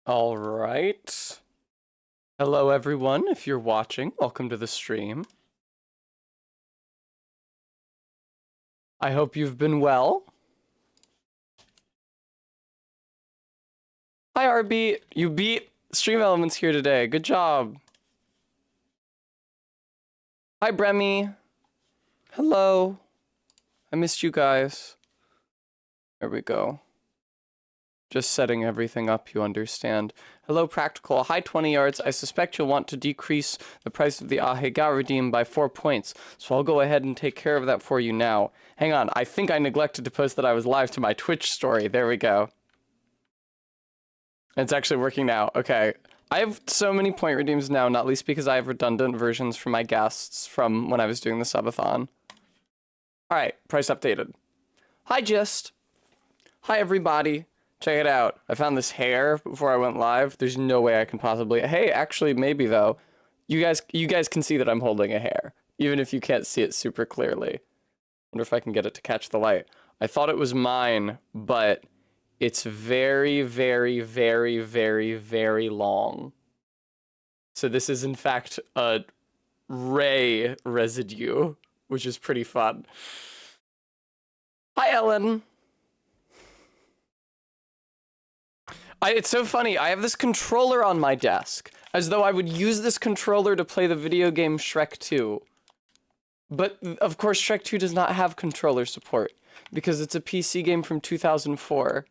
All right. Hello, everyone. If you're watching, welcome to the stream. I hope you've been well. Hi, RB. You beat Stream Elements here today. Good job. Hi, Bremy. Hello. I missed you guys. There we go. Just setting everything up, you understand. Hello, Practical. Hi, 20 yards. I suspect you'll want to decrease the price of the Ahega redeem by 4 points, so I'll go ahead and take care of that for you now. Hang on, I think I neglected to post that I was live to my Twitch story. There we go. It's actually working now. Okay. I have so many point redeems now, not least because I have redundant versions for my guests from when I was doing the subathon. Alright, price updated. Hi, Gist. Hi, everybody. Check it out. I found this hair before I went live. There's no way I can possibly... Hey, actually, maybe, though. You guys can see that I'm holding a hair, even if you can't see it super clearly. Wonder if I can get it to catch the light. I thought it was mine, but it's very, very, very, very, very long. So this is, in fact, a ray residue, which is pretty fun. Hi, Ellen. It's so funny, I have this controller on my desk, as though I would use this controller to play the video game Shrek 2. But, of course, Shrek 2 does not have controller support, because it's a PC game from 2004.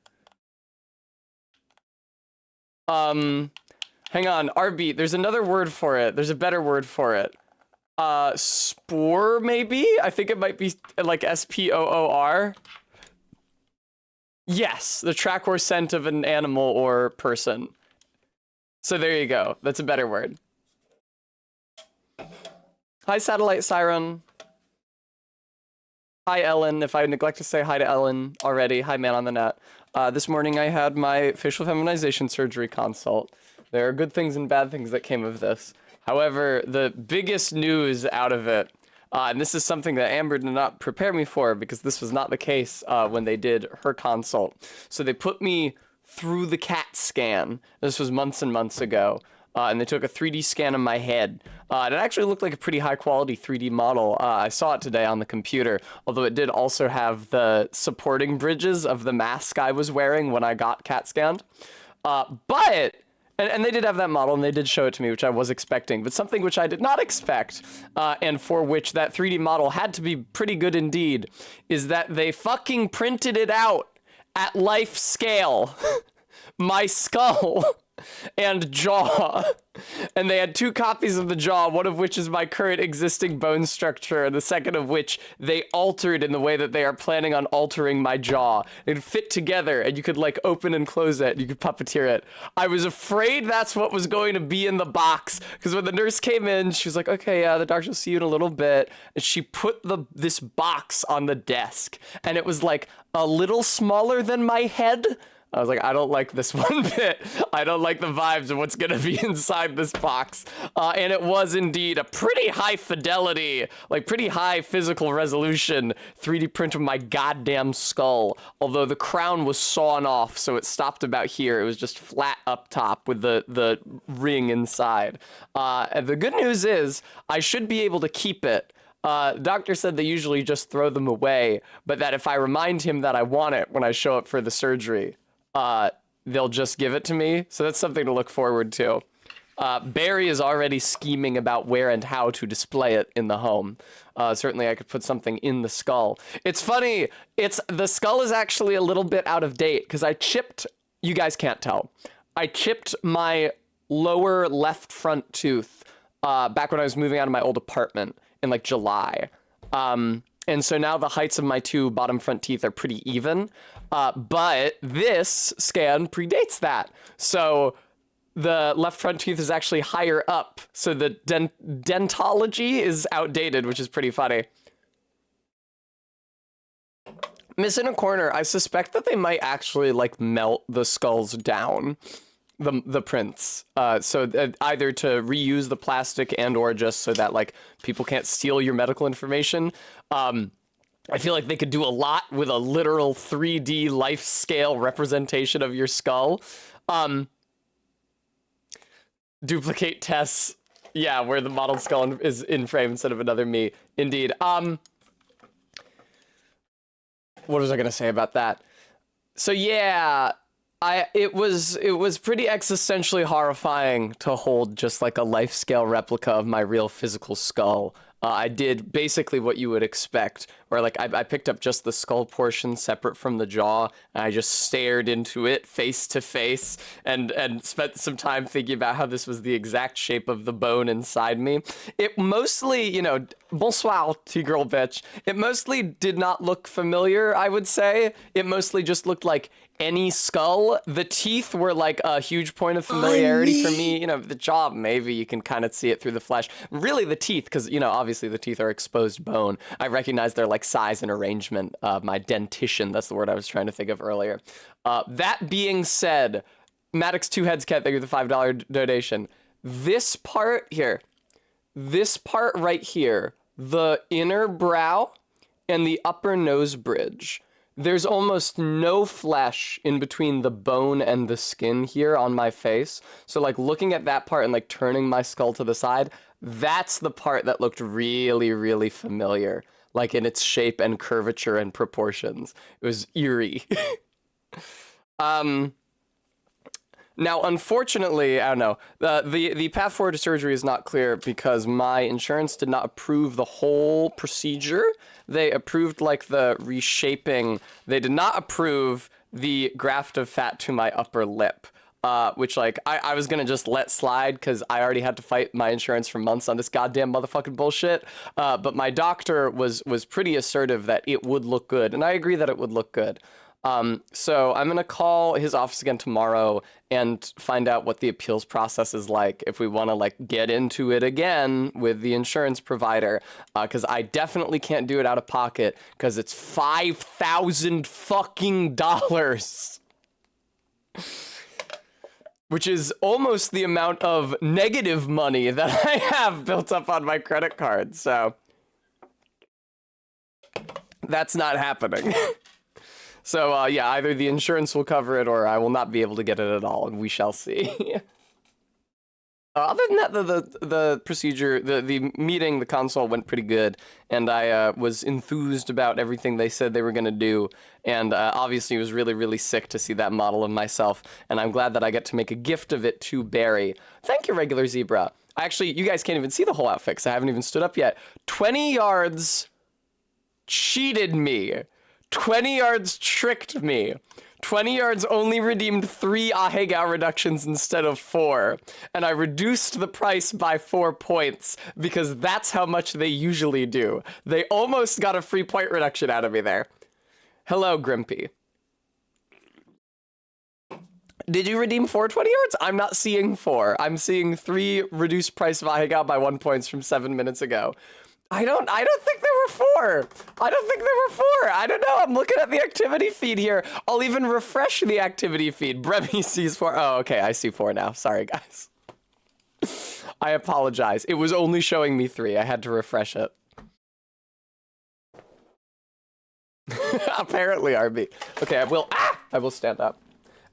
Hang on, RB, there's another word for it, there's a better word for it. Spore, maybe? I think it might be, like, S-P-O-O-R? Yes, the track or scent of an animal or person. So there you go. That's a better word. Hi, Satellite Siren. Hi, Ellen. If I neglect to say hi to Ellen already, hi, man on the net. This morning I had my facial feminization surgery consult. There are good things and bad things that came of this. However, the biggest news out of it, and this is something that Amber did not prepare me for because this was not the case when they did her consult. So they put me through the CAT scan. This was months and months ago. And they took a 3D scan of my head. And it actually looked like a pretty high quality 3D model. I saw it today on the computer, although it did also have the supporting bridges of the mask I was wearing when I got CAT scanned. And they did have that model, and they did show it to me, which I was expecting. But something which I did not expect, and for which that 3D model had to be pretty good indeed, is that they fucking printed it out at life scale. My skull and jaw. And they had 2 copies of the jaw, one of which is my current existing bone structure, and the second of which they altered in the way that they are planning on altering my jaw. It'd fit together, and you could, like, open and close it, and you could puppeteer it. I was afraid that's what was going to be in the box, because when the nurse came in, she was like, okay, yeah, the doctor will see you in a little bit, and she put this box on the desk, and it was, like, a little smaller than my head. I was like, I don't like this one bit. I don't like the vibes of what's gonna be inside this box. And it was indeed a pretty high fidelity, like pretty high physical resolution 3D print of my goddamn skull. Although the crown was sawn off, so it stopped about here. It was just flat up top with the ring inside. And the good news is, I should be able to keep it. Doctor said they usually just throw them away, but that if I remind him that I want it when I show up for the surgery, they'll just give it to me. So that's something to look forward to. Barry is already scheming about where and how to display it in the home. Certainly I could put something in the skull. It's funny, the skull is actually a little bit out of date because I chipped, you guys can't tell, I chipped my lower left front tooth back when I was moving out of my old apartment in like July. And so now the heights of my 2 bottom front teeth are pretty even. But this scan predates that. So the left front tooth is actually higher up. So the dentology is outdated, which is pretty funny. Missing a corner. I suspect that they might actually like melt the skulls down. The prints, so either to reuse the plastic and or just so that like people can't steal your medical information. I feel like they could do a lot with a literal 3D life scale representation of your skull. duplicate tests. Yeah, where the model skull is in frame instead of another me. Indeed. What was I gonna say about that? So yeah, it was pretty existentially horrifying to hold just like a life scale replica of my real physical skull. I did basically what you would expect, where like I picked up just the skull portion separate from the jaw, and I just stared into it face to face, and spent some time thinking about how this was the exact shape of the bone inside me. It mostly, you know, bonsoir, T-girl bitch. It mostly did not look familiar, I would say. It mostly just looked like any skull. The teeth were like a huge point of familiarity for me. You know, the jaw, maybe you can kind of see it through the flesh. Really the teeth, because, you know, obviously the teeth are exposed bone. I recognize their like size and arrangement. My dentition, that's the word I was trying to think of earlier. That being said, Maddox 2 Heads Cat, thank you for the $5 donation. This part here, this part right here, the inner brow and the upper nose bridge, there's almost no flesh in between the bone and the skin here on my face. So like looking at that part and like turning my skull to the side, that's the part that looked really, really familiar, like in its shape and curvature and proportions. It was eerie. Now, unfortunately, I don't know, the path forward to surgery is not clear because my insurance did not approve the whole procedure. They approved like the reshaping. They did not approve the graft of fat to my upper lip, which like I was gonna just let slide because I already had to fight my insurance for months on this goddamn motherfucking bullshit. But my doctor was pretty assertive that it would look good, and I agree that it would look good. So I'm gonna call his office again tomorrow and find out what the appeals process is like, if we want to like get into it again with the insurance provider, because I definitely can't do it out of pocket because it's $5,000 fucking dollars. Which is almost the amount of negative money that I have built up on my credit card, so that's not happening. So, yeah, either the insurance will cover it or I will not be able to get it at all, and we shall see. Other than that, the procedure, the meeting, the consult went pretty good, and I was enthused about everything they said they were going to do, and obviously was really, really sick to see that model of myself, and I'm glad that I get to make a gift of it to Barry. Thank you, Regular Zebra. Actually, you guys can't even see the whole outfit because I haven't even stood up yet. 20 yards cheated me. 20 yards tricked me. 20 yards only redeemed 3 Ahegao reductions instead of 4. And I reduced the price by 4 points because that's how much they usually do. They almost got a free point reduction out of me there. Hello, Grimpy. Did you redeem 4 20 yards? I'm not seeing 4. I'm seeing 3 reduced price of Ahegao by 1 points from 7 minutes ago. I don't think there were 4. I don't think there were 4. I don't know. I'm looking at the activity feed here. I'll even refresh the activity feed. Bremy sees 4. Oh, okay. I see 4 now. Sorry, guys. I apologize. It was only showing me 3. I had to refresh it. Apparently, RB. Okay, I will stand up.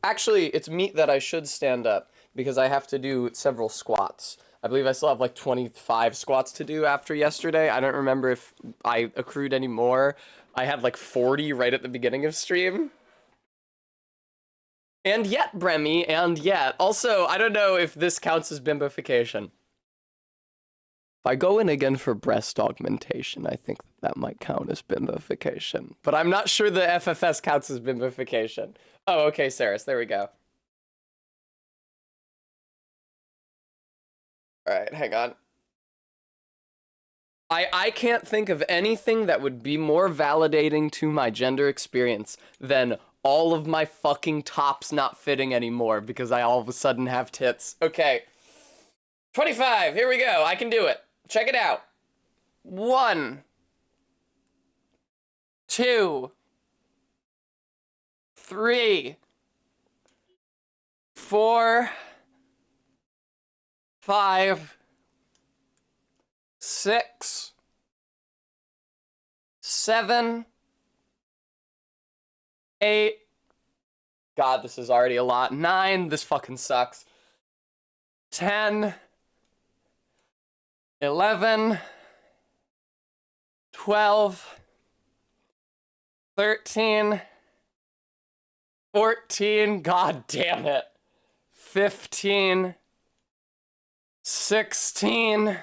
Actually, it's meat that I should stand up because I have to do several squats. I believe I still have like 25 squats to do after yesterday. I don't remember if I accrued any more. I had like 40 right at the beginning of stream. And yet, Bremy, and yet. Also, I don't know if this counts as bimbification. If I go in again for breast augmentation, I think that might count as bimbification. But I'm not sure the FFS counts as bimbification. Oh, okay, Saris, there we go. All right, hang on. I can't think of anything that would be more validating to my gender experience than all of my fucking tops not fitting anymore because I all of a sudden have tits. Okay. 25, here we go. I can do it. Check it out. 1, 2, 3, 4, 5, 6, 7, 8. God, this is already a lot. 9, this fucking sucks. 10, 11, 12, 13, 14, god damn it, 15, 16,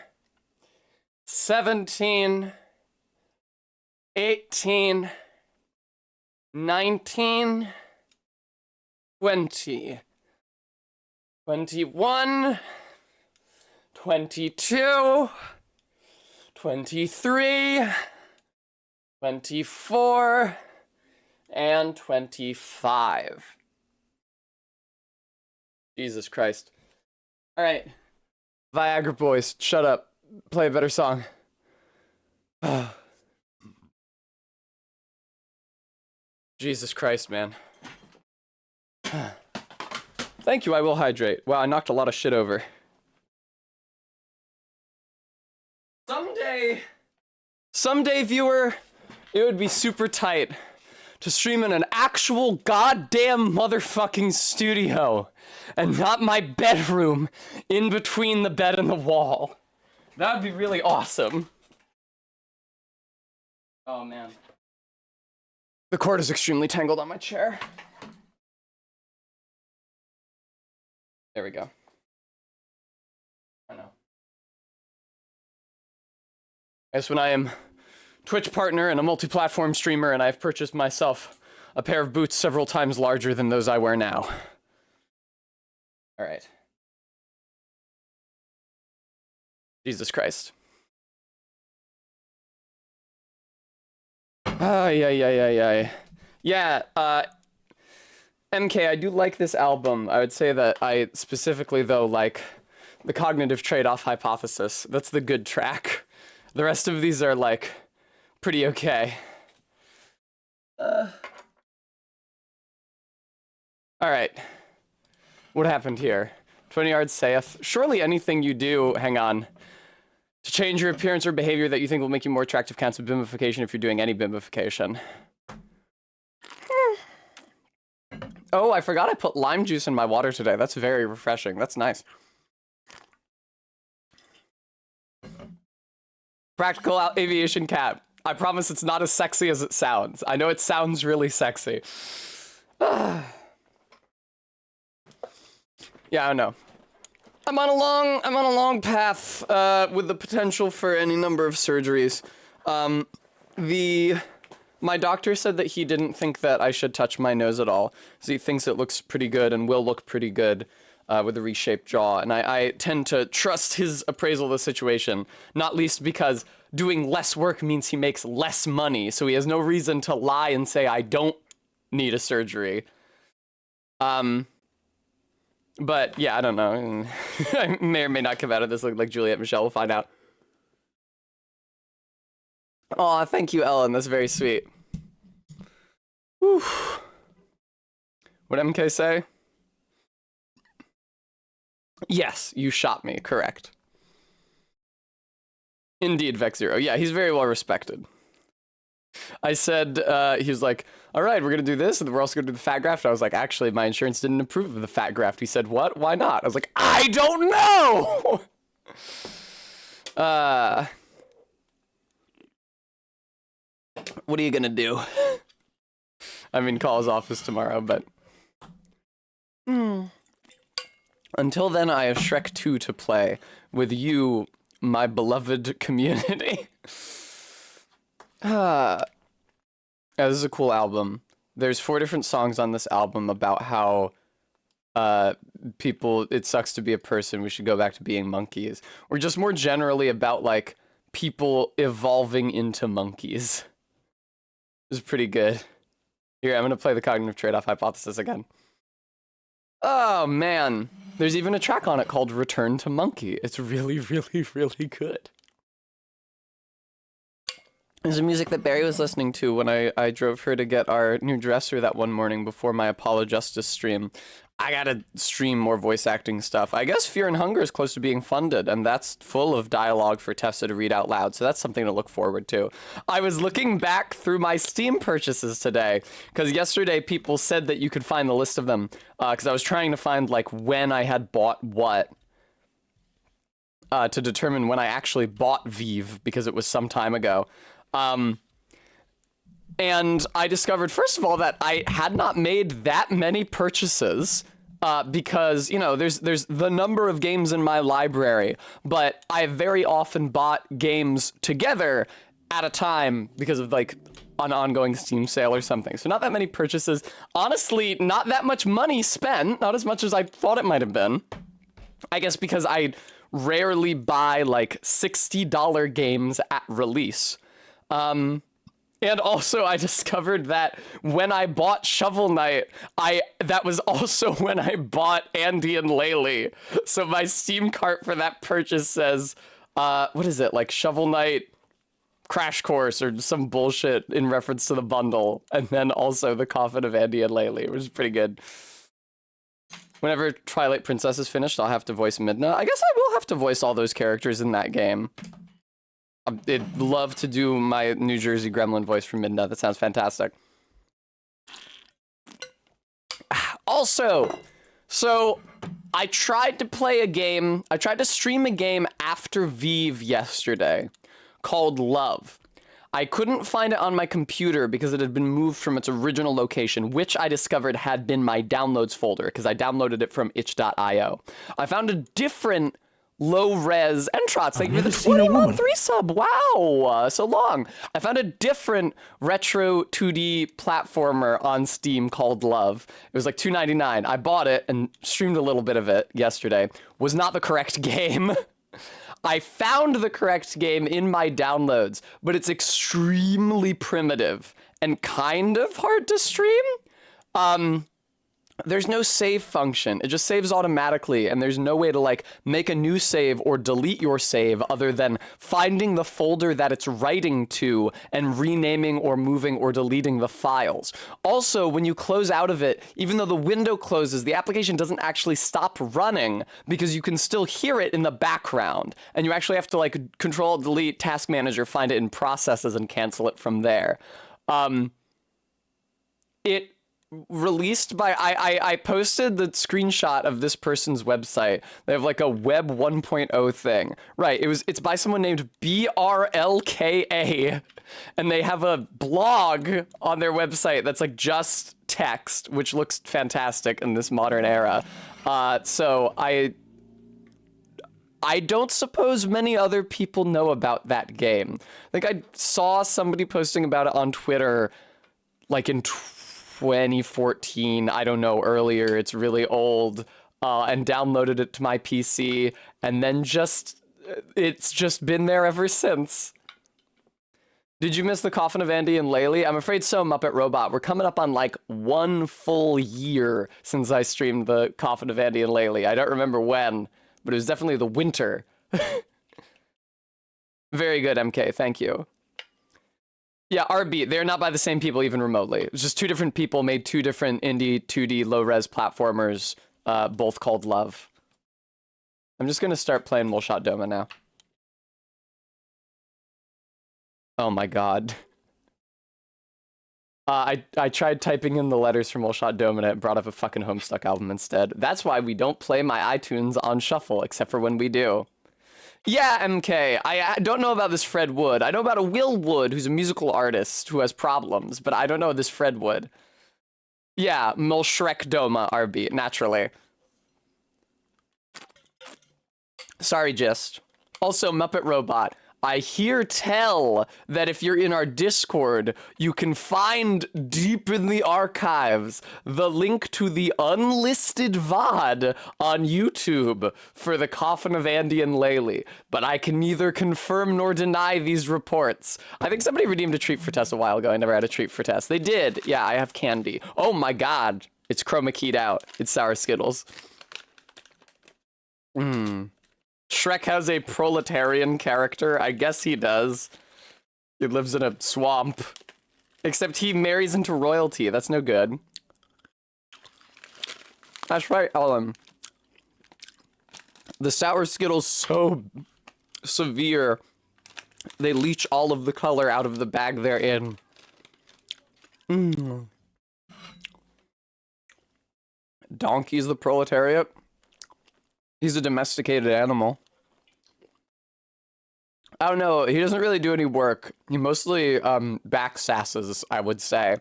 17, 18, 19, 20, 21, 22, 23, 24, and 25. Jesus Christ. All right. Viagra boys, shut up. Play a better song. Jesus Christ, man. Thank you, I will hydrate. Wow, I knocked a lot of shit over. Someday, viewer, it would be super tight to stream in an actual goddamn motherfucking studio and not my bedroom in between the bed and the wall. That would be really awesome. Oh, man. The cord is extremely tangled on my chair. There we go. I know. As when I am Twitch partner and a multi-platform streamer, and I've purchased myself a pair of boots several times larger than those I wear now. All right. Jesus Christ. Yeah, MK, I do like this album. I would say that I specifically, though, like the cognitive trade-off hypothesis. That's the good track. The rest of these are, like, pretty okay. Alright. What happened here? 20 yards saith, surely anything you do, hang on, to change your appearance or behavior that you think will make you more attractive counts of bimbification if you're doing any bimbification. Oh, I forgot I put lime juice in my water today. That's very refreshing. That's nice. Practical aviation cat. I promise it's not as sexy as it sounds. I know it sounds really sexy. Yeah, I don't know. I'm on a long path with the potential for any number of surgeries. My doctor said that he didn't think that I should touch my nose at all, because he thinks it looks pretty good and will look pretty good with a reshaped jaw, and I tend to trust his appraisal of the situation, not least because doing less work means he makes less money, so he has no reason to lie and say I don't need a surgery. But yeah, I don't know. I may or may not come out of this looking like Juliette Michelle. We'll find out. Aw, thank you, Ellen. That's very sweet. Whew. What'd MK say? Yes, you shot me. Correct. Indeed, Vex Zero. Yeah, he's very well respected. I said, he was like, all right, we're going to do this, and we're also going to do the fat graft. I was like, actually, my insurance didn't approve of the fat graft. He said, what? Why not? I was like, I don't know! What are you going to do? I mean, call his office tomorrow, but... Until then, I have Shrek 2 to play with you, my beloved community. Yeah, this is a cool album. There's 4 different songs on this album about how people, it sucks to be a person, we should go back to being monkeys. Or just more generally about, like, people evolving into monkeys. It's pretty good. Here, I'm gonna play the cognitive trade-off hypothesis again. Oh, man. There's even a track on it called Return to Monkey. It's really, really, really good. There's music that Barry was listening to when I drove her to get our new dresser that one morning before my Apollo Justice stream. I gotta stream more voice acting stuff. I guess Fear and Hunger is close to being funded, and that's full of dialogue for Tessa to read out loud, so that's something to look forward to. I was looking back through my Steam purchases today, because yesterday people said that you could find the list of them, because I was trying to find, like, when I had bought what. to determine when I actually bought Vive, because it was some time ago. And I discovered, first of all, that I had not made that many purchases, because, you know, there's the number of games in my library, but I very often bought games together at a time because of, like, an ongoing Steam sale or something. So not that many purchases. Honestly, not that much money spent, not as much as I thought it might have been. I guess because I rarely buy, like, $60 games at release. And also, I discovered that when I bought Shovel Knight, that was also when I bought Andy and Laylee. So my Steam cart for that purchase says, what is it, like Shovel Knight Crash Course or some bullshit in reference to the bundle. And then also the Coffin of Andy and Laylee, which is pretty good. Whenever Twilight Princess is finished, I'll have to voice Midna. I guess I will have to voice all those characters in that game. I'd love to do my New Jersey Gremlin voice for Midna. That sounds fantastic. Also, so I tried to play a game, I tried to stream a game after Vive yesterday called Love. I couldn't find it on my computer because it had been moved from its original location, which I discovered had been my downloads folder because I downloaded it from itch.io. I found a different low-res Entrots. Thank you for the 20-month 3 sub. Wow, so long. I found a different retro 2D platformer on Steam called Love. It was like $2.99. I bought it and streamed a little bit of it yesterday. Was not the correct game. I found the correct game in my downloads, but it's extremely primitive and kind of hard to stream. There's no save function. It just saves automatically, and there's no way to, like, make a new save or delete your save other than finding the folder that it's writing to and renaming or moving or deleting the files. Also, when you close out of it, even though the window closes, the application doesn't actually stop running because you can still hear it in the background, and you actually have to, like, Control-Delete Task Manager, find it in processes, and cancel it from there. It released by I posted the screenshot of this person's website. They have like a web 1.0 thing. Right, it's by someone named brlka, and they have a blog on their website that's like just text, which looks fantastic in this modern era. So I don't suppose many other people know about that game. Like, I saw somebody posting about it on Twitter like in 2014, I don't know, earlier. It's really old, and downloaded it to my PC, and then it's just been there ever since. Did you miss the Coffin of Andy and Laylee? I'm afraid so, Muppet Robot. We're coming up on like 1 full year since I streamed the Coffin of Andy and Laylee. I don't remember when, but it was definitely the winter. Very good, MK, thank you. Yeah, RB, they're not by the same people even remotely. It's just 2 different people made 2 different indie 2D low-res platformers, both called Love. I'm just gonna start playing Muleshot Doma now. Oh my god. I tried typing in the letters for Muleshot Doma and it brought up a fucking Homestuck album instead. That's why we don't play my iTunes on shuffle, except for when we do. Yeah, MK, I don't know about this Fred Wood. I know about a Will Wood, who's a musical artist who has problems, but I don't know this Fred Wood. Yeah, Shrek Doma, RB, naturally. Sorry, Gist. Also, Muppet Robot. I hear tell that if you're in our Discord, you can find deep in the archives the link to the unlisted VOD on YouTube for the Coffin of Andy and Laylee. But I can neither confirm nor deny these reports. I think somebody redeemed a treat for Tess a while ago. I never had a treat for Tess. They did. Yeah, I have candy. Oh my god. It's chroma keyed out. It's Sour Skittles. Shrek has a proletarian character. I guess he does. He lives in a swamp. Except he marries into royalty. That's no good. That's right, Ellen. The Sour Skittles so severe, they leach all of the color out of the bag they're in. Donkey's the proletariat. He's a domesticated animal. I don't know. He doesn't really do any work. He mostly backsasses, I would say.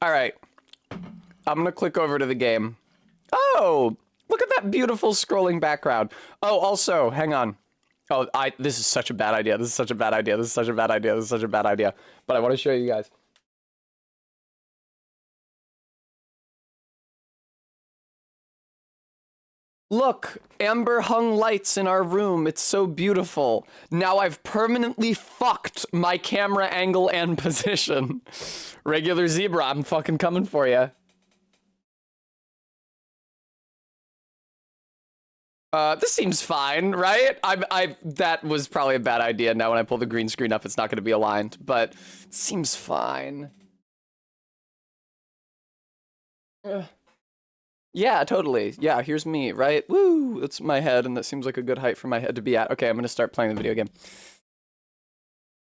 All right. I'm gonna click over to the game. Oh, look at that beautiful scrolling background. Oh, also, hang on. Oh, this is such a bad idea. This is such a bad idea. This is such a bad idea. This is such a bad idea. But I want to show you guys. Look, amber hung lights in our room. It's so beautiful. Now I've permanently fucked my camera angle and position. Regular zebra, I'm fucking coming for you. This seems fine, right? That was probably a bad idea. Now when I pull the green screen up, it's not going to be aligned, but it seems fine. Yeah, totally. Yeah, here's me, right? Woo! That's my head, and that seems like a good height for my head to be at. Okay, I'm gonna start playing the video game.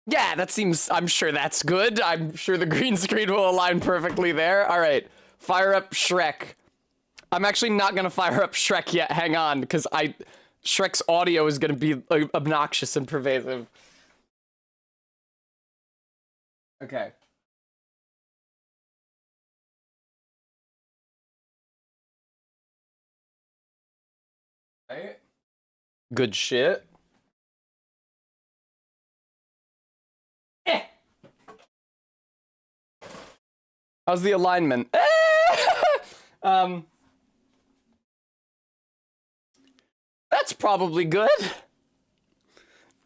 Yeah, that seems... I'm sure that's good. I'm sure the green screen will align perfectly there. All right, fire up Shrek. I'm actually not gonna fire up Shrek yet. Hang on, because Shrek's audio is gonna be obnoxious and pervasive. Okay. Right. Good shit. How's the alignment? That's probably good.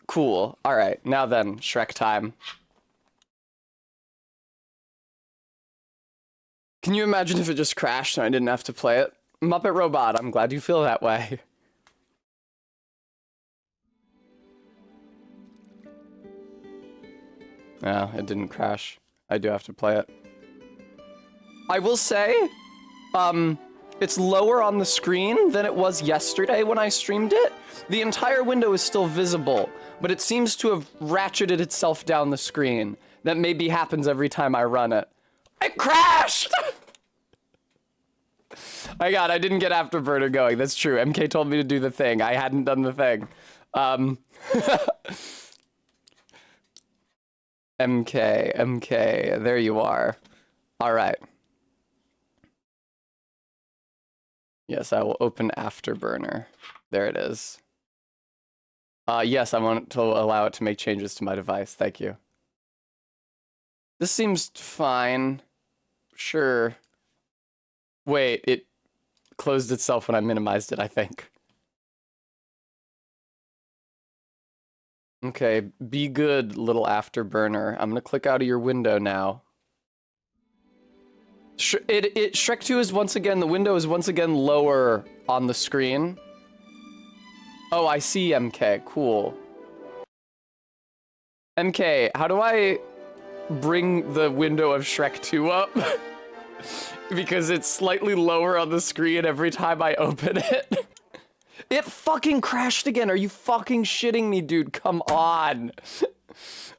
Cool. All right, now then, Shrek time. Can you imagine if it just crashed and I didn't have to play it? Muppet Robot, I'm glad you feel that way. Yeah, it didn't crash. I do have to play it. I will say, it's lower on the screen than it was yesterday when I streamed it. The entire window is still visible, but it seems to have ratcheted itself down the screen. That maybe happens every time I run it. It crashed! My god, I didn't get Afterburner going. That's true. MK told me to do the thing. I hadn't done the thing. MK, there you are. All right. Yes, I will open Afterburner. There it is. Yes, I want to allow it to make changes to my device. Thank you. This seems fine. Sure. Wait, it closed itself when I minimized it, I think. Okay, be good, little Afterburner. I'm gonna click out of your window now. Shrek 2 is once again, the window is once again lower on the screen. Oh, I see MK, cool. MK, how do I bring the window of Shrek 2 up? Because it's slightly lower on the screen every time I open it. It fucking crashed again. Are you fucking shitting me, dude? Come on.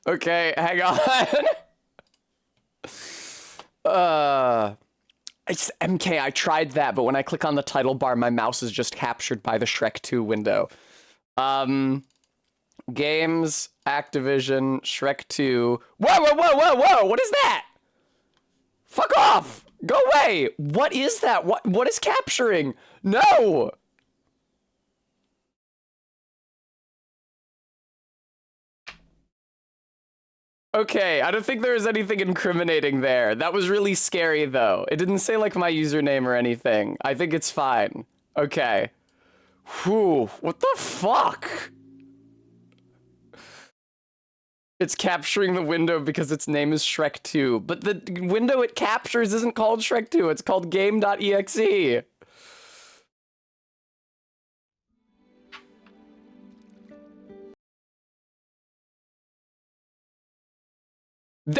Okay, hang on. It's MK, I tried that, but when I click on the title bar, my mouse is just captured by the Shrek 2 window. Games, Activision, Shrek 2. Whoa, what is that? Fuck off! Go away! What is that? What is capturing? No! Okay, I don't think there was anything incriminating there. That was really scary, though. It didn't say, like, my username or anything. I think it's fine. Okay. Whew, what the fuck? It's capturing the window because its name is Shrek 2. But the window it captures isn't called Shrek 2. It's called game.exe.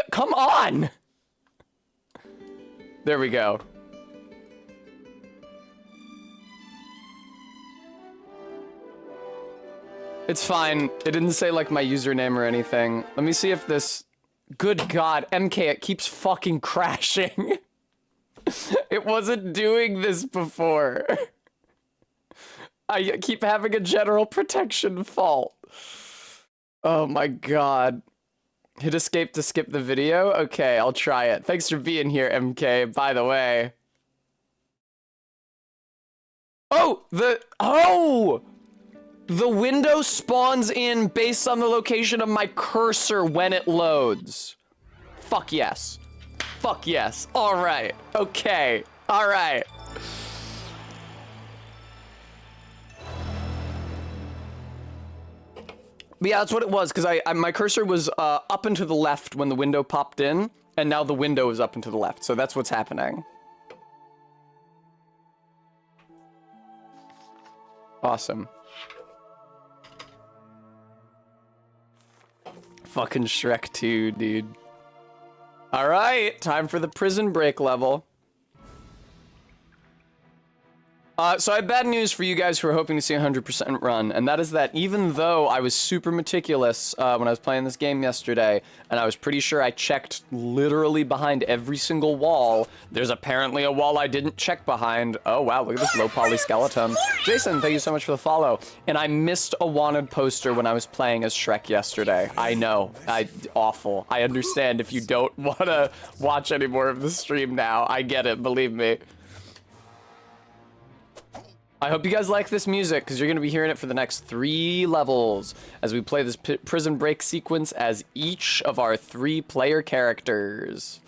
Come on! There we go. It's fine. It didn't say, like, my username or anything. Let me see if this... Good God, MK, it keeps fucking crashing. It wasn't doing this before. I keep having a general protection fault. Oh my god. Hit escape to skip the video? Okay, I'll try it. Thanks for being here, MK, by the way. Oh! The window spawns in based on the location of my cursor when it loads. Fuck yes. Fuck yes. Alright. Okay. Alright. But yeah, that's what it was, because my cursor was up and to the left when the window popped in, and now the window is up and to the left, so that's what's happening. Awesome. Fucking Shrek 2, dude. Alright, time for the prison break level. So I have bad news for you guys who are hoping to see a 100% run, and that is that even though I was super meticulous when I was playing this game yesterday, and I was pretty sure I checked literally behind every single wall, there's apparently a wall I didn't check behind. Oh wow, look at this low poly skeleton. Jason, thank you so much for the follow. And I missed a wanted poster when I was playing as Shrek yesterday. I know, awful. I understand if you don't want to watch any more of the stream now. I get it, believe me. I hope you guys like this music, because you're going to be hearing it for the next 3 levels as we play this prison break sequence as each of our 3 player characters.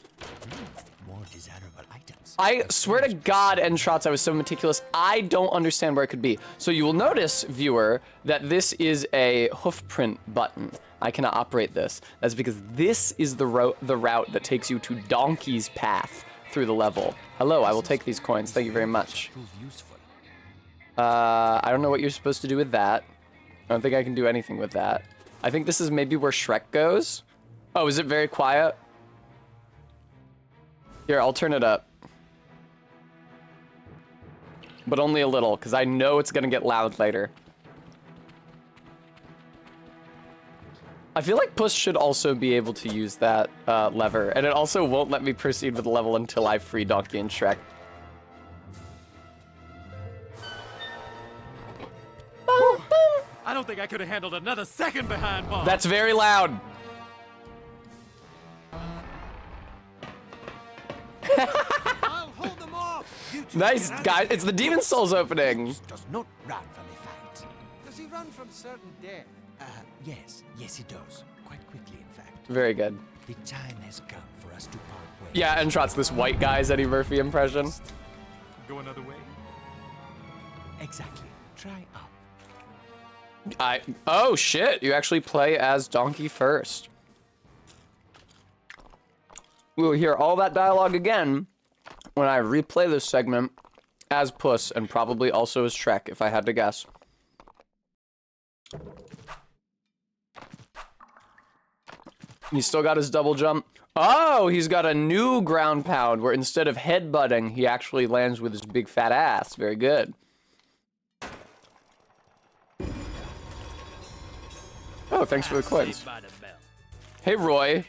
More desirable items. I swear to God, Entrots, I was so meticulous, I don't understand where it could be. So you will notice, viewer, that this is a hoof print button. I cannot operate this. That's because this is the route that takes you to Donkey's Path through the level. Hello, I will take these coins. Thank you very much. I don't know what you're supposed to do with that. I don't think I can do anything with that. I think this is maybe where Shrek goes. Oh, is it very quiet? Here, I'll turn it up. But only a little, because I know it's gonna get loud later. I feel like Puss should also be able to use that lever, and it also won't let me proceed with the level until I free Donkey and Shrek. I don't think I could have handled another second behind bars. That's very loud. I'll hold them off. Nice, guys. It's the Demon Souls opening. Does not run from a fight. Does he run from certain death? Yes he does. Quite quickly, in fact. Very good. The time has come for us to part ways. Yeah, and Trot's this white guy's Eddie Murphy impression. Go another way? Exactly. Try up. Oh shit, you actually play as Donkey first. We'll hear all that dialogue again when I replay this segment as Puss and probably also as Shrek, if I had to guess. He's still got his double jump. Oh, he's got a new ground pound where instead of headbutting, he actually lands with his big fat ass. Very good. Oh, thanks for the coins. Hey, Roy.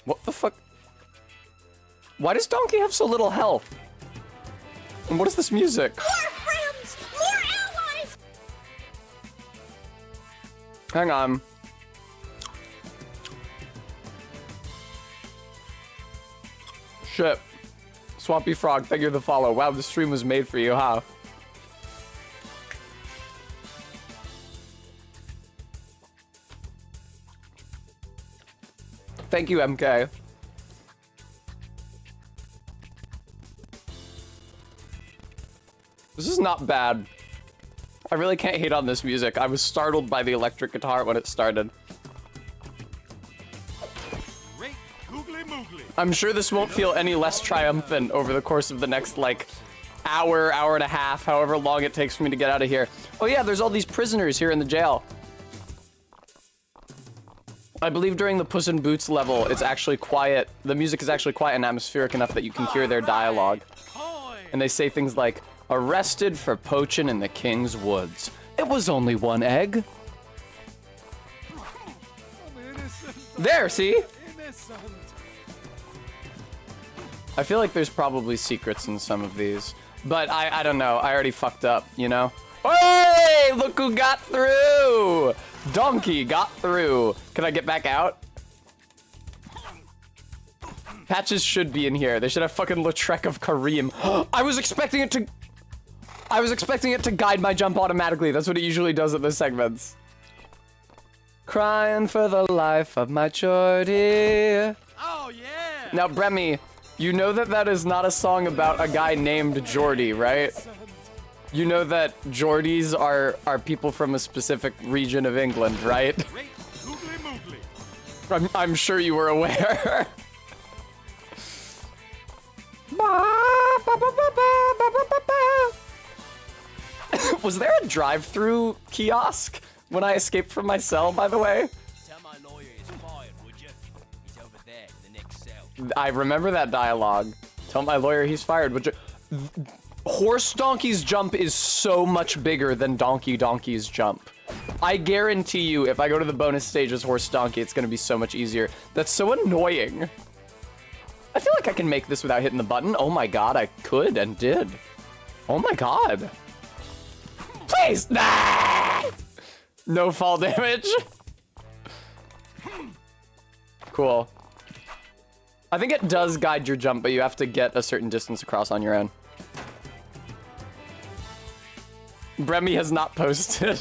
What the fuck? Why does Donkey have so little health? And what is this music? More friends! More allies! Hang on. Shit. Swampy Frog, thank you for the follow. Wow, the stream was made for you, huh? Thank you, MK. This is not bad. I really can't hate on this music. I was startled by the electric guitar when it started. Great googly moogly. I'm sure this won't feel any less triumphant over the course of the next, like, hour, hour and a half, however long it takes for me to get out of here. Oh yeah, there's all these prisoners here in the jail. I believe during the Puss in Boots level, it's actually quiet. The music is actually quiet and atmospheric enough that you can hear their dialogue. And they say things like, arrested for poaching in the King's Woods. It was only one egg. There, see? I feel like there's probably secrets in some of these. But I don't know. I already fucked up, you know? Hey, look who got through! Donkey got through. Can I get back out? Patches should be in here. They should have fucking Lautrec of Kareem. I was expecting it to guide my jump automatically. That's what it usually does at those segments. Crying for the life of my Jordy. Oh, yeah! Now, Bremy, you know that that is not a song about a guy named Jordy, right? You know that Geordies are people from a specific region of England, right? Great googly moogly. I'm sure you were aware. Was there a drive-through kiosk when I escaped from my cell, by the way? Tell my lawyer he's fired, would you? He's over there in the next cell. I remember that dialogue. Tell my lawyer he's fired, would you? Horse Donkey's jump is so much bigger than Donkey's jump. I guarantee you, if I go to the bonus stage as Horse Donkey, it's gonna be so much easier. That's so annoying. I feel like I can make this without hitting the button. Oh my god, I could and did. Oh my god. Please! Nah! No fall damage. Cool. I think it does guide your jump, but you have to get a certain distance across on your own. Bremy has not posted.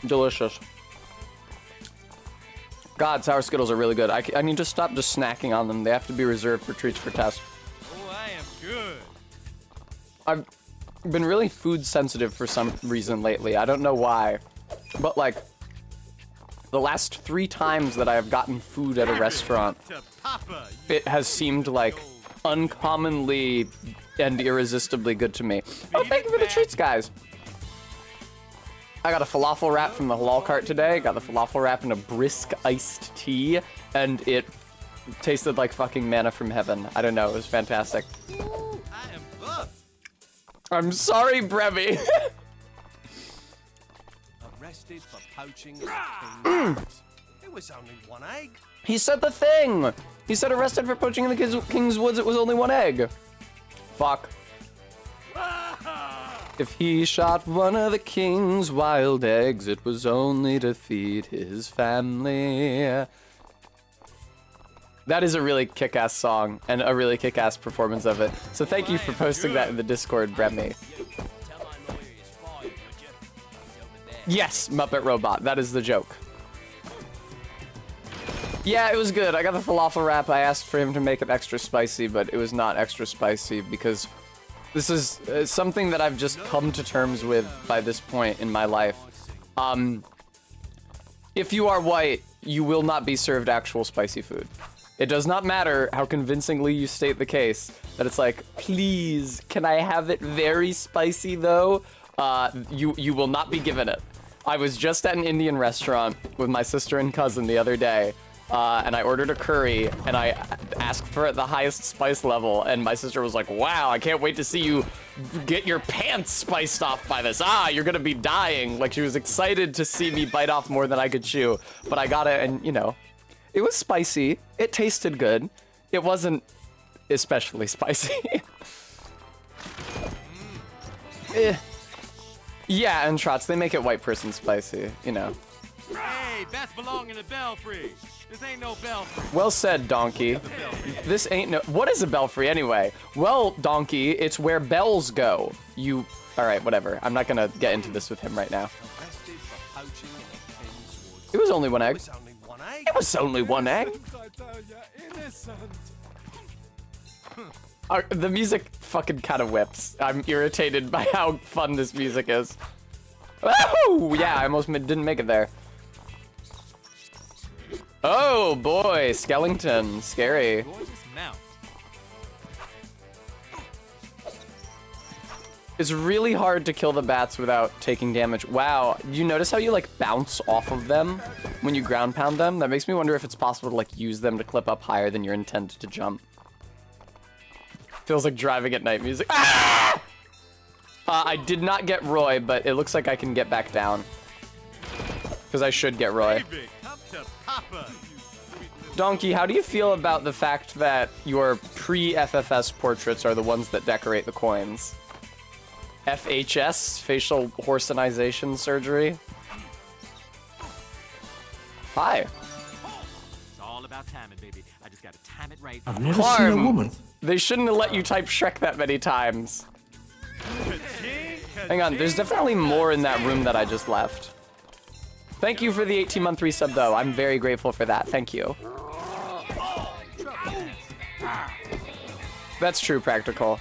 Delicious. God, sour Skittles are really good. I need to stop just snacking on them. They have to be reserved for treats for tests. Oh, I am good. I've been really food sensitive for some reason lately. I don't know why. But like, the last 3 times that I have gotten food at a restaurant, To Papa. it has seemed like uncommonly and irresistibly good to me. Oh, thank you for the treats, guys. I got a falafel wrap from the halal cart today. Got the falafel wrap in a brisk iced tea, and it tasted like fucking manna from heaven. I don't know, it was fantastic. I am buff. I'm sorry, Brevy. Arrested for poaching in the King's Woods. It was only 1 egg. He said the thing. He said arrested for poaching in the King's Woods. It was only 1 egg. Fuck. If he shot one of the king's wild eggs, it was only to feed his family. That is a really kick-ass song and a really kick-ass performance of it. So thank you for posting that in the Discord, Bremy. Tell my lawyer he's fired, would you? He's over there. Yes, Muppet Robot. That is the joke. Yeah, it was good. I got the falafel wrap. I asked for him to make it extra spicy, but it was not extra spicy because this is something that I've just come to terms with by this point in my life. If you are white, you will not be served actual spicy food. It does not matter how convincingly you state the case that it's like, please, can I have it very spicy though? You will not be given it. I was just at an Indian restaurant with my sister and cousin the other day, and I ordered a curry, and I asked for it the highest spice level, and my sister was like, wow, I can't wait to see you get your pants spiced off by this. You're gonna be dying. Like, she was excited to see me bite off more than I could chew, but I got it, and, you know, it was spicy. It tasted good. It wasn't especially spicy. Yeah, and Trots, they make it white person spicy, you know. Hey, bats belong in the belfry. This ain't no belfry. Well said, Donkey. This ain't no... What is a belfry, anyway? Well, Donkey, it's where bells go. You... Alright, whatever. I'm not gonna get into this with him right now. Arrested for poaching in the King's Woods. It was only 1 It egg. was only 1 egg. It was only 1 egg. I tell ya, innocent. The music fucking kind of whips. I'm irritated by how fun this music is. Oh, yeah, I almost didn't make it there. Oh, boy, skeleton. Scary. Gorgeous mount. It's really hard to kill the bats without taking damage. Wow, you notice how you like bounce off of them when you ground pound them? That makes me wonder if it's possible to like use them to clip up higher than you're intended to jump. Feels like driving at night music. Ah! I did not get Roy, but it looks like I can get back down. Because I should get Roy. Baby, come to Papa, you sweet little Donkey, how do you feel about the fact that your pre-FFS portraits are the ones that decorate the coins? FHS, facial horsenization surgery. Hi. It's all about timing, baby. I just gotta time it right. I've never seen a woman. They shouldn't have let you type Shrek that many times. Hang on, there's definitely more in that room that I just left. Thank you for the 18-month resub, though. I'm very grateful for that. Thank you. That's true, Practical.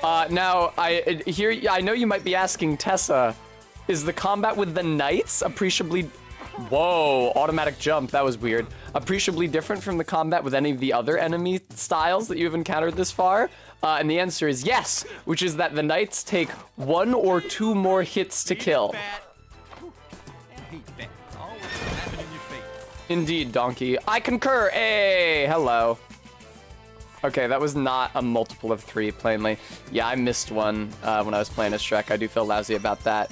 Now, I know you might be asking, Tessa, is the combat with the knights appreciably... Whoa, automatic jump. That was weird. Appreciably different from the combat with any of the other enemy styles that you've encountered this far? And the answer is yes, which is that the knights take 1 or 2 more hits to kill. Indeed, Donkey. I concur. Hey, hello. Okay, that was not a multiple of 3, plainly. Yeah, I missed one when I was playing as Shrek. I do feel lousy about that.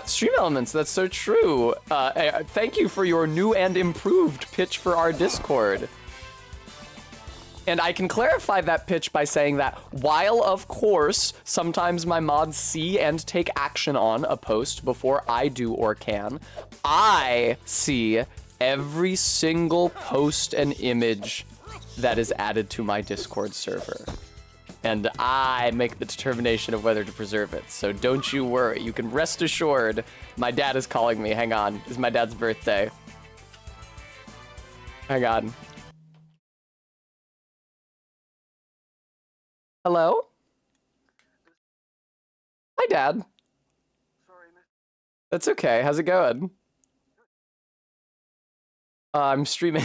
Stream Elements, that's so true. Thank you for your new and improved pitch for our Discord. And I can clarify that pitch by saying that while, of course, sometimes my mods see and take action on a post before I do or can, I see every single post and image that is added to my Discord server. And I make the determination of whether to preserve it. So don't you worry. You can rest assured. My dad is calling me. Hang on. It's my dad's birthday. Hang on. Hello? Hi, Dad. That's okay. How's it going? I'm streaming.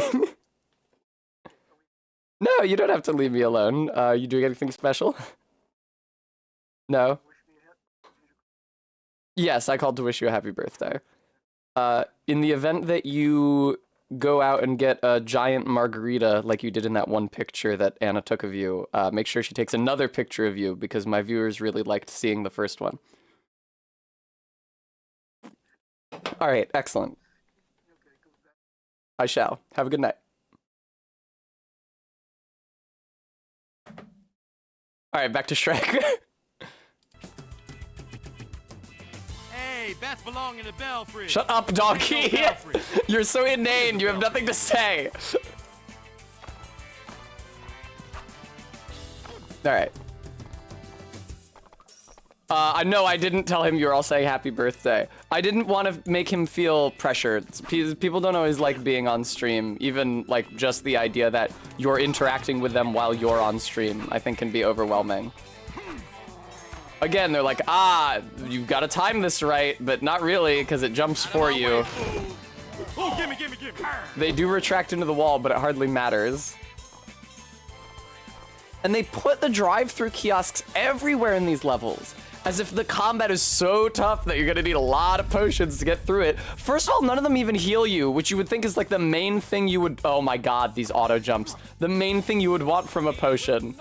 No, you don't have to leave me alone. You doing anything special? No? Yes, I called to wish you a happy birthday. In the event that you go out and get a giant margarita like you did in that one picture that Anna took of you, make sure she takes another picture of you because my viewers really liked seeing the first one. All right, excellent. I shall. Have a good night. All right, back to Shrek. Hey, bats belong in the belfry. Shut up, donkey! You're so inane, you have nothing to say. All right. I know I didn't tell him you were all saying happy birthday. I didn't want to make him feel pressured. People don't always like being on stream. Even like just the idea that you're interacting with them while you're on stream, I think can be overwhelming. Again, they're like, you've got to time this right, but not really because it jumps for you. Oh, gimme. They do retract into the wall, but it hardly matters. And they put the drive-through kiosks everywhere in these levels. As if the combat is so tough that you're gonna need a lot of potions to get through it. First of all, none of them even heal you, which you would think is like the main thing you would... Oh my god, these auto jumps. The main thing you would want from a potion.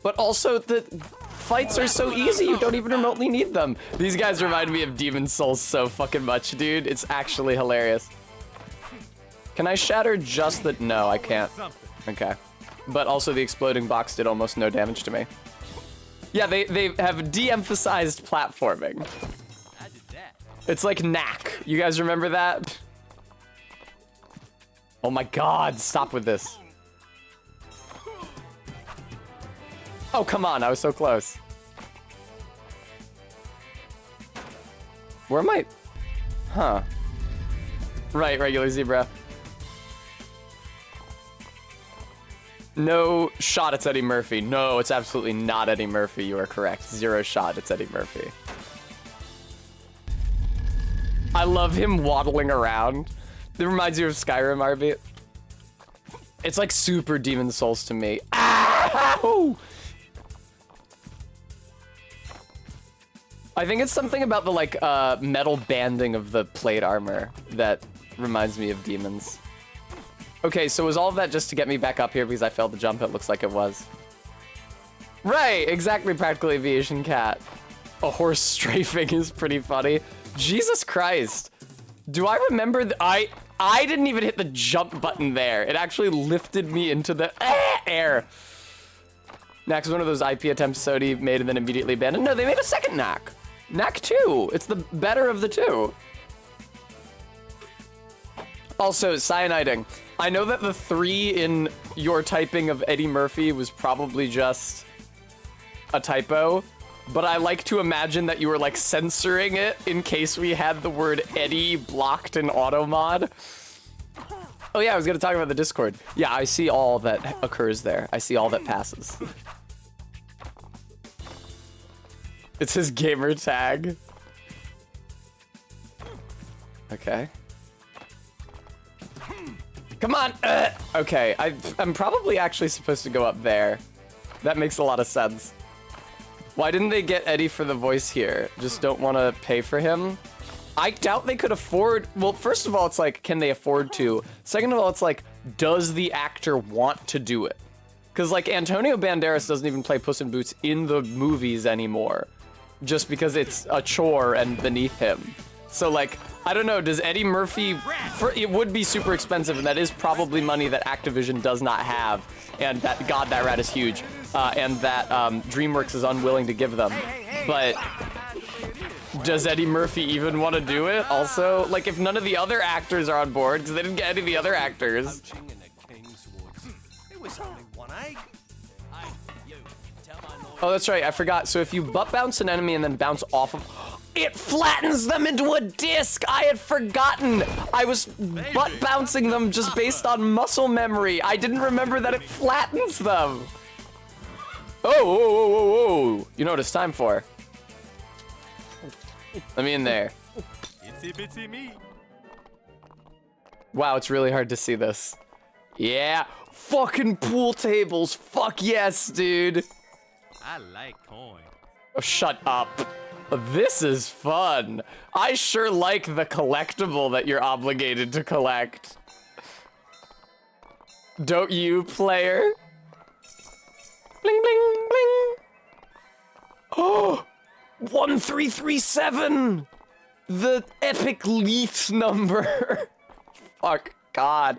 But also, the fights are so easy, you don't even remotely need them. These guys remind me of Demon Souls so fucking much, dude. It's actually hilarious. Can I shatter just the... No, I can't. Okay. But also the exploding box did almost no damage to me. Yeah, they have de-emphasized platforming. I did that. It's like knack. You guys remember that? Oh my god, stop with this. Oh, come on, I was so close. Where am I? Huh. Right, regular zebra. No shot, it's Eddie Murphy. No, it's absolutely not Eddie Murphy. You are correct. 0 shot, it's Eddie Murphy. I love him waddling around. It reminds you of Skyrim, RB. It's like super Demon Souls to me. Ow! I think it's something about the like metal banding of the plate armor that reminds me of demons. Okay, so was all of that just to get me back up here because I failed the jump? It looks like it was. Right, exactly, Practical Aviation Cat. A horse strafing is pretty funny. Jesus Christ. Do I remember I didn't even hit the jump button there. It actually lifted me into the air. Knack's one of those IP attempts Sony made and then immediately abandoned. No, they made a second Knack. Knack 2. It's the better of the two. Also, cyaniding. I know that the 3 in your typing of Eddie Murphy was probably just a typo, but I like to imagine that you were like censoring it in case we had the word Eddie blocked in automod. Oh yeah, I was gonna talk about the Discord. Yeah, I see all that occurs there. I see all that passes. It's his gamer tag. Okay. Come on! Okay, I'm probably actually supposed to go up there. That makes a lot of sense. Why didn't they get Eddie for the voice here? Just don't want to pay for him? I doubt they could afford... Well, first of all, it's like, can they afford to? Second of all, it's like, does the actor want to do it? Because, like, Antonio Banderas doesn't even play Puss in Boots in the movies anymore. Just because it's a chore and beneath him. So, like, I don't know, does Eddie Murphy... it would be super expensive, and that is probably money that Activision does not have. And that, God, that rat is huge. And that DreamWorks is unwilling to give them. But does Eddie Murphy even want to do it? Also, like, if none of the other actors are on board, because they didn't get any of the other actors. Oh, that's right, I forgot. So if you butt bounce an enemy and then bounce off of... It flattens them into a disc! I had forgotten! I was butt bouncing them just based on muscle memory. I didn't remember that it flattens them. Oh, whoa, whoa, whoa, whoa. You know what it's time for. Let me in there. Itsy bitsy me. Wow, it's really hard to see this. Yeah, fucking pool tables. Fuck yes, dude. I like coin. Oh, shut up. This is fun. I sure like the collectible that you're obligated to collect. Don't you, player? Bling, bling, bling. Oh, 1337. The epic Leith number. Fuck, God.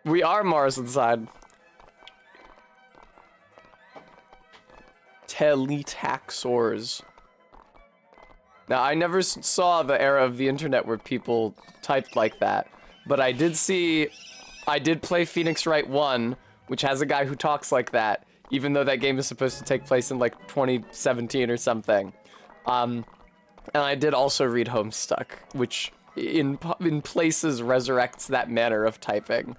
We are Mars inside. Teletaxors. Now, I never saw the era of the internet where people typed like that, but I did play Phoenix Wright 1, which has a guy who talks like that, even though that game is supposed to take place in like 2017 or something. And I did also read Homestuck, which in places resurrects that manner of typing.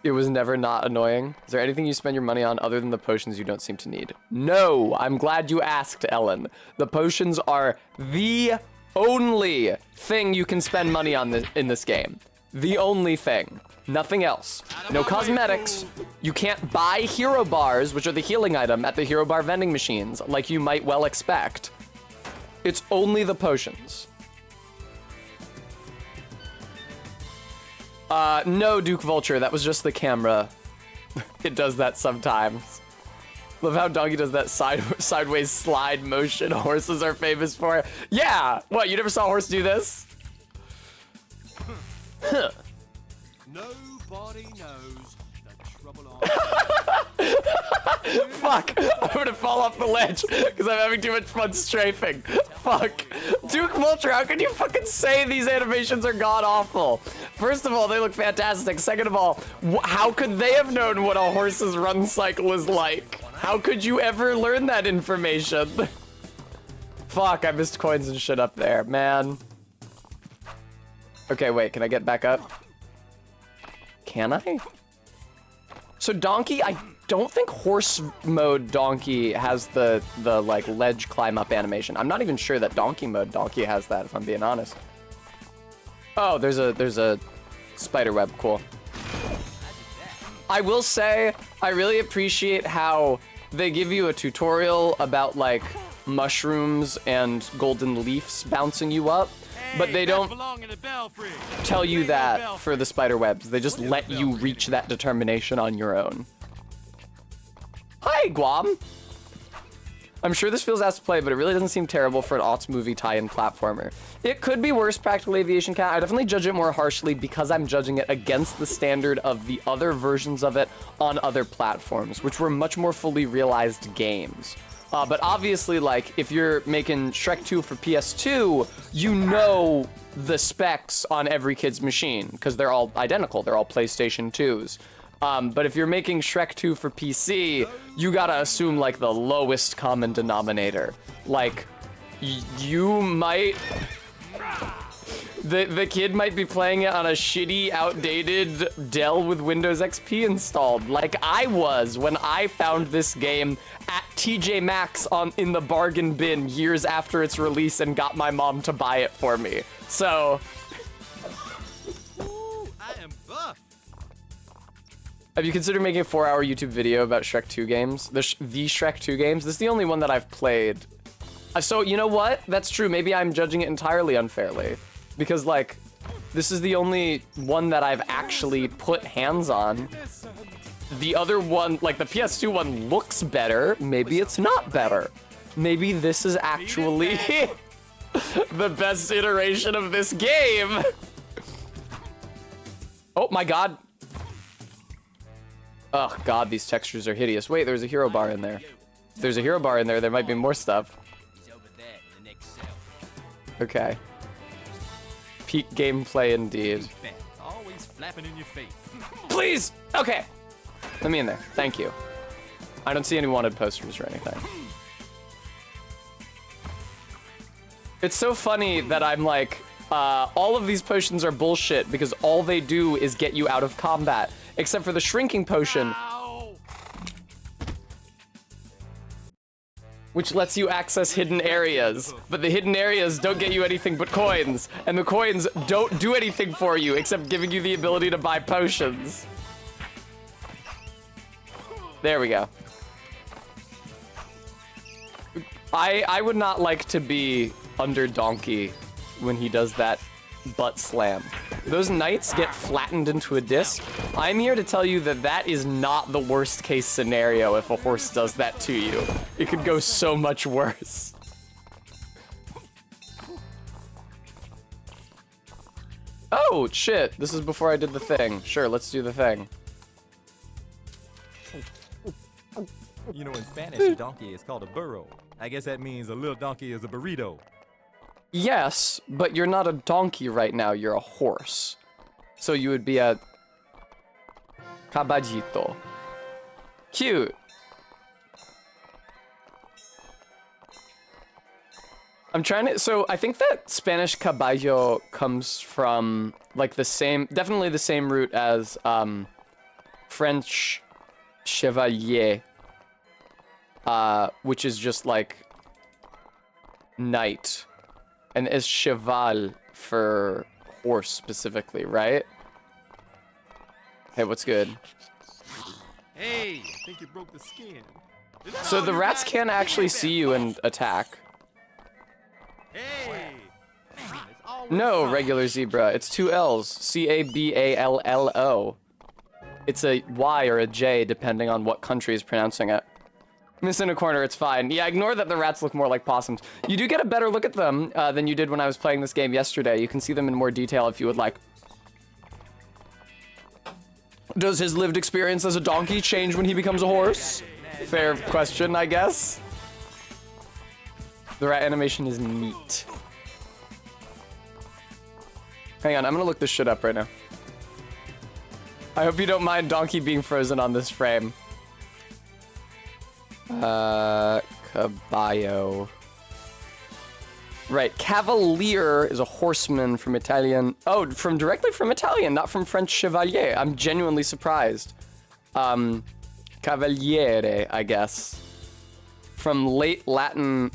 It was never not annoying. Is there anything you spend your money on other than the potions you don't seem to need? No, I'm glad you asked, Ellen. The potions are the only thing you can spend money on in this game. The only thing. Nothing else. No cosmetics. You can't buy hero bars, which are the healing item, at the hero bar vending machines, like you might well expect. It's only the potions. No, Duke Vulture, that was just the camera. It does that sometimes. Love how Donkey does that sideways slide motion horses are famous for. Yeah! What, you never saw a horse do this? Huh. Nobody knows the trouble on. Fuck! I'm gonna fall off the ledge because I'm having too much fun strafing. Fuck. Duke Vulture, how can you fucking say these animations are god-awful? First of all, they look fantastic. Second of all, how could they have known what a horse's run cycle is like? How could you ever learn that information? Fuck, I missed coins and shit up there, man. Okay, wait, can I get back up? Can I? So Donkey, I don't think horse mode Donkey has the like ledge climb up animation. I'm not even sure that Donkey mode Donkey has that, if I'm being honest. Oh, there's a spider web, cool. I will say, I really appreciate how they give you a tutorial about like mushrooms and golden leaves bouncing you up, but they don't tell you that for the spider webs. They just let you reach that determination on your own. Hi, Guam. I'm sure this feels ass to play, but it really doesn't seem terrible for an aughts movie tie-in platformer. It could be worse, Practical Aviation Cat. I definitely judge it more harshly because I'm judging it against the standard of the other versions of it on other platforms, which were much more fully realized games. But obviously, like, if you're making Shrek 2 for PS2, you know the specs on every kid's machine, because they're all identical. They're all PlayStation 2s. But if you're making Shrek 2 for PC, you gotta assume, like, the lowest common denominator. Like, you might... The kid might be playing it on a shitty, outdated Dell with Windows XP installed, like I was when I found this game at TJ Maxx in the bargain bin years after its release and got my mom to buy it for me. So... Ooh, I am buff. Have you considered making a 4-hour YouTube video about Shrek 2 games? The Shrek 2 games? This is the only one that I've played. So, you know what? That's true. Maybe I'm judging it entirely unfairly. Because, like, this is the only one that I've actually put hands on. The other one, like, the PS2 one looks better. Maybe it's not better. Maybe this is actually the best iteration of this game. Oh, my God. Oh, God, these textures are hideous. Wait, there's a hero bar in there. If there's a hero bar in there, there might be more stuff. He's over there in the next cell. Okay. Peak gameplay indeed. Always flapping in your face. Please! Okay. Let me in there. Thank you. I don't see any wanted posters or anything. It's so funny that I'm like, all of these potions are bullshit because all they do is get you out of combat. Except for the shrinking potion, which lets you access hidden areas. But the hidden areas don't get you anything but coins. And the coins don't do anything for you except giving you the ability to buy potions. There we go. I would not like to be under Donkey when he does that butt slam. Those knights get flattened into a disc. I'm here to tell you that that is not the worst case scenario if a horse does that to you. It could go so much worse. Oh, shit. This is before I did the thing. Sure, let's do the thing. You know, in Spanish, a donkey is called a burro. I guess that means a little donkey is a burrito. Yes, but you're not a donkey right now, you're a horse. So you would be a caballito. Cute. I'm trying to, so I think that Spanish caballo comes from like the same, definitely the same root as French chevalier, which is just like knight. And is cheval for horse specifically, right? Hey, what's good? Hey, I think you broke the skin. So the rats can't actually see you and attack. Hey. No, regular zebra. It's two L's. C-A-B-A-L-L-O. It's a Y or a J, depending on what country is pronouncing it. Miss in a corner, it's fine. Yeah, ignore that the rats look more like possums. You do get a better look at them than you did when I was playing this game yesterday. You can see them in more detail if you would like. Does his lived experience as a donkey change when he becomes a horse? Fair question, I guess. The rat animation is neat. Hang on, I'm gonna look this shit up right now. I hope you don't mind Donkey being frozen on this frame. Caballo. Right, cavalier is a horseman from Italian. Oh, directly from Italian, not from French chevalier. I'm genuinely surprised. Cavaliere, I guess. From late Latin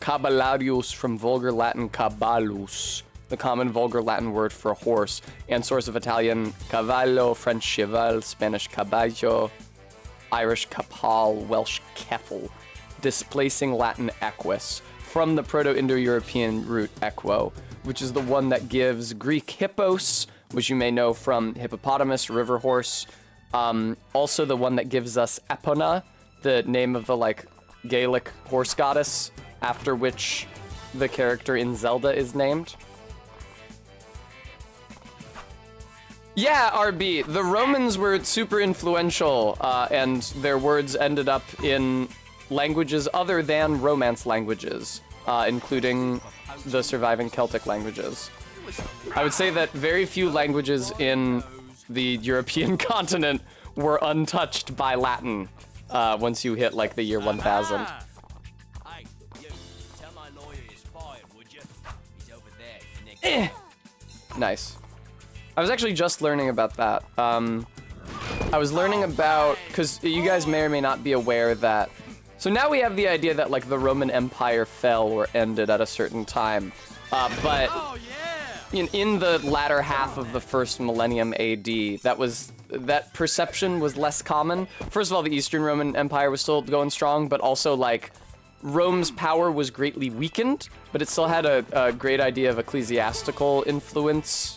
caballarius, from vulgar Latin caballus, the common vulgar Latin word for horse, and source of Italian cavallo, French cheval, Spanish caballo, Irish capal, Welsh keffel, displacing Latin equus, from the Proto-Indo-European root equo, which is the one that gives Greek hippos, which you may know from hippopotamus, river horse, also the one that gives us Epona, the name of the, like, Gaelic horse goddess, after which the character in Zelda is named. Yeah, RB, the Romans were super influential, and their words ended up in languages other than Romance languages, including the surviving Celtic languages. I would say that very few languages in the European continent were untouched by Latin once you hit like the year 1000. Hey, you, tell my lawyer he's fired, would you? He's over there, the next Nice. I was actually just learning about that. I was learning about, because you guys may or may not be aware that, so now we have the idea that like the Roman Empire fell or ended at a certain time, but in the latter half of the first millennium AD, that perception was less common. First of all, the Eastern Roman Empire was still going strong, but also like Rome's power was greatly weakened, but it still had a great idea of ecclesiastical influence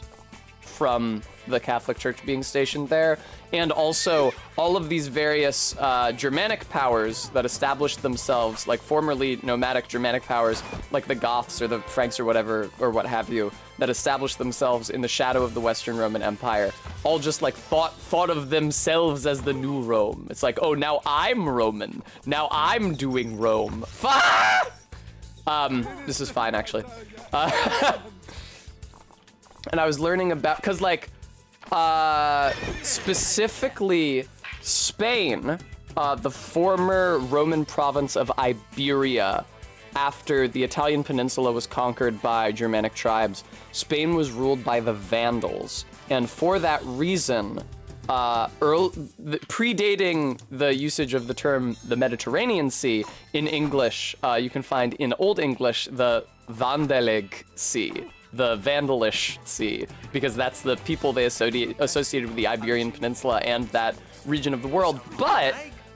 from the Catholic Church being stationed there, and also all of these various Germanic powers that established themselves, like formerly nomadic Germanic powers, like the Goths or the Franks or whatever, or what have you, that established themselves in the shadow of the Western Roman Empire, all just like thought of themselves as the new Rome. It's like, oh, now I'm Roman. Now I'm doing Rome. This is fine, actually. And I was learning about, because like, specifically Spain, the former Roman province of Iberia, after the Italian peninsula was conquered by Germanic tribes, Spain was ruled by the Vandals. And for that reason, predating the usage of the term the Mediterranean Sea, in English, you can find in Old English the Vandelig Sea. The Vandalish Sea, because that's the people they associated with the Iberian Peninsula and that region of the world. But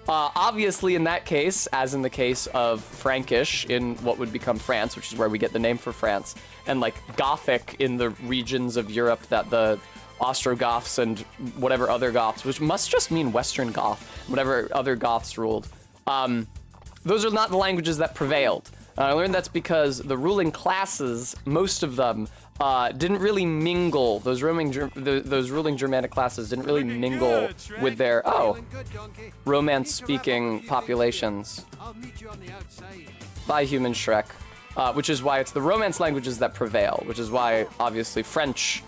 obviously in that case, as in the case of Frankish in what would become France, which is where we get the name for France, and like Gothic in the regions of Europe that the Ostrogoths and whatever other Goths, which must just mean Western Goth, whatever other Goths ruled, those are not the languages that prevailed. I learned that's because the ruling classes, most of them, didn't really mingle. Those ruling Germanic classes didn't really mingle with their Romance-speaking populations. By human Shrek, which is why it's the Romance languages that prevail. Which is why, obviously, French,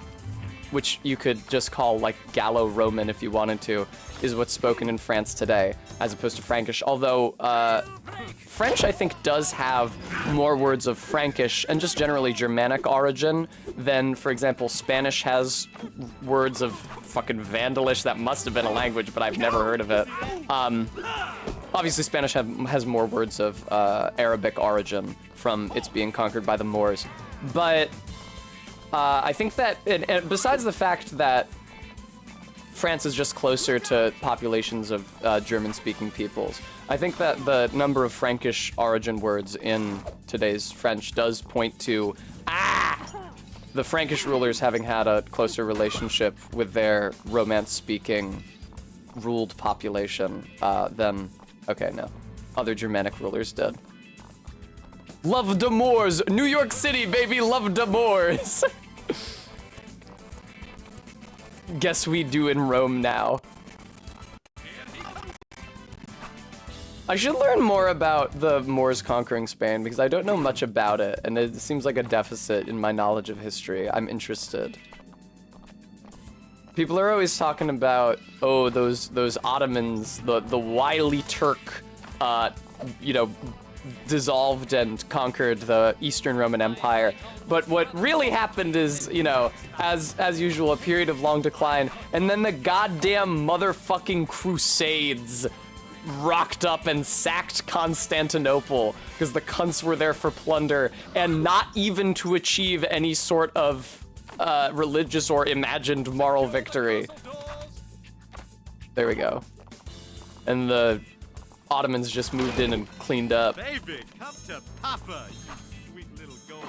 which you could just call like Gallo-Roman if you wanted to, is what's spoken in France today, as opposed to Frankish. Although French, I think, does have more words of Frankish and just generally Germanic origin than, for example, Spanish has words of fucking Vandalish. That must have been a language, but I've never heard of it. Obviously, Spanish has more words of Arabic origin from its being conquered by the Moors. But I think that, and besides the fact that France is just closer to populations of German-speaking peoples, I think that the number of Frankish origin words in today's French does point to the Frankish rulers having had a closer relationship with their Romance-speaking ruled population than, okay, no, other Germanic rulers did. Love the Moors! New York City, baby, love the Moors! Guess we do in Rome now. I should learn more about the Moors conquering Spain because I don't know much about it, and it seems like a deficit in my knowledge of history. I'm interested. People are always talking about, oh, those Ottomans, the wily Turk, you know, dissolved and conquered the Eastern Roman Empire. But what really happened is, you know, as usual, a period of long decline, and then the goddamn motherfucking Crusades rocked up and sacked Constantinople because the cunts were there for plunder and not even to achieve any sort of religious or imagined moral victory. There we go. And the Ottomans just moved in and cleaned up. Baby, come to Papa, you sweet little gold.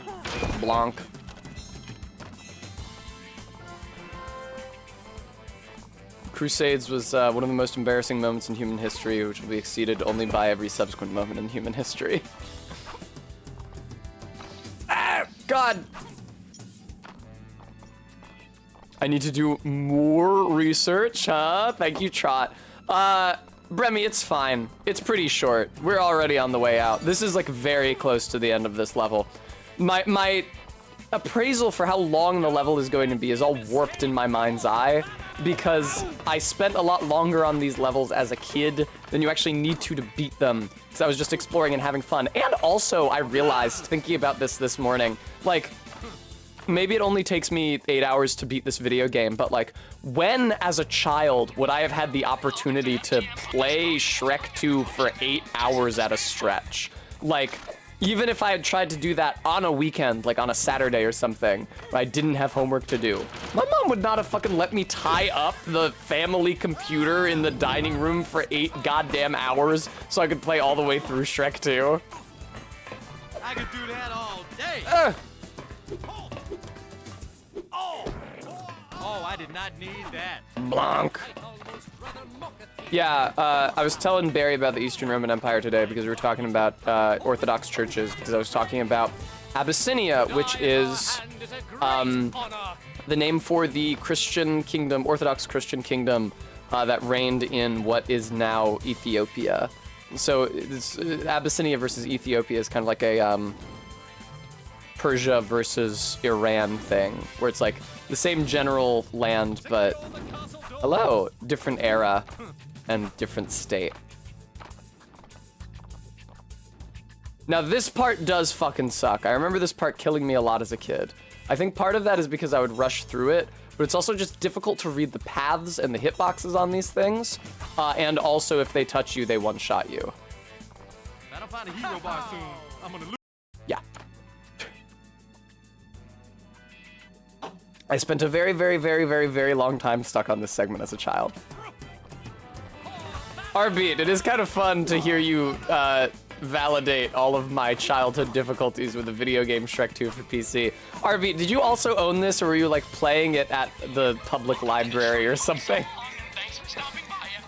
Crusades was one of the most embarrassing moments in human history, which will be exceeded only by every subsequent moment in human history. Ah, God! I need to do more research, huh? Thank you, Trot. Bremy, it's fine. It's pretty short. We're already on the way out. This is like very close to the end of this level. My appraisal for how long the level is going to be is all warped in my mind's eye because I spent a lot longer on these levels as a kid than you actually need to beat them because I was just exploring and having fun. And also, I realized, thinking about this morning, like, maybe it only takes me 8 hours to beat this video game, but like, when as a child would I have had the opportunity to play Shrek 2 for 8 hours at a stretch? Like, even if I had tried to do that on a weekend, like on a Saturday or something, where I didn't have homework to do, my mom would not have fucking let me tie up the family computer in the dining room for 8 goddamn hours so I could play all the way through Shrek 2. I could do that all day. Oh, I did not need that. Blanc. Yeah, I was telling Barry about the Eastern Roman Empire today because we were talking about Orthodox churches, because I was talking about Abyssinia, which is the name for the Christian kingdom, Orthodox Christian kingdom that reigned in what is now Ethiopia. So it's, Abyssinia versus Ethiopia is kind of like a Persia versus Iran thing, where it's like the same general land, but hello, different era and different state. Now this part does fucking suck. I remember this part killing me a lot as a kid. I think part of that is because I would rush through it, but it's also just difficult to read the paths and the hitboxes on these things, and also if they touch you, they one-shot you. I'll find a hero bar soon. I'm gonna lose. Yeah. I spent a very, very, very, very, very long time stuck on this segment as a child. Arbeat, it is kind of fun to hear you validate all of my childhood difficulties with the video game Shrek 2 for PC. Arbeat, did you also own this, or were you like playing it at the public library or something?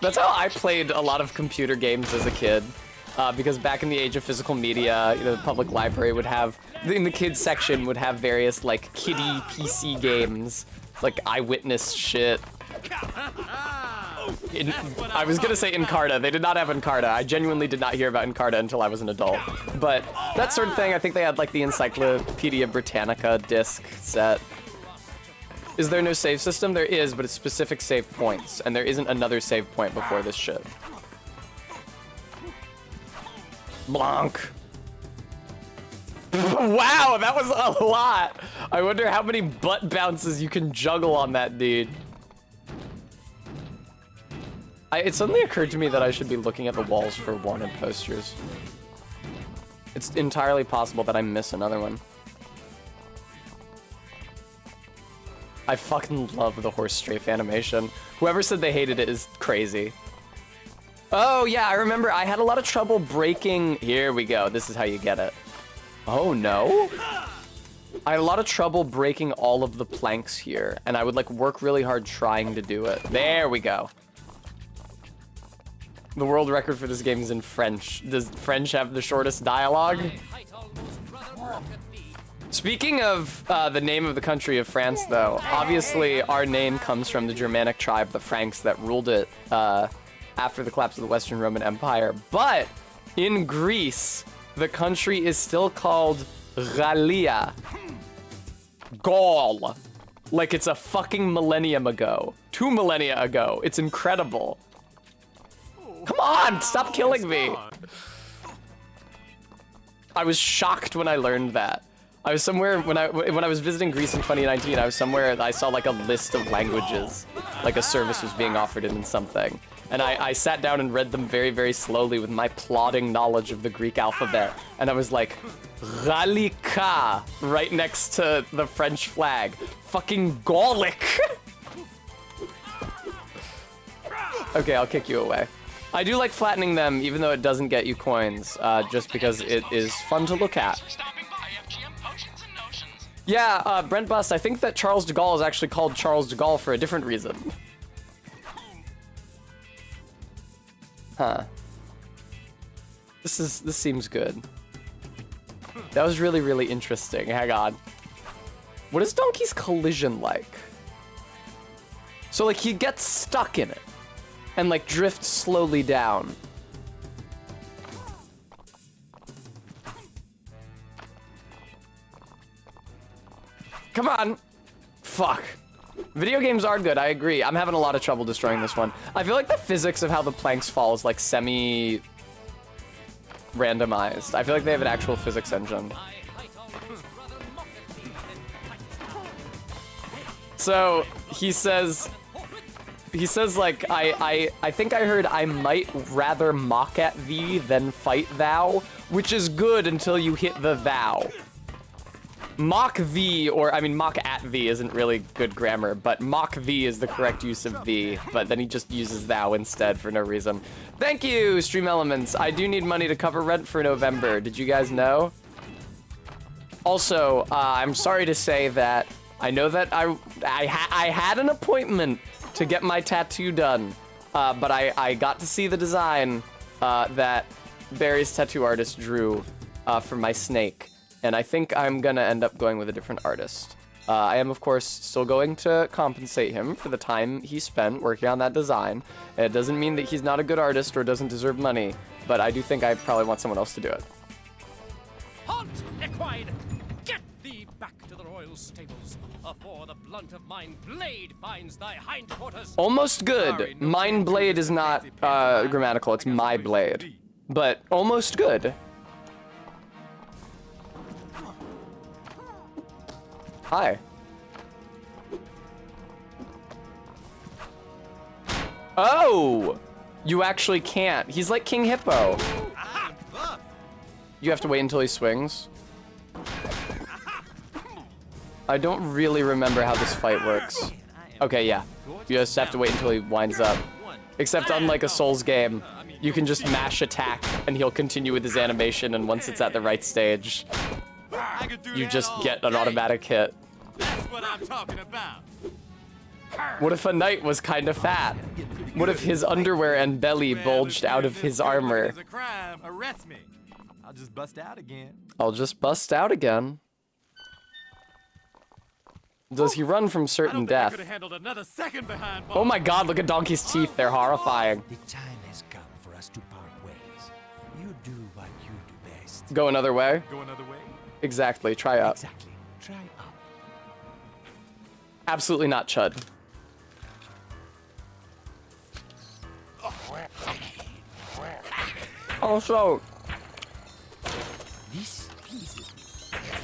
That's how I played a lot of computer games as a kid. Because back in the age of physical media, you know, the public library would have, in the kids section, would have various, like, kiddie PC games, like Eyewitness shit. I was gonna say Encarta. They did not have Encarta. I genuinely did not hear about Encarta until I was an adult. But that sort of thing, I think they had, like, the Encyclopedia Britannica disc set. Is there no save system? There is, but it's specific save points, and there isn't another save point before this shit. Blanc. Wow, that was a lot. I wonder how many butt bounces you can juggle on that dude. It suddenly occurred to me that I should be looking at the walls for wanted posters. It's entirely possible that I miss another one. I fucking love the horse strafe animation. Whoever said they hated it is crazy. Oh, yeah, I remember I had a lot of trouble breaking... Here we go. This is how you get it. Oh, no? I had a lot of trouble breaking all of the planks here, and I would, like, work really hard trying to do it. There we go. The world record for this game is in French. Does French have the shortest dialogue? Speaking of the name of the country of France, though, obviously our name comes from the Germanic tribe, the Franks, that ruled it, after the collapse of the Western Roman Empire. But in Greece, the country is still called Gallia. Gaul. Like it's a fucking millennium ago. 2 millennia ago. It's incredible. Come on, stop killing me. I was shocked when I learned that. I was somewhere, when I was visiting Greece in 2019, I was somewhere, I saw like a list of languages. Like a service was being offered in something. And I sat down and read them very, very slowly with my plodding knowledge of the Greek alphabet. And I was like, Galika, right next to the French flag. Fucking Gallic. Okay, I'll kick you away. I do like flattening them, even though it doesn't get you coins, just because it is fun to look at. Yeah, Brent Bust, I think that Charles de Gaulle is actually called Charles de Gaulle for a different reason. Huh. This seems good. That was really, really interesting. Hang on. What is Donkey's collision like? So, like, he gets stuck in it and, like, drifts slowly down. Come on. Fuck. Video games are good, I agree. I'm having a lot of trouble destroying this one. I feel like the physics of how the planks fall is, like, semi-randomized. I feel like they have an actual physics engine. So, he says, like, I think I heard I might rather mock at thee than fight thou, which is good until you hit the thou. Mock thee, or I mean mock at thee isn't really good grammar, but mock thee is the correct use of thee, but then he just uses thou instead for no reason. Thank you, Stream Elements. I do need money to cover rent for November. Did you guys know? Also, I'm sorry to say that I know that I had an appointment to get my tattoo done, but I got to see the design that Barry's tattoo artist drew for my snake. And I think I'm gonna end up going with a different artist. I am, of course, still going to compensate him for the time he spent working on that design. It doesn't mean that he's not a good artist or doesn't deserve money, but I do think I probably want someone else to do it. Halt, equine! Get thee back to the royal stables, afore the blunt of mine blade finds thy hindquarters. Almost good. Mine blade is not grammatical, it's my blade. But almost good. Hi. Oh! You actually can't. He's like King Hippo. You have to wait until he swings. I don't really remember how this fight works. Okay, yeah. You just have to wait until he winds up. Except unlike a Souls game, you can just mash attack and he'll continue with his animation, and once it's at the right stage, you just get an automatic hit. That's what I'm talking about. What if a knight was kind of fat? What if his underwear and belly bulged out of his armor? There's a crime. Arrest me. I'll just bust out again. I'll just bust out again. Does he run from certain I could have death? handled another second behind Oh my god, look at Donkey's teeth. They're horrifying. The time has come for us to part ways. You do what you do best. Go another way? Go another way. Exactly. Try up. Exactly. Try up. Absolutely not, Chud. Also, This pleases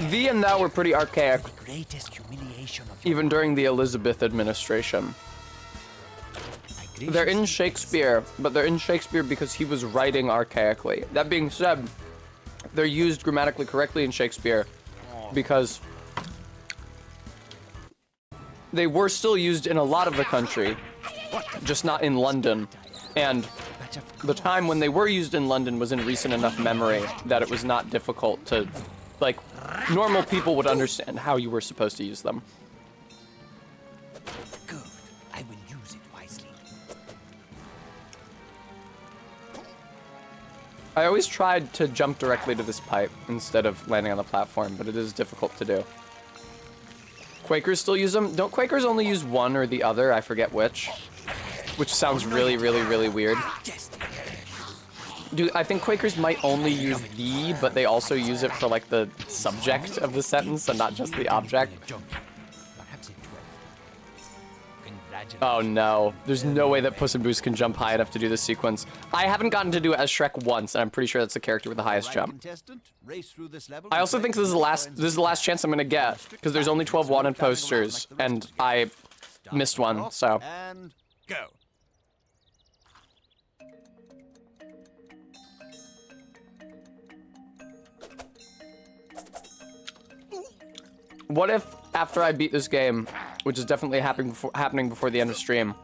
me. thee and thou were pretty archaic, The greatest humiliation of your even during the Elizabeth administration. life. They're in Shakespeare, but they're in Shakespeare because he was writing archaically. That being said, they're used grammatically correctly in Shakespeare because they were still used in a lot of the country, just not in London. And the time when they were used in London was in recent enough memory that it was not difficult to, like, normal people would understand how you were supposed to use them. Good. I will use it wisely. I always tried to jump directly to this pipe instead of landing on the platform, but it is difficult to do. Quakers still use them? Don't Quakers only use one or the other? I forget which. Which sounds really, really, really weird. Dude, I think Quakers might only use the, but they also use it for, like, the subject of the sentence and not just the object. Perhaps it will. Oh no, there's no way that Puss in Boots can jump high enough to do this sequence. I haven't gotten to do it as Shrek once, and I'm pretty sure that's the character with the highest jump. Contestant, race through this level. I also think this is the last chance I'm gonna get, because there's only 12 wanted posters, and I missed one, so. And go. What if, after I beat this game, which is definitely happening before the end of stream,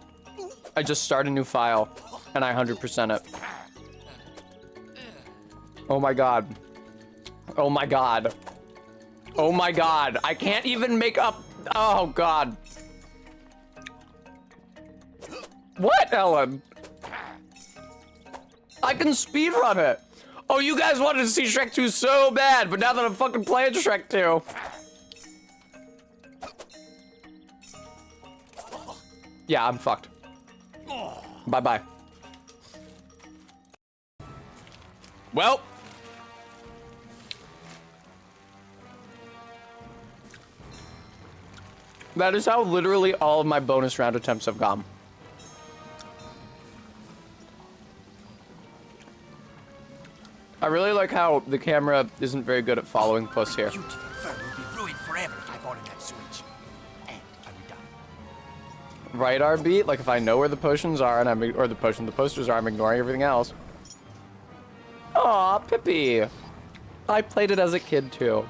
I just start a new file, and I 100% it. Oh my god. Oh my god. Oh my god. I can't even make up. Oh god. What, Ellen? I can speedrun it. Oh, you guys wanted to see Shrek 2 so bad, but now that I'm fucking playing Shrek 2. Yeah, I'm fucked. Bye-bye. Well. That is how literally all of my bonus round attempts have gone. I really like how the camera isn't very good at following Puss here. Beautiful fur will be ruined forever if I fall in that sewage. And are we done? Right, RB? Like if I know where the potions are and the posters are, I'm ignoring everything else. Aw, Pippi. I played it as a kid too.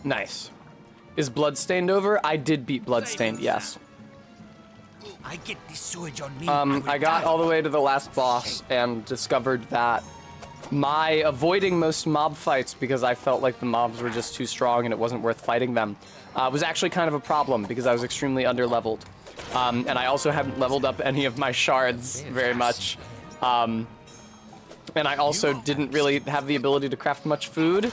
Nice. Is Bloodstained over? I did beat Bloodstained, yes. I get this sewage on me. I got all the way to the last boss and discovered that my avoiding most mob fights because I felt like the mobs were just too strong and it wasn't worth fighting them was actually kind of a problem because I was extremely underleveled. And I also haven't leveled up any of my shards very much. And I also didn't really have the ability to craft much food.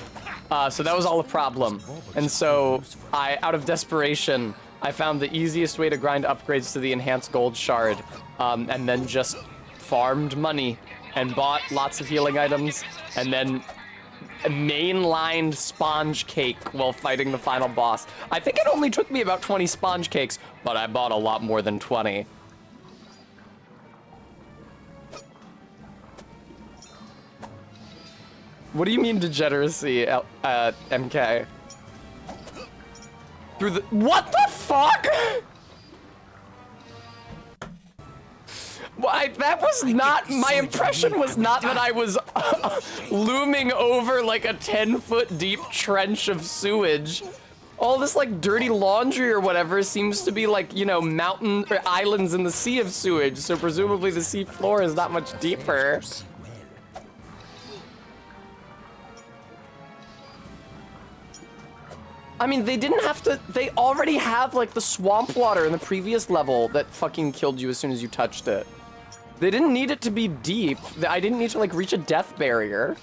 So that was all a problem. And so out of desperation, I found the easiest way to grind upgrades to the enhanced gold shard, and then just farmed money and bought lots of healing items, and then mainlined sponge cake while fighting the final boss. I think it only took me about 20 sponge cakes, but I bought a lot more than 20. What do you mean degeneracy, MK? Through the— what the fuck? Well, that was not— my impression was not that I was looming over like a 10-foot deep trench of sewage. All this like dirty laundry or whatever seems to be like, you know, mountain or islands in the sea of sewage, so presumably the sea floor is not much deeper. I mean, they didn't have to— they already have like the swamp water in the previous level that fucking killed you as soon as you touched it. They didn't need it to be deep. I didn't need to like reach a death barrier.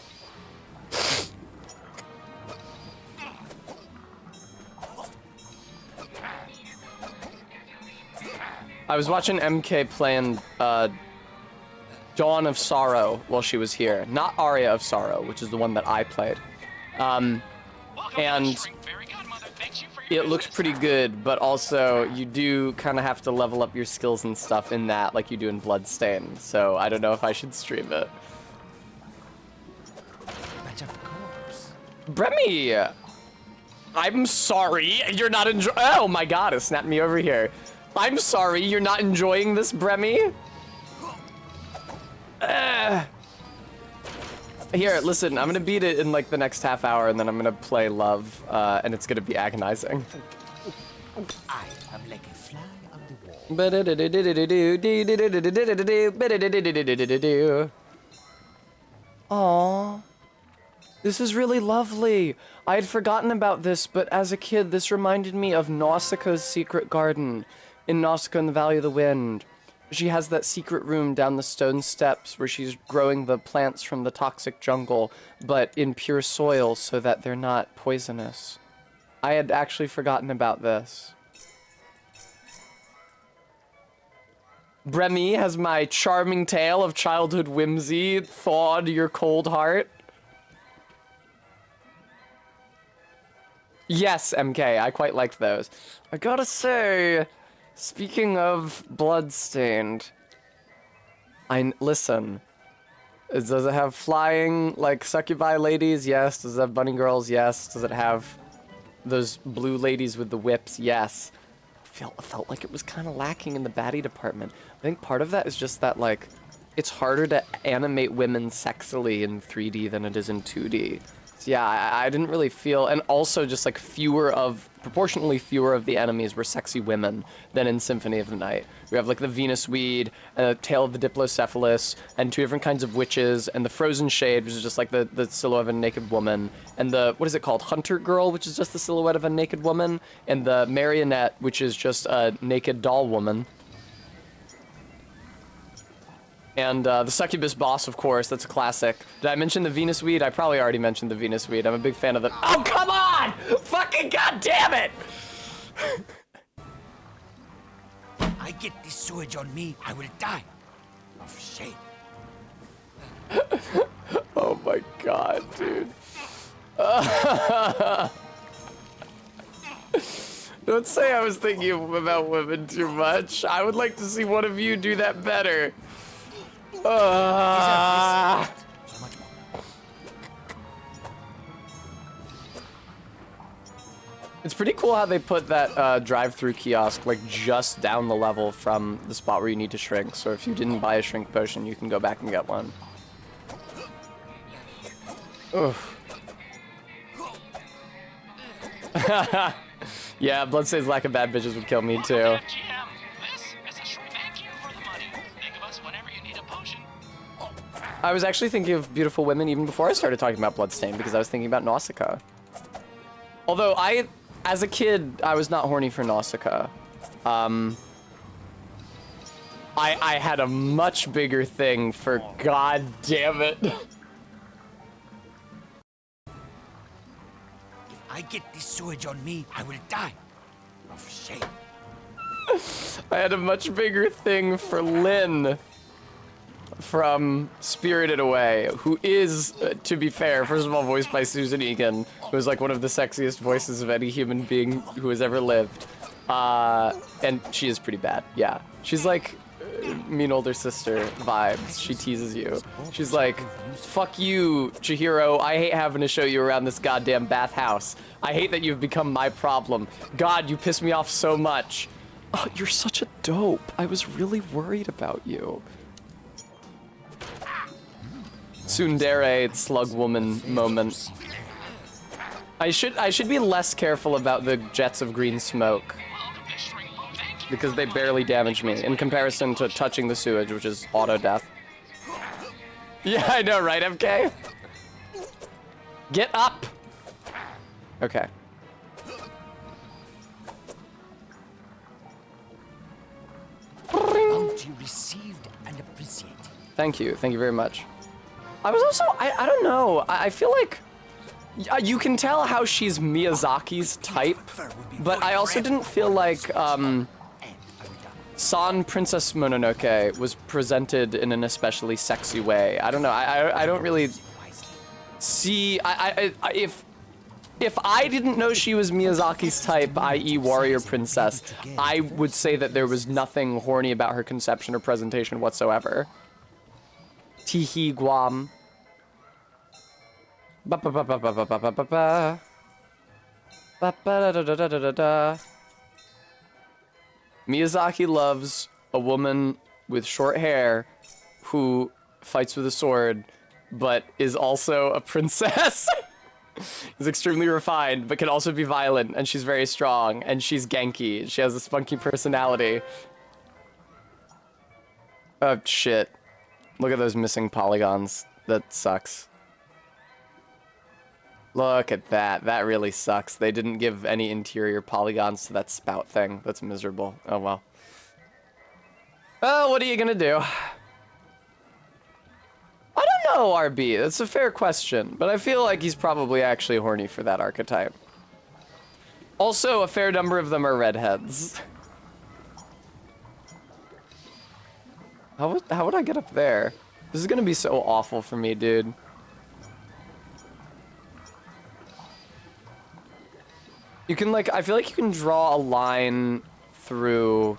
I was watching MK playing Dawn of Sorrow while she was here. Not Aria of Sorrow, which is the one that I played. And it looked pretty good, but also you do kind of have to level up your skills and stuff in that like you do in Bloodstained. So I don't know if I should stream it. But of course. Bremy! I'm sorry, you're not enjoying— oh my god, it snapped me over here. I'm sorry, you're not enjoying this, Bremy? Here, listen, I'm gonna beat it in like the next half hour and then I'm gonna play Love, and it's gonna be agonizing. I am like a fly on the wall. Aww. This is really lovely. I had forgotten about this, but as a kid, this reminded me of Nausicaa's secret garden in Nausicaa in the Valley of the Wind. She has that secret room down the stone steps where she's growing the plants from the toxic jungle, but in pure soil so that they're not poisonous. I had actually forgotten about this. Bremy, has my charming tale of childhood whimsy thawed your cold heart? Yes, MK, I quite liked those. I gotta say, speaking of Bloodstained, listen. Does it have flying, like, succubi ladies? Yes. Does it have bunny girls? Yes. Does it have those blue ladies with the whips? Yes. I felt like it was kind of lacking in the baddie department. I think part of that is just that, like, it's harder to animate women sexily in 3D than it is in 2D. So yeah, I didn't really feel— and also just like proportionally fewer of the enemies were sexy women than in Symphony of the Night. We have like the Venus Weed, and the Tail of the Diplocephalus, and 2 different kinds of witches, and the Frozen Shade, which is just like the silhouette of a naked woman, and the— what is it called? Hunter Girl, which is just the silhouette of a naked woman, and the Marionette, which is just a naked doll woman. And the succubus boss, of course, that's a classic. Did I mention the Venus weed? I probably already mentioned the Venus weed. I'm a big fan of the— Oh, come on! Fucking goddamn it! I get this sewage on me, I will die of shame. Oh my god, dude. Don't say I was thinking about women too much. I would like to see one of you do that better. It's pretty cool how they put that drive-through kiosk like just down the level from the spot where you need to shrink. So if you didn't buy a shrink potion, you can go back and get one. Oof. Yeah, Bloodstain's lack of bad bitches would kill me too. I was actually thinking of beautiful women even before I started talking about Bloodstain because I was thinking about Nausicaa. Although as a kid, I was not horny for Nausicaa. I had a much bigger thing for— God damn it. I get this sewage on me, I will die of shame. I had a much bigger thing for Lynn from Spirited Away, who is, to be fair, first of all, voiced by Susan Egan, who is like one of the sexiest voices of any human being who has ever lived. And she is pretty bad, yeah. She's like mean older sister vibes. She teases you. She's like, fuck you, Chihiro. I hate having to show you around this goddamn bathhouse. I hate that you've become my problem. God, you piss me off so much. Oh, you're such a dope. I was really worried about you. Tsundere slug woman moment. I should be less careful about the jets of green smoke, because they barely damage me in comparison to touching the sewage, which is auto death. Yeah, I know, right, MK? Get up! Okay. Bounty received and appreciated. Thank you very much. I was also, I don't know, I feel like you can tell how she's Miyazaki's type, but I also didn't feel like San Princess Mononoke was presented in an especially sexy way. I don't know, I don't really see, if I didn't know she was Miyazaki's type, i.e. warrior princess, I would say that there was nothing horny about her conception or presentation whatsoever. Teehee Guam. Ba ba ba ba ba ba ba ba ba ba. Ba ba da da da da da da. Miyazaki loves a woman with short hair who fights with a sword, but is also a princess. Is extremely refined, but can also be violent, and she's very strong, and she's Genki. She has a spunky personality. Oh, shit. Look at those missing polygons. That sucks. Look at that. That really sucks. They didn't give any interior polygons to that spout thing. That's miserable. Oh, well. Oh, what are you gonna do? I don't know, RB. That's a fair question, but I feel like he's probably actually horny for that archetype. Also, a fair number of them are redheads. How would I get up there? This is gonna be so awful for me, dude. You can, like, I feel like you can draw a line through...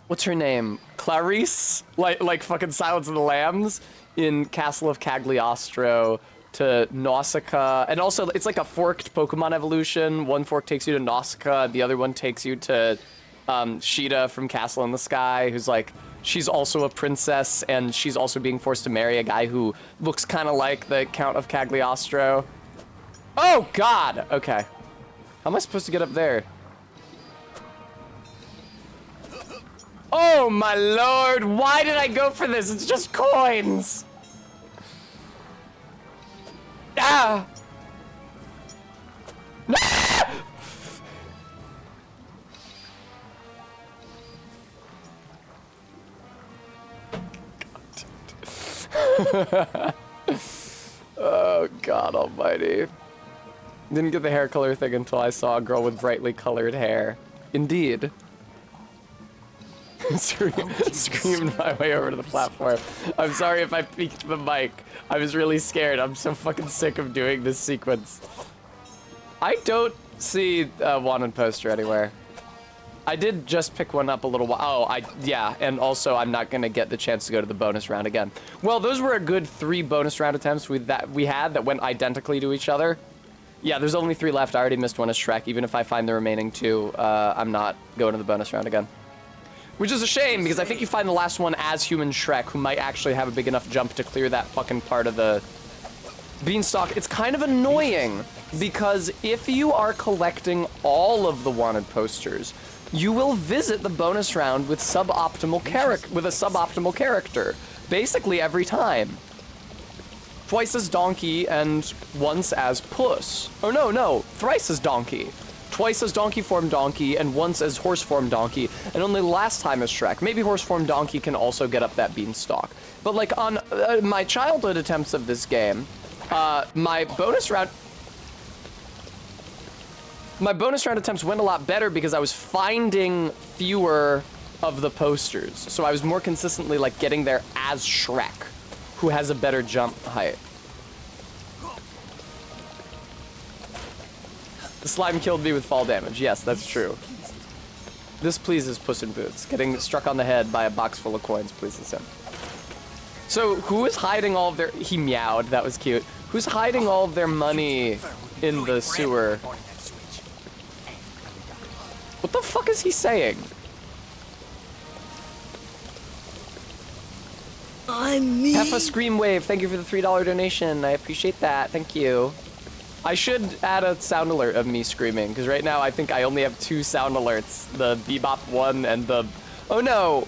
What's her name? Clarice? Like fucking Silence of the Lambs in Castle of Cagliostro to Nausicaa. And also, it's like a forked Pokemon evolution. One fork takes you to Nausicaa, and the other one takes you to Sheeta from Castle in the Sky, who's like, she's also a princess, and she's also being forced to marry a guy who looks kind of like the Count of Cagliostro. Oh, God! Okay. How am I supposed to get up there? Oh, my lord! Why did I go for this? It's just coins! Ah! Ah! Oh, God almighty. Didn't get the hair color thing until I saw a girl with brightly colored hair. Indeed. Screamed my way over to the platform. I'm sorry if I peeked the mic. I was really scared. I'm so fucking sick of doing this sequence. I don't see a wanted poster anywhere. I did just pick one up a little while. Oh, yeah, and also I'm not gonna get the chance to go to the bonus round again. Well, those were a good 3 bonus round attempts that went identically to each other. Yeah, there's only 3 left. I already missed one as Shrek. Even if I find the remaining 2, I'm not going to the bonus round again. Which is a shame, because I think you find the last one as human Shrek, who might actually have a big enough jump to clear that fucking part of the beanstalk. It's kind of annoying, because if you are collecting all of the wanted posters, you will visit the bonus round with a suboptimal character, basically every time. Twice as Donkey and once as Puss. Oh no, thrice as Donkey. Twice as donkey form Donkey and once as horse form Donkey, and only last time as Shrek. Maybe horse form Donkey can also get up that beanstalk. But like on my childhood attempts of this game, my bonus round attempts went a lot better because I was finding fewer of the posters. So I was more consistently like getting there as Shrek, who has a better jump height. The slime killed me with fall damage. Yes, that's true. This pleases Puss in Boots. Getting struck on the head by a box full of coins pleases him. So who is hiding all of their... He meowed. That was cute. Who's hiding all of their money in the sewer? What the fuck is he saying? I'm me. Heffa Scream Wave, thank you for the $3 donation. I appreciate that. Thank you. I should add a sound alert of me screaming, because right now I think I only have 2 sound alerts. The Bebop one and the... Oh no!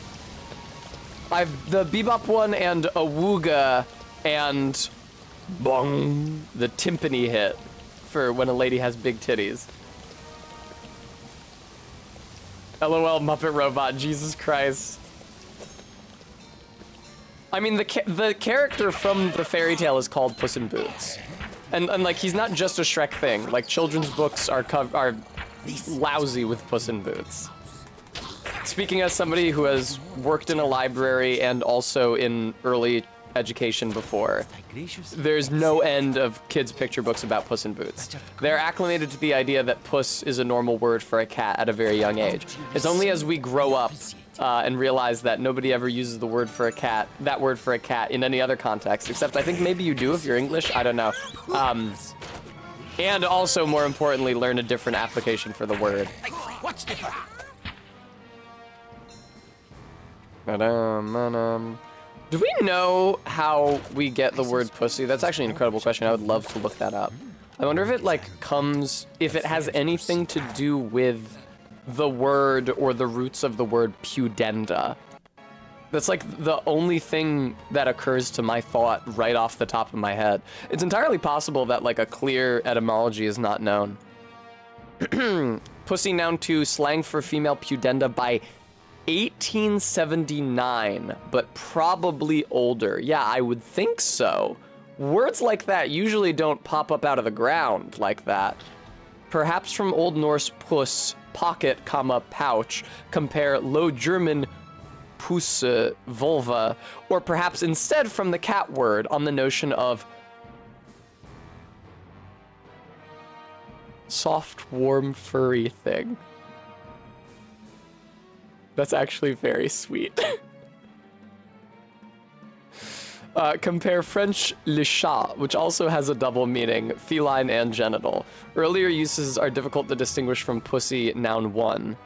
I've the Bebop one and a Wooga and... Bong! The timpani hit for when a lady has big titties. LOL Muppet Robot, Jesus Christ. I mean, the character from the fairy tale is called Puss in Boots. And like, he's not just a Shrek thing. Like, children's books are lousy with Puss in Boots. Speaking as somebody who has worked in a library and also in early education before, there's no end of kids' picture books about Puss in Boots. They're acclimated to the idea that puss is a normal word for a cat at a very young age. It's only as we grow up and realize that nobody ever uses the word for a cat, that word for a cat, in any other context, except I think maybe you do if you're English, I don't know. And also, more importantly, learn a different application for the word. What's the Do we know how we get the word pussy? That's actually an incredible question. I would love to look that up. I wonder if it like comes, if it has anything to do with the word or the roots of the word pudenda. That's like the only thing that occurs to my thought right off the top of my head. It's entirely possible that like a clear etymology is not known. Pussy noun to slang for female pudenda by 1879, but probably older. Yeah, I would think so. Words like that usually don't pop up out of the ground like that. Perhaps from Old Norse puss, pocket, comma, pouch, compare Low German pusse, vulva, or perhaps instead from the cat word on the notion of soft, warm, furry thing. That's actually very sweet. Compare French le chat, which also has a double meaning, feline and genital. Earlier uses are difficult to distinguish from pussy, noun 1.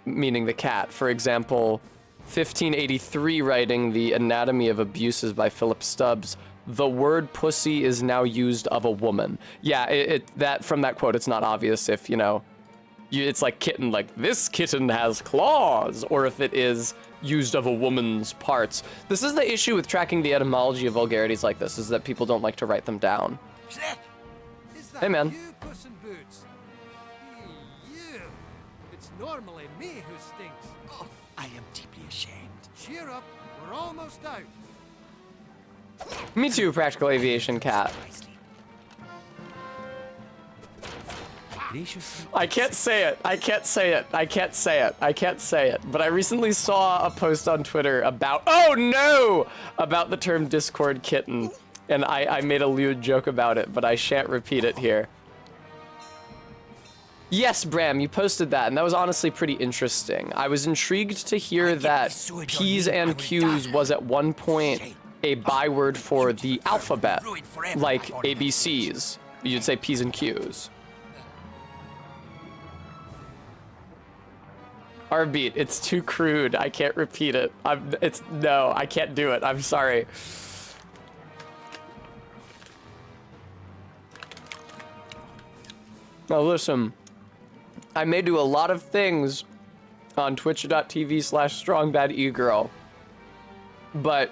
Meaning the cat. For example, 1583 writing The Anatomy of Abuses by Philip Stubbs, the word pussy is now used of a woman. Yeah, that from that quote, it's not obvious if, you know, it's like kitten, like this kitten has claws, or if it is used of a woman's parts. This is the issue with tracking the etymology of vulgarities like this, is that people don't like to write them down. Shrek! Is that Hey, man. you, Puss in Boots? Hey, you! It's normally me who stinks. Oh, I am deeply ashamed. Cheer up. We're We're almost out. Me too, Practical Aviation Cat. I can't say it. I can't say it. I can't say it. I can't say it. But I recently saw a post on Twitter about, oh no, about the term Discord kitten. And I made a lewd joke about it, but I shan't repeat it here. Yes, Bram, you posted that, and that was honestly pretty interesting. I was intrigued to hear that P's and Q's was at one point a byword for the alphabet, like ABCs. You'd say P's and Q's. Our-beat, it's too crude. I can't repeat it. No, I can't do it. I'm sorry. Now listen, I may do a lot of things on twitch.tv/strongbadegirl, but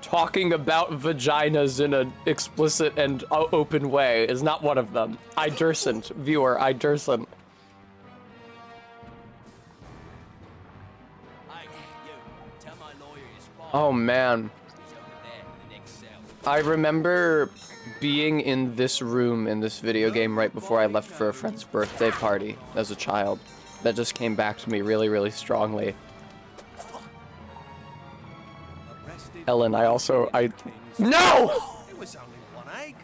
talking about vaginas in an explicit and open way is not one of them. I dursn't, viewer, I dursn't. Oh man. I remember being in this room in this video game right before I left for a friend's birthday party as a child. That just came back to me really, really strongly. Ellen, No! It was only one egg.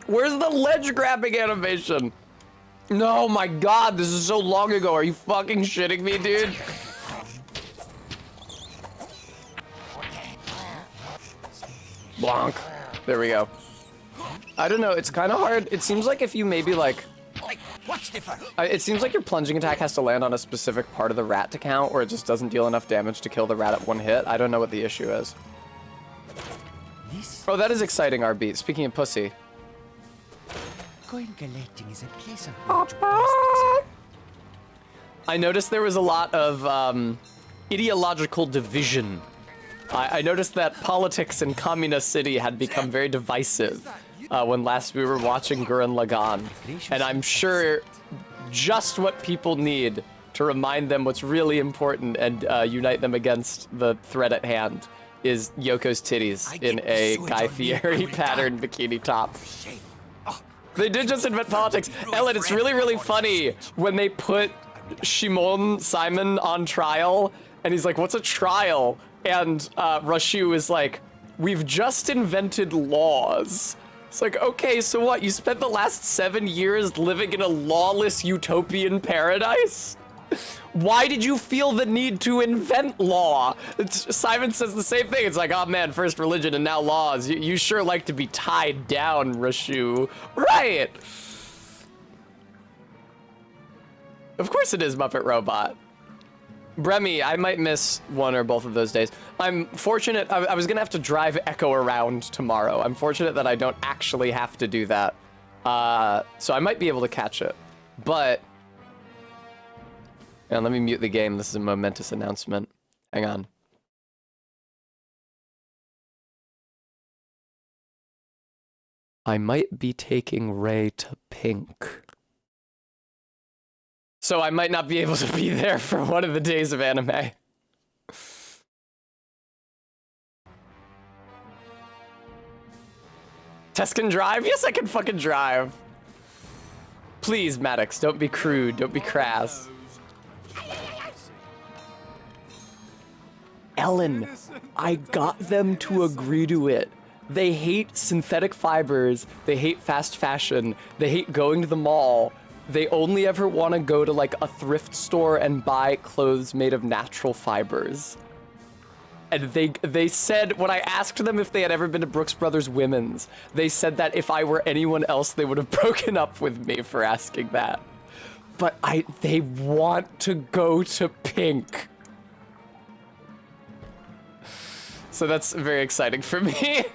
Where's the ledge grabbing animation? No, my god, this is so long ago. Are you fucking shitting me, dude? Blanc. There we go. I don't know, it's kind of hard. It seems like if you maybe like... What's different? It seems like your plunging attack has to land on a specific part of the rat to count, or it just doesn't deal enough damage to kill the rat at one hit. I don't know what the issue is. Oh, that is exciting, R-beat. Speaking of pussy. Coin collecting is a pleasant I noticed there was a lot of ideological division. I noticed that politics in Communist City had become very divisive when last we were watching Gurren Lagann. And I'm sure just what people need to remind them what's really important and unite them against the threat at hand is Yoko's titties in a Guy Fieri patterned bikini top. They did just invent politics. Ellen, it's really, really funny when they put Simon on trial, and he's like, what's a trial? And Rashu is like, we've just invented laws. It's like, okay, so what? You spent the last 7 years living in a lawless utopian paradise? Why did you feel the need to invent law? Simon says the same thing. It's like, oh man, first religion and now laws. You sure like to be tied down, Rashu. Right. Of course it is Muppet Robot. Bremy, I might miss one or both of those days. I'm fortunate, I was gonna have to drive Echo around tomorrow. I'm fortunate that I don't actually have to do that. So I might be able to catch it. But, and let me mute the game. This is a momentous announcement. Hang on. I might be taking Ray to Pink. So I might not be able to be there for one of the days of anime. Tess can drive? Yes, I can fucking drive. Please, Maddox, don't be crude, don't be crass. Ellen, I got them to agree to it. They hate synthetic fibers, they hate fast fashion, they hate going to the mall. They only ever want to go to like a thrift store and buy clothes made of natural fibers. And they said, when I asked them if they had ever been to Brooks Brothers Women's, they said that if I were anyone else, they would have broken up with me for asking that. But they want to go to Pink. So that's very exciting for me.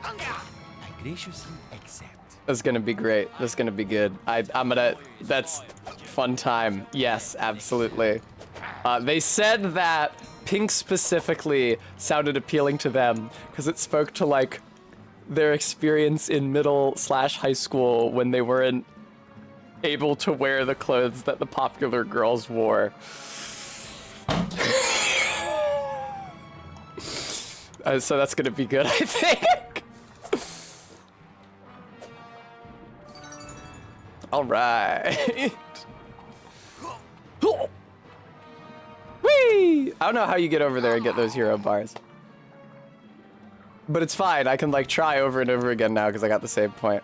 I graciously accept. That's gonna be great. That's gonna be good. That's fun time. Yes, absolutely. They said that Pink specifically sounded appealing to them because it spoke to like their experience in middle/high school when they weren't able to wear the clothes that the popular girls wore. So that's gonna be good, I think. All right. Whee! I don't know how you get over there and get those hero bars. But it's fine. I can like try over and over again now because I got the same point.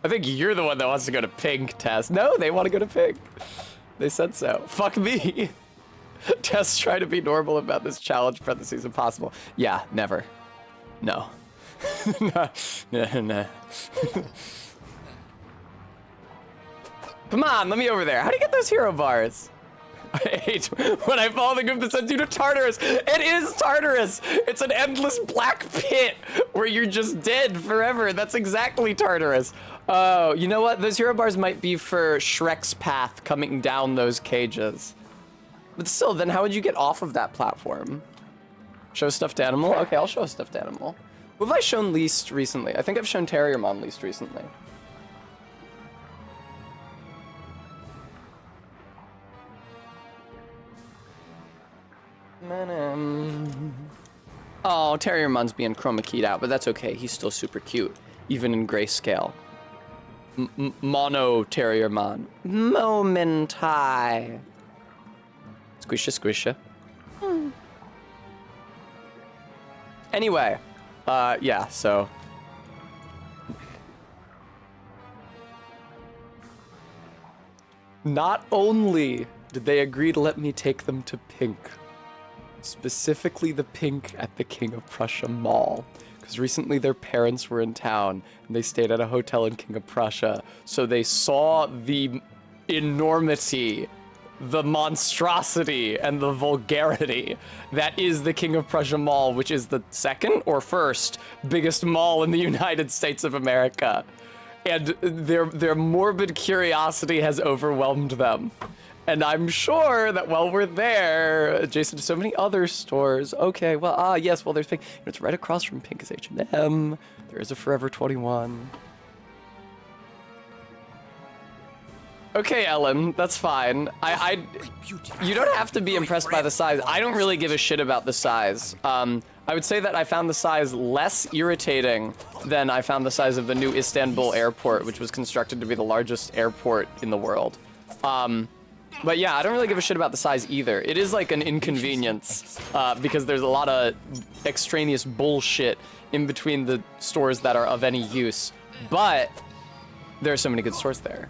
I think you're the one that wants to go to pink, Tess. No, they want to go to pink. They said so. Fuck me. Tess, try to be normal about this challenge, parentheses, impossible. Yeah, never. No. No. Come on, let me over there. How do you get those hero bars? I hate when I follow the group that said due to Tartarus. It is Tartarus. It's an endless black pit where you're just dead forever. That's exactly Tartarus. Oh, you know what? Those hero bars might be for Shrek's path coming down those cages. But still, then how would you get off of that platform? Show stuffed animal? Okay, I'll show a stuffed animal. Who have I shown least recently? I think I've shown Terriermon least recently. Oh, Terriermon's being chroma keyed out, but that's okay. He's still super cute, even in grayscale. Mono Terriermon. Moment high. Squisha. Anyway, yeah, so. Not only did they agree to let me take them to Pink, specifically the Pink at the King of Prussia Mall, because recently their parents were in town and they stayed at a hotel in King of Prussia, so they saw the enormity, the monstrosity, and the vulgarity that is the King of Prussia Mall, which is the second or first biggest mall in the United States of America. And their morbid curiosity has overwhelmed them. And I'm sure that while we're there, adjacent to so many other stores, okay, well, yes, well, there's Pink. It's right across from Pink is H&M. There is a Forever 21. Okay, Ellen, that's fine. You don't have to be impressed by the size. I don't really give a shit about the size. I would say that I found the size less irritating than I found the size of the new Istanbul airport, which was constructed to be the largest airport in the world. But yeah, I don't really give a shit about the size either. It is like an inconvenience because there's a lot of extraneous bullshit in between the stores that are of any use. But there are so many good stores there.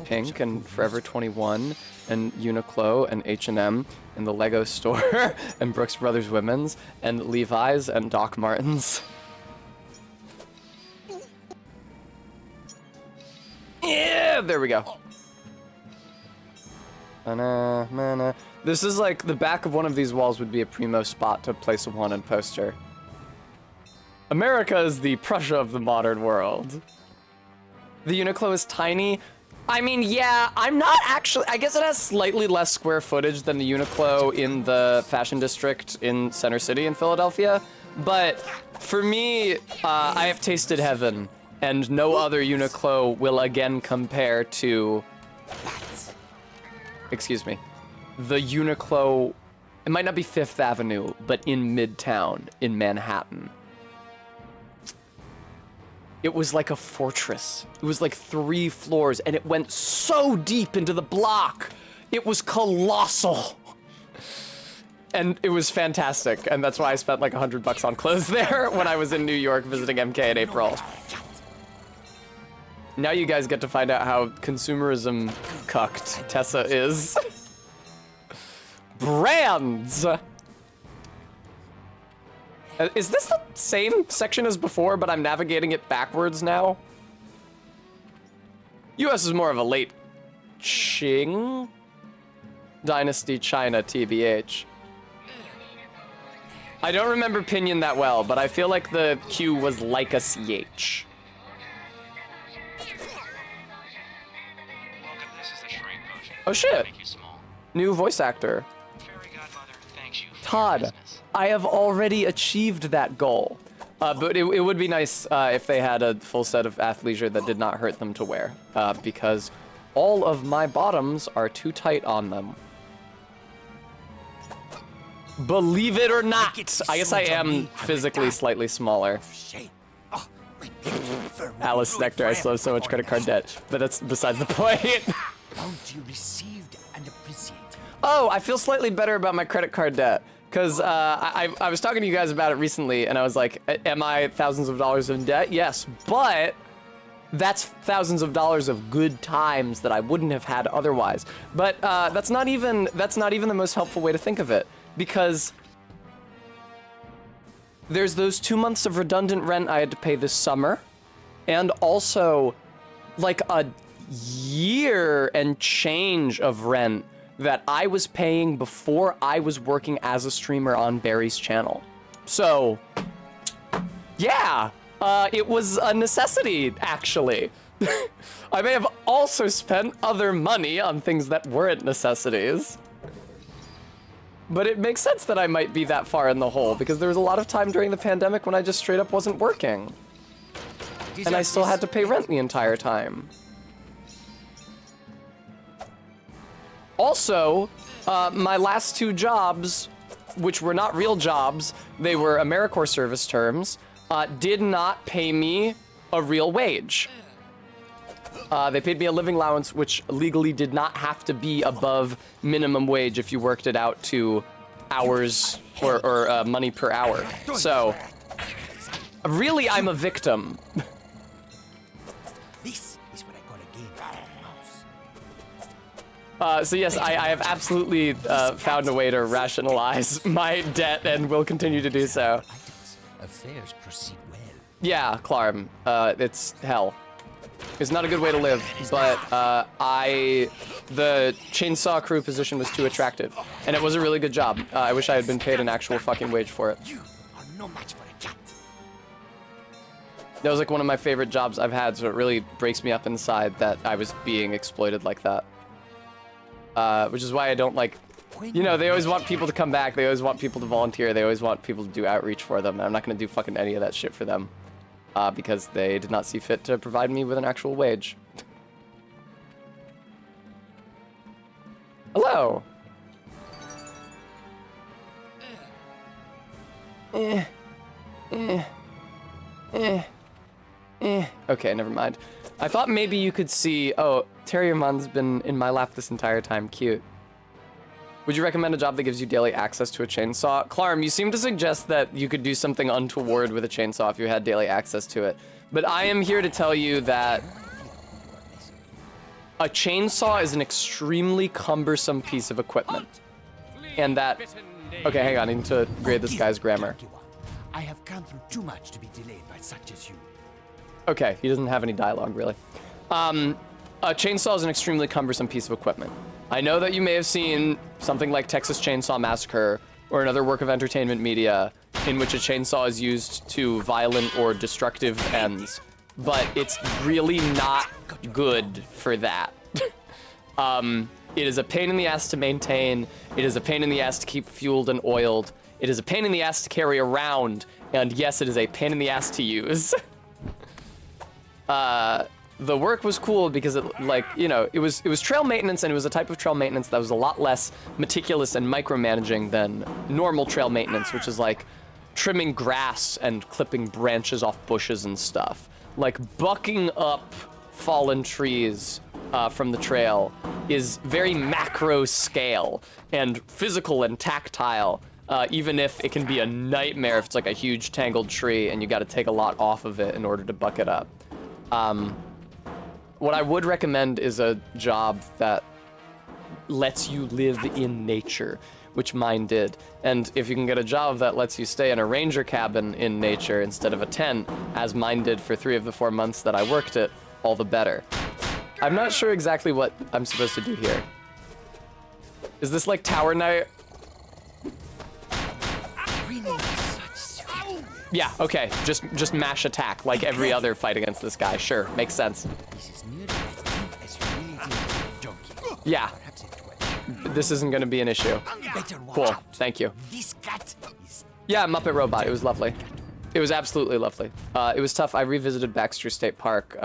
Pink and Forever 21 and Uniqlo and H&M and the Lego store and Brooks Brothers Women's and Levi's and Doc Martens. Yeah, there we go. This is like the back of one of these walls would be a primo spot to place a wanted poster. America is the Prussia of the modern world. The Uniqlo is tiny. I mean, yeah, I'm not actually, I guess it has slightly less square footage than the Uniqlo in the fashion district in Center City in Philadelphia. But for me, I have tasted heaven, and no other Uniqlo will again compare to, excuse me, the Uniqlo, it might not be Fifth Avenue, but in Midtown in Manhattan. It was like a fortress. It was like 3 floors, and it went so deep into the block. It was colossal. And it was fantastic, and that's why I spent like $100 on clothes there when I was in New York visiting MK in April. Now you guys get to find out how consumerism cucked Tessa is. Brands! Is this the same section as before, but I'm navigating it backwards now? US is more of a late Qing Dynasty China, TBH. I don't remember Pinyin that well, but I feel like the Q was like a CH. Oh shit! New voice actor. Todd, I have already achieved that goal. But it would be nice if they had a full set of athleisure that did not hurt them to wear, because all of my bottoms are too tight on them. Believe it or not, I guess I am physically slightly smaller. Shame. Oh, my beautiful fur will Alice be ruined Nectar, I still have so much forever credit card debt, but that's besides the point. Bounty received and appreciated. Oh, I feel slightly better about my credit card debt. Because I was talking to you guys about it recently, and I was like, am I thousands of dollars in debt? Yes, but that's thousands of dollars of good times that I wouldn't have had otherwise. But that's not even the most helpful way to think of it, because there's those 2 months of redundant rent I had to pay this summer, and also like a year and change of rent that I was paying before I was working as a streamer on Barry's channel. So, yeah, it was a necessity, actually. I may have also spent other money on things that weren't necessities. But it makes sense that I might be that far in the hole, because there was a lot of time during the pandemic when I just straight up wasn't working. And I still had to pay rent the entire time. Also, my last 2 jobs, which were not real jobs, they were AmeriCorps service terms, did not pay me a real wage. They paid me a living allowance, which legally did not have to be above minimum wage if you worked it out to hours or money per hour. So, really, I'm a victim. This is what I call a game of mouse. So yes, I have absolutely found a way to rationalize my debt and will continue to do so. Affairs proceed well. Yeah, Clarm, it's hell. It's not a good way to live, but the chainsaw crew position was too attractive, and it was a really good job. I wish I had been paid an actual fucking wage for it. You are no match for a cat. That was like one of my favorite jobs I've had, so it really breaks me up inside that I was being exploited like that. Which is why I don't like, you know, they always want people to come back, they always want people to volunteer, they always want people to do outreach for them, and I'm not gonna do fucking any of that shit for them. Because they did not see fit to provide me with an actual wage. Hello. Okay, never mind. I thought maybe you could see, oh, Terriermon's been in my lap this entire time, cute. Would you recommend a job that gives you daily access to a chainsaw? Clarm, you seem to suggest that you could do something untoward with a chainsaw if you had daily access to it. But I am here to tell you that a chainsaw is an extremely cumbersome piece of equipment. And that... Okay, hang on, I need to grade this guy's grammar. I have gone through too much to be delayed by such as you. Okay, he doesn't have any dialogue, really. A chainsaw is an extremely cumbersome piece of equipment. I know that you may have seen something like Texas Chainsaw Massacre or another work of entertainment media in which a chainsaw is used to violent or destructive ends, but it's really not good for that. It is a pain in the ass to maintain, it is a pain in the ass to keep fueled and oiled, it is a pain in the ass to carry around, and yes, it is a pain in the ass to use. The work was cool because it, like, you know, it was trail maintenance, and it was a type of trail maintenance that was a lot less meticulous and micromanaging than normal trail maintenance, which is like trimming grass and clipping branches off bushes and stuff. Like bucking up fallen trees from the trail is very macro scale and physical and tactile, even if it can be a nightmare if it's like a huge tangled tree and you got to take a lot off of it in order to buck it up. What I would recommend is a job that lets you live in nature, which mine did. And if you can get a job that lets you stay in a ranger cabin in nature instead of a tent, as mine did for 3 of the 4 months that I worked it, all the better. I'm not sure exactly what I'm supposed to do here. Is this like Tower Knight? Yeah, okay, just mash attack like every other fight against this guy. Sure, makes sense. This is nearly as deep as you really did, donkey. Yeah, Perhaps it was. this isn't gonna be an issue. Better watch Cool, out. thank you. This cat is Yeah, Muppet Robot, it was lovely. It was absolutely lovely. It was tough. I revisited Baxter State Park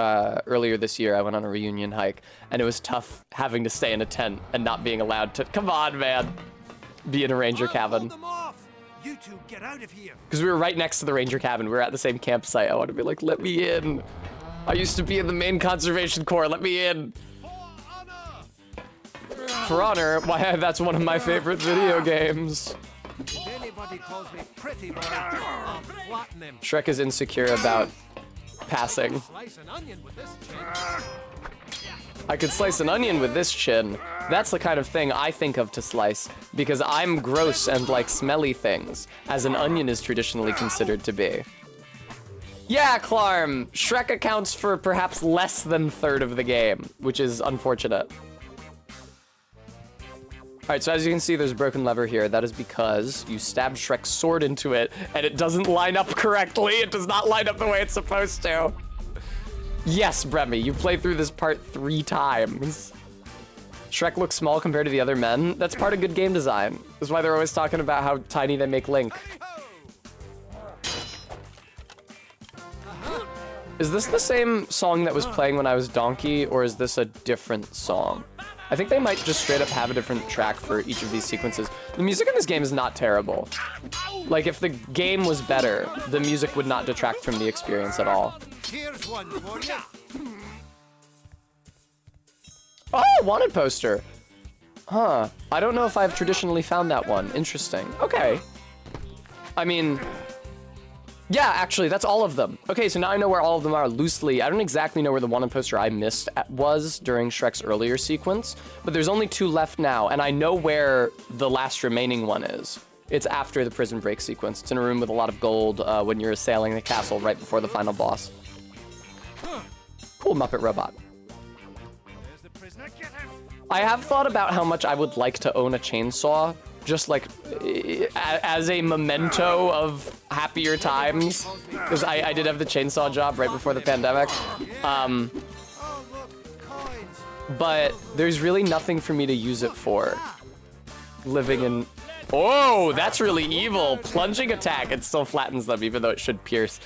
earlier this year. I went on a reunion hike, and it was tough having to stay in a tent and not being allowed to, come on, man, be in a ranger cabin. You two get out of here. Because we were right next to the ranger cabin. We were at the same campsite. I want to be like, let me in. I used to be in the main conservation corps. Let me in. For honor? Why, that's one of my favorite video games. If anybody calls me pretty boy, I'll flatten him. Shrek is insecure about passing. Slice an onion with this chin. I could slice an onion with this chin. That's the kind of thing I think of to slice, because I'm gross and like smelly things, as an onion is traditionally considered to be. Yeah, Clarm, Shrek accounts for perhaps less than a third of the game, which is unfortunate. All right, so as you can see, there's a broken lever here. That is because you stabbed Shrek's sword into it, and it doesn't line up correctly. It does not line up the way it's supposed to. Yes, Bremy, you played through this part 3 times. Shrek looks small compared to the other men. That's part of good game design. That's why they're always talking about how tiny they make Link. Is this the same song that was playing when I was Donkey, or is this a different song? I think they might just straight up have a different track for each of these sequences. The music in this game is not terrible. Like, if the game was better, the music would not detract from the experience at all. Here's one for you. Oh, wanted poster. Huh. I don't know if I've traditionally found that one. Interesting. Okay. I mean, yeah, actually, that's all of them. Okay, so now I know where all of them are loosely. I don't exactly know where the wanted poster I missed was during Shrek's earlier sequence, but there's only 2 left now, and I know where the last remaining one is. It's after the prison break sequence. It's in a room with a lot of gold when you're assailing the castle right before the final boss. Cool Muppet robot. There's the prisoner. Get him. I have thought about how much I would like to own a chainsaw, just like as a memento of happier times, because I did have the chainsaw job right before the pandemic. Oh, look, coins. But there's really nothing for me to use it for. Living in... Oh, that's really evil. Plunging attack, it still flattens them, even though it should pierce.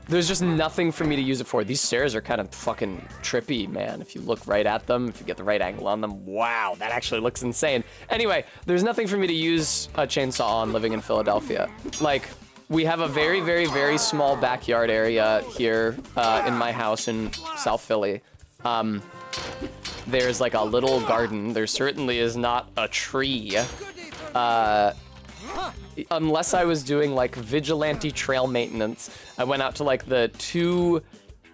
There's just nothing for me to use it for. These stairs are kind of fucking trippy, man. If you look right at them, if you get the right angle on them, wow, that actually looks insane. Anyway, there's nothing for me to use a chainsaw on living in Philadelphia. Like, we have a very, very, very small backyard area here in my house in South Philly. There's like a little garden. There certainly is not a tree. Unless I was doing like vigilante trail maintenance, I went out to like the 2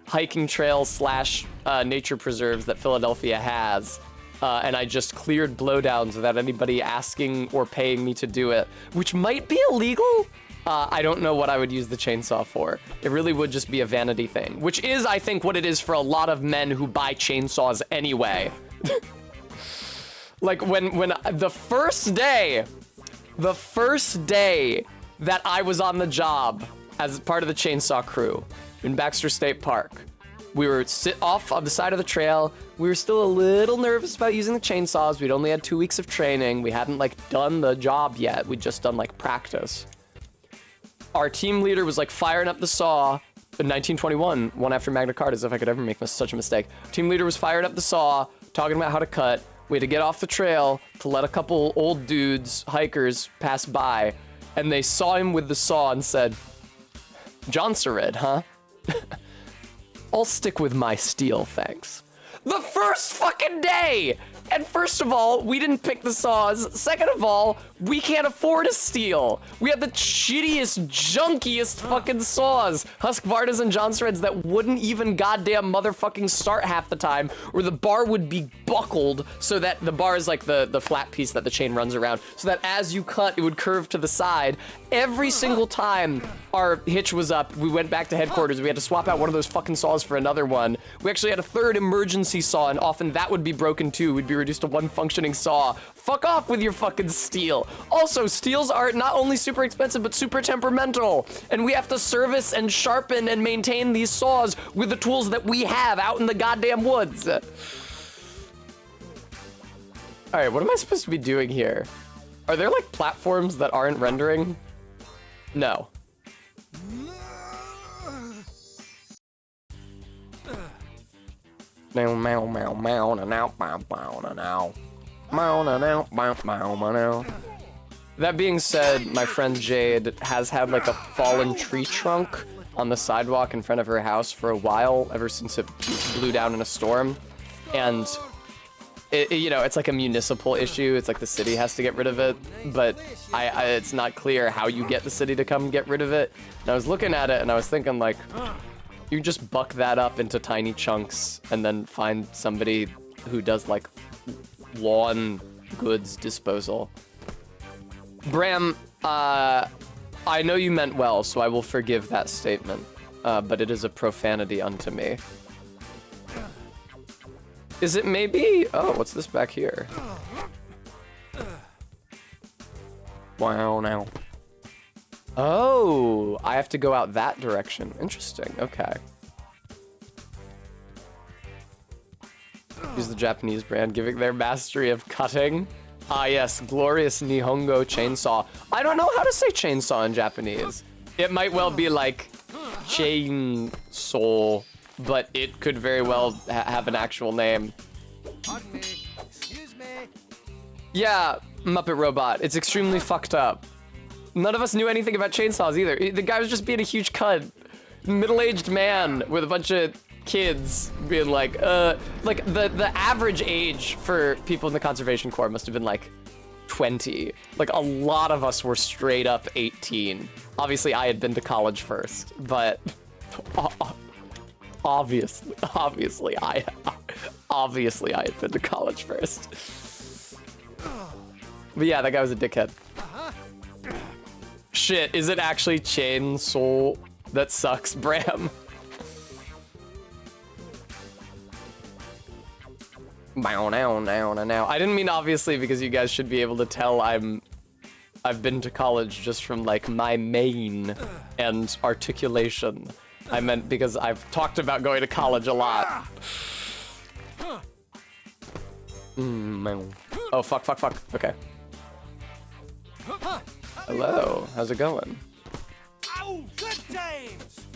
hiking trails / nature preserves that Philadelphia has, and I just cleared blowdowns without anybody asking or paying me to do it, which might be illegal. I don't know what I would use the chainsaw for. It really would just be a vanity thing, which is, I think, what it is for a lot of men who buy chainsaws anyway. Like when the first day that I was on the job as part of the chainsaw crew in Baxter State Park, we were sit off on the side of the trail. We were still a little nervous about using the chainsaws. We'd only had 2 weeks of training. We hadn't like done the job yet. We'd just done like practice. Our team leader was like firing up the saw in 1921, one after Magna Carta, as if I could ever make such a mistake. Team leader was firing up the saw, talking about how to cut. We had to get off the trail to let a couple old dudes, hikers, pass by, and they saw him with the saw and said, "Johnson, huh? I'll stick with my steel, thanks." The first fucking day! And first of all, we didn't pick the saws. Second of all, we can't afford a steel. We had the shittiest, junkiest fucking saws. Husqvarnas and Johnson's that wouldn't even goddamn motherfucking start half the time, or the bar would be buckled so that the bar is like the flat piece that the chain runs around, so that as you cut, it would curve to the side. Every single time our hitch was up, we went back to headquarters. We had to swap out one of those fucking saws for another one. We actually had a 3rd emergency saw, and often that would be broken too. We'd be reduced to 1 functioning saw. Fuck off with your fucking steel. Also, steels are not only super expensive, but super temperamental. And we have to service and sharpen and maintain these saws with the tools that we have out in the goddamn woods. All right, what am I supposed to be doing here? Are there like platforms that aren't rendering? No. Meow meow meow meow now bow bow now. Meow now bow bow now. That being said, my friend Jade has had like a fallen tree trunk on the sidewalk in front of her house for a while, ever since it blew down in a storm. And, you know, it's like a municipal issue. It's like the city has to get rid of it, but it's not clear how you get the city to come get rid of it. And I was looking at it and I was thinking like, you just buck that up into tiny chunks and then find somebody who does like lawn goods disposal. Bram, I know you meant well, so I will forgive that statement, but it is a profanity unto me. Is it maybe? Oh, what's this back here? Wow, now. Oh, I have to go out that direction. Interesting, okay. Use the Japanese brand, giving their mastery of cutting. Ah yes, glorious Nihongo chainsaw. I don't know how to say chainsaw in Japanese. It might well be like chainsaw, but it could very well have an actual name. Pardon me. Excuse me. Yeah, Muppet Robot, it's extremely fucked up. None of us knew anything about chainsaws either. The guy was just being a huge cunt. Middle-aged man with a bunch of kids being like the average age for people in the Conservation Corps must have been like 20. Like a lot of us were straight up 18. Obviously I had been to college first, but obviously I had been to college first. But yeah, that guy was a dickhead. Shit, is it actually chainsaw? That sucks, Bram. Now. I didn't mean obviously because you guys should be able to tell I've been to college just from like my mane and articulation. I meant because I've talked about going to college a lot. Oh, fuck. Okay. Hello, how's it going?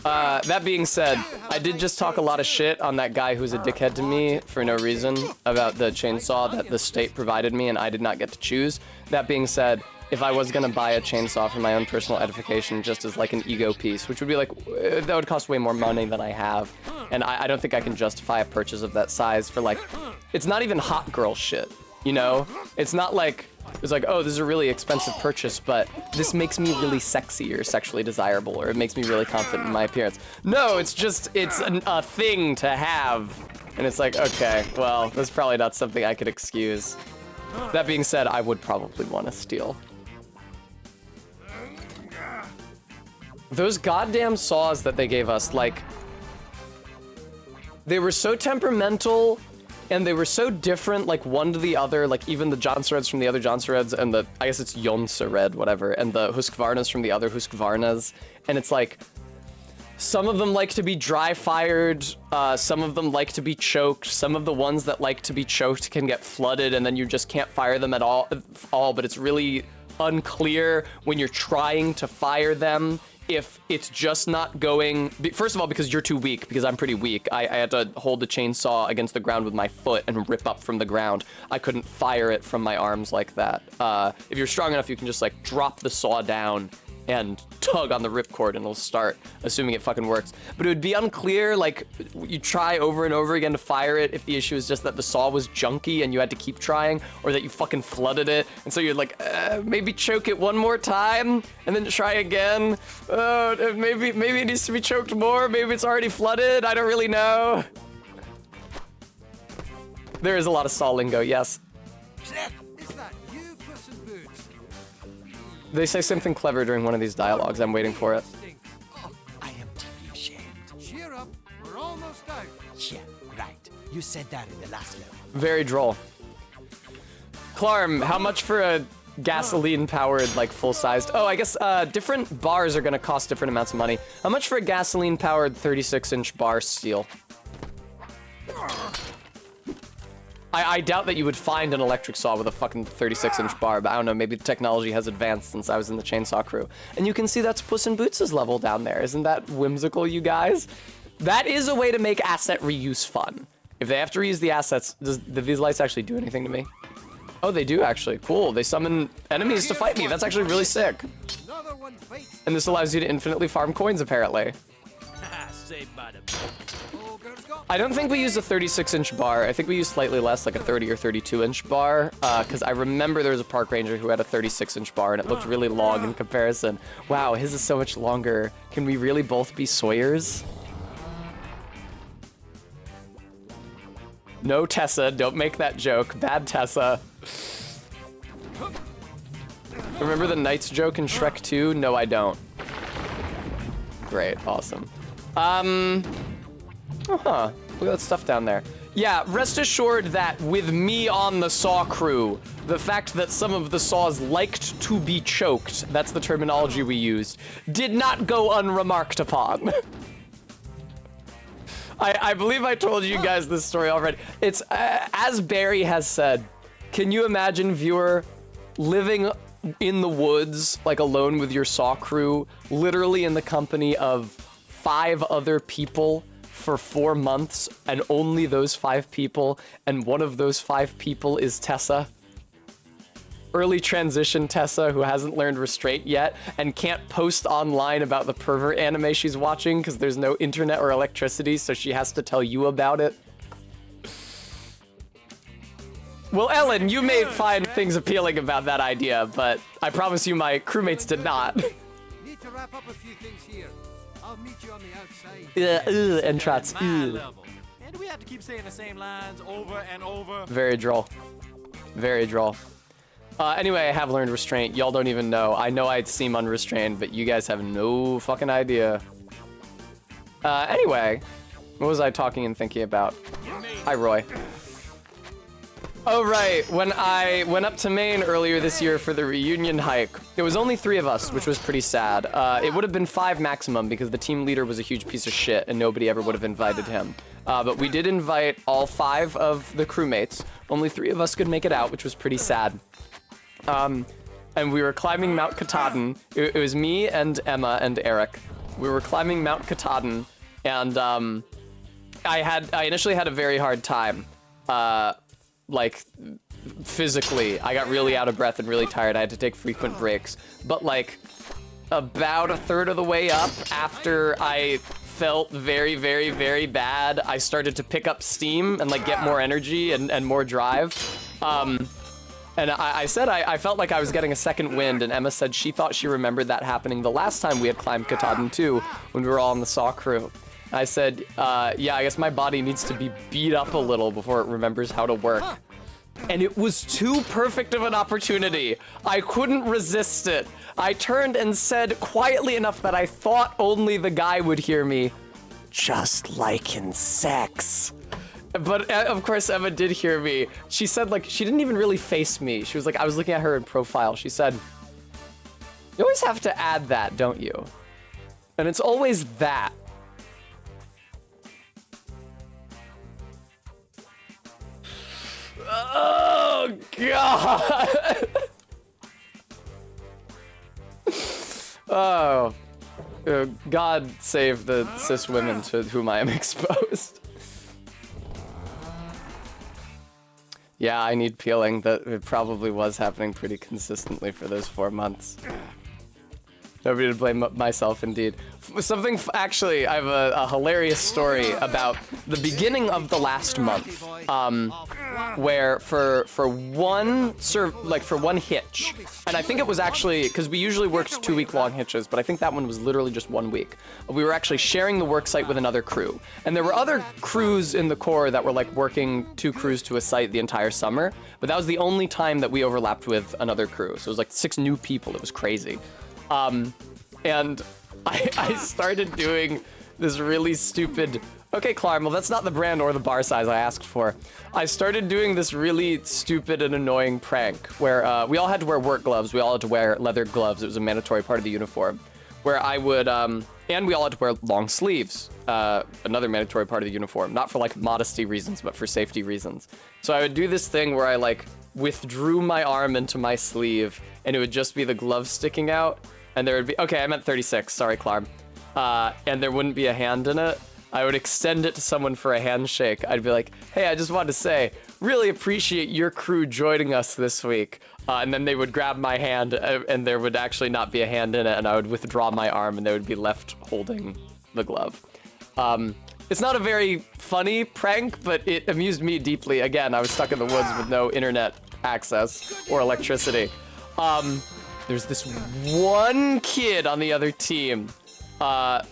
That being said, I did just talk a lot of shit on that guy who's a dickhead to me for no reason about the chainsaw that the state provided me and I did not get to choose. That being said, if I was gonna buy a chainsaw for my own personal edification just as like an ego piece, which would be like, that would cost way more money than I have. And I don't think I can justify a purchase of that size for like, it's not even hot girl shit, you know? It's not like, it's like, oh, this is a really expensive purchase, but this makes me really sexy or sexually desirable, or it makes me really confident in my appearance. No, it's just, it's a thing to have. And it's like, okay, well, that's probably not something I could excuse. That being said, I would probably want to steal. Those goddamn saws that they gave us, like, they were so temperamental and they were so different, like, one to the other, like, even the Jonsereds from the other Jonsereds, and the, I guess it's Jonsered, whatever, and the Husqvarnas from the other Husqvarnas, and it's like, some of them like to be dry-fired, some of them like to be choked, some of the ones that like to be choked can get flooded, and then you just can't fire them at all, but it's really unclear when you're trying to fire them if it's just not going, first of all, because you're too weak, because I'm pretty weak. I had to hold the chainsaw against the ground with my foot and rip up from the ground. I couldn't fire it from my arms like that. If you're strong enough, you can just like drop the saw down and tug on the ripcord and it'll start, assuming it fucking works. But it would be unclear, like, you try over and over again to fire it if the issue is just that the saw was junky and you had to keep trying, or that you fucking flooded it, and so you'd like, maybe choke it one more time, and then try again. Maybe it needs to be choked more, maybe it's already flooded, I don't really know. There is a lot of saw lingo, yes. Shrek, is that you, Puss in Boots? They say something clever during one of these dialogues. I'm waiting for it. Oh, I am deeply ashamed. Cheer up, we're almost out. Yeah, right. You said that in the last level. Very droll. Clarm, how much for a gasoline-powered, like, full-sized... Oh, I guess different bars are gonna cost different amounts of money. How much for a gasoline-powered 36-inch bar steel? I doubt that you would find an electric saw with a fucking 36-inch bar, but I don't know, maybe the technology has advanced since I was in the chainsaw crew. And you can see that's Puss in Boots' level down there. Isn't that whimsical, you guys? That is a way to make asset reuse fun. If they have to reuse the assets, do these lights actually do anything to me? Oh, they do actually. Cool. They summon enemies to fight me. That's actually really sick. Another one bites. And this allows you to infinitely farm coins, apparently. Saved by the Ogre's got I don't think we used a 36-inch bar. I think we used slightly less, like a 30 or 32-inch bar, because I remember there was a park ranger who had a 36-inch bar, and it looked really long in comparison. Wow, his is so much longer. Can we really both be Sawyers? No, Tessa, don't make that joke. Bad Tessa. Remember the Knights joke in Shrek 2? No, I don't. Great, awesome. Look at that stuff down there. Yeah, rest assured that with me on the Saw crew, the fact that some of the Saws liked to be choked, that's the terminology we used, did not go unremarked upon. I believe I told you guys this story already. It's, as Barry has said, can you imagine, viewer, living in the woods, like alone with your Saw crew, literally in the company of 5 other people for 4 months, and only those 5 people, and one of those 5 people is Tessa? Early transition Tessa, who hasn't learned restraint yet and can't post online about the pervert anime she's watching because there's no internet or electricity, so she has to tell you about it. Well, Ellen, you may find things appealing about that idea, but I promise you my crewmates did not. Need to wrap up a few things here. I'll meet you on the outside. And trots. My level. And do we have to keep saying the same lines over and over? Very droll. Very droll. Anyway, I have learned restraint. Y'all don't even know. I know I seem unrestrained, but you guys have no fucking idea. Anyway, what was I talking and thinking about? Hi, Roy. Oh, right. When I went up to Maine earlier this year for the reunion hike, there was only 3 of us, which was pretty sad. It would have been 5 maximum because the team leader was a huge piece of shit and nobody ever would have invited him. But we did invite all 5 of the crewmates. Only 3 of us could make it out, which was pretty sad. And we were climbing Mount Katahdin. It was me and Emma and Eric. We were climbing Mount Katahdin, and I initially had a very hard time. Like, physically, I got really out of breath and really tired. I had to take frequent breaks. But like, about a third of the way up, after I felt very, very, very bad, I started to pick up steam and like get more energy and more drive. And I said I felt like I was getting a second wind, and Emma said she thought she remembered that happening the last time we had climbed Katahdin too, when we were all on the Saw crew. I said, yeah, I guess my body needs to be beat up a little before it remembers how to work. And it was too perfect of an opportunity. I couldn't resist it. I turned and said quietly enough that I thought only the guy would hear me, just like in sex. But of course Emma did hear me. She said, like, she didn't even really face me. She was like, I was looking at her in profile. She said, you always have to add that, don't you? And it's always that. Oh, God. Oh. God save the cis women to whom I am exposed. Yeah, I need peeling. That it probably was happening pretty consistently for those 4 months. Nobody to blame myself, indeed. Actually, I have a hilarious story about the beginning of the last month, where for one hitch, and I think it was actually, because we usually worked 2-week-long hitches, but I think that one was literally just 1 week. We were actually sharing the work site with another crew, and there were other crews in the Corps that were like working 2 crews to a site the entire summer, but that was the only time that we overlapped with another crew. So it was like 6 new people. It was crazy. And I started doing this really stupid, okay, Clarmel, that's not the brand or the bar size I asked for. I started doing this really stupid and annoying prank where we all had to wear work gloves. We all had to wear leather gloves. It was a mandatory part of the uniform. Where I would, and we all had to wear long sleeves. Another mandatory part of the uniform. Not for like modesty reasons, but for safety reasons. So I would do this thing where I like withdrew my arm into my sleeve and it would just be the glove sticking out. And there would be, okay, I meant 36, sorry, Clarm. And there wouldn't be a hand in it. I would extend it to someone for a handshake. I'd be like, hey, I just wanted to say, really appreciate your crew joining us this week. And then they would grab my hand, and there would actually not be a hand in it, and I would withdraw my arm, and they would be left holding the glove. It's not a very funny prank, but it amused me deeply. Again, I was stuck in the woods with no internet access or electricity. There's this one kid on the other team,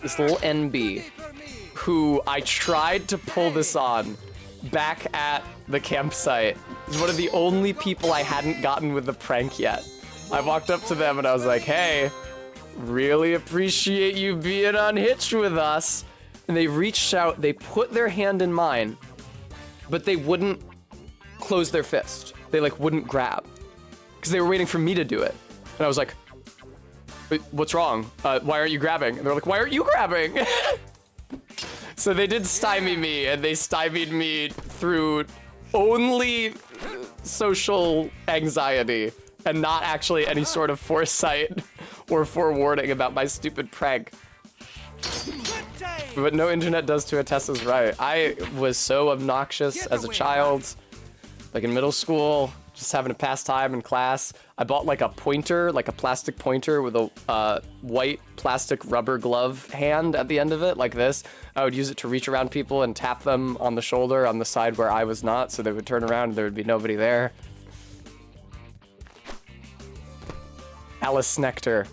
this little NB, who I tried to pull this on back at the campsite. He's one of the only people I hadn't gotten with the prank yet. I walked up to them and I was like, hey, really appreciate you being on Hitch with us. And they reached out, they put their hand in mine, but they wouldn't close their fist. They like wouldn't grab because they were waiting for me to do it. And I was like, wait, what's wrong? Why aren't you grabbing? And they're like, why aren't you grabbing? So they did stymie me, and they stymied me through only social anxiety and not actually any sort of foresight or forewarning about my stupid prank. What no internet does to a test is right. I was so obnoxious as a child, like in middle school, just having a pastime in class. I bought like a pointer, like a plastic pointer with a white plastic rubber glove hand at the end of it, like this. I would use it to reach around people and tap them on the shoulder on the side where I was not, so they would turn around and there would be nobody there. Alice Nectar.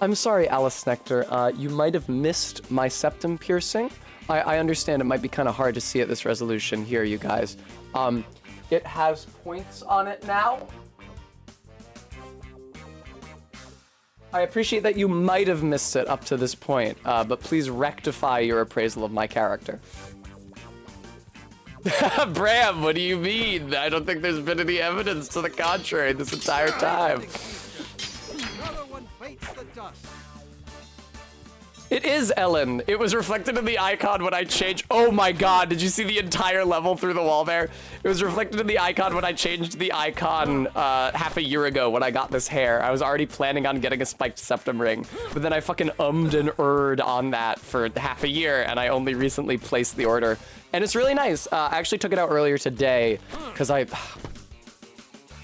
I'm sorry, Alice Nectar. You might have missed my septum piercing. I understand it might be kind of hard to see at this resolution here, you guys. It has points on it now. I appreciate that you might have missed it up to this point, but please rectify your appraisal of my character. Bram, what do you mean? I don't think there's been any evidence to the contrary this entire time. Another one bites the dust. It is Ellen. It was reflected in the icon when I changed. Oh my god, did you see the entire level through the wall there? It was reflected in the icon when I changed the icon half a year ago when I got this hair. I was already planning on getting a spiked septum ring, but then I fucking ummed and erred on that for half a year, and I only recently placed the order. And it's really nice. I actually took it out earlier today because I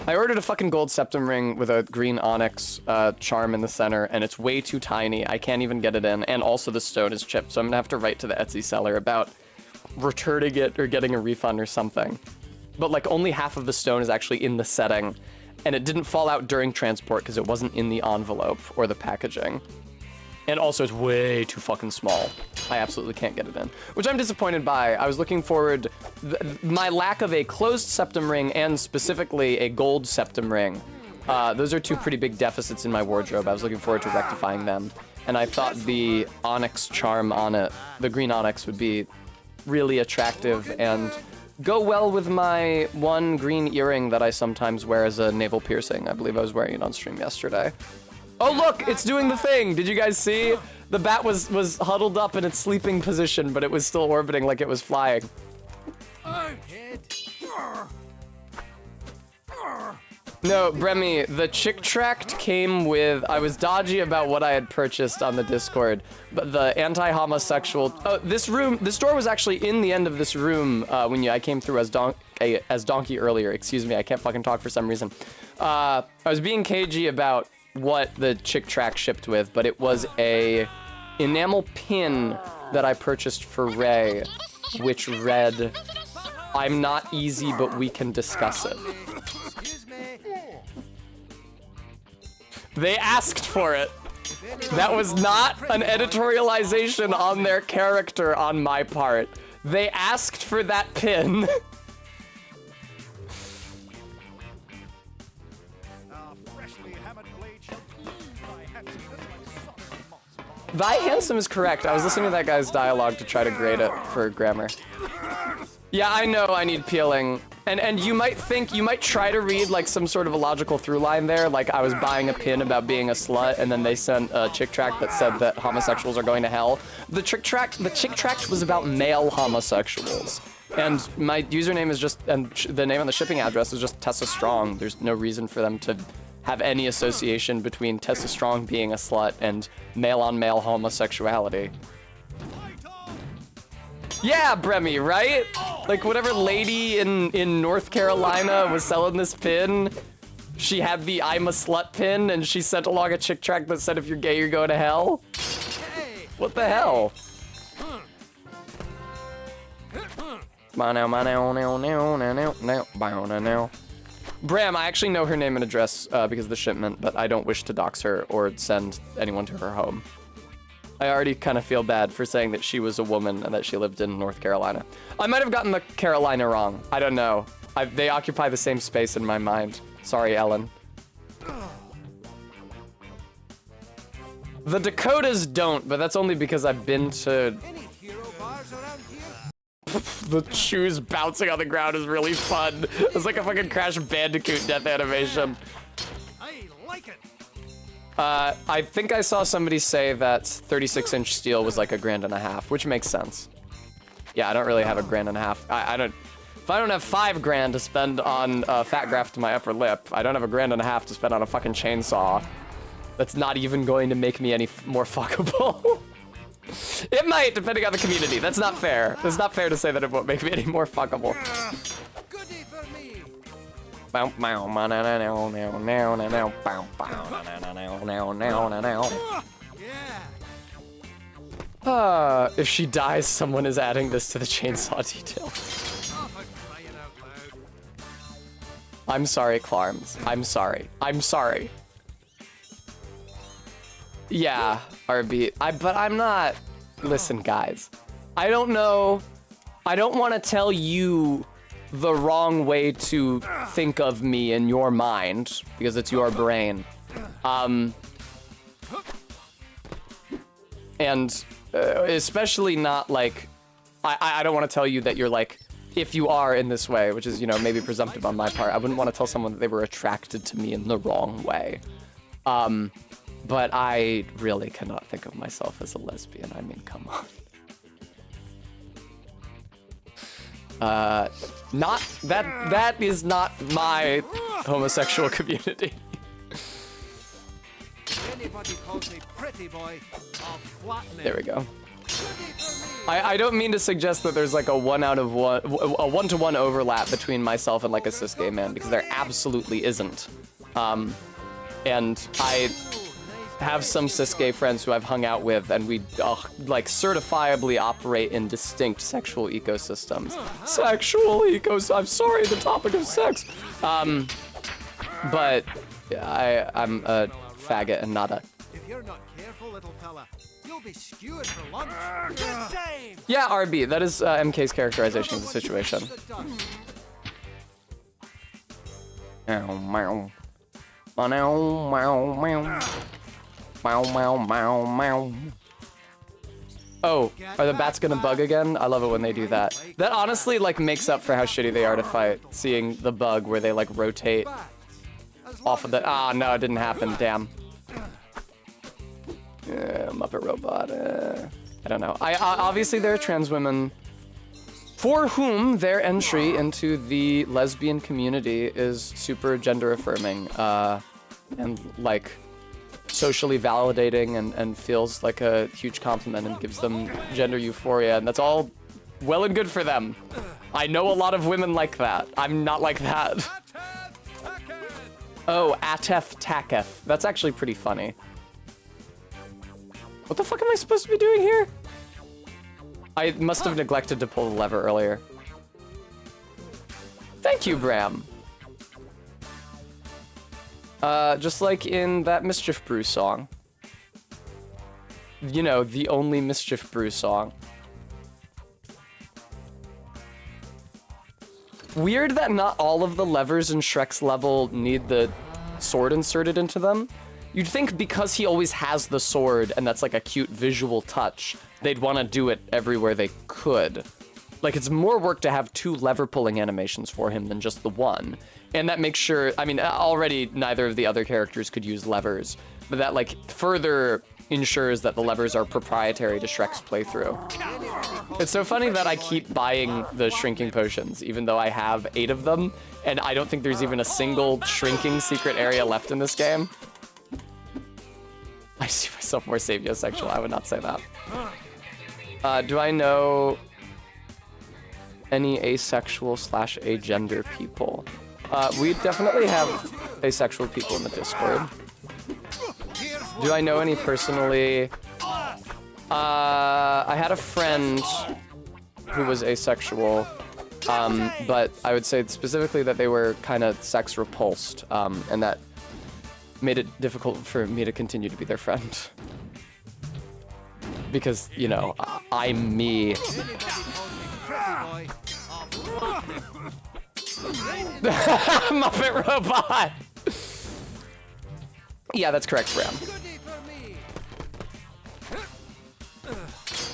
ordered a fucking gold septum ring with a green onyx charm in the center, and it's way too tiny. I can't even get it in, and also the stone is chipped, so I'm gonna have to write to the Etsy seller about returning it or getting a refund or something. But like only half of the stone is actually in the setting, and it didn't fall out during transport because it wasn't in the envelope or the packaging. And also it's way too fucking small. I absolutely can't get it in, which I'm disappointed by. I was looking forward, my lack of a closed septum ring and specifically a gold septum ring. Those are two pretty big deficits in my wardrobe. I was looking forward to rectifying them. And I thought the onyx charm on it, the green onyx, would be really attractive and go well with my one green earring that I sometimes wear as a navel piercing. I believe I was wearing it on stream yesterday. Oh look, it's doing the thing. Did you guys see? The bat was huddled up in its sleeping position, but it was still orbiting like it was flying. No, Bremy, the chick tract came with, I was dodgy about what I had purchased on the Discord, but the anti-homosexual, oh, this door was actually in the end of this room when I came through as Donkey earlier. Excuse me, I can't fucking talk for some reason. I was being cagey about what the chick track shipped with, but it was a enamel pin that I purchased for Ray, which read, "I'm not easy, but we can discuss it." They asked for it. That was not an editorialization on their character on my part. They asked for that pin. Thy handsome is correct. I was listening to that guy's dialogue to try to grade it for grammar. Yeah, I know I need peeling. And you might think, you might try to read like some sort of a logical through line there, like I was buying a pin about being a slut and then they sent a chick tract that said that homosexuals are going to hell. The chick tract was about male homosexuals. And my username is just, and the name on the shipping address is just Tessa Strong. There's no reason for them to have any association between Tessa Strong being a slut and male-on-male homosexuality. Yeah, Bremy, right? Like whatever lady in North Carolina was selling this pin, she had the I'm a slut pin, and she sent along a chick track that said if you're gay, you're going to hell. What the hell? Bram, I actually know her name and address because of the shipment, but I don't wish to dox her or send anyone to her home. I already kind of feel bad for saying that she was a woman and that she lived in North Carolina. I might have gotten the Carolina wrong. I don't know. They occupy the same space in my mind. Sorry, Ellen. The Dakotas don't, but that's only because I've been to... Any hero bars around here? The shoes bouncing on the ground is really fun. It's like a fucking Crash Bandicoot death animation. I like it. I think I saw somebody say that 36-inch steel was like $1.50, which makes sense. Yeah, I don't really have $1.50. I don't. If I don't have $5 to spend on fat graft to my upper lip, I don't have $1.50 to spend on a fucking chainsaw. That's not even going to make me any more fuckable. It might, depending on the community. That's not fair. It's not fair to say that it won't make me any more fuckable. Goodie for me. Yeah. If she dies, someone is adding this to the chainsaw detail. Oh, for crying out loud. I'm sorry, Clarms. I'm sorry. I'm sorry. Yeah, RB. But I'm not... Listen, guys. I don't know... I don't want to tell you the wrong way to think of me in your mind, because it's your brain. And especially not like... I don't want to tell you that you're like... If you are in this way, which is, you know, maybe presumptive on my part, I wouldn't want to tell someone that they were attracted to me in the wrong way. But I really cannot think of myself as a lesbian. I mean, come on. Not that is not my homosexual community. Anybody calls me pretty boy, I'll flatten it. There we go. Goodie for me. I don't mean to suggest that there's like a one-to-one overlap between myself and like a cis gay man, because there absolutely isn't. And I have some cis gay friends who I've hung out with, and we like certifiably operate in distinct sexual ecosystems. I'm sorry, the topic of sex. But I'm a faggot and not a... If you're not careful, little fella, you'll be skewered for lunch. Good time. Yeah, RB, that is MK's characterization of the situation. Meow, meow. Meow, meow, meow. Meow, meow, meow, meow. Oh, are the bats gonna bug again? I love it when they do that. That honestly, like, makes up for how shitty they are to fight. Seeing the bug where they, like, rotate off of the... Ah, no, it didn't happen, damn. Muppet Robot, I don't know. Obviously, there are trans women for whom their entry into the lesbian community is super gender affirming, and, like, socially validating and feels like a huge compliment and gives them gender euphoria, and that's all well and good for them. I know a lot of women like that. I'm not like that. Oh, Atef Takef. That's actually pretty funny. What the fuck am I supposed to be doing here? I must have neglected to pull the lever earlier. Thank you, Bram. Just like in that Mischief Brew song. You know, the only Mischief Brew song. Weird that not all of the levers in Shrek's level need the sword inserted into them. You'd think because he always has the sword and that's like a cute visual touch, they'd want to do it everywhere they could. Like, it's more work to have 2 lever pulling animations for him than just the one. And that makes sure, I mean, already neither of the other characters could use levers, but that, like, further ensures that the levers are proprietary to Shrek's playthrough. It's so funny that I keep buying the shrinking potions, even though I have 8 of them, and I don't think there's even a single shrinking secret area left in this game. I see myself more sapiosexual, I would not say that. Do I know any asexual / agender people? We definitely have asexual people in the Discord. Do I know any personally? I had a friend who was asexual, but I would say specifically that they were kind of sex repulsed, and that made it difficult for me to continue to be their friend. Because, you know, I'm me. Muppet Robot! Yeah, that's correct, Bram.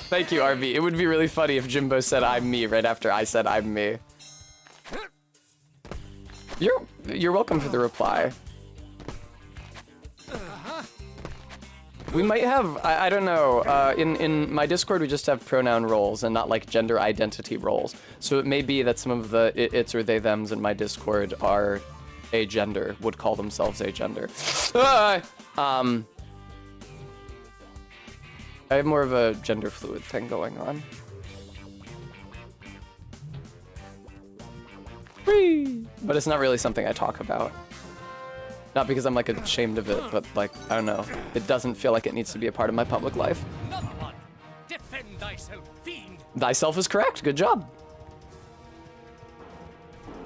Thank you, RV. It would be really funny if Jimbo said I'm me right after I said I'm me. You're welcome for the reply. We might have, I don't know, in my Discord we just have pronoun roles and not like gender identity roles. So it may be that some of the it's or they thems in my Discord are agender, would call themselves agender. I have more of a gender fluid thing going on. Whee! But it's not really something I talk about. Not because I'm like ashamed of it, but like, I don't know. It doesn't feel like it needs to be a part of my public life. Another one. Defend thyself, fiend. Thyself is correct. Good job.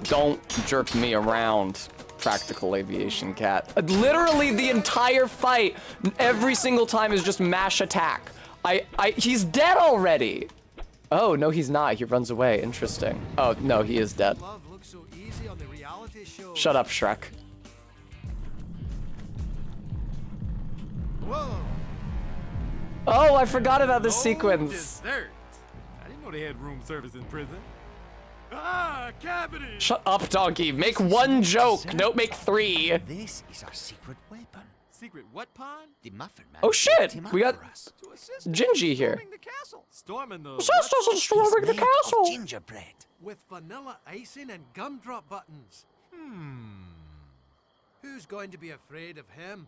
Don't jerk me around, practical aviation cat. Literally the entire fight, every single time is just mash attack. He's dead already. Oh, no, he's not. He runs away. Interesting. Oh, no, he is dead. Love looks so easy on the reality show. Shut up, Shrek. Whoa. Oh, I forgot about this sequence. Dessert. I didn't know they had room service in prison. Ah, cavity. Shut up, donkey. Make one joke. Don't make 3. This is our secret weapon. Secret what, Pond? The Muffin Man. Oh, shit. picked him We up got for us. To assist Gingy here. storming the castle. Storming the Sisters are storming the Made of castle. gingerbread. With vanilla icing and gumdrop buttons. Who's going to be afraid of him?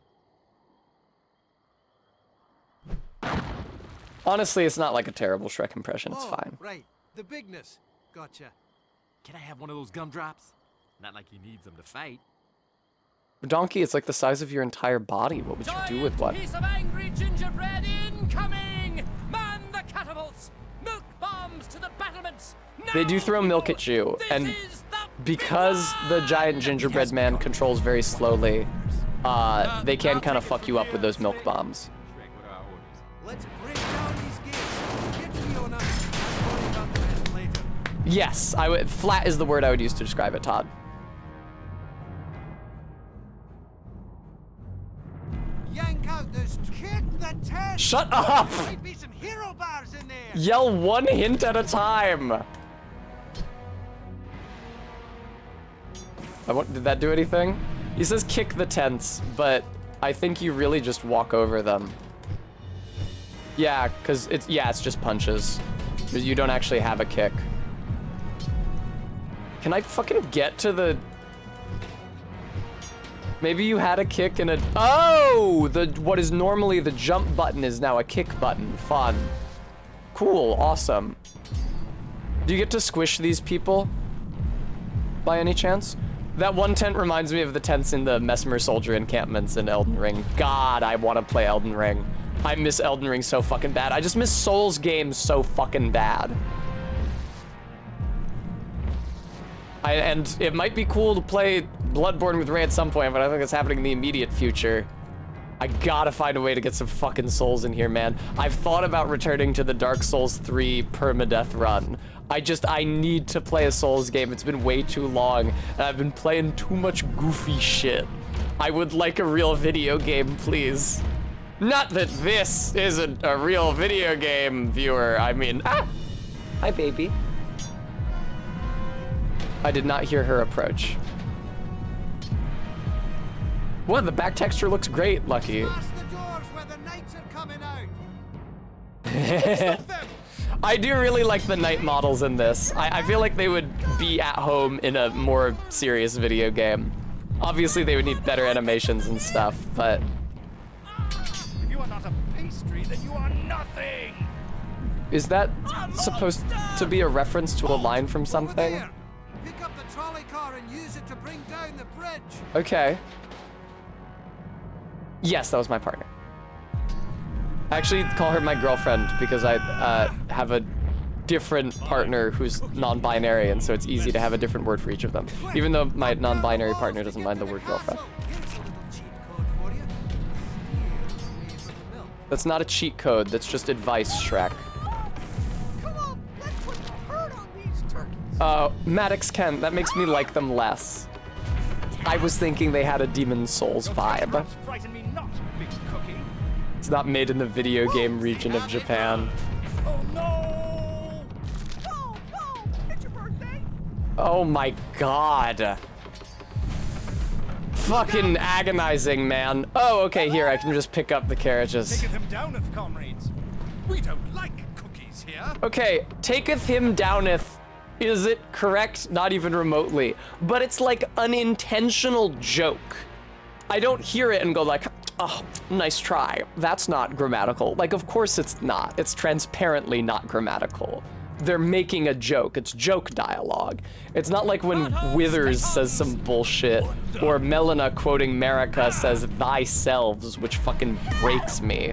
Honestly, it's not like a terrible Shrek impression. It's fine. Right. The bigness. Gotcha. Can I have one of those gumdrops? Not like he needs them to fight. Donkey, it's like the size of your entire body. What would you do with one? Piece of angry gingerbread incoming! Man the catapults! Milk bombs to the battlements! They do throw milk at you, This and is the because the giant gingerbread man controls very slowly, they can kind of fuck you up with those milk bombs. Shrek, what are our orders? Let's break down these gates. Get Fiona. I'll worry about the rest later. Yes, I would. Flat is the word I would use to describe it, Todd. Yank out those. Kick the tent. Shut up! Might be some hero bars in there. Yell one hint at a time. Did that do anything? He says kick the tents, but I think you really just walk over them. Yeah, cause it's just punches. You don't actually have a kick. Can I fucking get to the... Maybe you had a kick and a... Oh! What is normally the jump button is now a kick button. Fun. Cool, awesome. Do you get to squish these people? By any chance? That one tent reminds me of the tents in the Mesmer Soldier encampments in Elden Ring. God, I want to play Elden Ring. I miss Elden Ring so fucking bad. I just miss Souls games so fucking bad. And it might be cool to play Bloodborne with Ray at some point, but I think it's happening in the immediate future. I gotta find a way to get some fucking souls in here, man. I've thought about returning to the Dark Souls 3 permadeath run. I need to play a Souls game. It's been way too long, and I've been playing too much goofy shit. I would like a real video game, please. Not that this isn't a real video game, viewer. I mean, hi, baby. I did not hear her approach. What? The back texture looks great, Lucky. Blast the doors where the knights are coming out. I do really like the knight models in this. I feel like they would be at home in a more serious video game. Obviously, they would need better animations and stuff, but... If you are not a pastry, then you are nothing. Is that supposed to be a reference to a line from Over something? there. Pick up the trolley car and use it to bring down the bridge. Okay. Yes, that was my partner. I actually call her my girlfriend because I have a different partner who's non-binary, and so it's easy to have a different word for each of them. Even though my non-binary partner doesn't mind the word girlfriend. Here's a little cheat code for you. Steer away from the milk. That's not a cheat code, that's just advice, Shrek. Come on, let's put the hurt on these turkeys. Maddox Kent, that makes me like them less. I was thinking they had a Demon's Souls vibe. Frighten me not, big cookie. It's not made in the video game region of Japan. Oh no! No, no, it's your birthday. Oh my god. Fucking agonizing, man. Oh, okay, here, I can just pick up the carriages. Taketh him downeth, comrades. We don't like cookies here. Okay, taketh him downeth. Is it correct? Not even remotely. But it's like an intentional joke. I don't hear it and go like, oh, nice try. That's not grammatical. Like, of course it's not. It's transparently not grammatical. They're making a joke. It's joke dialogue. It's not like when Withers says some bullshit, or Melina quoting Marika says thyselves, which fucking breaks me.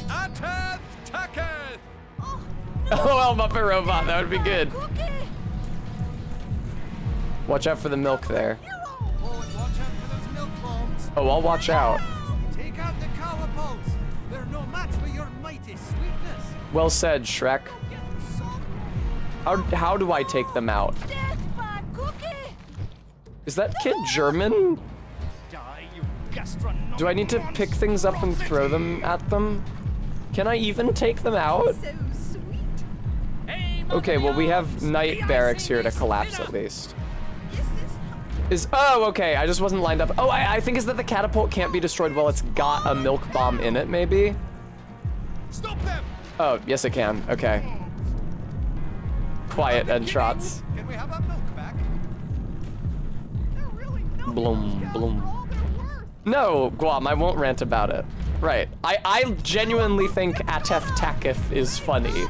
Ateth taketh! Oh, well, Muppet Robot, that would be good. Cookie. Watch out for the milk there. Oh, and watch out for those milk bombs. Oh, I'll watch out. Take out the cowabunks. They're no match for your mighty sweetness. Well said, Shrek. Get some How do I take them out? death by Cookie. Is that kid German? Die, you gastronomic Do I need to pick things up and throw them at them? Can I even take them out? So sweet. Hey, Okay, well we have Mother night Yos, barracks here to the collapse spinner. at least. Is this Oh, okay, I just wasn't lined up. Oh, I think is that the catapult can't be destroyed while it's got a milk bomb in it, maybe? Stop them! Oh, yes it can, okay. Quiet end shots. Can we have our milk back? they're really milking Bloom, these cows bloom. for all they're worth. No, Guam, I won't rant about it. Right, I genuinely think Ateth Taketh is funny.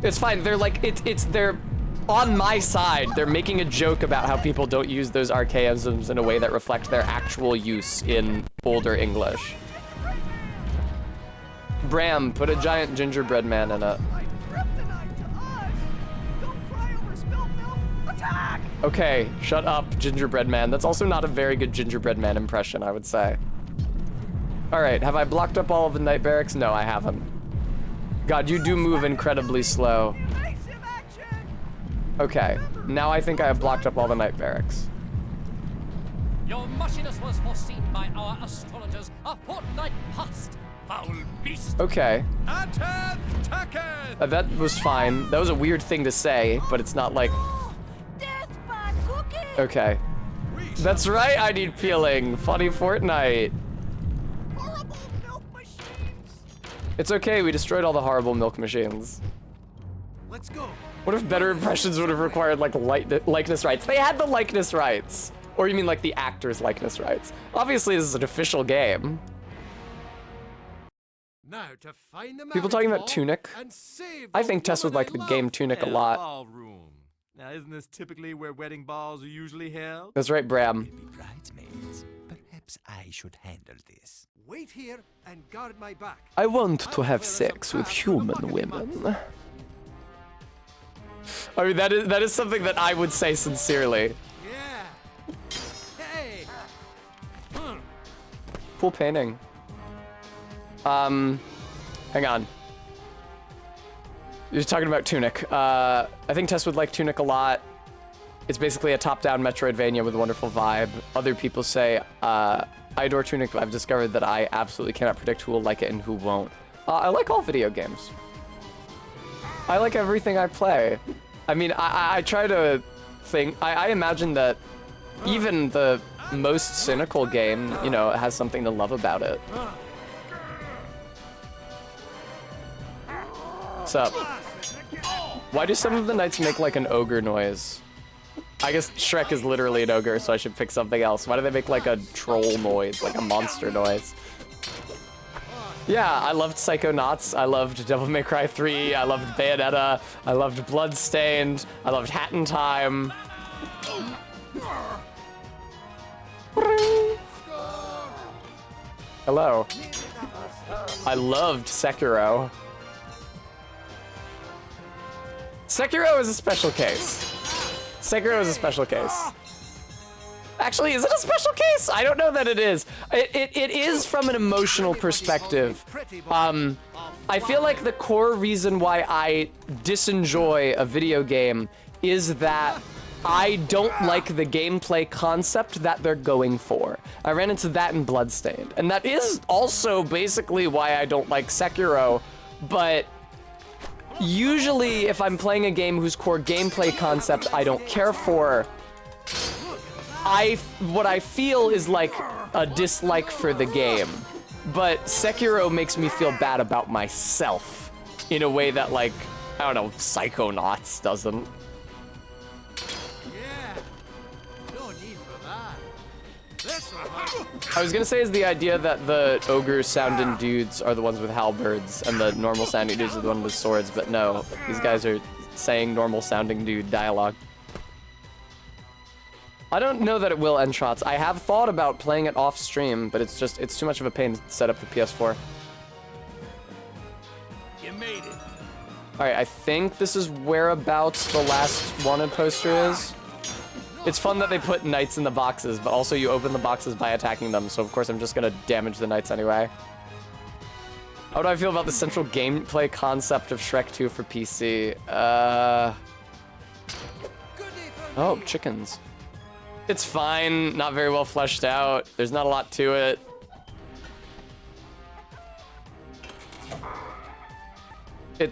It's fine, they're like, they're on my side. They're making a joke about how people don't use those archaisms in a way that reflect their actual use in older English. Bram, put a giant gingerbread man in it. Kryptonite to us. Don't cry over spilled milk. Attack! Okay, shut up, gingerbread man. That's also not a very good gingerbread man impression, I would say. All right, have I blocked up all of the night barracks? No, I haven't. God, you do move incredibly slow. Evasive action! Okay, now I think I have blocked up all the night barracks. Your mushiness was foreseen by our astrologers a fortnight past, foul beast! Okay, Ateth taketh! that was fine. That was a weird thing to say, but it's not like, Death by Cookie! okay. That's right, I need peeling. Funny Fortnite. Horrible milk machines! It's okay, we destroyed all the horrible milk machines. Let's go. What if better impressions would have required like likeness rights? They had the likeness rights. Or you mean like the actor's likeness rights? Obviously this is an official game. Now to find the People talking about marriage Tunic? ball and save I the think Tess would woman like the I game love. Tunic a Yeah, lot. ballroom. Now, isn't this typically where wedding balls are usually held? That's right, Bram. Be bridesmaids. Perhaps I should handle this. Wait here and guard my back. I want to have There is a sex with path for the human bucket women. box. I mean, that is something that I would say sincerely. Yeah. Hey. Cool painting. Hang on. You're talking about Tunic. I think Tess would like Tunic a lot. It's basically a top-down Metroidvania with a wonderful vibe. Other people say, I adore Tunic, but I've discovered that I absolutely cannot predict who will like it and who won't. I like all video games. I like everything I play. I mean, I try to think, I imagine that even the most cynical game, you know, has something to love about it. What's up? Why do some of the knights make like an ogre noise? I guess Shrek is literally an ogre, so I should pick something else. Why do they make like a troll noise, like a monster noise? Yeah, I loved Psychonauts, I loved Devil May Cry 3, I loved Bayonetta, I loved Bloodstained, I loved Hat in Time. Hello. I loved Sekiro. Sekiro is a special case. Sekiro is a special case. Actually, is it a special case? I don't know that it is. It is from an emotional perspective. I feel like the core reason why I disenjoy a video game is that I don't like the gameplay concept that they're going for. I ran into that in Bloodstained, and that is also basically why I don't like Sekiro, but usually if I'm playing a game whose core gameplay concept I don't care for, what I feel is like a dislike for the game. But Sekiro makes me feel bad about myself in a way that, like, I don't know, Psychonauts doesn't. I was gonna say is the idea that the ogre sounding dudes are the ones with halberds and the normal sounding dudes are the ones with swords, but no, these guys are saying normal sounding dude dialogue. I don't know that it will end shots. I have thought about playing it off stream, but it's too much of a pain to set up for PS4. You made it. All right, I think this is whereabouts the last wanted poster is. It's fun that they put knights in the boxes, but also you open the boxes by attacking them, so of course I'm just gonna damage the knights anyway. How do I feel about the central gameplay concept of Shrek 2 for PC? Oh, chickens. It's fine, not very well fleshed out. There's not a lot to it.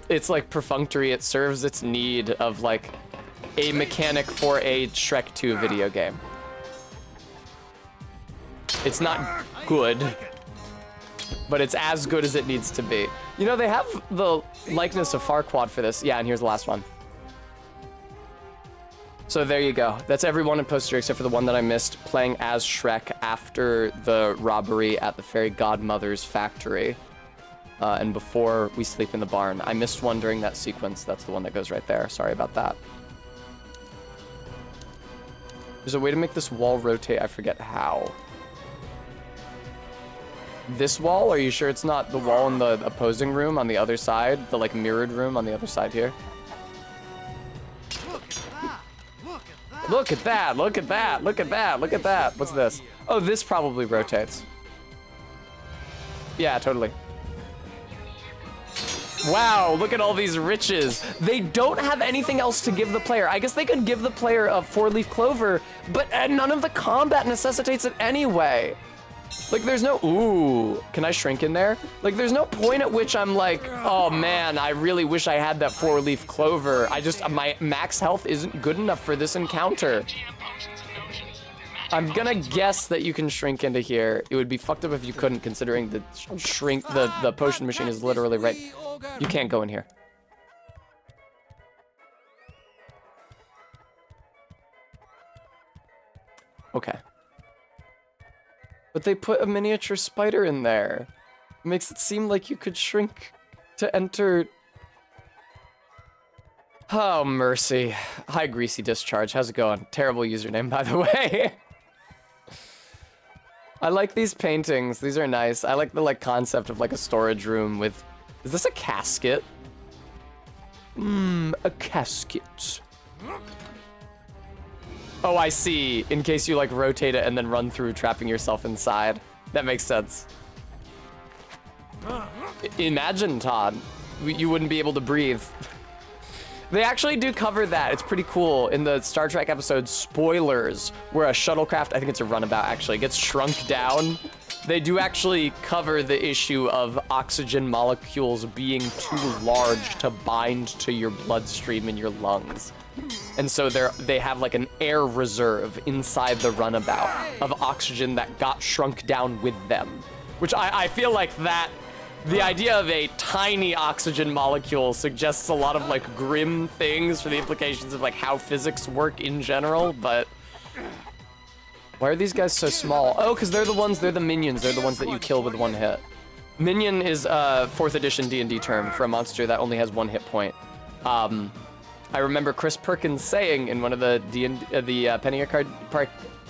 It's like perfunctory. It serves its need of like a mechanic for a Shrek 2 video game. It's not good, but it's as good as it needs to be. You know, they have the likeness of Farquaad for this. Yeah, and here's the last one. So there you go. That's every wanted poster except for the one that I missed, playing as Shrek after the robbery at the fairy godmother's factory. And before we sleep in the barn. I missed one during that sequence. That's the one that goes right there. Sorry about that. There's a way to make this wall rotate. I forget how. This wall? Are you sure it's not the wall in the opposing room on the other side? The like mirrored room on the other side here? Look at that, look at that, look at that, look at that. What's this? Oh, this probably rotates. Yeah, totally. Wow, look at all these riches. They don't have anything else to give the player. I guess they could give the player a 4-leaf clover, but none of the combat necessitates it anyway. Like, there's no, ooh, can I shrink in there? Like, there's no point at which I'm like, oh man, I really wish I had that 4-leaf clover. My max health isn't good enough for this encounter. I'm gonna guess that you can shrink into here. It would be fucked up if you couldn't, considering the potion machine is literally right. You can't go in here. Okay. But they put a miniature spider in there. It makes it seem like you could shrink to enter. Oh, mercy. Hi, Greasy Discharge. How's it going? Terrible username, by the way. I like these paintings. These are nice. I like the concept of like a storage room with... Is this a casket? A casket. Oh, I see. In case you like rotate it and then run through, trapping yourself inside. That makes sense. Imagine, Todd. You wouldn't be able to breathe. They actually do cover that. It's pretty cool. In the Star Trek episode Spoilers, where a shuttlecraft, I think it's a runabout actually, gets shrunk down. They do actually cover the issue of oxygen molecules being too large to bind to your bloodstream in your lungs. And so they have like an air reserve inside the runabout of oxygen that got shrunk down with them. Which I feel like that, the idea of a tiny oxygen molecule suggests a lot of like grim things for the implications of like how physics work in general, but... Why are these guys so small? Oh, because they're the minions. They're the ones that you kill with one hit. Minion is a 4th edition D&D term for a monster that only has 1 hit point. I remember Chris Perkins saying in one of the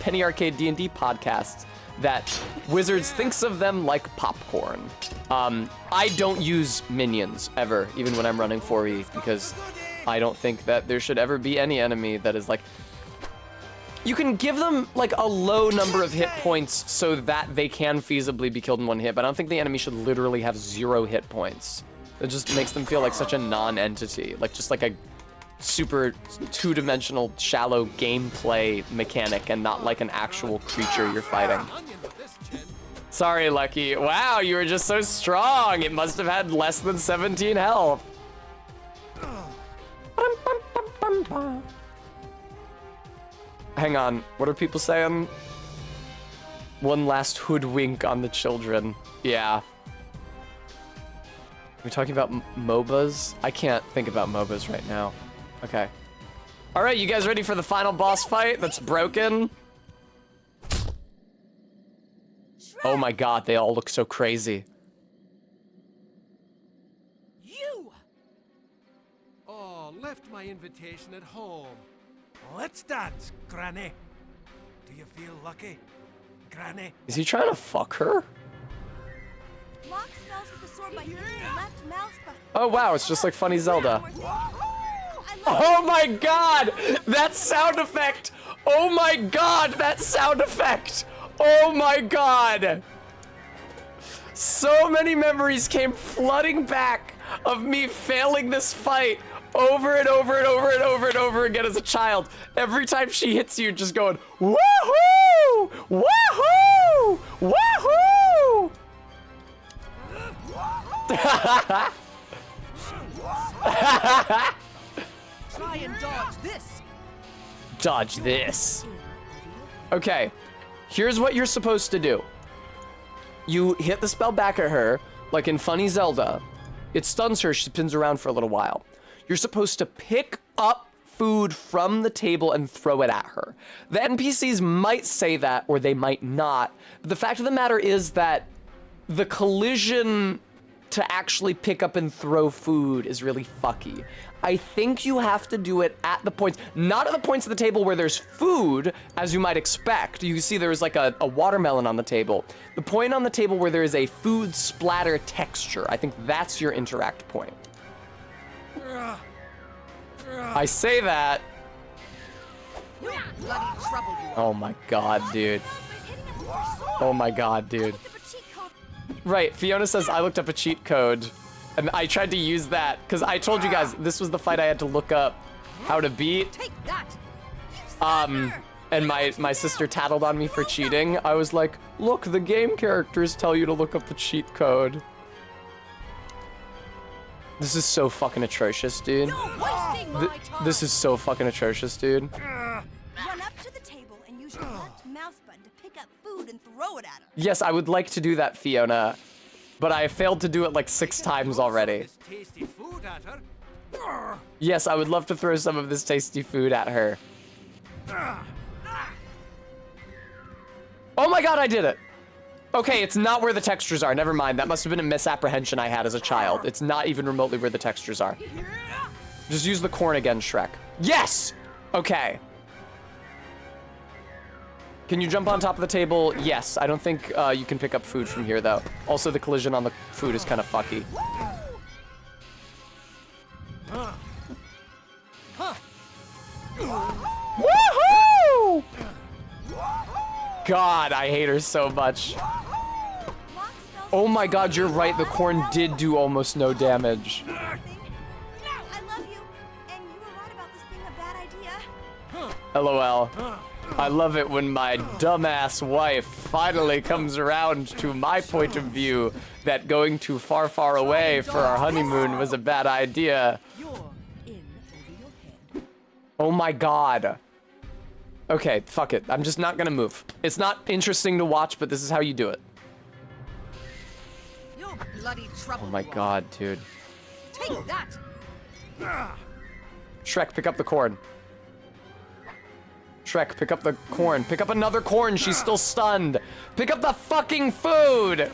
Penny Arcade D&D podcasts that Wizards thinks of them like popcorn. I don't use minions ever, even when I'm running 4E, because I don't think that there should ever be any enemy that is like... You can give them like a low number of hit points so that they can feasibly be killed in 1 hit, but I don't think the enemy should literally have 0 hit points. It just makes them feel like such a non-entity, like just like a super 2-dimensional shallow gameplay mechanic and not like an actual creature you're fighting. Sorry, Lucky. Wow, you were just so strong. It must have had less than 17 health. Hang on, what are people saying? One last hoodwink on the children. Yeah. We're talking about MOBAs? I can't think about MOBAs right now. Okay. All right, you guys ready for the final boss fight that's broken? Oh my god, they all look so crazy. You! Oh, left my invitation at home. Let's dance, Granny. Do you feel lucky, Granny? Is he trying to fuck her? Lock spells with the sword by hitting the left mouse button. Oh wow, it's just like Funny Zelda. I love Oh my god! That sound effect! Oh my god, that sound effect! Oh my god! So many memories came flooding back of me failing this fight over and over and over and over and over again as a child. Every time she hits you, just going, woohoo! Woohoo! Woohoo! Try and dodge this. Dodge this. Okay, here's what you're supposed to do. You hit the spell back at her, like in Funny Zelda. It stuns her, she spins around for a little while. You're supposed to pick up food from the table and throw it at her. The NPCs might say that, or they might not. But the fact of the matter is that the collision to actually pick up and throw food is really fucky. I think you have to do it at the points, not at the points of the table where there's food, as you might expect. You see there's like a watermelon on the table. The point on the table where there is a food splatter texture, I think that's your interact point. I say that. Bloody trouble you. Oh my god, dude. Oh my god, dude. Right, Fiona says I looked up a cheat code, and I tried to use that, because I told you guys, this was the fight I had to look up how to beat. Take that. And my sister tattled on me for cheating. I was like, look, the game characters tell you to look up the cheat code. This is so fucking atrocious, dude. You're wasting my time. This is so fucking atrocious, dude. Run up to the table and use your left mouse button to pick up food and throw it at her. Yes, I would like to do that, Fiona, but I failed to do it like 6 times already. This tasty food at her. Yes, I would love to throw some of this tasty food at her. Oh my god, I did it! Okay, it's not where the textures are. Never mind. That must have been a misapprehension I had as a child. It's not even remotely where the textures are. Just use the corn again, Shrek. Yes! Okay. Can you jump on top of the table? Yes. I don't think you can pick up food from here, though. Also, the collision on the food is kind of fucky. Woohoo! God, I hate her so much. Oh my god, you're right. The corn did do almost no damage. I love you, and you were right about this being a bad idea. LOL. I love it when my dumbass wife finally comes around to my point of view that going too far, far away for our honeymoon was a bad idea. You're in over your head. Oh my god. Okay, fuck it. I'm just not gonna move. It's not interesting to watch, but this is how you do it. You're bloody trouble. Oh my god, dude. Take that. Shrek, pick up the corn. Shrek, pick up the corn. Pick up another corn. She's still stunned. Pick up the fucking food.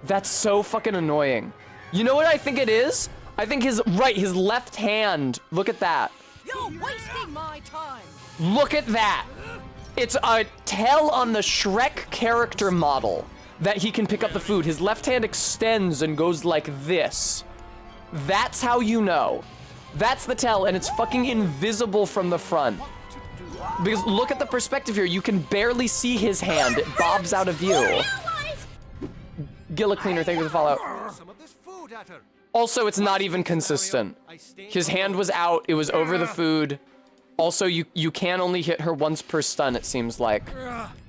That's so fucking annoying. You know what I think it is? I think his left hand. Look at that. You're wasting my time. Look at that. It's a tell on the Shrek character model that he can pick up the food. His left hand extends and goes like this. That's how you know. That's the tell, and it's fucking invisible from the front. Because look at the perspective here. You can barely see his hand. It bobs out of view. Gilla Cleaner, thank you for the follow. Some of this food at her. Also, it's not even consistent. His hand was out. It was over the food. Also, you can only hit her once per stun, it seems like.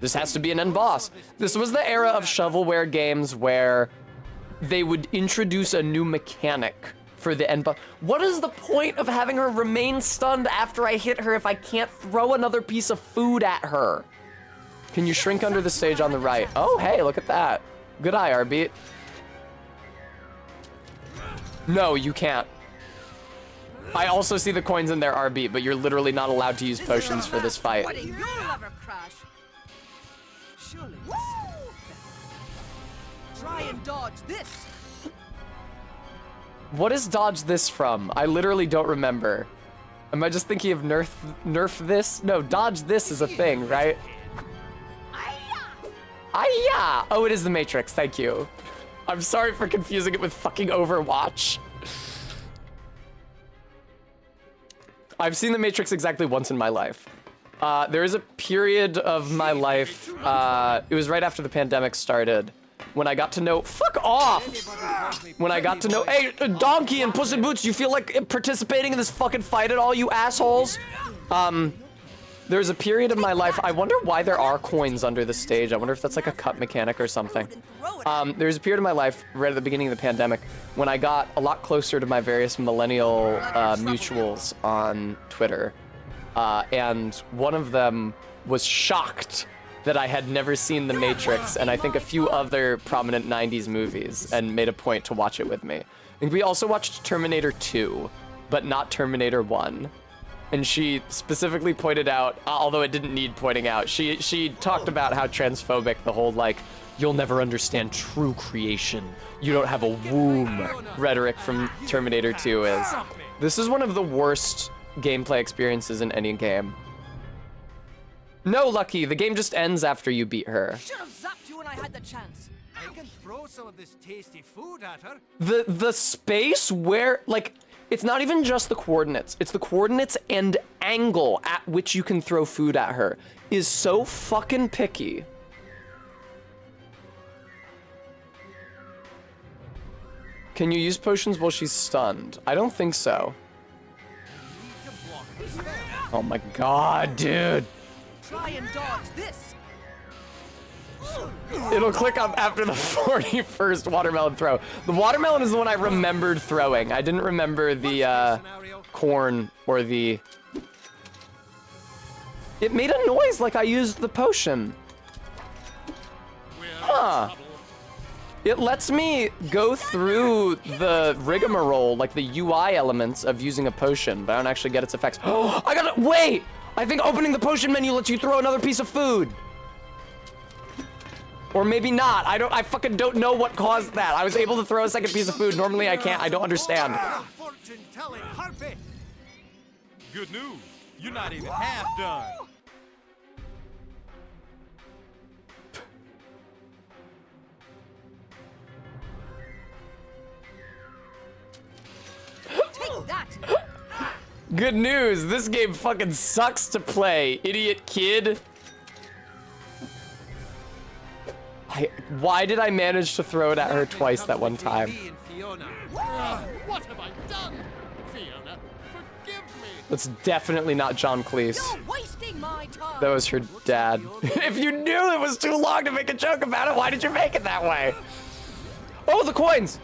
This has to be an end boss. This was the era of shovelware games where they would introduce a new mechanic for the end boss. What is the point of having her remain stunned after I hit her if I can't throw another piece of food at her? Can you shrink under the stage on the right? Oh, hey, look at that. Good eye, Arbeat. No, you can't. I also see the coins in there, RB, but you're literally not allowed to use potions for this fight. You'll never crash. Surely. Try and dodge this. What is dodge this from? I literally don't remember. Am I just thinking of nerf this? No, dodge this is a thing, right? Aya! Oh, it is the Matrix, thank you. I'm sorry for confusing it with fucking Overwatch. I've seen the Matrix exactly once in my life. There is a period of my life, it was right after the pandemic started, when I got to know, fuck off! When I got to know, hey, Donkey and Puss in Boots, you feel like participating in this fucking fight at all, you assholes? There's a period of my life, I wonder why there are coins under the stage. I wonder if that's like a cut mechanic or something. There's a period of my life, right at the beginning of the pandemic, when I got a lot closer to my various millennial mutuals on Twitter. And one of them was shocked that I had never seen The Matrix and I think a few other prominent 90s movies and made a point to watch it with me. And we also watched Terminator 2, but not Terminator 1. And she specifically pointed out, although it didn't need pointing out, she talked about how transphobic the whole, like, you'll never understand true creation, you don't have a womb rhetoric from Terminator 2 is. This is one of the worst gameplay experiences in any game. No, Lucky, the game just ends after you beat her. Should have zapped you when I had the chance. I can throw some of this tasty food at her. The space where, like, it's not even just the coordinates. It's the coordinates and angle at which you can throw food at her is so fucking picky. Can you use potions while she's stunned? I don't think so. Oh my god, dude. Try and dodge this. It'll click up after the 41st watermelon throw. The watermelon is the one I remembered throwing. I didn't remember the corn or the... It made a noise like I used the potion. Huh. It lets me go through the rigmarole, like the UI elements of using a potion, but I don't actually get its effects. Oh, I gotta, wait! I think opening the potion menu lets you throw another piece of food. Or maybe not. I fucking don't know what caused that. I was able to throw a second piece of food. Normally I can't. I don't understand. Fortune-telling harpy. Good news. You're not even half done. Take that. Good news. This game fucking sucks to play, idiot kid. Why did I manage to throw it at her twice that one time? What have I done? Fiona, forgive me. That's definitely not John Cleese. You're wasting my time. That was her dad. If you knew it was too long to make a joke about it, why did you make it that way? Oh, the coins!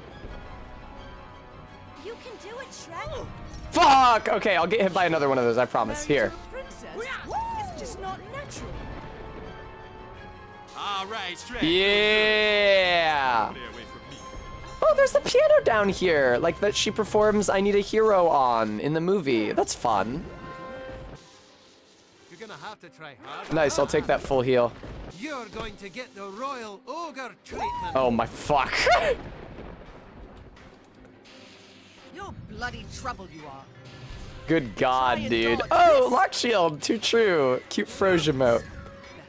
You can do it, Shrek. Fuck! Okay, I'll get hit by another one of those, I promise. Here. Princess. It's just not natural. All right, Shrek. Yeah! Stay away from me. Oh, there's the piano down here, like that she performs I Need a Hero on in the movie. That's fun. You're gonna have to try hard. Nice, I'll take that full heal. You're going to get the royal ogre treatment. Oh my fuck. You're bloody trouble, you are. Good god, and dude. dodge Oh, this. lock shield. Too true. Cute froze emote.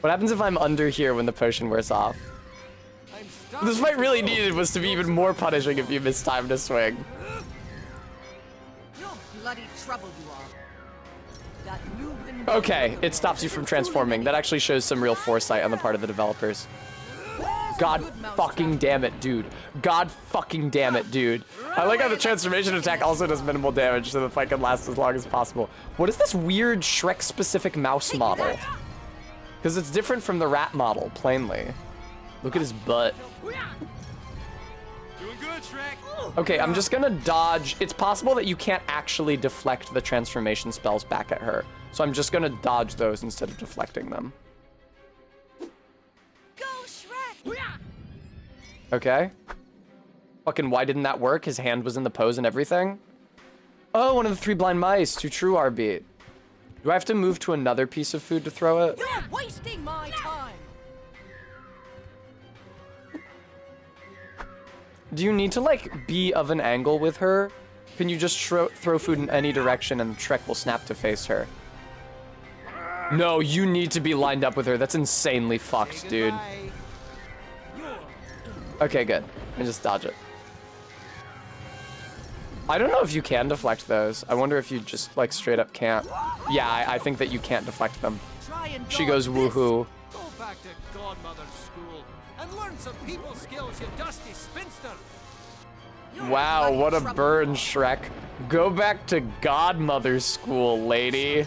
What happens if I'm under here when the potion wears off? I'm starting This fight to really know. needed was to be even more punishing if you mistimed a swing. You're bloody trouble, you are. That Luban Okay, it stops you from transforming. That actually shows some real foresight on the part of the developers. God fucking damn it, dude. God fucking damn it, dude. I like how the transformation attack also does minimal damage so the fight can last as long as possible. What is this weird Shrek-specific mouse model? Because it's different from the rat model, plainly. Look at his butt. Doing good, Shrek. Okay, I'm just gonna dodge. It's possible that you can't actually deflect the transformation spells back at her. So I'm just gonna dodge those instead of deflecting them. Go, Shrek! Okay. Fucking why didn't that work? His hand was in the pose and everything? Oh, one of the 3 blind mice. Too true, R-beat. Do I have to move to another piece of food to throw it? You're wasting my time. Do you need to, like, be of an angle with her? Can you just throw food in any direction and the Shrek will snap to face her? No, you need to be lined up with her. That's insanely fucked, dude. Goodbye. Okay, good. I just dodge it. I don't know if you can deflect those. I wonder if you just, like, straight up can't. Yeah, I think that you can't deflect them. Try and She dodge goes this. woohoo. Go back to Godmother's school and learn some people skills, you dusty spinster. You're Wow, bloody what a trouble, burn, you are. Shrek. Go back to Godmother's school, lady.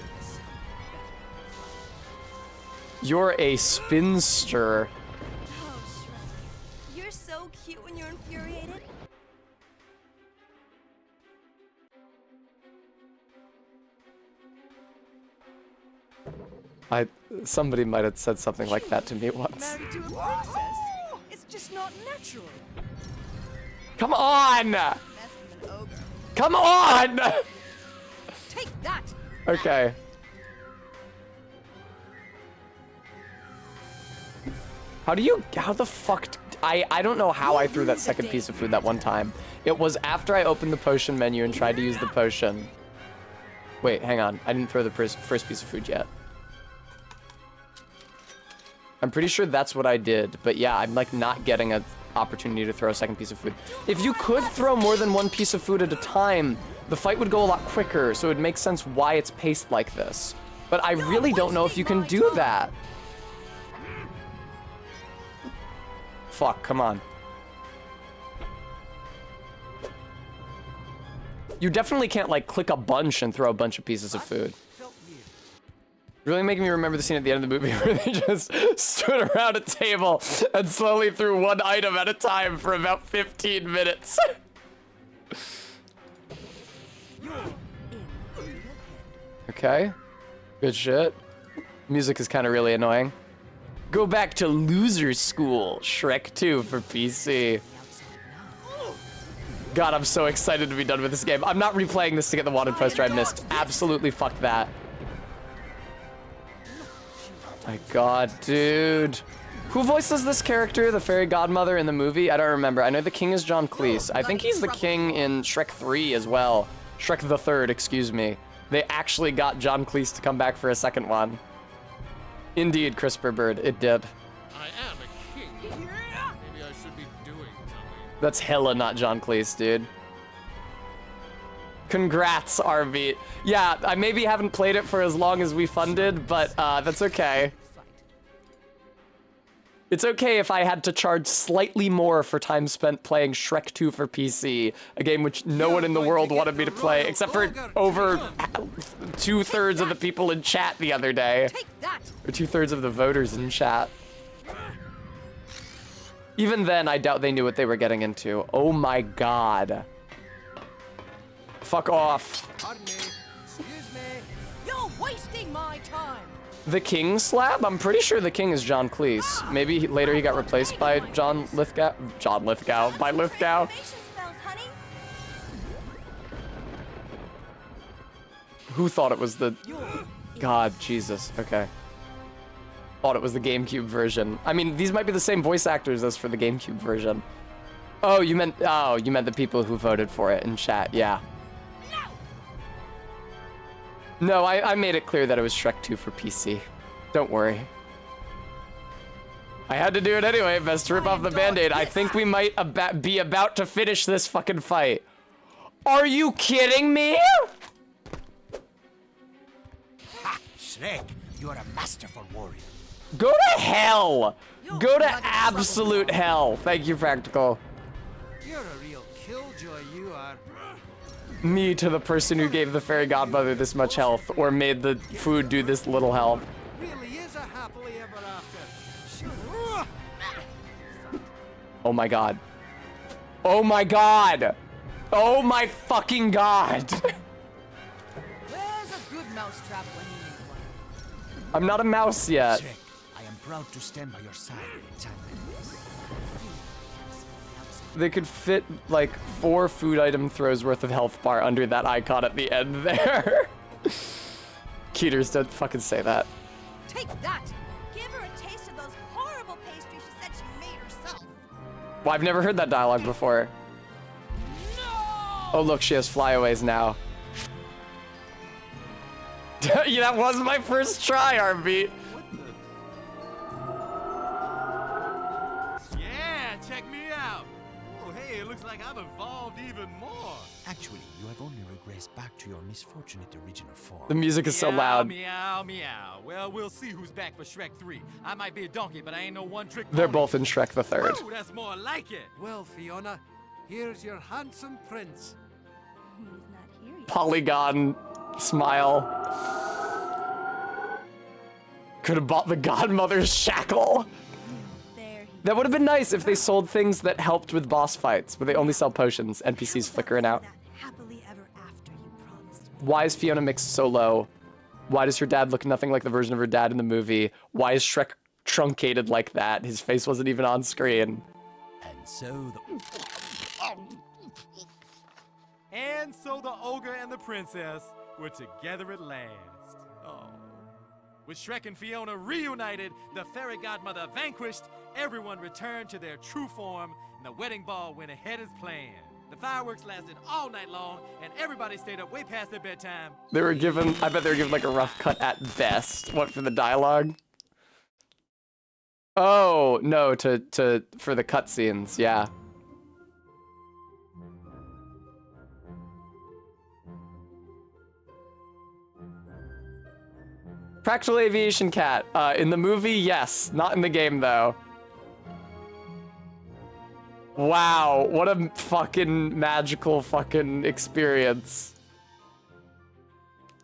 You're a spinster. Oh, Shrek. You're so cute when you're infuriated. Somebody might have said something like that to me once. Married to a princess. It's just not natural. Come on! That's from an ogre. Come on! Take that. Okay. How the fuck, I don't know how I threw that second piece of food that one time. It was after I opened the potion menu and tried to use the potion. Wait, hang on. I didn't throw the first piece of food yet. I'm pretty sure that's what I did, but yeah, I'm like not getting an opportunity to throw a second piece of food. If you could throw more than one piece of food at a time, the fight would go a lot quicker, so it would make sense why it's paced like this. But I really don't know if you can do that. Fuck, come on. You definitely can't like click a bunch and throw a bunch of pieces of food. Really making me remember the scene at the end of the movie where they just stood around a table and slowly threw one item at a time for about 15 minutes. Okay. Good shit. Music is kind of really annoying. Go back to loser school. Shrek 2 for PC. God, I'm so excited to be done with this game. I'm not replaying this to get the wanted poster I missed. Absolutely fuck that. My God, dude. Who voices this character, the fairy godmother in the movie? I don't remember. I know the king is John Cleese. I think he's the king in Shrek 3 as well. Shrek the Third, excuse me. They actually got John Cleese to come back for a second one. Indeed, CRISPR Bird, it did. I am a king. Maybe I should be doing something. That's hella not John Cleese, dude. Congrats, RV. Yeah, I maybe haven't played it for as long as we funded, but that's okay. It's okay if I had to charge slightly more for time spent playing Shrek 2 for PC, a game which no one in the world wanted me to play, except for over 2/3 of the people in chat the other day. Take that. Or 2/3 of the voters in chat. Even then, I doubt they knew what they were getting into. Oh my God. Fuck off. Pardon me. Excuse me. You're wasting my time. The King slab? I'm pretty sure the King is John Cleese. Maybe later he got replaced by John Lithgow. John Lithgow. By Lithgow. Transformation spells, honey. Who thought it was the... God, Jesus. Okay. thought it was the GameCube version. I mean, these might be the same voice actors as for the GameCube version. Oh, you meant the people who voted for it in chat. Yeah. No, I made it clear that it was Shrek 2 for PC. Don't worry. I had to do it anyway. Best to rip off the Band-Aid. I think we might be about to finish this fucking fight. Are you kidding me? Ha! Shrek, you are a masterful warrior. Go to hell. Go to absolute hell. Thank you, Practical. You're a real killjoy, you are. Me to the person who gave the fairy godmother this much health, or made the food do this little health. Really is a happily ever after. Oh my god. Oh my god. Oh my fucking god. Where's a good mousetrap when you need one? I'm not a mouse yet. Shrek, I am proud to stand by your side in a time like this. They could fit like 4 food item throws worth of health bar under that icon at the end there. Keeters, don't fucking say that. Take that! Give her a taste of those horrible pastries she said she made herself. Well, I've never heard that dialogue before. Oh look, she has flyaways now. Yeah, that was my first try, Armbeat. Yeah, check me out. Oh, hey, it looks like I've evolved even more. Actually, you have only regressed back to your misfortunate original form. The music is so loud. Meow, meow. Well, we'll see who's back for Shrek 3. I might be a donkey, but I ain't no one-trick They're pony. both in Shrek the Third. Ooh, that's more like it. Well, Fiona, here's your handsome prince. He's not here yet. Polygon smile. Could have bought the godmother's shackle. There he That would have been nice if they sold things that helped with boss fights, but they only sell potions. NPCs flickering out. That happily ever after you promised me. Why is Fiona mixed so low? Why does her dad look nothing like the version of her dad in the movie? Why is Shrek truncated like that? His face wasn't even on screen. And so And so the ogre and the princess were together at last. Oh. With Shrek and Fiona reunited, the fairy godmother vanquished, everyone returned to their true form, and the wedding ball went ahead as planned. The fireworks lasted all night long, and everybody stayed up way past their bedtime. They were given, I bet they were given like a rough cut at best. What, for the dialogue? Oh, no, for the cutscenes, yeah. Practical Aviation Cat. In the movie, yes. Not in the game, though. Wow, what a fucking magical fucking experience.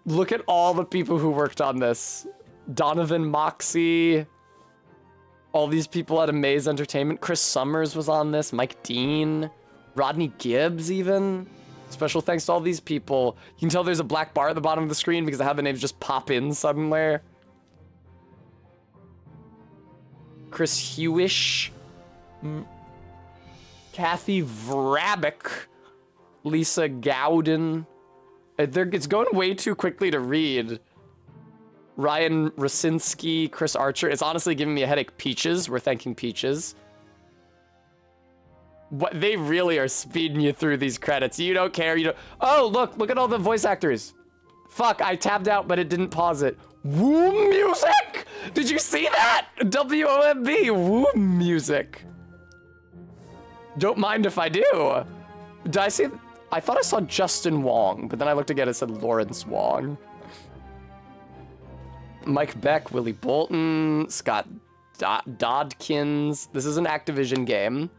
Look at all the people who worked on this. Donovan Moxie. All these people at Amaze Entertainment. Chris Summers was on this. Mike Dean. Rodney Gibbs, even. Special thanks to all these people. You can tell there's a black bar at the bottom of the screen because I have the names just pop in suddenly. Chris Hewish. Kathy Vrabick. Lisa Gowden. It's going way too quickly to read. Ryan Rosinski, Chris Archer. It's honestly giving me a headache. Peaches. We're thanking Peaches. What, they really are speeding you through these credits. You don't care. You don't. Oh, look at all the voice actors. Fuck, I tabbed out, but it didn't pause it. Woo music! Did you see that? WOMB, woo music. Don't mind if I do. Did I see? I thought I saw Justin Wong, but then I looked again, it said Lawrence Wong. Mike Beck, Willie Bolton, Scott Dodkins. This is an Activision game.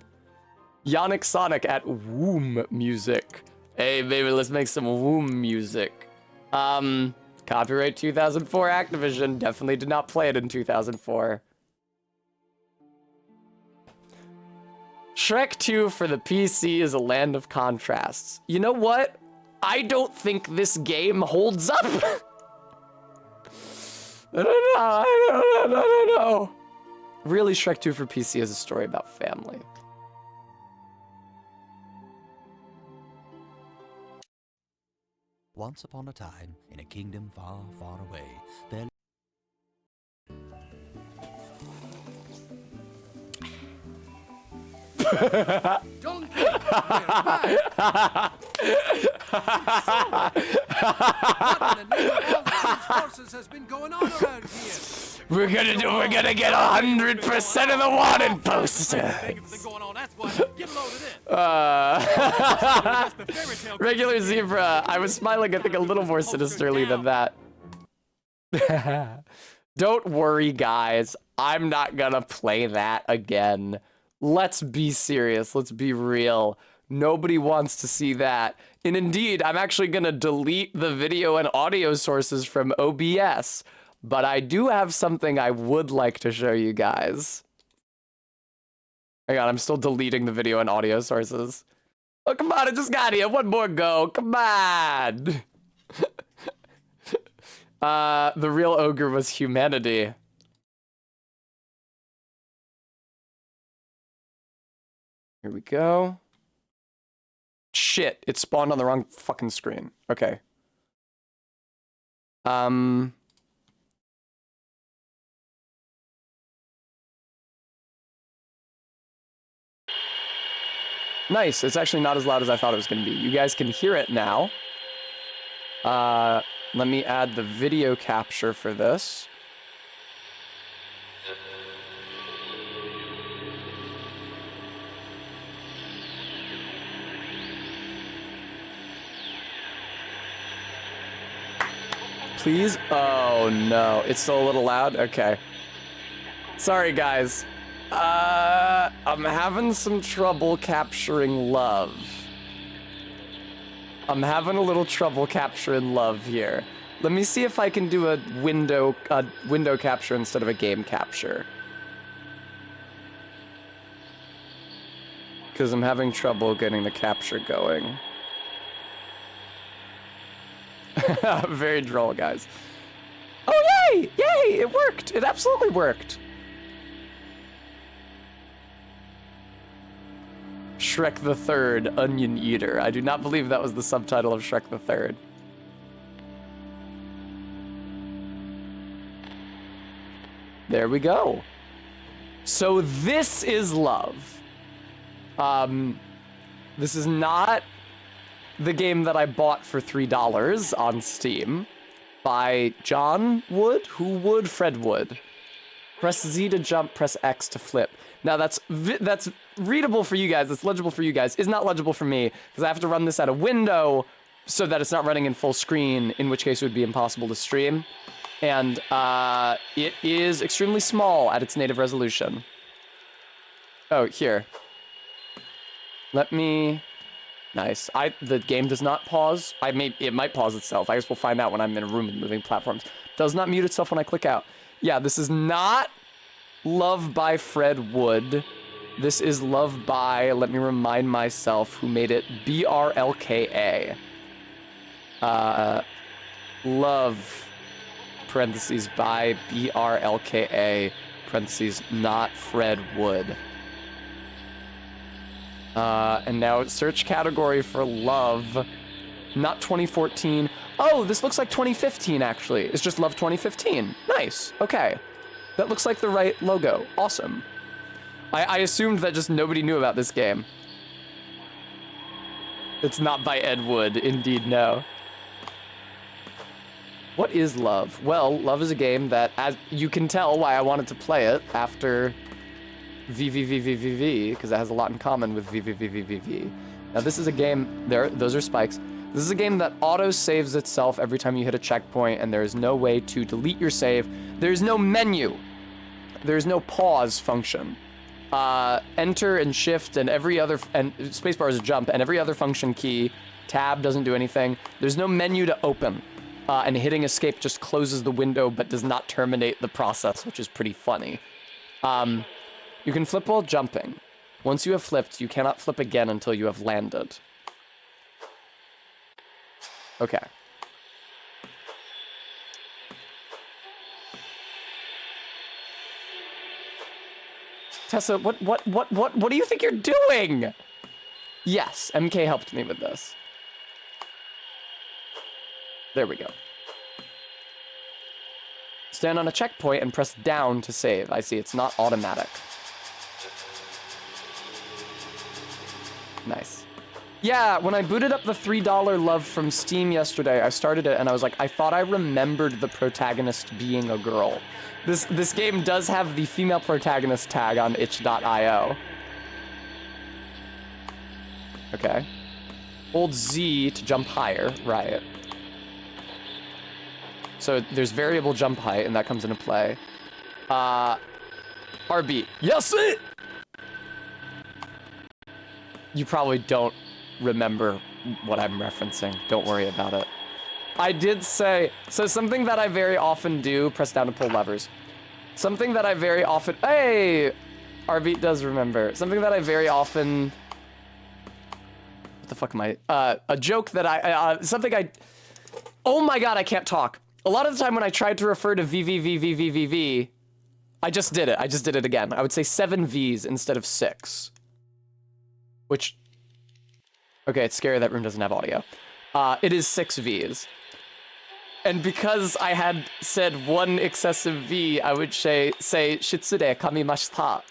Yannick Sonic at Womb Music. Hey, baby, let's make some Womb music. Copyright 2004 Activision. Definitely did not play it in 2004. Shrek 2 for the PC is a land of contrasts. You know what? I don't think this game holds up. I don't know. Really, Shrek 2 for PC is a story about family. once upon a time, in a kingdom far, far away, there Donkey, we're back. What in the name of all the king's horses has been going on around here? We're gonna get 100% of the wanted poster. Everything going on, that's what. Get loaded in. Uh, The fairy tale regular zebra. I was smiling, I think, a little more sinisterly than that. Don't worry, guys. I'm not gonna play that again. Let's be serious. Let's be real. Nobody wants to see that. And indeed, I'm actually gonna delete the video and audio sources from OBS. But I do have something I would like to show you guys. Hang on, I'm still deleting the video and audio sources. Oh, come on, I just got here. One more go. Come on. The real ogre was humanity. Here we go. Shit, it spawned on the wrong fucking screen. Okay. Nice, it's actually not as loud as I thought it was gonna be. You guys can hear it now. Let me add the video capture for this. Please? Oh no, it's still a little loud? Okay. Sorry guys. I'm having some trouble capturing love. I'm having a little trouble capturing love here. Let me see if I can do a window capture instead of a game capture. Because I'm having trouble getting the capture going. Very droll, guys. Oh, yay! Yay! It worked! It absolutely worked! Shrek the Third, Onion Eater. I do not believe that was the subtitle of Shrek the Third. There we go. So this is love. This is not the game that I bought for $3 on Steam by John Wood? Who Wood? Fred Wood. Press Z to jump, press X to flip. Now that's readable for you guys, that's legible for you guys, is not legible for me, because I have to run this at a window so that it's not running in full screen, in which case it would be impossible to stream. And it is extremely small at its native resolution. Oh, here. Let me... Nice. The game does not pause. It might pause itself. I guess we'll find out when I'm in a room with moving platforms. Does not mute itself when I click out. Yeah, this is not Love by Fred Wood. This is Love by, let me remind myself who made it, brlka. Love, parentheses, by brlka, parentheses, not Fred Wood. And now search category for love, not 2014. Oh, this looks like 2015, actually. It's just Love 2015. Nice, okay. That looks like the right logo, awesome. I assumed that just nobody knew about this game. It's not by Ed Wood, indeed no. What is Love? Well, Love is a game that, as you can tell why I wanted to play it after VVVVVV, because it has a lot in common with VVVVVV. Now this is a game, those are spikes. This is a game that auto-saves itself every time you hit a checkpoint, and there is no way to delete your save. There's no menu. There's no pause function. Enter and shift and and spacebar is a jump, and every other function key, tab doesn't do anything. There's no menu to open. And hitting escape just closes the window but does not terminate the process, which is pretty funny. You can flip while jumping. Once you have flipped, you cannot flip again until you have landed. Okay. Tessa, what do you think you're doing? Yes, MK helped me with this. There we go. Stand on a checkpoint and press down to save. I see, it's not automatic. Nice. Yeah, when I booted up the $3 Love from Steam yesterday, I started it and I was like, I thought I remembered the protagonist being a girl. This game does have the female protagonist tag on itch.io. Okay. Hold Z to jump higher, right. So there's variable jump height and that comes into play. RB. Yes, it! You probably don't remember what I'm referencing. Don't worry about it. I did say, so something that I very often do, press down to pull levers. Something that I very often, hey! RB does remember. Something that I very often, what the fuck am I? A joke that something I, oh my god, I can't talk. A lot of the time when I tried to refer to VVVVVVV, I just did it. I just did it again. I would say 7 Vs instead of 6. Which, okay, it's scary that room doesn't have audio. It is 6 Vs. And because I had said 1 excessive V, I would say Shitsude kamimashita.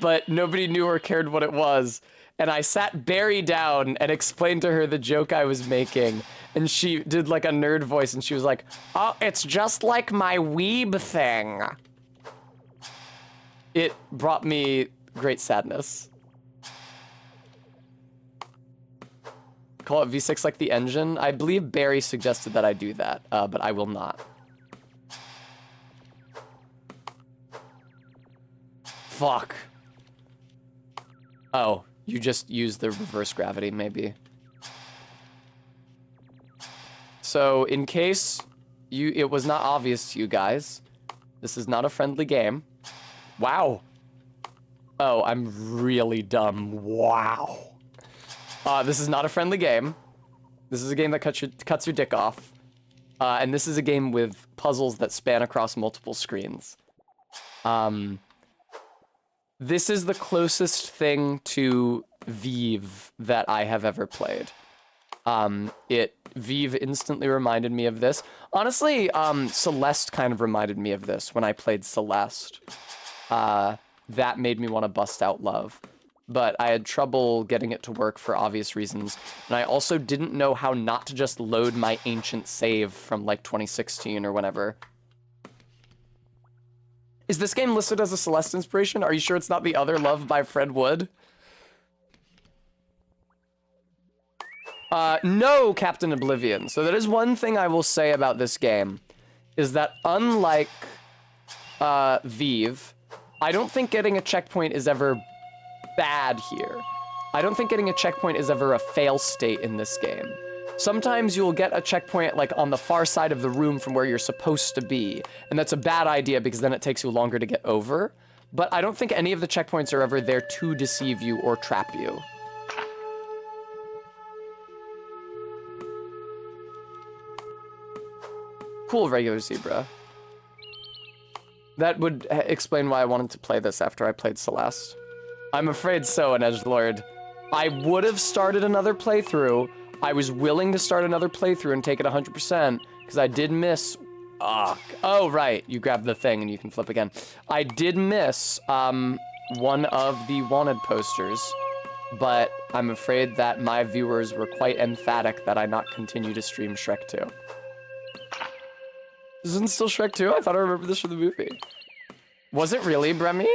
But nobody knew or cared what it was. And I sat Barry down and explained to her the joke I was making. And she did like a nerd voice and she was like, oh, it's just like my weeb thing. It brought me great sadness. Call it V6 like the engine. I believe Barry suggested that I do that, but I will not. Fuck. Oh, you just used the reverse gravity, maybe. So, in case it was not obvious to you guys, this is not a friendly game. Wow. Oh, I'm really dumb. Wow. This is not a friendly game. This is a game that cuts your dick off. And this is a game with puzzles that span across multiple screens. This is the closest thing to Vive that I have ever played. Vive instantly reminded me of this. Honestly, Celeste kind of reminded me of this when I played Celeste. That made me want to bust out Love. But I had trouble getting it to work for obvious reasons. And I also didn't know how not to just load my ancient save from like 2016 or whenever. Is this game listed as a Celeste inspiration? Are you sure it's not the other Love by Fred Wood? No, Captain Oblivion. So that is one thing I will say about this game, is that unlike Vive, I don't think getting a checkpoint is ever bad here. I don't think getting a checkpoint is ever a fail state in this game. Sometimes you'll get a checkpoint like on the far side of the room from where you're supposed to be, and that's a bad idea because then it takes you longer to get over. But I don't think any of the checkpoints are ever there to deceive you or trap you. Cool, regular zebra. That would explain why I wanted to play this after I played Celeste. I'm afraid so, an edgelord. I would have started another playthrough. I was willing to start another playthrough and take it 100%, because I did miss... Oh, right. You grab the thing and you can flip again. I did miss one of the wanted posters, but I'm afraid that my viewers were quite emphatic that I not continue to stream Shrek 2. Isn't it still Shrek 2? I thought I remembered this from the movie. Was it really, Bremy?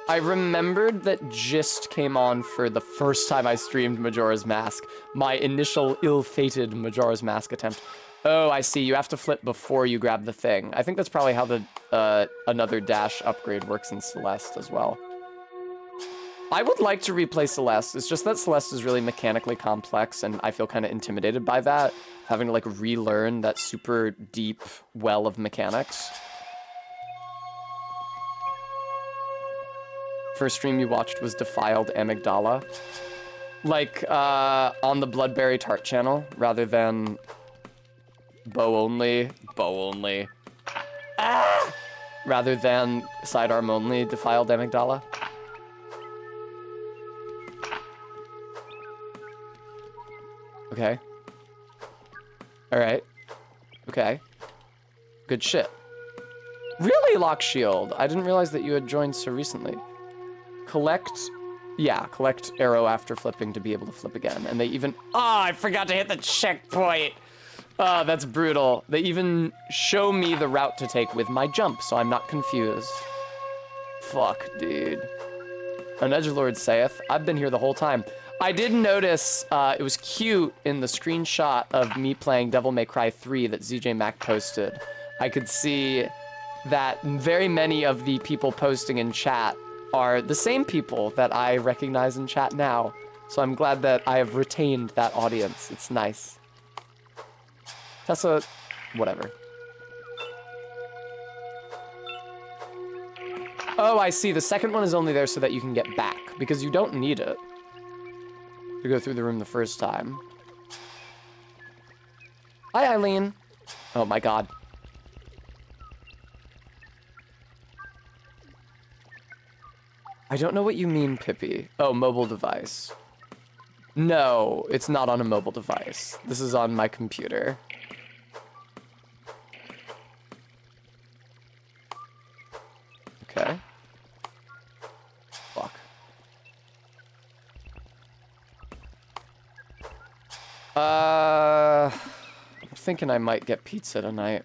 I remembered that Gist came on for the first time I streamed Majora's Mask. My initial ill-fated Majora's Mask attempt. Oh, I see. You have to flip before you grab the thing. I think that's probably how the another dash upgrade works in Celeste as well. I would like to replay Celeste. It's just that Celeste is really mechanically complex, and I feel kind of intimidated by that, having to like relearn that super deep well of mechanics. First stream you watched was Defiled Amygdala. Like, on the Bloodberry Tart channel, rather than bow only, rather than sidearm only Defiled Amygdala. Okay. Alright. Okay. Good shit. Really, Lock Shield? I didn't realize that you had joined so recently. Collect Yeah, collect arrow after flipping to be able to flip again. And they even... Ah, I forgot to hit the checkpoint! Ah, that's brutal. They even show me the route to take with my jump, so I'm not confused. Fuck, dude. An edgelord saith, I've been here the whole time. I did notice it was cute in the screenshot of me playing Devil May Cry 3 that ZJ Mac posted. I could see that very many of the people posting in chat are the same people that I recognize in chat now. So I'm glad that I have retained that audience. It's nice. Tessa, whatever. Oh, I see. The second one is only there so that you can get back, because you don't need it to go through the room the first time. Hi, Eileen. Oh my god. I don't know what you mean, Pippi. Oh, mobile device. No, it's not on a mobile device. This is on my computer. Okay. Fuck. I'm thinking I might get pizza tonight.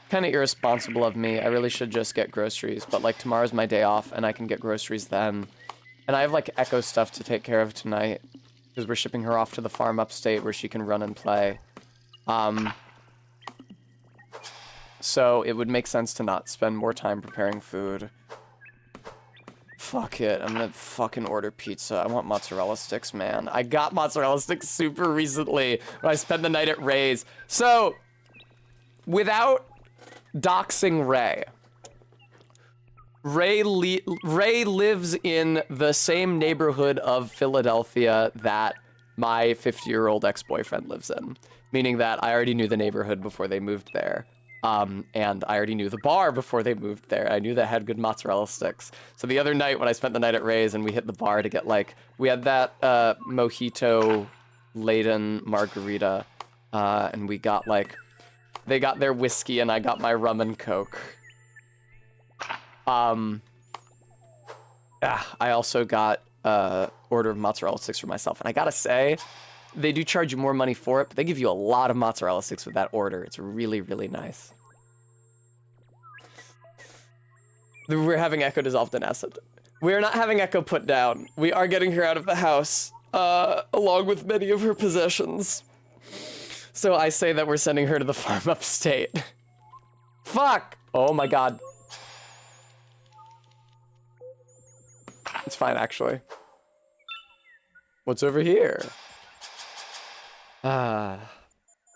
Kind of irresponsible of me. I really should just get groceries, but like tomorrow's my day off and I can get groceries then. And I have like Echo stuff to take care of tonight because we're shipping her off to the farm upstate where she can run and play. So it would make sense to not spend more time preparing food. Fuck it, I'm gonna fucking order pizza. I want mozzarella sticks, man. I got mozzarella sticks super recently when I spent the night at Ray's. So, without doxing Ray, Ray lives in the same neighborhood of Philadelphia that my 50-year-old ex-boyfriend lives in. Meaning that I already knew the neighborhood before they moved there. And I already knew the bar before they moved there. I knew they had good mozzarella sticks. So the other night when I spent the night at Ray's and we hit the bar to get like, we had that mojito-laden margarita, and we got like, they got their whiskey and I got my rum and coke. I also got order of mozzarella sticks for myself. And I gotta say, they do charge you more money for it, but they give you a lot of mozzarella sticks with that order. It's really, really nice. We're having Echo dissolved in acid. We're not having Echo put down. We are getting her out of the house, along with many of her possessions. So I say that we're sending her to the farm upstate. Fuck! Oh my god. It's fine, actually. What's over here?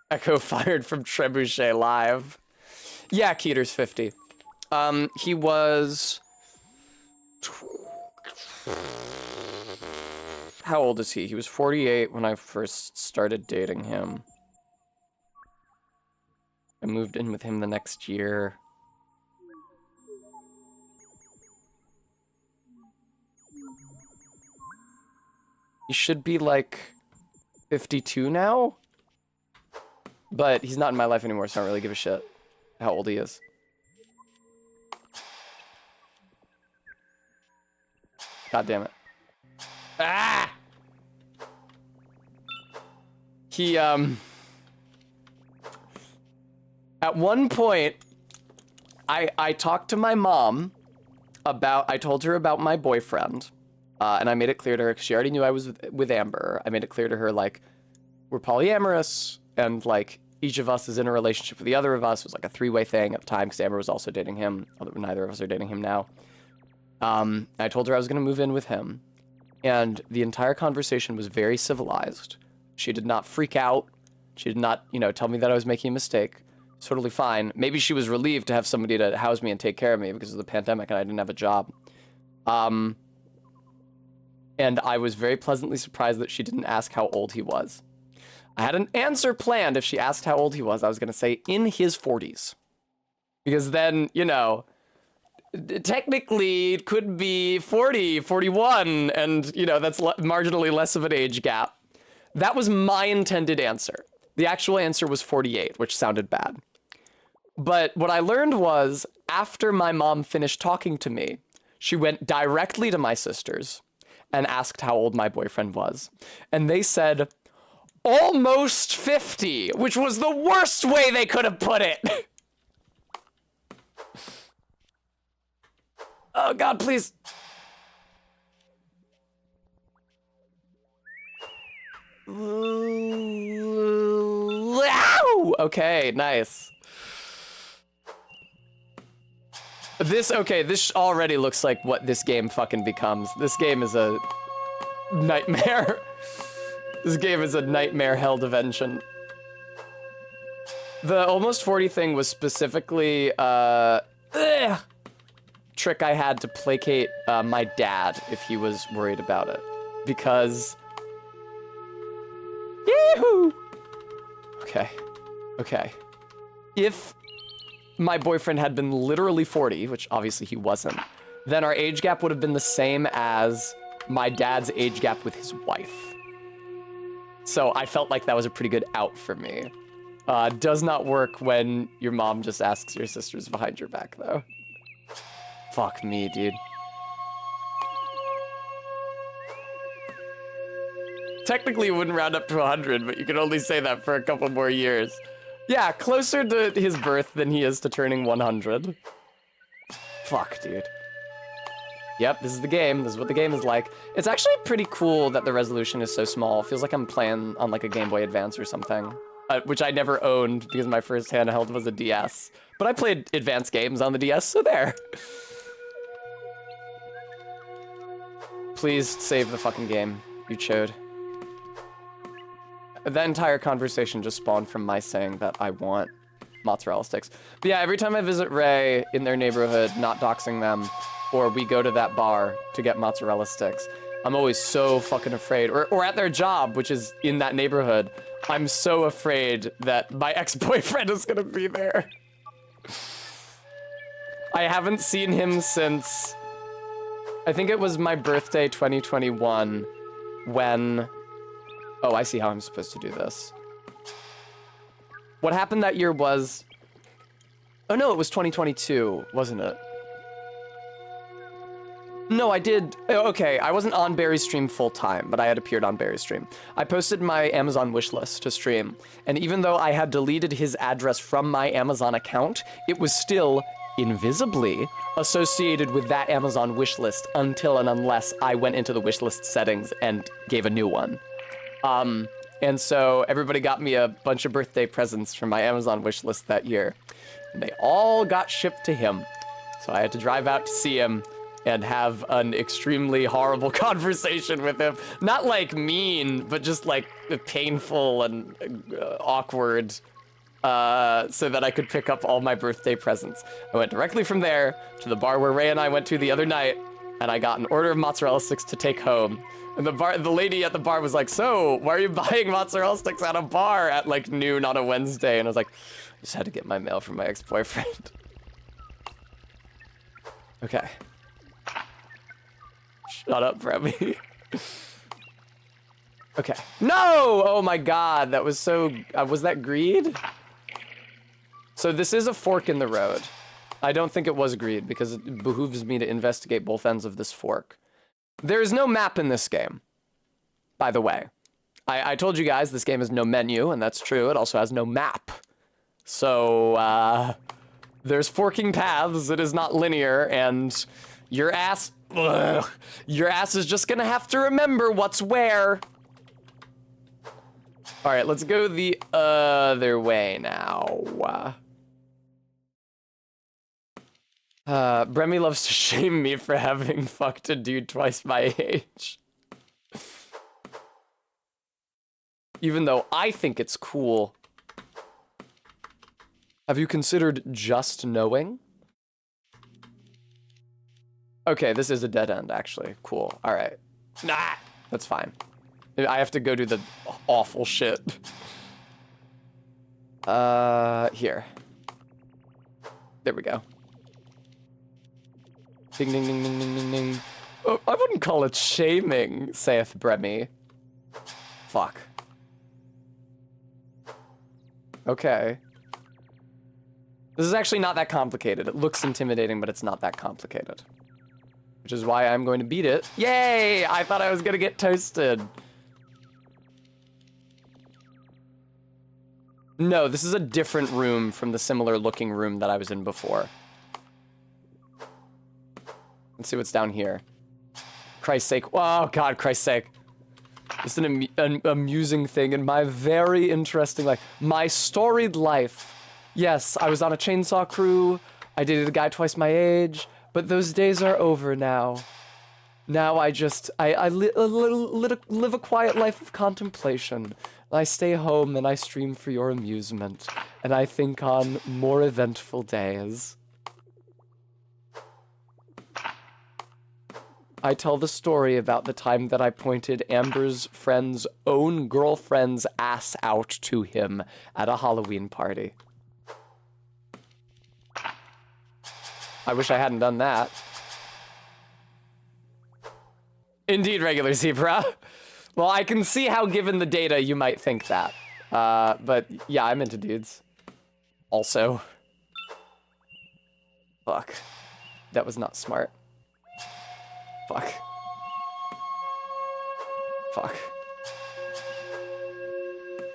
Echo fired from Trebuchet Live. Yeah, Keeter's 50. He was... How old is he? He was 48 when I first started dating him. I moved in with him the next year. He should be like 52 now? But he's not in my life anymore, so I don't really give a shit how old he is. God damn it. Ah! He, at one point, I talked to my mom about, I told her about my boyfriend, and I made it clear to her, because she already knew I was with Amber. I made it clear to her, like, we're polyamorous, and, like, each of us is in a relationship with the other of us. It was, like, a three-way thing at the time, because Amber was also dating him, although neither of us are dating him now. I told her I was going to move in with him, and the entire conversation was very civilized. She did not freak out. She did not, you know, tell me that I was making a mistake. It's totally fine. Maybe she was relieved to have somebody to house me and take care of me because of the pandemic and I didn't have a job. And I was very pleasantly surprised that she didn't ask how old he was. I had an answer planned if she asked how old he was. I was going to say in his 40s. Because then, you know, technically it could be 40, 41, and, you know, that's marginally less of an age gap. That was my intended answer. The actual answer was 48, which sounded bad. But what I learned was, after my mom finished talking to me, she went directly to my sisters and asked how old my boyfriend was. And they said, almost 50, which was the worst way they could have put it. Oh God, please. Okay, nice. This already looks like what this game fucking becomes. This game is a nightmare. This game is a nightmare hell dimension. The almost 40 thing was specifically trick I had to placate my dad if he was worried about it. Because... Yee-hoo! Okay. If my boyfriend had been literally 40, which obviously he wasn't, then our age gap would have been the same as my dad's age gap with his wife. So I felt like that was a pretty good out for me. Does not work when your mom just asks your sisters behind your back, though. Fuck me, dude. Technically, it wouldn't round up to 100, but you can only say that for a couple more years. Yeah, closer to his birth than he is to turning 100. Fuck, dude. Yep, this is the game. This is what the game is like. It's actually pretty cool that the resolution is so small. It feels like I'm playing on like a Game Boy Advance or something. Which I never owned because my first handheld was a DS. But I played advanced games on the DS, so there. Please save the fucking game, you chode. That entire conversation just spawned from my saying that I want mozzarella sticks. But yeah, every time I visit Ray in their neighborhood, not doxing them, or we go to that bar to get mozzarella sticks, I'm always so fucking afraid. Or at their job, which is in that neighborhood, I'm so afraid that my ex-boyfriend is gonna be there. I haven't seen him since... I think it was my birthday 2021 when... Oh, I see how I'm supposed to do this. What happened that year was... Oh no, it was 2022, wasn't it? No, I did... Okay, I wasn't on Barry's stream full time, but I had appeared on Barry's stream. I posted my Amazon wishlist to stream, and even though I had deleted his address from my Amazon account, it was still invisibly associated with that Amazon wishlist until and unless I went into the wishlist settings and gave a new one. And so everybody got me a bunch of birthday presents from my Amazon wishlist that year, and they all got shipped to him. So I had to drive out to see him and have an extremely horrible conversation with him. Not like mean, but just like painful and awkward, so that I could pick up all my birthday presents. I went directly from there to the bar where Ray and I went to the other night, and I got an order of mozzarella sticks to take home. And the lady at the bar was like, so, why are you buying mozzarella sticks at a bar at like noon on a Wednesday? And I was like, I just had to get my mail from my ex-boyfriend. Okay. Shut up, Remy. Okay. No! Oh my god, that was so... was that greed? So this is a fork in the road. I don't think it was greed, because it behooves me to investigate both ends of this fork. There is no map in this game, by the way. I told you guys this game has no menu, and that's true. It also has no map. So, there's forking paths. It is not linear, and your ass... Ugh, your ass is just gonna have to remember what's where. Alright, let's go the other way now. Bremy loves to shame me for having fucked a dude twice my age. Even though I think it's cool. Have you considered just knowing? Okay, this is a dead end, actually. Cool. Alright. Nah! That's fine. I have to go do the awful shit. Here. There we go. Ding, ding, ding, ding, ding, ding, ding. Oh, I wouldn't call it shaming, saith Bremy. Fuck. Okay. This is actually not that complicated. It looks intimidating, but it's not that complicated. which is why I'm going to beat it. Yay! I thought I was gonna get toasted. No, this is a different room from the similar looking room that I was in before. Let's see what's down here. Christ's sake. Oh, God, Christ's sake. It's an amusing thing in my very interesting life. My storied life. Yes, I was on a chainsaw crew. I dated a guy twice my age. But those days are over now. Now I live a quiet life of contemplation. I stay home and I stream for your amusement. And I think on more eventful days. I tell the story about the time that I pointed Amber's friend's own girlfriend's ass out to him at a Halloween party. I wish I hadn't done that. Indeed, regular zebra. Well, I can see how, given the data, you might think that. But yeah, I'm into dudes. Also. Fuck. That was not smart. Fuck. Fuck.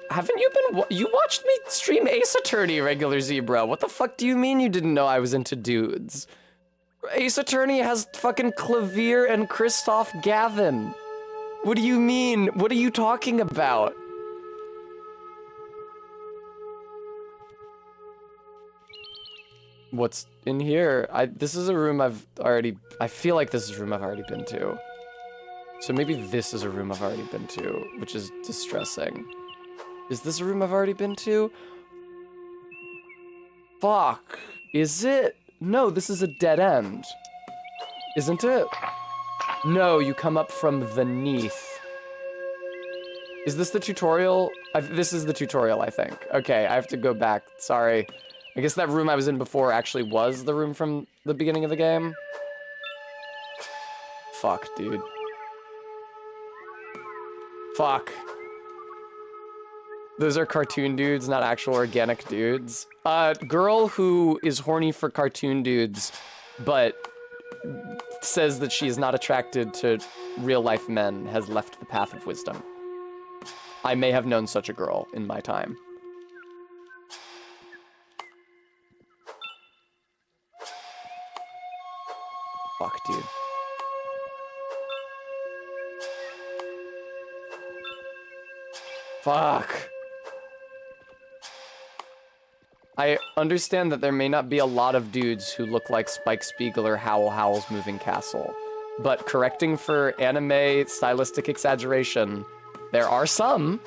Haven't you been you watched me stream Ace Attorney, regular zebra. What the fuck do you mean you didn't know I was into dudes? Ace Attorney has fucking Clavier and Christoph Gavin. What do you mean? What are you talking about? What's in here? This is a room I feel like this is a room I've already been to. So maybe this is a room I've already been to, which is distressing. Is this a room I've already been to? Fuck. Is it? No, this is a dead end. Isn't it? No, you come up from beneath. Is this the tutorial? This is the tutorial, I think. Okay, I have to go back. Sorry. I guess that room I was in before actually was the room from the beginning of the game. Fuck, dude. Fuck. Those are cartoon dudes, not actual organic dudes. Girl who is horny for cartoon dudes, but says that she is not attracted to real-life men has left the path of wisdom. I may have known such a girl in my time. Fuck, dude. Fuck. I understand that there may not be a lot of dudes who look like Spike Spiegel or Howl Howl's Moving Castle, but correcting for anime stylistic exaggeration, there are some.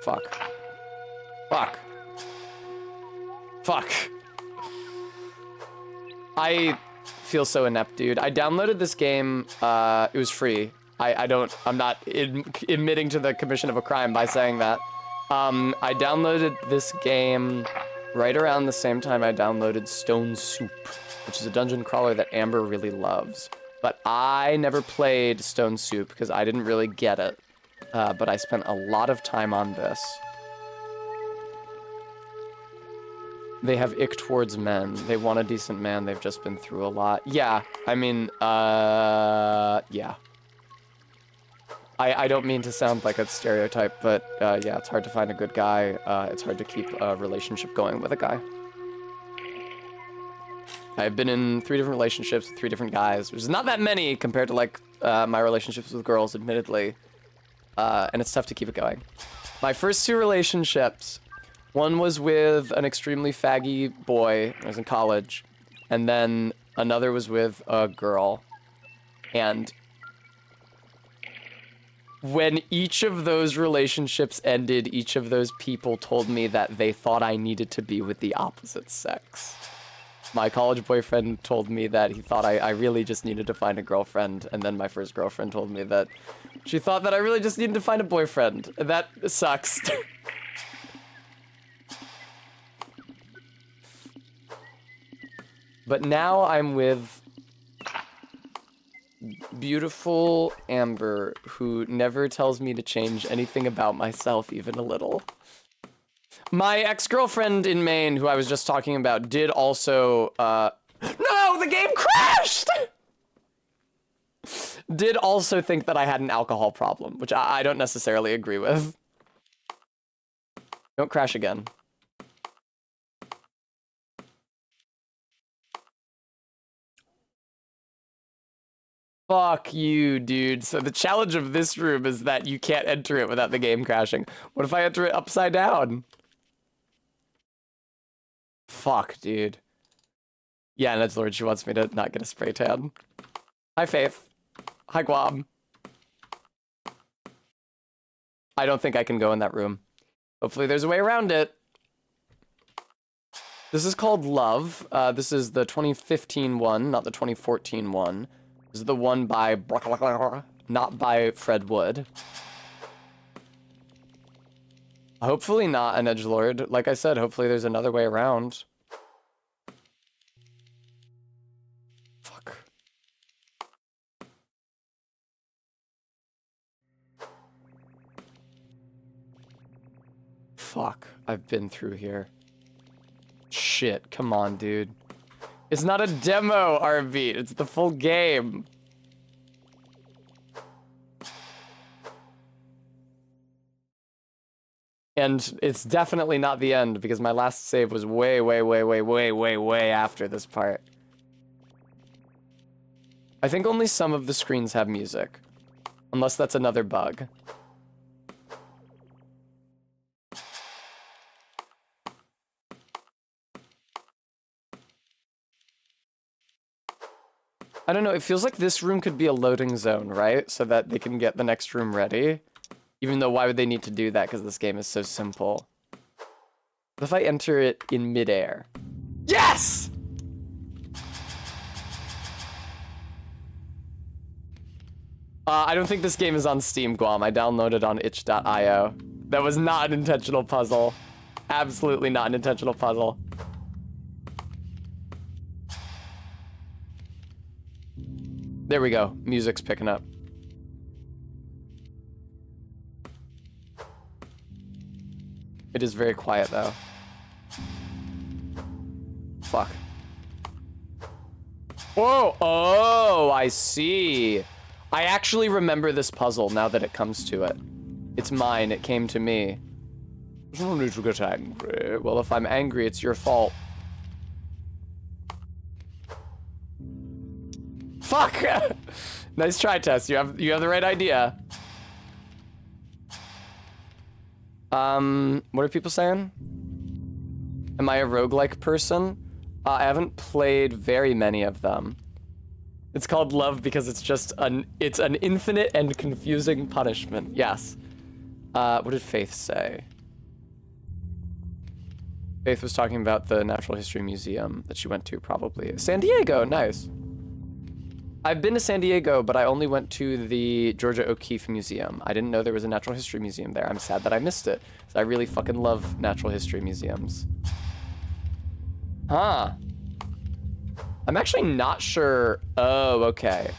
Fuck. Fuck. Fuck. I feel so inept, dude. I downloaded this game, it was free. I'm not admitting to the commission of a crime by saying that. I downloaded this game right around the same time I downloaded Stone Soup, which is a dungeon crawler that Amber really loves. But I never played Stone Soup because I didn't really get it. But I spent a lot of time on this. They have ick towards men. They want a decent man. They've just been through a lot. Yeah, I mean, yeah. I don't mean to sound like a stereotype, but yeah, it's hard to find a good guy. It's hard to keep a relationship going with a guy. I've been in 3 different relationships with 3 different guys, which is not that many compared to like my relationships with girls, admittedly. And it's tough to keep it going. My first 2 relationships, one was with an extremely faggy boy when I was in college, and then another was with a girl. And when each of those relationships ended, each of those people told me that they thought I needed to be with the opposite sex. My college boyfriend told me that he thought I really just needed to find a girlfriend, and then my first girlfriend told me that she thought that I really just needed to find a boyfriend. And that sucks. But now I'm with beautiful Amber, who never tells me to change anything about myself even a little. My ex-girlfriend in Maine, who I was just talking about, did also, no, the game crashed! Did also think that I had an alcohol problem, which I don't necessarily agree with. Don't crash again. Fuck you, dude. So the challenge of this room is that you can't enter it without the game crashing. What if I enter it upside down? Fuck, dude. Yeah, and that's Lord, she wants me to not get a spray tan. Hi, Faith. Hi, Guam. I don't think I can go in that room. Hopefully there's a way around it. This is called Love. This is the 2015 one, not the 2014 one. This is the one by brlka, not by Fred Wood. Hopefully not an edgelord. Like I said, hopefully there's another way around. Fuck. Fuck. I've been through here. Shit. Come on, dude. It's not a demo, RB. It's the full game. And it's definitely not the end, because my last save was way after this part. I think only some of the screens have music. Unless that's another bug. I don't know, it feels like this room could be a loading zone, right? So that they can get the next room ready. Even though, why would they need to do that? Because this game is so simple. What if I enter it in midair? Yes! I don't think this game is on Steam, Guam. I downloaded on itch.io. That was not an intentional puzzle. Absolutely not an intentional puzzle. There we go. Music's picking up. It is very quiet, though. Fuck. Whoa! Oh, I see. I actually remember this puzzle now that it comes to it. It's mine. It came to me. There's no need to get angry. Well, if I'm angry, it's your fault. Fuck! Nice try, Tess. You have the right idea. What are people saying? Am I a roguelike person? I haven't played very many of them. It's called Love because it's an infinite and confusing punishment. Yes. What did Faith say? Faith was talking about the Natural History Museum that she went to, probably. San Diego, nice. I've been to San Diego, but I only went to the Georgia O'Keeffe Museum. I didn't know there was a natural history museum there. I'm sad that I missed it. I really fucking love natural history museums. Huh. I'm actually not sure. Oh, okay.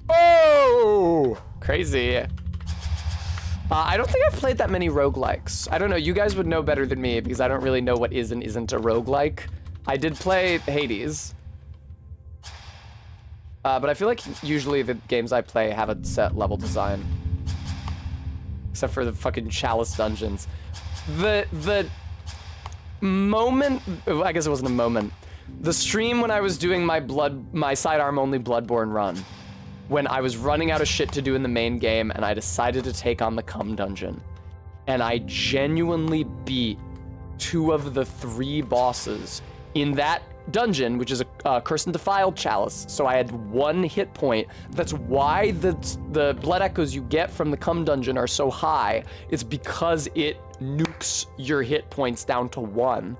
Oh! Crazy. I don't think I've played that many roguelikes. I don't know. You guys would know better than me because I don't really know what is and isn't a roguelike. I did play Hades. But I feel like usually the games I play have a set level design. Except for the fucking Chalice dungeons. The moment, I guess it wasn't a moment. The stream when I was doing my sidearm only Bloodborne run. When I was running out of shit to do in the main game and I decided to take on the Cum dungeon. And I genuinely beat 2 of the 3 bosses in that dungeon, which is a Cursed and Defiled Chalice. So I had 1 hit point. That's why the blood echoes you get from the Cum dungeon are so high. It's because it nukes your hit points down to 1.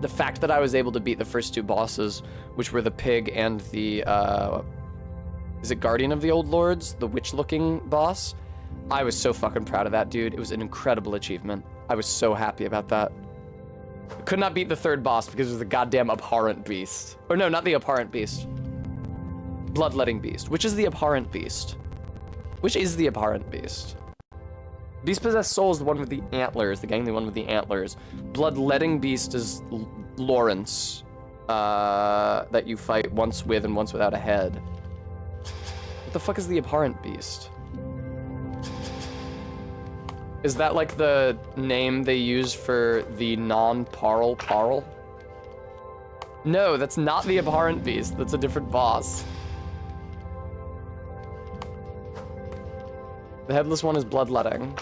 The fact that I was able to beat the first 2 bosses, which were the pig and the, is it Guardian of the Old Lords? The witch-looking boss? I was so fucking proud of that, dude. It was an incredible achievement. I was so happy about that. Could not beat the 3rd boss because it was the goddamn abhorrent beast. Or no, not the abhorrent beast. Bloodletting beast. Which is the abhorrent beast? Which is the abhorrent beast? Beast Possessed Soul is the one with the antlers, the gangly one with the antlers. Bloodletting Beast is Lawrence, that you fight once with and once without a head. What the fuck is the abhorrent beast? Is that like the name they use for the non-Parl Parl? No, that's not the abhorrent beast. That's a different boss. The headless one is bloodletting.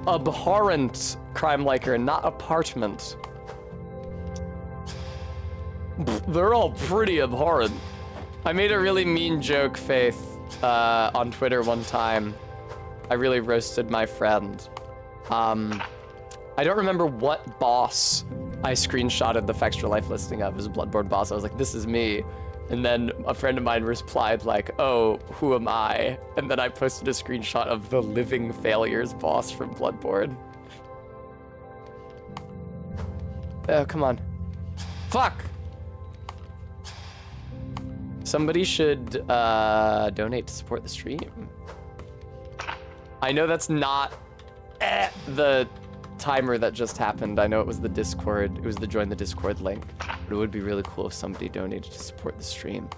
Abhorrent crime liker, not apartment. They're all pretty abhorrent. I made a really mean joke, Faith, on Twitter one time. I really roasted my friend. I don't remember what boss I screenshotted the Fextra Life listing of as a Bloodborne boss. I was like, this is me. And then a friend of mine replied like, oh, who am I? And then I posted a screenshot of the Living Failures boss from Bloodborne. Oh, come on. Fuck! Somebody should donate to support the stream. I know that's not the timer that just happened. I know it was the Discord. It was the join the Discord link. But it would be really cool if somebody donated to support the stream,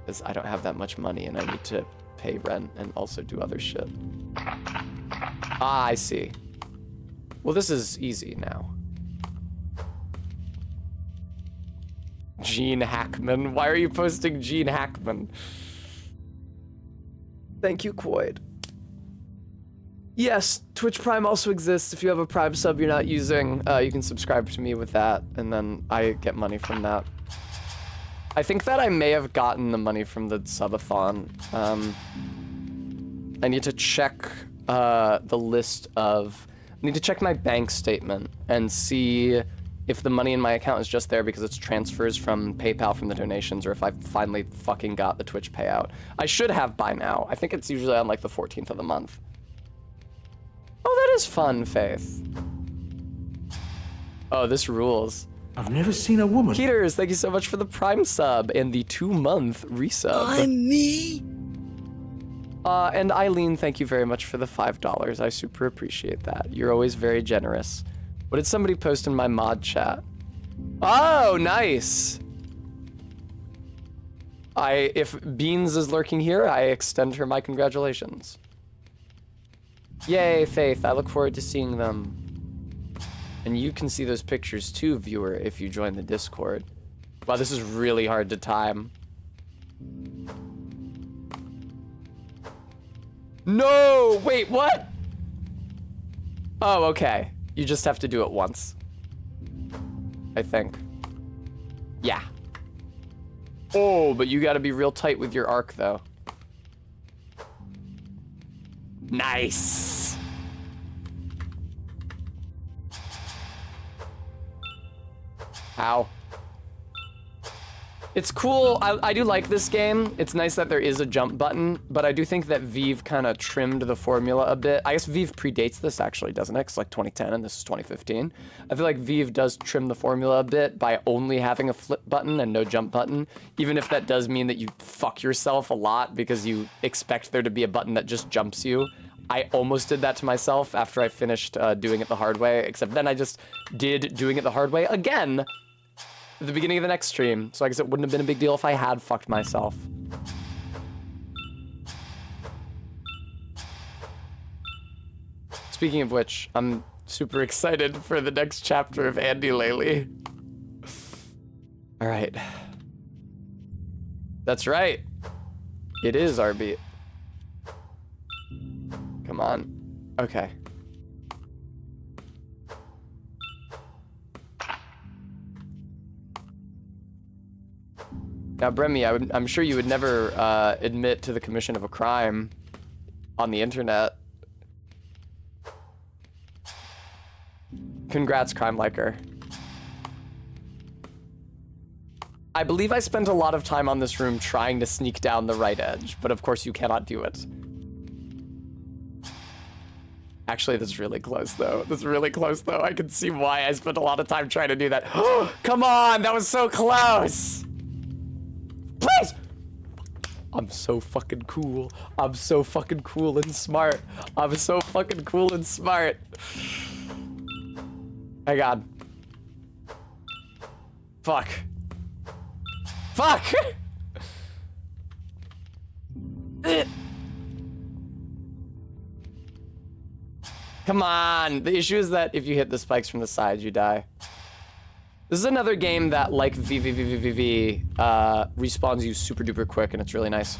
because I don't have that much money and I need to pay rent and also do other shit. Ah, I see. Well, this is easy now. Gene Hackman. Why are you posting Gene Hackman? Thank you, Quoid. Yes, Twitch Prime also exists. If you have a Prime sub you're not using, you can subscribe to me with that, and then I get money from that. I think that I may have gotten the money from the subathon. I need to check the list of... I need to check my bank statement and see if the money in my account is just there because it's transfers from PayPal from the donations, or if I finally fucking got the Twitch payout. I should have by now. I think it's usually on like the 14th of the month. Oh, that is fun, Faith. Oh, this rules. I've never seen a woman. Peters, thank you so much for the Prime sub and the 2-month resub. I'm me. And Eileen, thank you very much for the $5. I super appreciate that. You're always very generous. What did somebody post in my mod chat? Oh, nice. If Beans is lurking here, I extend her my congratulations. Yay, Faith, I look forward to seeing them. And you can see those pictures too, viewer, if you join the Discord. Wow, this is really hard to time. No, wait, what? Oh, okay. You just have to do it once. I think. Yeah. Oh, but you gotta be real tight with your arc, though. Nice. Ow. It's cool. I do like this game. It's nice that there is a jump button, but I do think that Vive kind of trimmed the formula a bit. I guess Vive predates this, actually, doesn't it? It's like 2010 and this is 2015. I feel like Vive does trim the formula a bit by only having a flip button and no jump button, even if that does mean that you fuck yourself a lot because you expect there to be a button that just jumps you. I almost did that to myself after I finished doing it the hard way, except then I just did doing it the hard way again at the beginning of the next stream, so I guess it wouldn't have been a big deal if I had fucked myself. Speaking of which, I'm super excited for the next chapter of Andy Laley. All right. That's right. It is our beat. Come on. Okay. Now, Bremy, I'm sure you would never admit to the commission of a crime on the internet. Congrats, crime liker. I believe I spent a lot of time on this room trying to sneak down the right edge, but of course you cannot do it. Actually, that's really close, though. That's really close, though. I can see why I spent a lot of time trying to do that. Come on, that was so close! Please! I'm so fucking cool. I'm so fucking cool and smart. I'm so fucking cool and smart. My God. Fuck. Fuck! Come on. The issue is that if you hit the spikes from the sides, you die. This is another game that, like VVVVVV, respawns you super duper quick, and it's really nice.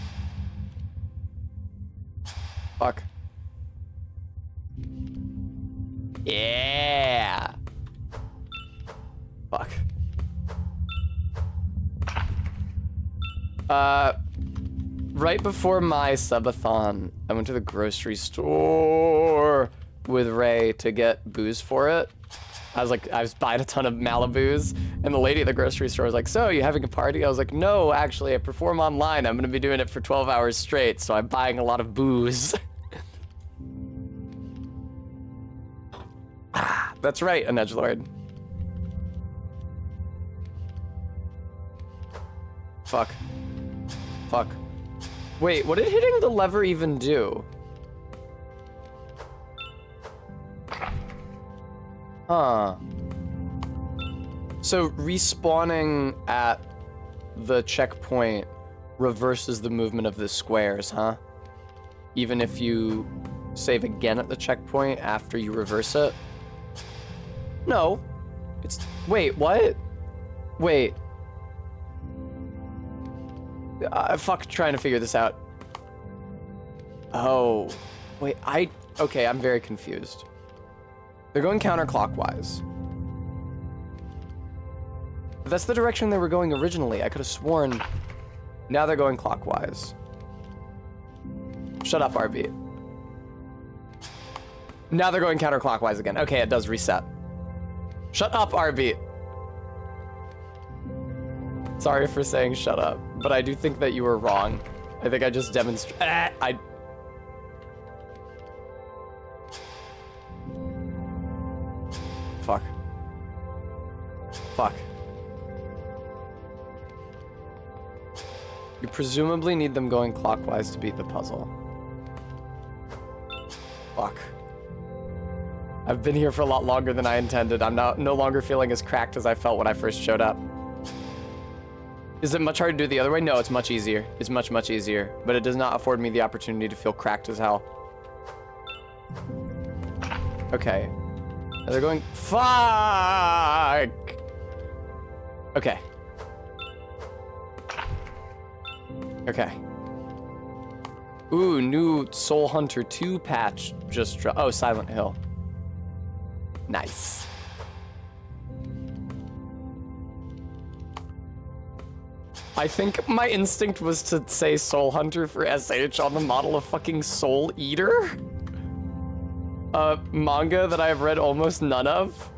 Fuck. Yeah. Fuck. Right before my subathon, I went to the grocery store with Ray to get booze for it. I was buying a ton of Malibus, and the lady at the grocery store was like, so, you having a party? I was like, no, actually, I perform online. I'm gonna be doing it for 12 hours straight, so I'm buying a lot of booze. That's right, an edgelord. Fuck. Fuck. Wait, what did hitting the lever even do? Huh. So respawning at the checkpoint reverses the movement of the squares, huh? Even if you save again at the checkpoint after you reverse it? No. It's... Wait, what? Wait. Fuck trying to figure this out. Oh. Wait, Okay, I'm very confused. They're going counterclockwise. But that's the direction they were going originally. I could have sworn... Now they're going clockwise. Shut up, RB. Now they're going counterclockwise again. Okay, it does reset. Shut up, RB. Sorry for saying shut up, but I do think that you were wrong. I think I just demonstrated... Fuck. Fuck. You presumably need them going clockwise to beat the puzzle. Fuck. I've been here for a lot longer than I intended. I'm no longer feeling as cracked as I felt when I first showed up. Is it much harder to do it the other way? No, it's much easier. It's much, much easier. But it does not afford me the opportunity to feel cracked as hell. Okay. They're going... Fuck! Okay. Okay. Ooh, new Soul Hunter 2 patch just dropped. Oh, Silent Hill. Nice. I think my instinct was to say Soul Hunter for SH on the model of fucking Soul Eater. A manga that I have read almost none of.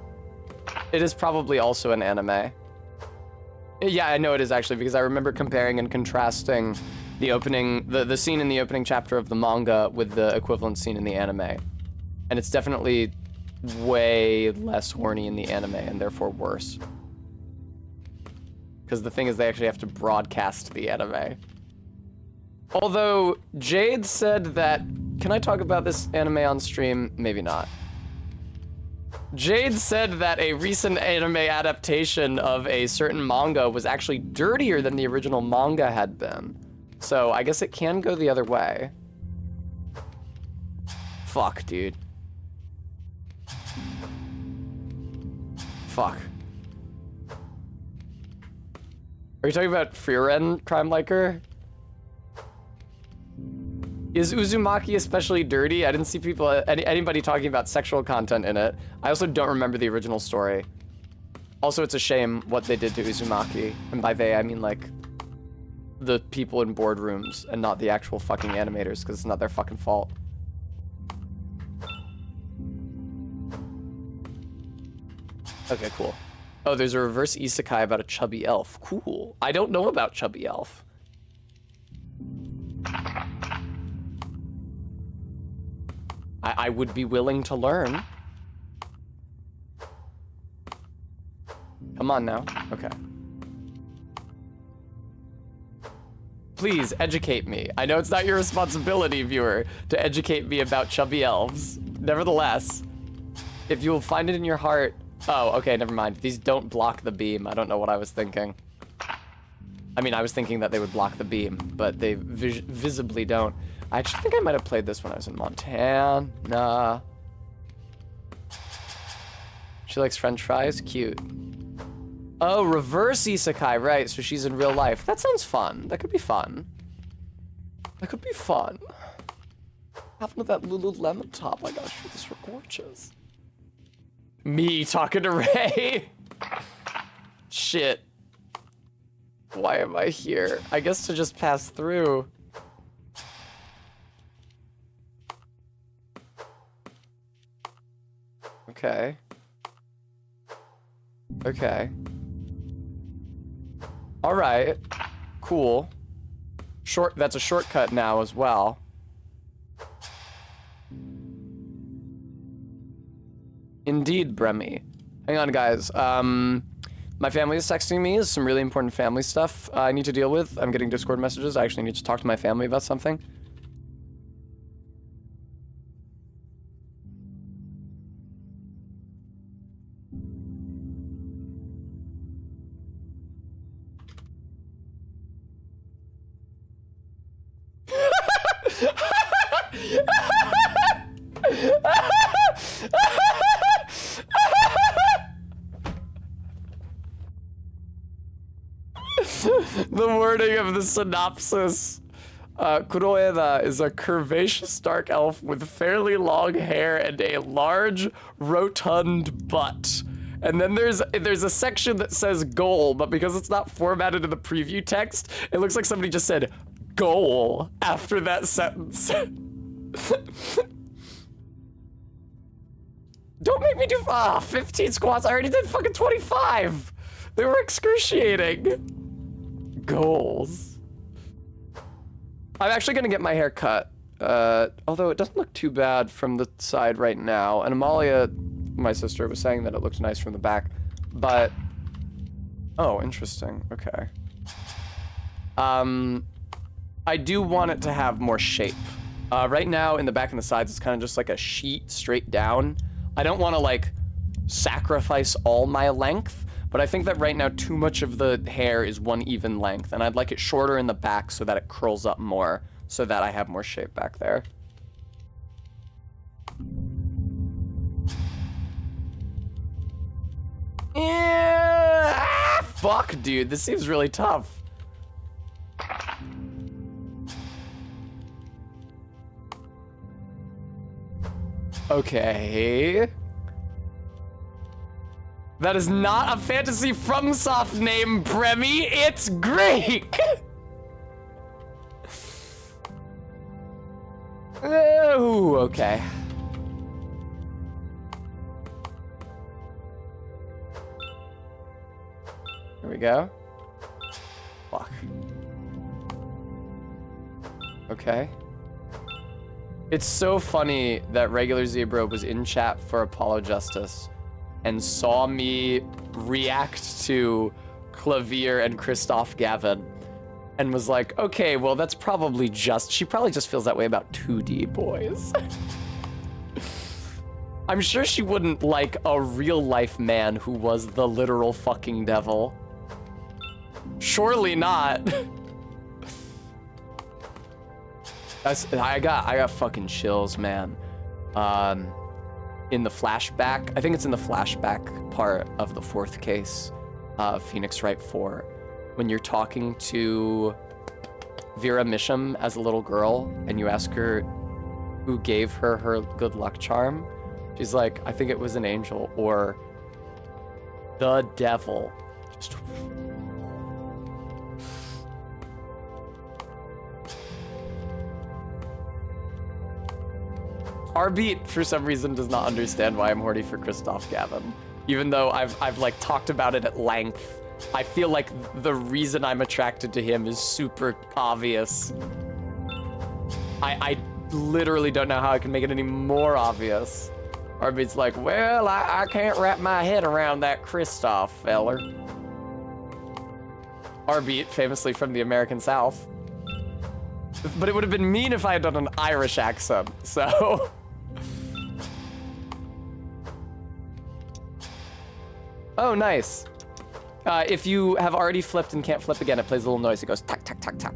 It is probably also an anime. Yeah, I know it is actually, because I remember comparing and contrasting the opening, the scene in the opening chapter of the manga with the equivalent scene in the anime. And it's definitely way less horny in the anime and therefore worse. Because the thing is, they actually have to broadcast the anime. Although, Jade said that... Can I talk about this anime on stream? Maybe not. Jade said that a recent anime adaptation of a certain manga was actually dirtier than the original manga had been. So, I guess it can go the other way. Fuck, dude. Fuck. Are you talking about Frieren, Crime Liker? Is Uzumaki especially dirty? I didn't see anybody talking about sexual content in it. I also don't remember the original story. Also, it's a shame what they did to Uzumaki. And by they, I mean, like, the people in boardrooms and not the actual fucking animators, because it's not their fucking fault. Okay, cool. Oh, there's a reverse isekai about a chubby elf. Cool. I don't know about chubby elf. I would be willing to learn. Come on now. Okay. please educate me. I know it's not your responsibility, viewer, to educate me about chubby elves. Nevertheless, if you will find it in your heart... Oh, okay, never mind. These don't block the beam. I don't know what I was thinking. I mean, I was thinking that they would block the beam, but they visibly don't. I actually think I might have played this when I was in Montana. She likes french fries? Cute. Oh, reverse isekai, right, so she's in real life. That sounds fun. That could be fun. That could be fun. What happened to that Lululemon top I got you? These were gorgeous. Me talking to Ray. Shit. Why am I here? I guess to just pass through. Okay. Okay. All right. Cool. That's a shortcut now as well. Indeed, Bremy. Hang on, guys. My family is texting me. There's some really important family stuff I need to deal with. I'm getting Discord messages. I actually need to talk to my family about something. The wording of the synopsis. Kuroeda is a curvaceous dark elf with fairly long hair and a large, rotund butt. And then there's a section that says goal, but because it's not formatted in the preview text, it looks like somebody just said goal after that sentence. Don't make me do 15 squats. I already did fucking 25. They were excruciating. Goals. I'm actually gonna get my hair cut. Although it doesn't look too bad from the side right now. And Amalia, my sister, was saying that it looks nice from the back. But, oh, interesting. Okay. I do want it to have more shape. Right now, in the back and the sides, it's kind of just like a sheet straight down. I don't want to, like, sacrifice all my length, but I think that right now too much of the hair is one even length, and I'd like it shorter in the back so that it curls up more, so that I have more shape back there. Yeah, fuck, dude, this seems really tough. Okay. That is not a fantasy FromSoft name, Bremy. It's Greek. Oh, okay. Here we go. Fuck. Okay. It's so funny that Regular Zebra was in chat for Apollo Justice and saw me react to Clavier and Christoph Gavin and was like, okay, well, that's probably just... She probably just feels that way about 2D boys. I'm sure she wouldn't like a real-life man who was the literal fucking devil. Surely not. I got fucking chills, man. In the flashback, I think it's in the flashback part of the fourth case of Phoenix Wright 4, when you're talking to Vera Misham as a little girl and you ask her who gave her her good luck charm. She's like, I think it was an angel or the devil. Just... Arbeat, for some reason, does not understand why I'm horny for Christoph Gavin. Even though I've like talked about it at length, I feel like the reason I'm attracted to him is super obvious. I literally don't know how I can make it any more obvious. Arbeat's like, well, I can't wrap my head around that Christoph feller. Arbeat, famously from the American South. But it would have been mean if I had done an Irish accent, so. Oh, nice. If you have already flipped and can't flip again, it plays a little noise. It goes tack, tack, tack, tack.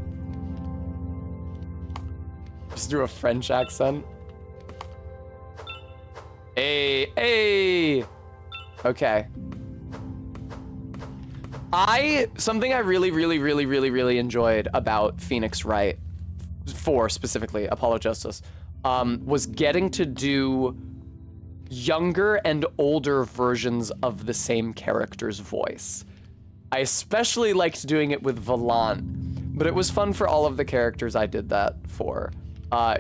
Just do a French accent. Hey, hey. Okay. Something I really enjoyed about Phoenix Wright, 4 specifically, Apollo Justice, was getting to do younger and older versions of the same character's voice. I especially liked doing it with Valant, but it was fun for all of the characters I did that for. I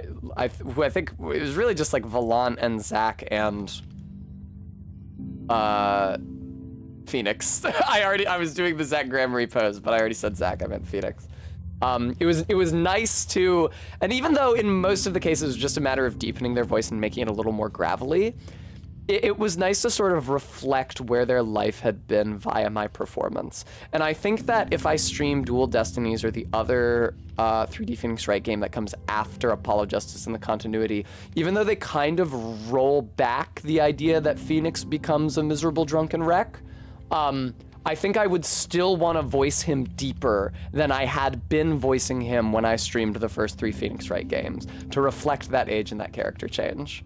think it was really just like Valant and Zach and Phoenix. I was doing the Zach Grammary pose, but I already said Zach, I meant Phoenix. It was nice to, and even though in most of the cases it was just a matter of deepening their voice and making it a little more gravelly, it was nice to sort of reflect where their life had been via my performance. And I think that if I stream Dual Destinies or the other 3D Phoenix Wright game that comes after Apollo Justice in the continuity, even though they kind of roll back the idea that Phoenix becomes a miserable drunken wreck, I think I would still want to voice him deeper than I had been voicing him when I streamed the first 3 Phoenix Wright games, to reflect that age and that character change.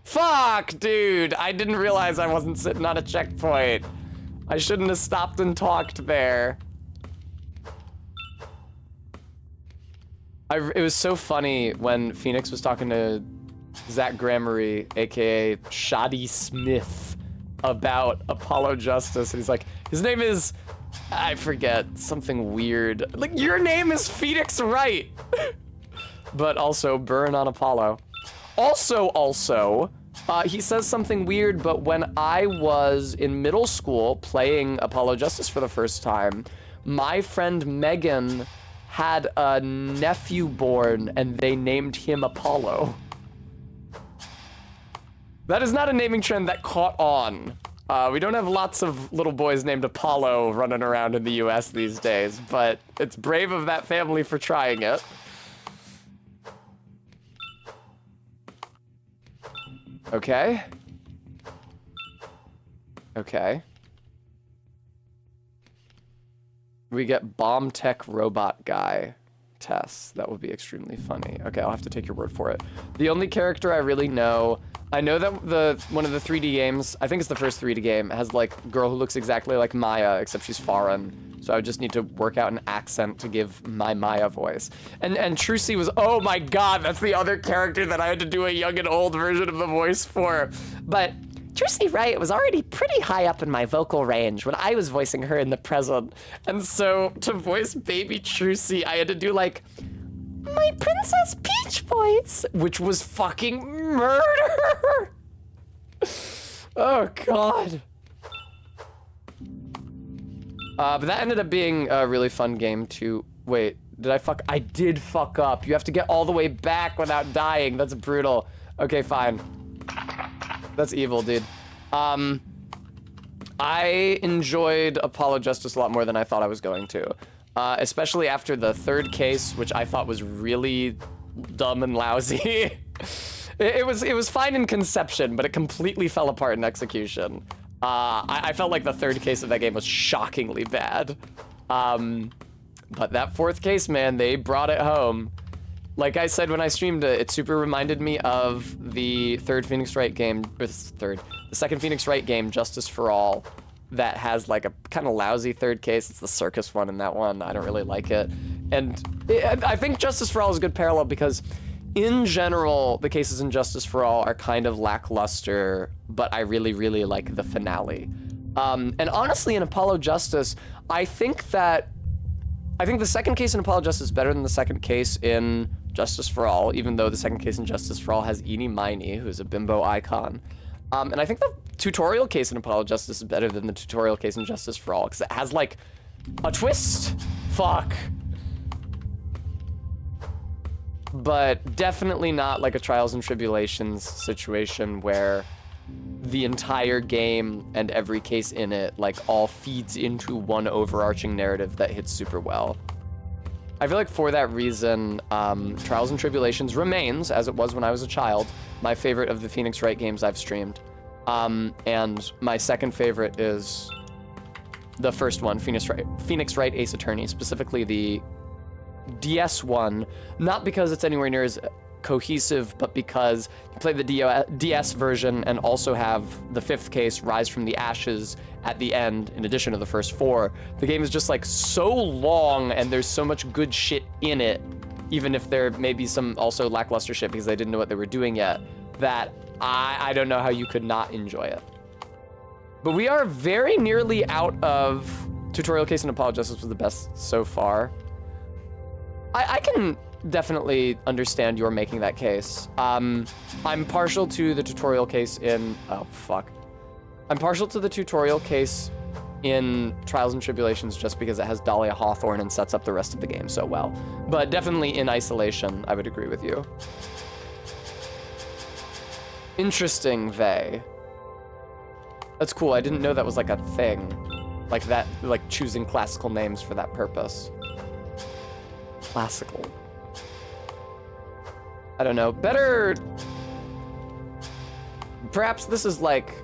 Fuck, dude, I didn't realize I wasn't sitting on a checkpoint. I shouldn't have stopped and talked there. It was so funny when Phoenix was talking to Zach Grammary, aka Shoddy Smith, about Apollo Justice. And he's like, his name is, I forget, something weird. Like, your name is Phoenix Wright. But also, burn on Apollo. Also, he says something weird, but when I was in middle school playing Apollo Justice for the first time, my friend Megan had a nephew born and they named him Apollo. That is not a naming trend that caught on. We don't have lots of little boys named Apollo running around in the US these days, but it's brave of that family for trying it. Okay. Okay. We get bomb tech robot guy tests. That would be extremely funny. Okay, I'll have to take your word for it. The only character I really know, I know that one of the 3D games, I think it's the first 3D game, has like a girl who looks exactly like Maya, except she's foreign. So I would just need to work out an accent to give my Maya voice. And Trucy was, oh my god, that's the other character that I had to do a young and old version of the voice for. But Trucy Wright was already pretty high up in my vocal range when I was voicing her in the present. And so to voice baby Trucy, I had to do like, my Princess Peach voice, which was fucking murder. Oh god. But that ended up being a really fun game to, wait, I did fuck up. You have to get all the way back without dying. That's brutal. Okay, fine. That's evil, dude. I enjoyed Apollo Justice a lot more than I thought I was going to. Especially after the third case, which I thought was really dumb and lousy. It was fine in conception, but it completely fell apart in execution. I felt like the third case of that game was shockingly bad. But that fourth case, man, they brought it home. Like I said when I streamed it, it super reminded me of the third Phoenix Wright game, or the second Phoenix Wright game, Justice for All, that has like a kind of lousy third case. It's the circus one in that one. I don't really like it. And I think Justice for All is a good parallel because in general, the cases in Justice for All are kind of lackluster, but I really like the finale. And honestly, in Apollo Justice, I think the second case in Apollo Justice is better than the second case in Justice for All, even though the second case in Justice for All has Eenie Meiny, who's a bimbo icon. And I think the tutorial case in Apollo Justice is better than the tutorial case in Justice for All, because it has, like, a twist. Fuck. But definitely not like a Trials and Tribulations situation where the entire game and every case in it, like, all feeds into one overarching narrative that hits super well. I feel like for that reason, Trials and Tribulations remains, as it was when I was a child, my favorite of the Phoenix Wright games I've streamed. And my second favorite is the first one, Phoenix Wright Ace Attorney, specifically the DS one, not because it's anywhere near as cohesive, but because you play the DS version and also have the fifth case, Rise from the Ashes, at the end, in addition to the first four. The game is just like so long and there's so much good shit in it, even if there may be some also lackluster shit because they didn't know what they were doing yet, that I don't know how you could not enjoy it. But we are very nearly out of Tutorial Case and Apologists was the best so far. I can definitely understand you're making that case. I'm partial to the tutorial case in... Oh, fuck. I'm partial to the tutorial case in Trials and Tribulations just because it has Dahlia Hawthorne and sets up the rest of the game so well. But definitely in isolation, I would agree with you. Interesting, Vey. That's cool. I didn't know that was like a thing. Like that, like choosing classical names for that purpose. Classical. I don't know. Better... Perhaps this is like...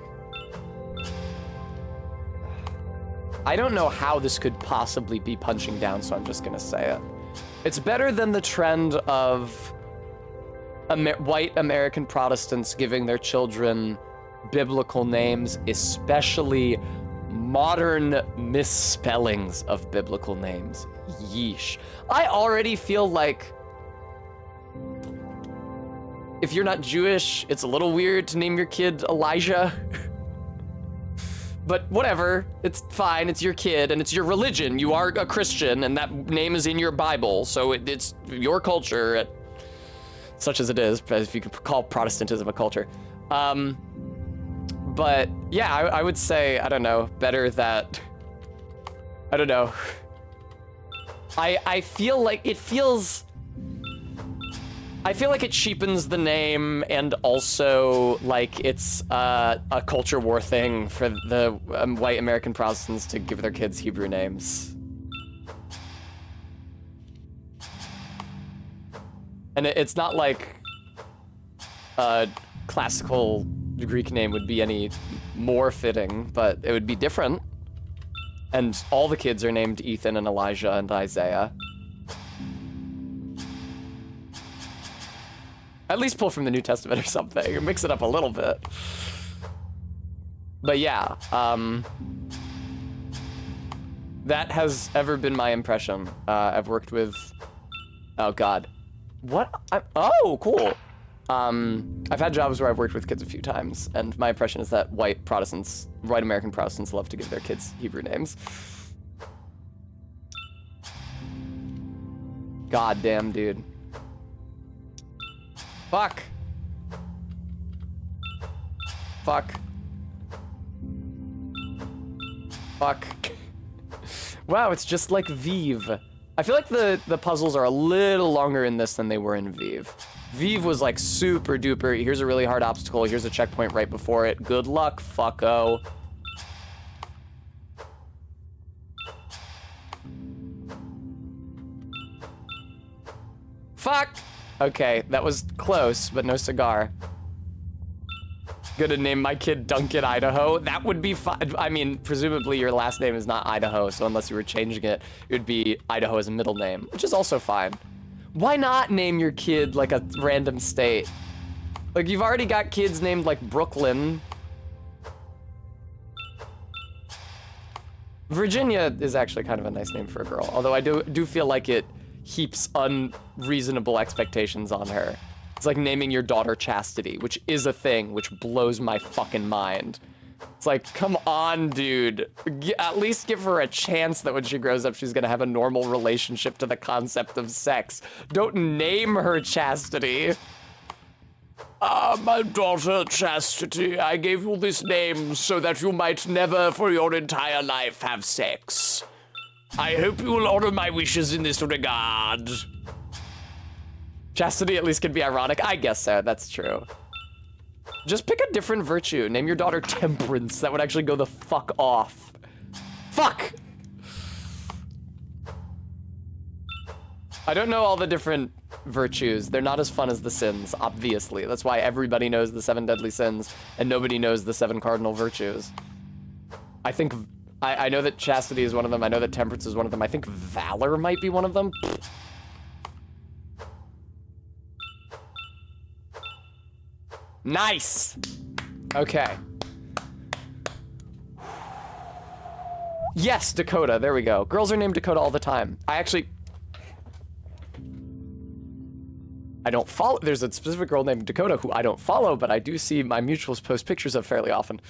I don't know how this could possibly be punching down, so I'm just gonna say it. It's better than the trend of white American Protestants giving their children biblical names, especially modern misspellings of biblical names. Yeesh. I already feel like if you're not Jewish, it's a little weird to name your kid Elijah. But whatever, it's fine, it's your kid, and it's your religion. You are a Christian, and that name is in your Bible, so it's your culture, such as it is, if you could call Protestantism a culture. But yeah, I would say, I don't know, better that, I don't know. I feel like it feels... I feel like it cheapens the name, and also like it's a culture war thing for the white American Protestants to give their kids Hebrew names. And it's not like a classical Greek name would be any more fitting, but it would be different. And all the kids are named Ethan and Elijah and Isaiah. At least pull from the New Testament or something, or mix it up a little bit. But yeah, that has ever been my impression. I've worked with, oh God, what? Oh, cool. I've had jobs where I've worked with kids a few times, and my impression is that white American Protestants love to give their kids Hebrew names. God damn, dude. Fuck. Fuck. Fuck. Wow, it's just like Vive. I feel like the puzzles are a little longer in this than they were in Vive. Vive was like super duper, here's a really hard obstacle, here's a checkpoint right before it. Good luck, fucko. Fuck! Okay, that was close, but no cigar. Gonna name my kid Duncan Idaho. That would be fine. I mean, presumably your last name is not Idaho, so unless you were changing it, it would be Idaho as a middle name, which is also fine. Why not name your kid like a random state? Like, you've already got kids named like Brooklyn. Virginia is actually kind of a nice name for a girl, although I do feel like it heaps unreasonable expectations on her. It's like naming your daughter Chastity, which is a thing, which blows my fucking mind. It's like, come on, dude. At least give her a chance that when she grows up, she's gonna have a normal relationship to the concept of sex. Don't name her Chastity. My daughter Chastity, I gave you this name so that you might never for your entire life have sex. I hope you will honor my wishes in this regard. Chastity at least can be ironic. I guess so, that's true. Just pick a different virtue. Name your daughter Temperance. That would actually go the fuck off. Fuck! I don't know all the different virtues. They're not as fun as the sins, obviously. That's why everybody knows the 7 deadly sins and nobody knows the 7 cardinal virtues. I think, I know that chastity is one of them. I know that temperance is one of them. I think valor might be one of them. Nice! Okay. Yes, Dakota, there we go. Girls are named Dakota all the time. I don't follow, there's a specific girl named Dakota who I don't follow, but I do see my mutuals post pictures of fairly often.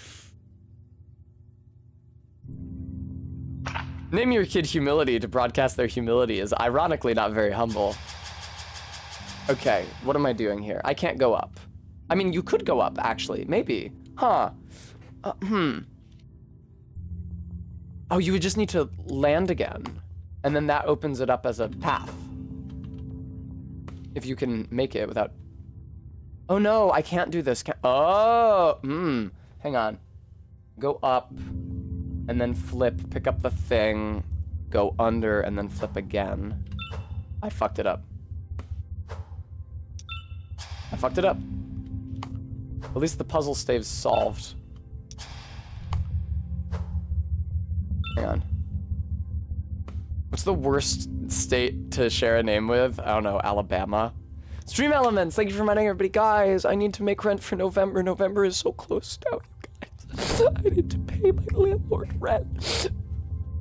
Name your kid Humility to broadcast their humility is ironically not very humble. Okay, what am I doing here? I can't go up. I mean, you could go up, actually, maybe. Huh. Oh, you would just need to land again, and then that opens it up as a path. If you can make it without... Oh no, I can't do this. Oh, hang on. Go up, and then flip, pick up the thing, go under, and then flip again. I fucked it up. I fucked it up. At least the puzzle stays solved. Hang on. What's the worst state to share a name with? I don't know, Alabama. Stream Elements, thank you for reminding everybody. Guys, I need to make rent for November. November is so close now, you guys. I need to pay my landlord rent.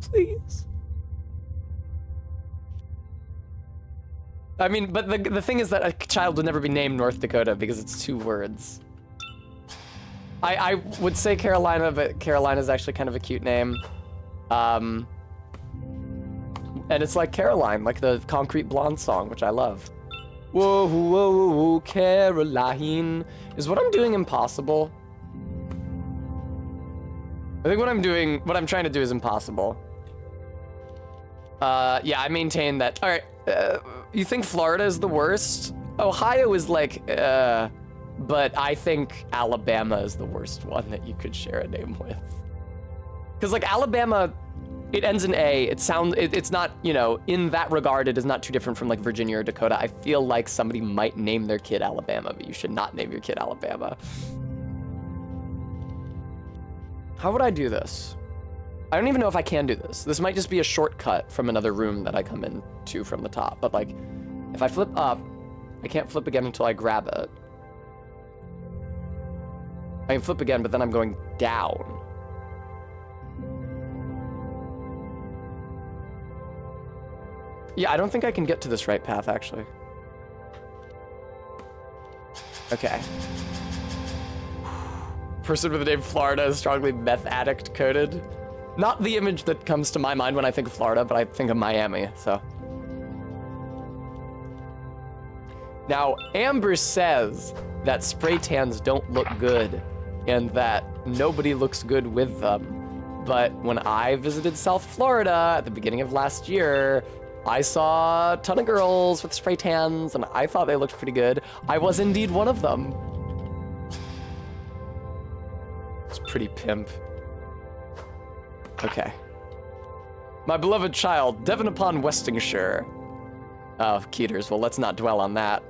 Please. I mean, but the thing is that a child would never be named North Dakota because it's 2 words. I would say Carolina, but Carolina's actually kind of a cute name. And it's like Caroline, like the Concrete Blonde song, which I love. Whoa, whoa, whoa, Caroline. Is what I'm doing impossible? I think what I'm trying to do is impossible. Yeah, I maintain that. All right, you think Florida is the worst? Ohio is like, but I think Alabama is the worst one that you could share a name with. Because like Alabama, it ends in A. It's not, you know, in that regard, it is not too different from like Virginia or Dakota. I feel like somebody might name their kid Alabama, but you should not name your kid Alabama. How would I do this? I don't even know if I can do this. This might just be a shortcut from another room that I come into from the top. But like, if I flip up, I can't flip again until I grab it. I can flip again, but then I'm going down. Yeah, I don't think I can get to this right path, actually. Okay. Person with the name Florida is strongly meth addict coded. Not the image that comes to my mind when I think of Florida, but I think of Miami, so. Now, Amber says that spray tans don't look good and that nobody looks good with them. But when I visited South Florida at the beginning of last year, I saw a ton of girls with spray tans and I thought they looked pretty good. I was indeed one of them. It's pretty pimp. Okay. My beloved child, Devon upon Westingshire. Oh, Keeters, well, let's not dwell on that.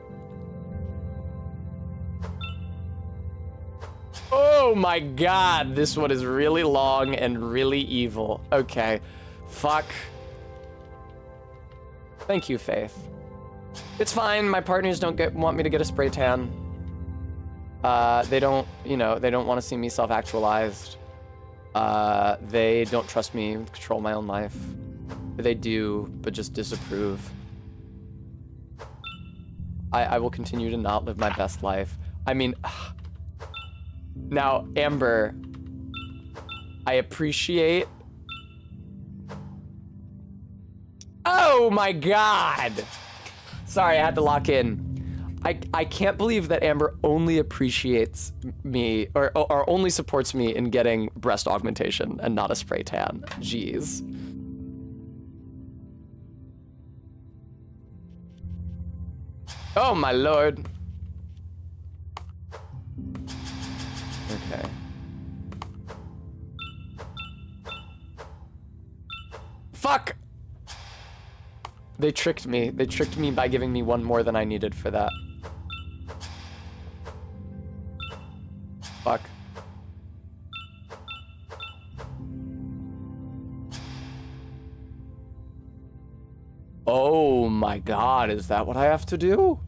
Oh my god, this one is really long and really evil. Okay, fuck. Thank you, Faith. It's fine, my partners don't want me to get a spray tan. They don't, you know, they don't want to see me self-actualized. They don't trust me to control my own life. They do, but just disapprove. I will continue to not live my best life. I mean, now, Amber, I appreciate... Oh my god! Sorry, I had to lock in. I can't believe that Amber only appreciates me, or only supports me in getting breast augmentation and not a spray tan. Jeez. Oh my lord. They tricked me. They tricked me by giving me one more than I needed for that. Fuck. Oh my god, is that what I have to do?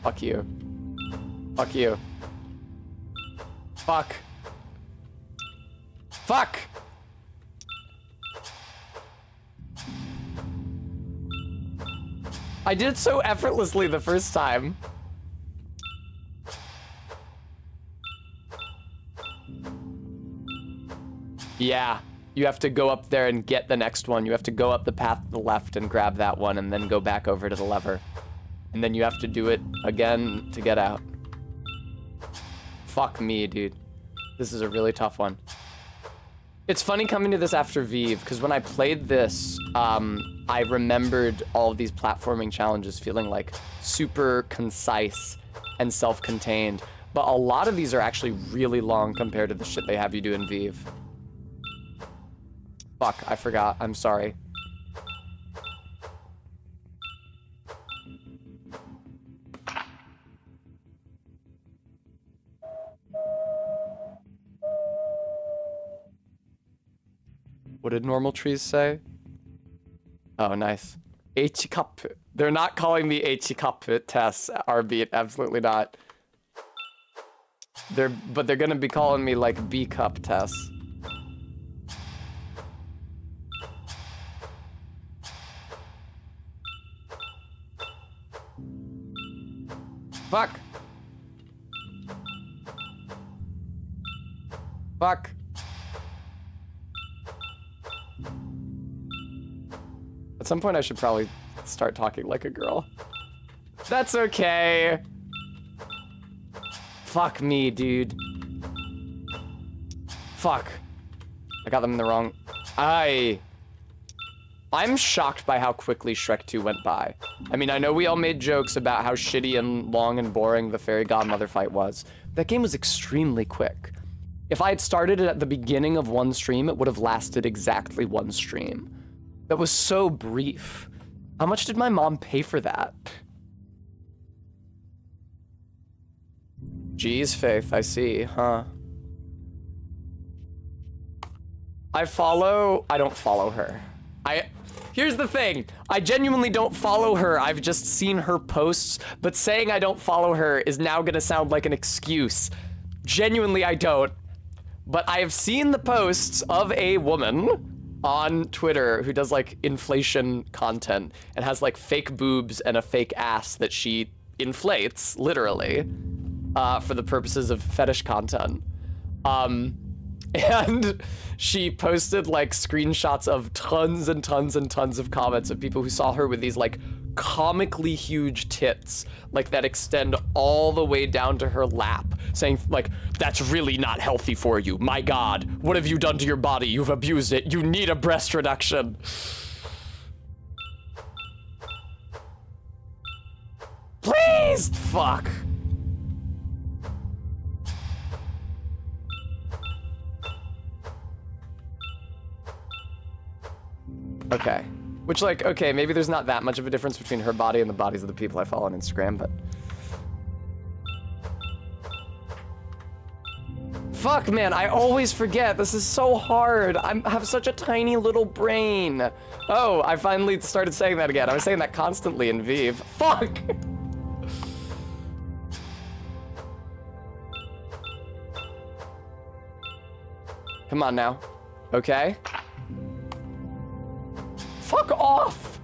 Fuck you. Fuck you. Fuck. Fuck! I did so effortlessly the first time. Yeah, you have to go up there and get the next one. You have to go up the path to the left and grab that one and then go back over to the lever. And then you have to do it again to get out. Fuck me, dude. This is a really tough one. It's funny coming to this after Vive, because when I played this, I remembered all of these platforming challenges feeling like super concise and self-contained. But a lot of these are actually really long compared to the shit they have you do in Vive. Fuck, I forgot. I'm sorry. What did normal trees say? Oh, nice. H-cup. They're not calling me H-cup tests, RB. Absolutely not. But they're gonna be calling me like B-cup tests. Fuck. Fuck. At some point I should probably start talking like a girl. That's okay. Fuck me, dude. Fuck. I got them in the wrong... I'm shocked by how quickly Shrek 2 went by. I mean, I know we all made jokes about how shitty and long and boring the fairy godmother fight was. That game was extremely quick. If I had started it at the beginning of one stream, it would have lasted exactly one stream. That was so brief. How much did my mom pay for that? Geez, Faith, I see, huh? I don't follow her. Here's the thing, I genuinely don't follow her, I've just seen her posts, but saying I don't follow her is now gonna sound like an excuse. Genuinely, I don't. But I have seen the posts of a woman on Twitter who does like inflation content and has like fake boobs and a fake ass that she inflates, literally, for the purposes of fetish content. And she posted like screenshots of tons and tons and tons of comments of people who saw her with these like comically huge tits, like that extend all the way down to her lap, saying like, that's really not healthy for you. My God, what have you done to your body? You've abused it. You need a breast reduction. Please, fuck. Okay. Which, like, okay, maybe there's not that much of a difference between her body and the bodies of the people I follow on Instagram, but... Fuck, man, I always forget. This is so hard. I have such a tiny little brain. Oh, I finally started saying that again. I was saying that constantly in Vive. Fuck! Come on now. Okay. Fuck off!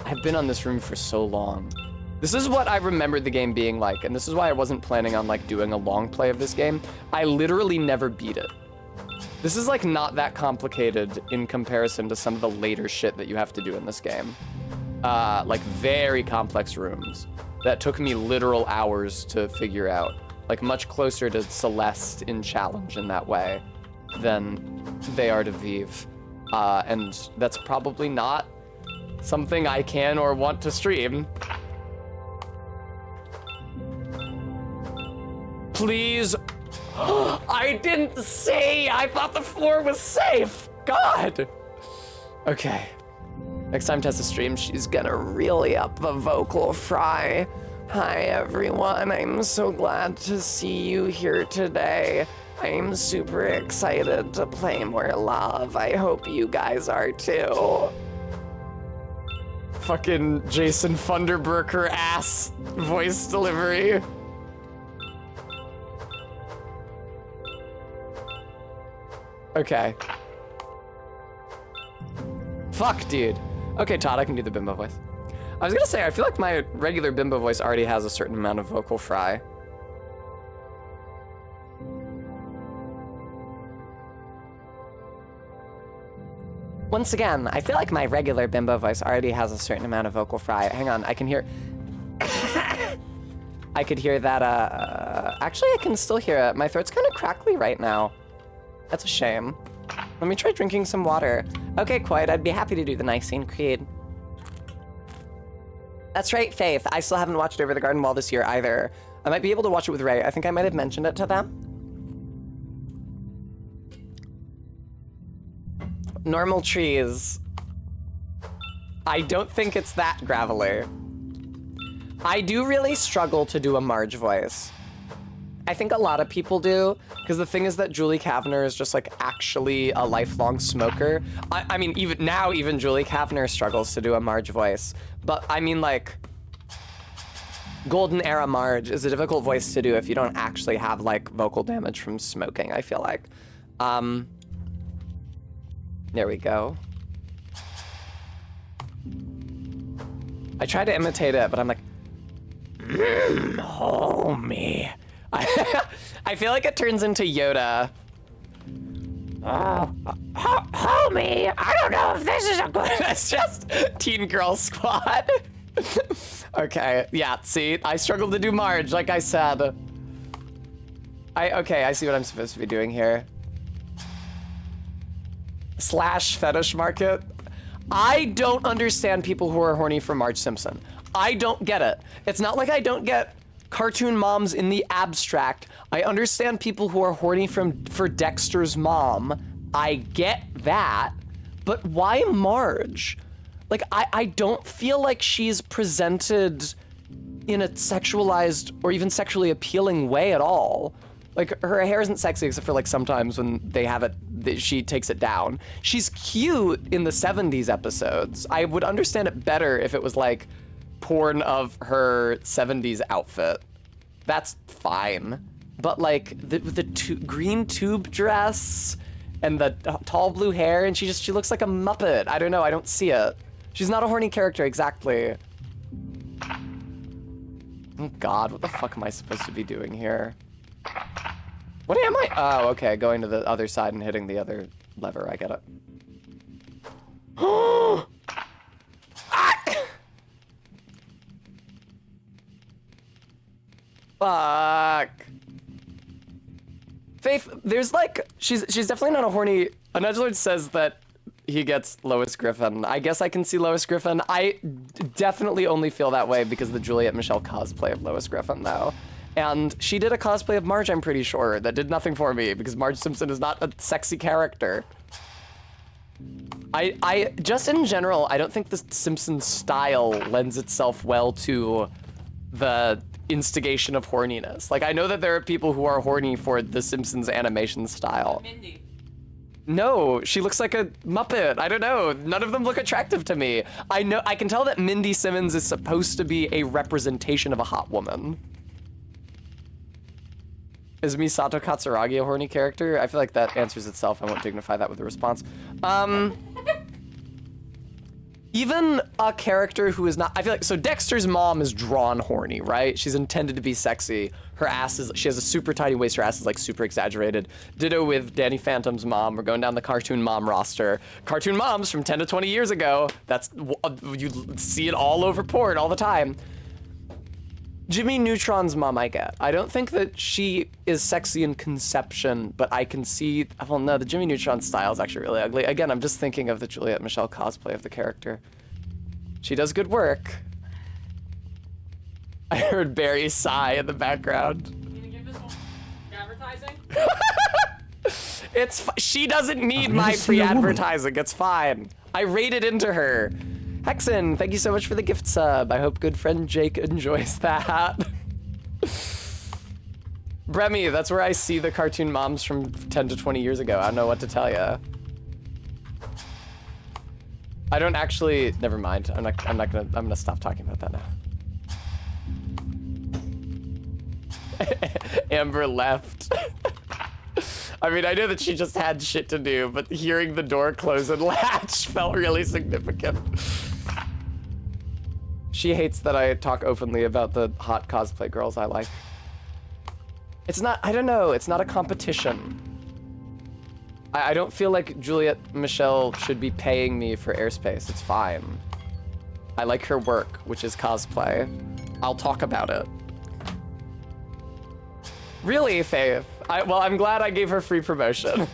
I've been on this room for so long. This is what I remembered the game being like, and this is why I wasn't planning on like doing a long play of this game. I literally never beat it. This is like not that complicated in comparison to some of the later shit that you have to do in this game. Like very complex rooms that took me literal hours to figure out. Like much closer to Celeste in Challenge in that way than they are to Vive. And that's probably not something I can or want to stream. Please. I didn't say. I thought the floor was safe. God. Okay. Next time Tessa streams, she's gonna really up the vocal fry. Hi everyone, I'm so glad to see you here today. I'm super excited to play more Love. I hope you guys are too. Fucking Jason Funderburker ass voice delivery. Okay. Fuck, dude. Okay, Todd, I can do the bimbo voice. I was gonna say, I feel like my regular bimbo voice already has a certain amount of vocal fry. Once again, I feel like my regular bimbo voice already has a certain amount of vocal fry. Hang on, I can hear... I could hear that, actually, I can still hear it. My throat's kind of crackly right now. That's a shame. Let me try drinking some water. Okay, Quoid, I'd be happy to do the Nicene Creed. That's right, Faith. I still haven't watched Over the Garden Wall this year either. I might be able to watch it with Ray. I think I might have mentioned it to them. Normal trees. I don't think it's that gravelly. I do really struggle to do a Marge voice. I think a lot of people do, because the thing is that Julie Kavner is just like actually a lifelong smoker. I mean, even Julie Kavner struggles to do a Marge voice. But I mean, like, Golden Era Marge is a difficult voice to do if you don't actually have like vocal damage from smoking, I feel like. There we go. I try to imitate it, but I'm like, homie. I feel like it turns into Yoda. Homie, I don't know if this is a good... It's just Teen Girl Squad. Okay, yeah, see, I struggle to do Marge, like I said. Okay, I see what I'm supposed to be doing here. Slash fetish market. I don't understand people who are horny for Marge Simpson. I don't get it. It's not like I don't get cartoon moms in the abstract. I understand people who are horny for Dexter's mom. I get that, but why Marge? Like, I don't feel like she's presented in a sexualized or even sexually appealing way at all. Like, her hair isn't sexy except for like sometimes when they have it, she takes it down. She's cute in the 70s episodes. I would understand it better if it was like porn of her 70s outfit. That's fine. But like the green tube dress and the tall blue hair, and she looks like a Muppet. I don't know, I don't see it. She's not a horny character, exactly. Oh God, what the fuck am I supposed to be doing here? What am I? Oh, okay, going to the other side and hitting the other lever, I get it. Ah! Fuck. Faith, there's like, she's definitely not a horny, a Nudgelord says that he gets Lois Griffin. I guess I can see Lois Griffin. I definitely only feel that way because of the Juliette Michelle cosplay of Lois Griffin though. And she did a cosplay of Marge, I'm pretty sure, that did nothing for me because Marge Simpson is not a sexy character. I just in general, I don't think the Simpsons style lends itself well to the instigation of horniness. Like, I know that there are people who are horny for the Simpsons animation style. Mindy. No, she looks like a Muppet. I don't know. None of them look attractive to me. I can tell that Mindy Simmons is supposed to be a representation of a hot woman. Is Misato Katsuragi a horny character? I feel like that answers itself. I won't dignify that with a response. Even a character who is not, I feel like, so Dexter's mom is drawn horny, right? She's intended to be sexy. Her ass is, she has a super tiny waist, her ass is like super exaggerated. Ditto with Danny Phantom's mom. We're going down the cartoon mom roster. Cartoon moms from 10 to 20 years ago. That's, you see it all over porn all the time. Jimmy Neutron's mom I get. I don't think that she is sexy in conception, but I can see, well no, the Jimmy Neutron style is actually really ugly. Again, I'm just thinking of the Juliette Michelle cosplay of the character. She does good work. I heard Barry sigh in the background. You gonna give this one advertising? She doesn't need my free advertising, it's fine. I rated into her. Hexen, thank you so much for the gift sub. I hope good friend Jake enjoys that. Bremy, that's where I see the cartoon moms from 10 to 20 years ago. I don't know what to tell you. I don't actually, never mind. I'm gonna stop talking about that now. Amber left. I mean, I know that she just had shit to do, but hearing the door close and latch felt really significant. She hates that I talk openly about the hot cosplay girls I like. It's not, I don't know, it's not a competition. I don't feel like Juliet Michelle should be paying me for airspace. It's fine. I like her work, which is cosplay. I'll talk about it. Really, Faith? Well, I'm glad I gave her free promotion.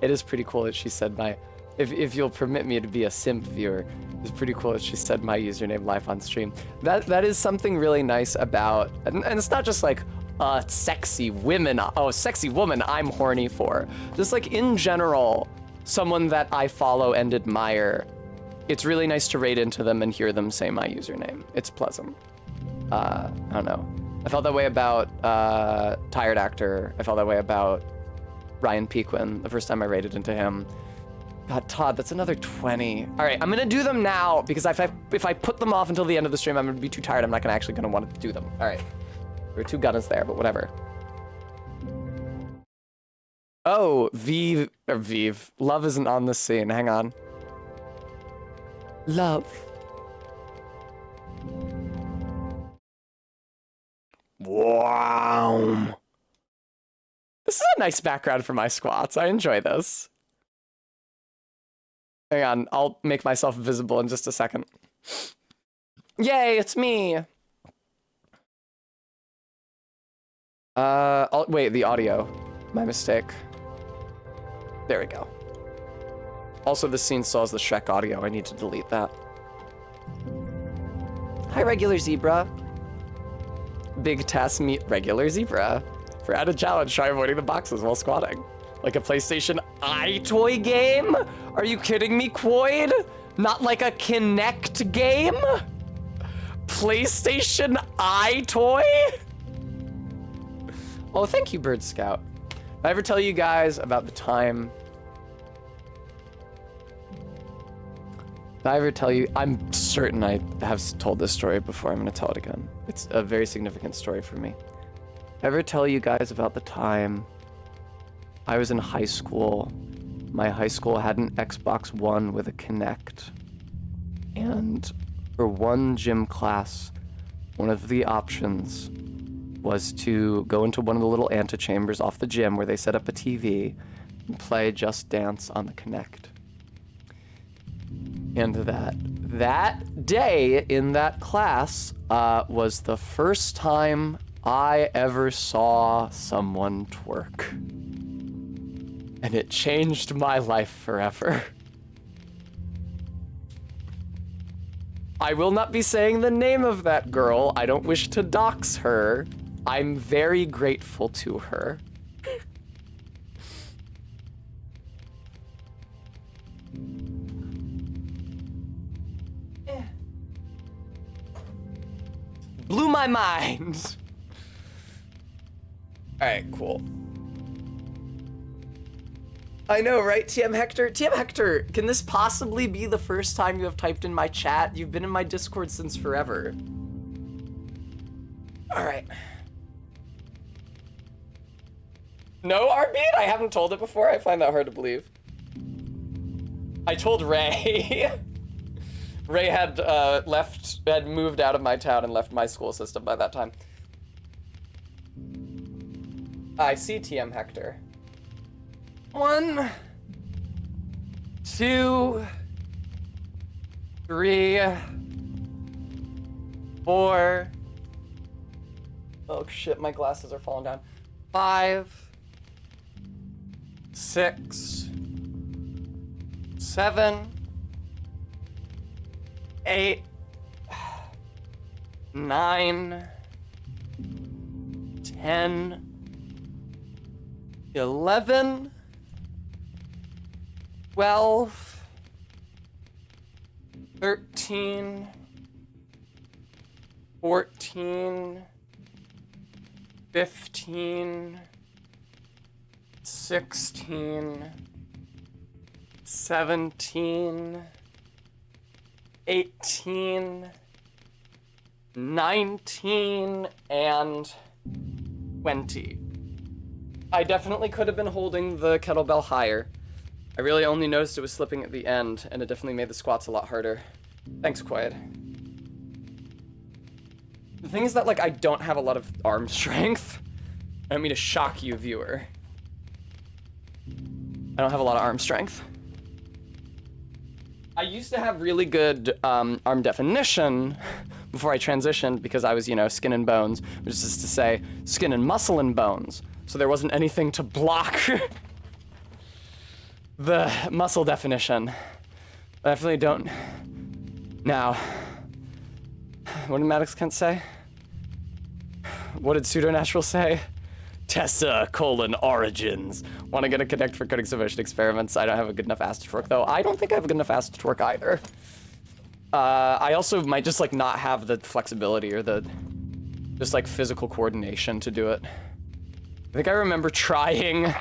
It is pretty cool that she said my, if you'll permit me to be a simp viewer, it's pretty cool that she said my username live on stream. That is something really nice about, and it's not just like sexy women, oh, sexy woman I'm horny for. Just like in general, someone that I follow and admire, it's really nice to raid into them and hear them say my username. It's pleasant. I don't know. I felt that way about Tired Actor. I felt that way about Ryan Pequin the first time I raided into him. God, Todd, that's another 20. All right, I'm gonna do them now because if I put them off until the end of the stream, I'm gonna be too tired. I'm not gonna want to do them. All right, there are 2 gunners there, but whatever. Oh, Vive. Love isn't on the scene. Hang on. Love. Wow. This is a nice background for my squats. I enjoy this. Hang on, I'll make myself visible in just a second. Yay, it's me. Wait, the audio. My mistake. There we go. Also, this scene still has the Shrek audio. I need to delete that. Hi, regular zebra. Big task meet regular zebra. For added challenge, try avoiding the boxes while squatting. Like a PlayStation iToy game? Are you kidding me, Quoid? Not like a Kinect game? PlayStation iToy? Oh, thank you, Bird Scout. Did I ever tell you guys about the time? Did I ever tell you? I'm certain I have told this story before. I'm gonna tell it again. It's a very significant story for me. Ever tell you guys about the time I was in high school? My high school had an Xbox One with a Kinect. And for one gym class, one of the options was to go into one of the little antechambers off the gym where they set up a TV and play Just Dance on the Kinect. And that day in that class was the first time I ever saw someone twerk. And it changed my life forever. I will not be saying the name of that girl. I don't wish to dox her. I'm very grateful to her. Blew my mind. All right, cool. I know, right, TM Hector? TM Hector, can this possibly be the first time you have typed in my chat? You've been in my Discord since forever. All right. No, Arbit? I haven't told it before. I find that hard to believe. I told Ray. Ray had had moved out of my town and left my school system by that time. I see TM Hector. 1, 2, 3, 4. Oh shit, my glasses are falling down. 5, 6, 7, 8, 9, 10, 11, 12, 13, 14, 15, 16, 17, 18, 19, and 20. I definitely could have been holding the kettlebell higher. I really only noticed it was slipping at the end, and it definitely made the squats a lot harder. Thanks, Quaid. The thing is that, like, I don't have a lot of arm strength. I don't mean to shock you, viewer. I don't have a lot of arm strength. I used to have really good arm definition before I transitioned because I was, you know, skin and bones, which is to say, skin and muscle and bones. So there wasn't anything to block the muscle definition. I definitely don't now. What did Maddox Kent say? What did Pseudonatural say? Tessa, Origins. Want to get a Connect for coding submission experiments. I don't have a good enough ass to twerk, though. I don't think I have a good enough ass to twerk either. I also might just, like, not have the flexibility or the, just, like, physical coordination to do it. I think I remember trying,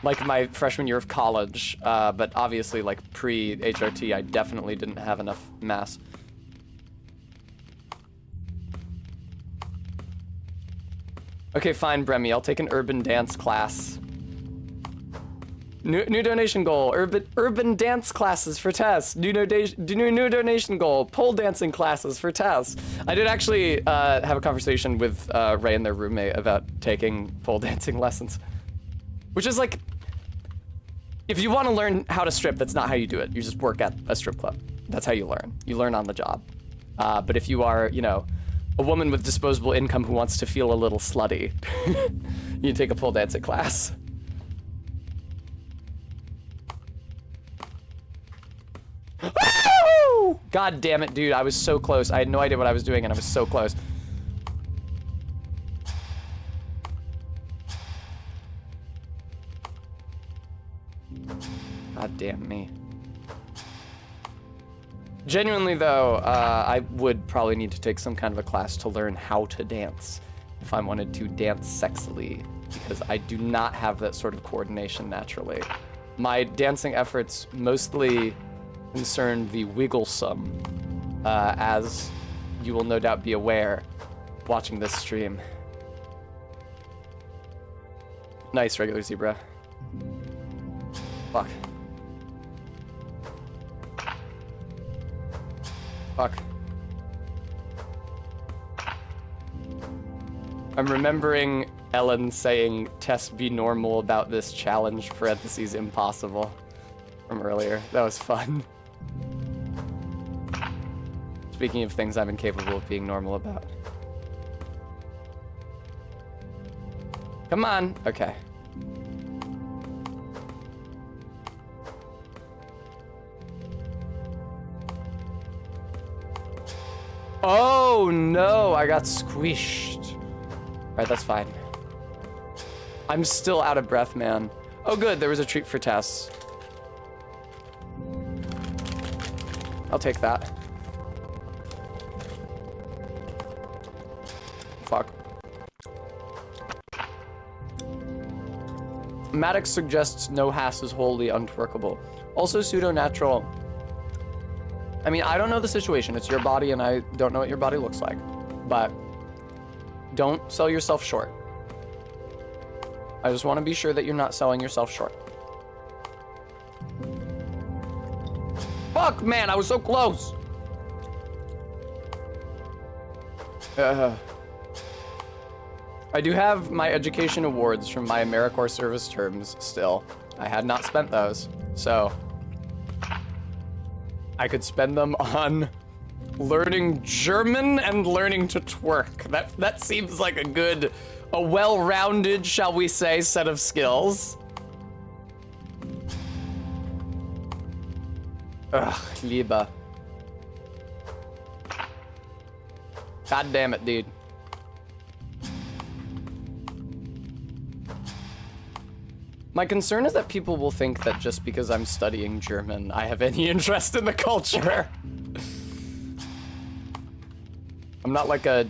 like, my freshman year of college, but obviously, like, pre-HRT, I definitely didn't have enough mass. Okay, fine, Bremy. I'll take an urban dance class. New donation goal: urban dance classes for Tess. New donation goal: pole dancing classes for Tess. I did actually have a conversation with Ray and their roommate about taking pole dancing lessons, which is like, if you want to learn how to strip, that's not how you do it. You just work at a strip club. That's how you learn. You learn on the job. But if you are, you know, a woman with disposable income who wants to feel a little slutty, you take a pole dancing class. God damn it, dude. I was so close. I had no idea what I was doing, and I was so close. God damn me. Genuinely, though, I would probably need to take some kind of a class to learn how to dance if I wanted to dance sexily, because I do not have that sort of coordination naturally. My dancing efforts mostly concern the wigglesome, as you will no doubt be aware watching this stream. Nice, regular zebra. Fuck. Fuck. I'm remembering Ellen saying, Tess, be normal about this challenge, parentheses, impossible, from earlier. That was fun. Speaking of things I'm incapable of being normal about. Come on. Okay. Oh no, I got squished. Alright, that's fine. I'm still out of breath, man. Oh good, there was a treat for Tess. I'll take that. Fuck. Maddox suggests no Hass is wholly untwerkable. Also pseudo-natural. I mean, I don't know the situation. It's your body, and I don't know what your body looks like. But don't sell yourself short. I just want to be sure that you're not selling yourself short. Fuck, man, I was so close. I do have my education awards from my AmeriCorps service terms still. I had not spent those, so I could spend them on learning German and learning to twerk. That seems like a well-rounded, shall we say, set of skills. Ugh, lieber. God damn it, dude. My concern is that people will think that just because I'm studying German, I have any interest in the culture. I'm not like a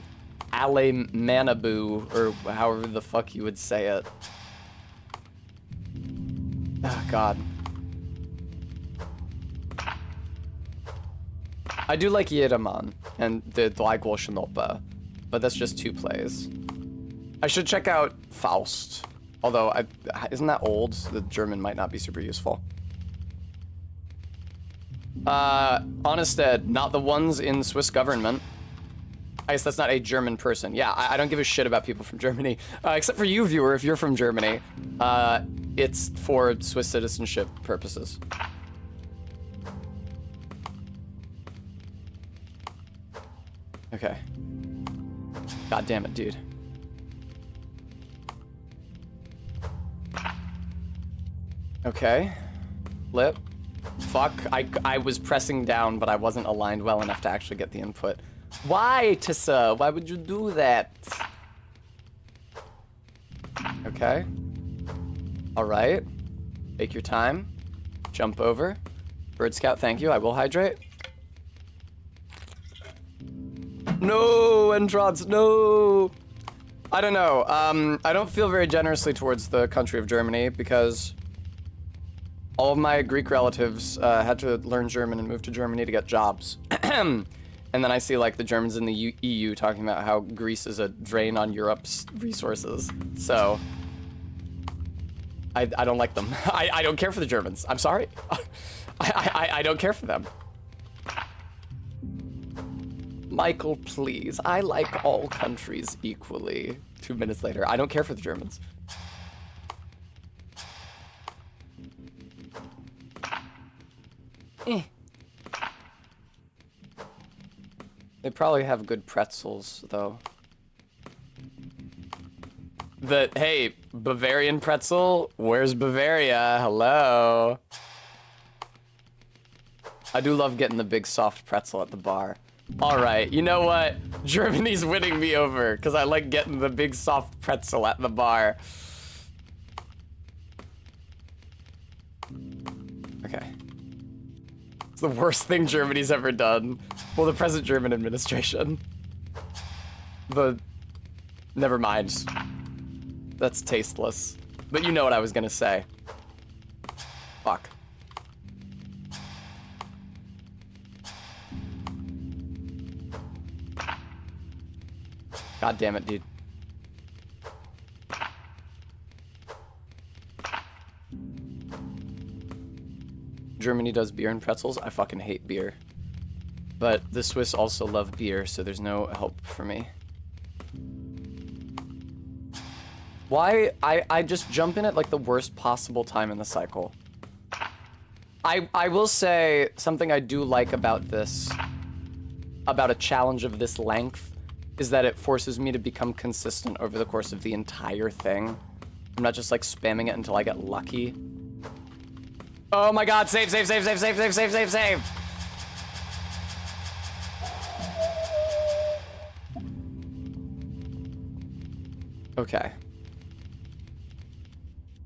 Alemanibu, or however the fuck you would say it. Oh, God. I do like Jedermann and the Dreigroschenoper, but that's just 2 plays. I should check out Faust, although isn't that old? The German might not be super useful. Honested, not the ones in Swiss government. I guess that's not a German person. Yeah, I don't give a shit about people from Germany. Except for you, viewer, if you're from Germany. It's for Swiss citizenship purposes. Okay. God damn it, dude. Okay. Lip. Fuck. I was pressing down, but I wasn't aligned well enough to actually get the input. Why, Tissa? Why would you do that? Okay. Alright. Take your time. Jump over. Bird Scout, thank you. I will hydrate. No, Entrods, no! I don't know. I don't feel very generously towards the country of Germany because all of my Greek relatives had to learn German and move to Germany to get jobs. And then I see like the Germans in the EU talking about how Greece is a drain on Europe's resources. So I don't like them. I don't care for the Germans. I'm sorry. I don't care for them. Michael, please. I like all countries equally. 2 minutes later. I don't care for the Germans. They probably have good pretzels, though. Hey, Bavarian pretzel? Where's Bavaria? Hello? I do love getting the big soft pretzel at the bar. Alright, you know what? Germany's winning me over, because I like getting the big soft pretzel at the bar. Okay. It's the worst thing Germany's ever done. Well, the present German administration. Never mind. That's tasteless. But you know what I was gonna say. Fuck. God damn it, dude. Germany does beer and pretzels. I fucking hate beer. But the Swiss also love beer, so there's no help for me. Why? I just jump in at like the worst possible time in the cycle. I will say something I do like about this, about a challenge of this length, is that it forces me to become consistent over the course of the entire thing. I'm not just like spamming it until I get lucky. Oh my god, save, save, save, save, save, save, save, save, save! Okay.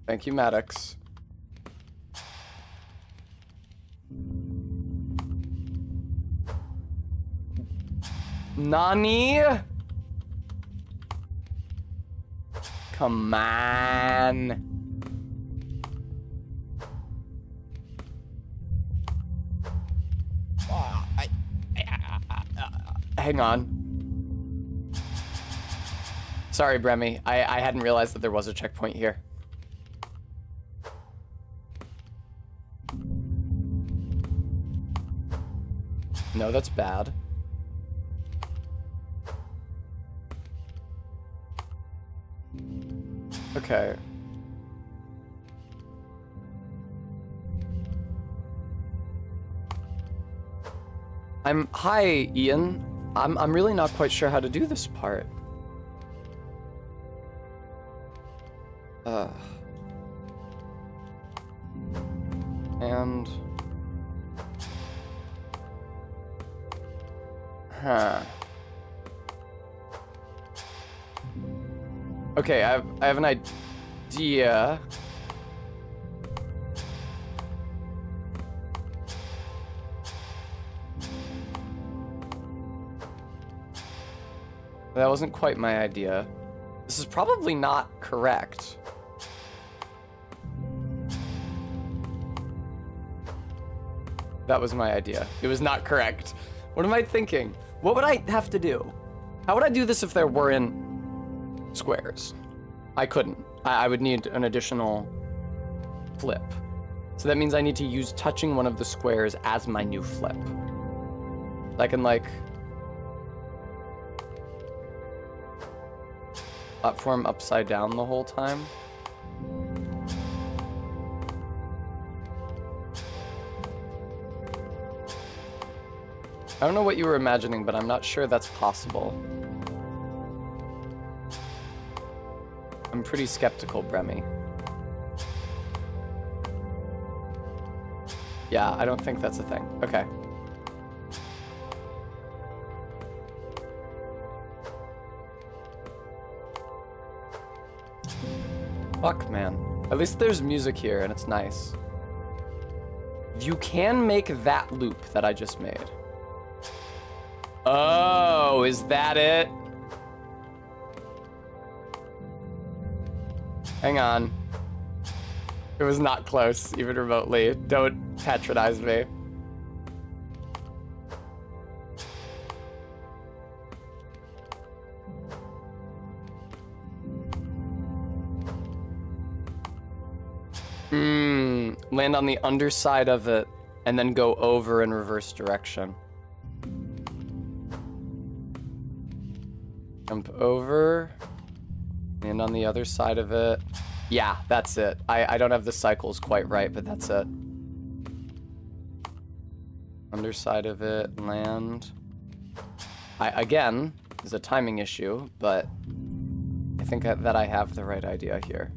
Thank you, Maddox. Nani? Come on. Hang on. Sorry, Bremy. I hadn't realized that there was a checkpoint here. No, that's bad. Okay. Hi, Ian. I'm really not quite sure how to do this part. And huh. Okay, I have an idea. That wasn't quite my idea. This is probably not correct. That was my idea. It was not correct. What am I thinking? What would I have to do? How would I do this if there weren't squares? I couldn't. I would need an additional flip. So that means I need to use touching one of the squares as my new flip. I can like platform upside down the whole time. I don't know what you were imagining, but I'm not sure that's possible. I'm pretty skeptical, Bremy. Yeah, I don't think that's a thing. Okay. Fuck, man. At least there's music here, and it's nice. You can make that loop that I just made. Oh, is that it? Hang on. It was not close, even remotely. Don't patronize me. Land on the underside of it, and then go over in reverse direction. Jump over, and on the other side of it. Yeah, that's it. I don't have the cycles quite right, but that's it. Underside of it, land. Again, is a timing issue, but I think that I have the right idea here.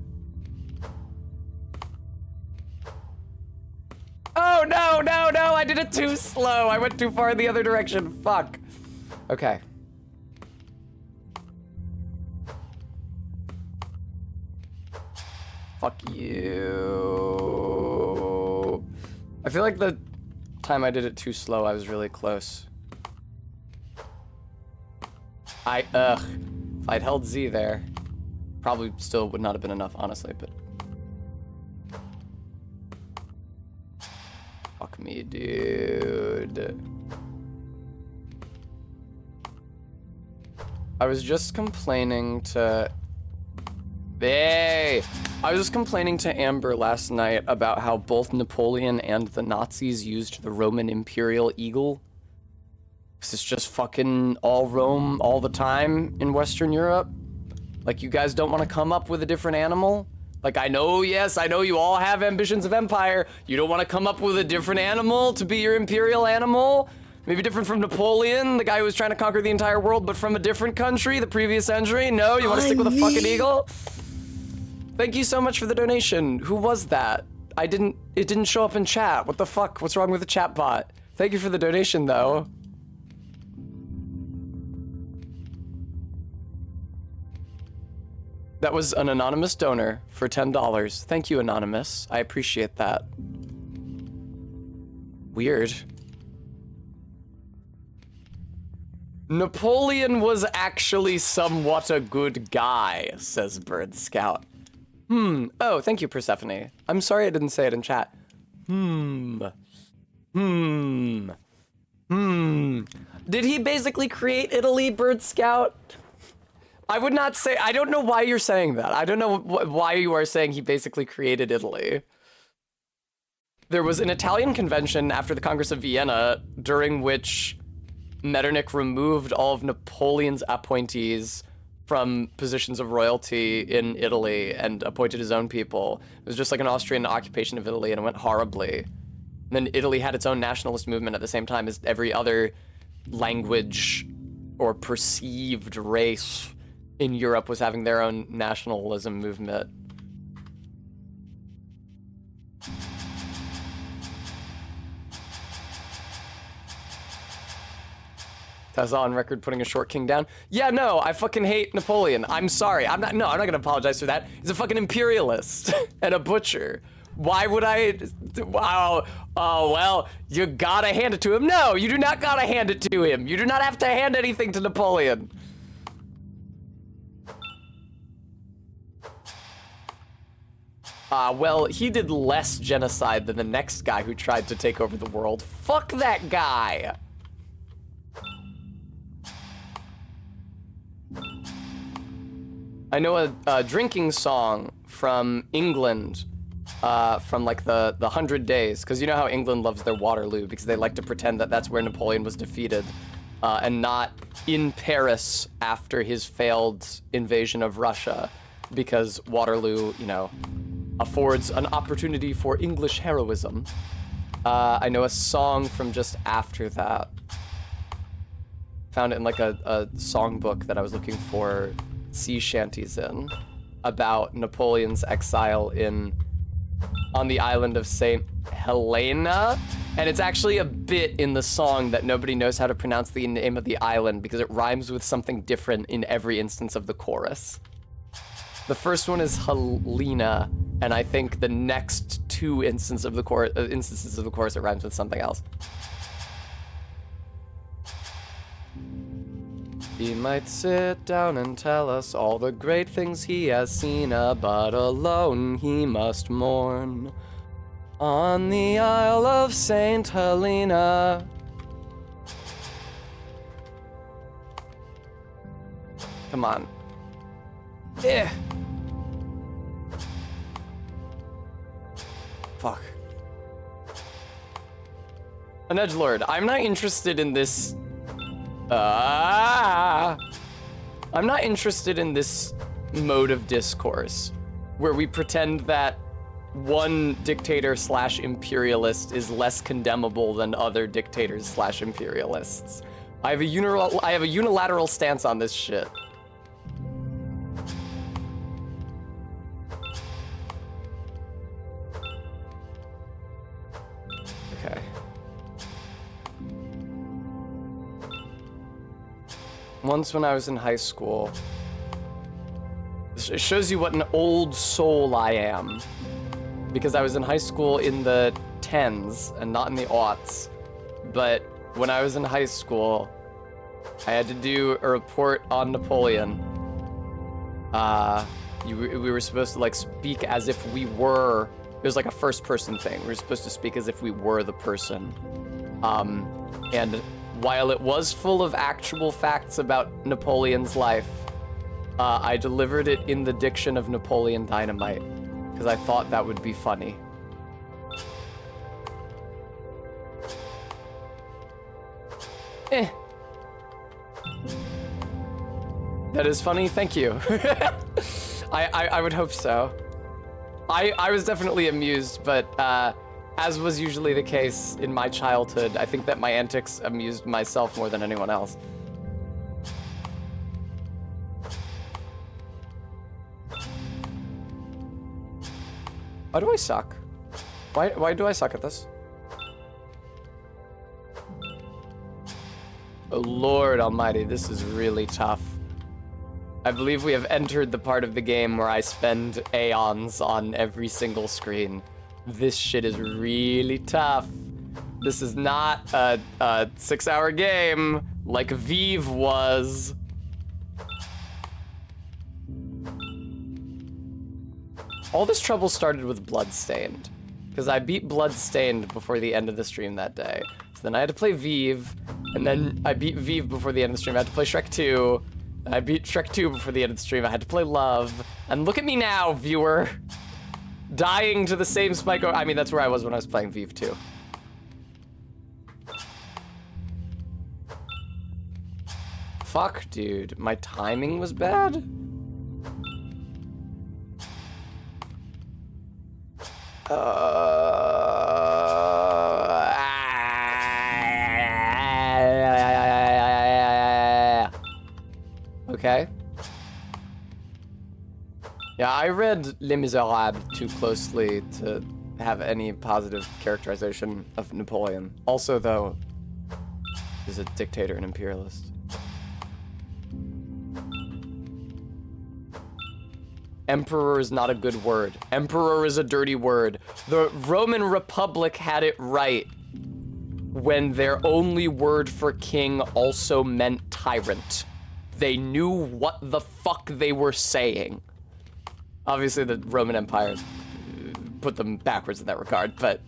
Oh, no, no, no, I did it too slow. I went too far in the other direction. Fuck. Okay. Fuck you. I feel like the time I did it too slow, I was really close. If I'd held Z there, probably still would not have been enough, honestly, but. Fuck me, dude. I was just complaining to... Hey! I was just complaining to Amber last night about how both Napoleon and the Nazis used the Roman imperial eagle. 'Cause it's just fucking all Rome all the time in Western Europe. Like, you guys don't want to come up with a different animal? Like, I know, yes, I know you all have ambitions of empire. You don't want to come up with a different animal to be your imperial animal? Maybe different from Napoleon, the guy who was trying to conquer the entire world, but from a different country, the previous century? No, you want to stick with a fucking eagle? Thank you so much for the donation. Who was that? It didn't show up in chat. What the fuck? What's wrong with the chat bot? Thank you for the donation, though. That was an anonymous donor for $10. Thank you, Anonymous. I appreciate that. Weird. Napoleon was actually somewhat a good guy, says Bird Scout. Oh, thank you, Persephone. I'm sorry I didn't say it in chat. Did he basically create Italy, Bird Scout? I would not say, I don't know why you're saying that. I don't know why you are saying he basically created Italy. There was an Italian convention after the Congress of Vienna, during which Metternich removed all of Napoleon's appointees from positions of royalty in Italy and appointed his own people. It was just like an Austrian occupation of Italy, and it went horribly. And then Italy had its own nationalist movement at the same time as every other language or perceived race in Europe was having their own nationalism movement. Tessa on record putting a short king down. Yeah, no, I fucking hate Napoleon. I'm sorry. I'm not gonna apologize for that. He's a fucking imperialist and a butcher. Why would I? Wow. Oh, well, you gotta hand it to him. No, you do not gotta hand it to him. You do not have to hand anything to Napoleon. Well, he did less genocide than the next guy who tried to take over the world. Fuck that guy! I know a drinking song from England, from like the 100 Days, because you know how England loves their Waterloo, because they like to pretend that that's where Napoleon was defeated, and not in Paris after his failed invasion of Russia, because Waterloo, you know, affords an opportunity for English heroism. I know a song from just after that. Found it in like a songbook that I was looking for sea shanties in, about Napoleon's exile on the island of St. Helena. And it's actually a bit in the song that nobody knows how to pronounce the name of the island because it rhymes with something different in every instance of the chorus. The first one is Helena, and I think the next two instances of the chorus it rhymes with something else. He might sit down and tell us all the great things he has seen, but alone he must mourn on the Isle of St. Helena. Come on. Fuck. An edgelord, I'm not interested in this. I'm not interested in this mode of discourse where we pretend that one dictator / imperialist is less condemnable than other dictators / imperialists. I have a unilateral stance on this shit. Okay. Once when I was in high school, it shows you what an old soul I am, because I was in high school in the 10s and not in the aughts, but when I was in high school, I had to do a report on Napoleon. We were supposed to like speak as if we were, it was like a first person thing. We were supposed to speak as if we were the person. And while it was full of actual facts about Napoleon's life, I delivered it in the diction of Napoleon Dynamite, because I thought that would be funny. That is funny, thank you. I would hope so. I was definitely amused, but as was usually the case in my childhood, I think that my antics amused myself more than anyone else. Why do I suck? Why do I suck at this? Oh Lord Almighty, this is really tough. I believe we have entered the part of the game where I spend aeons on every single screen. This shit is really tough. This is not a 6-hour game like Vive was. All this trouble started with Bloodstained, because I beat Bloodstained before the end of the stream that day. So then I had to play Vive, and then I beat Vive before the end of the stream. I had to play Shrek 2. I beat Shrek 2 before the end of the stream. I had to play Love. And look at me now, viewer. Dying to the same spike. I mean, that's where I was when I was playing Vive 2. Fuck, dude. My timing was bad? Okay. Yeah, I read Les Miserables too closely to have any positive characterization of Napoleon. Also, though, he's a dictator and imperialist. Emperor is not a good word. Emperor is a dirty word. The Roman Republic had it right when their only word for king also meant tyrant. They knew what the fuck they were saying. Obviously, the Roman Empire put them backwards in that regard, but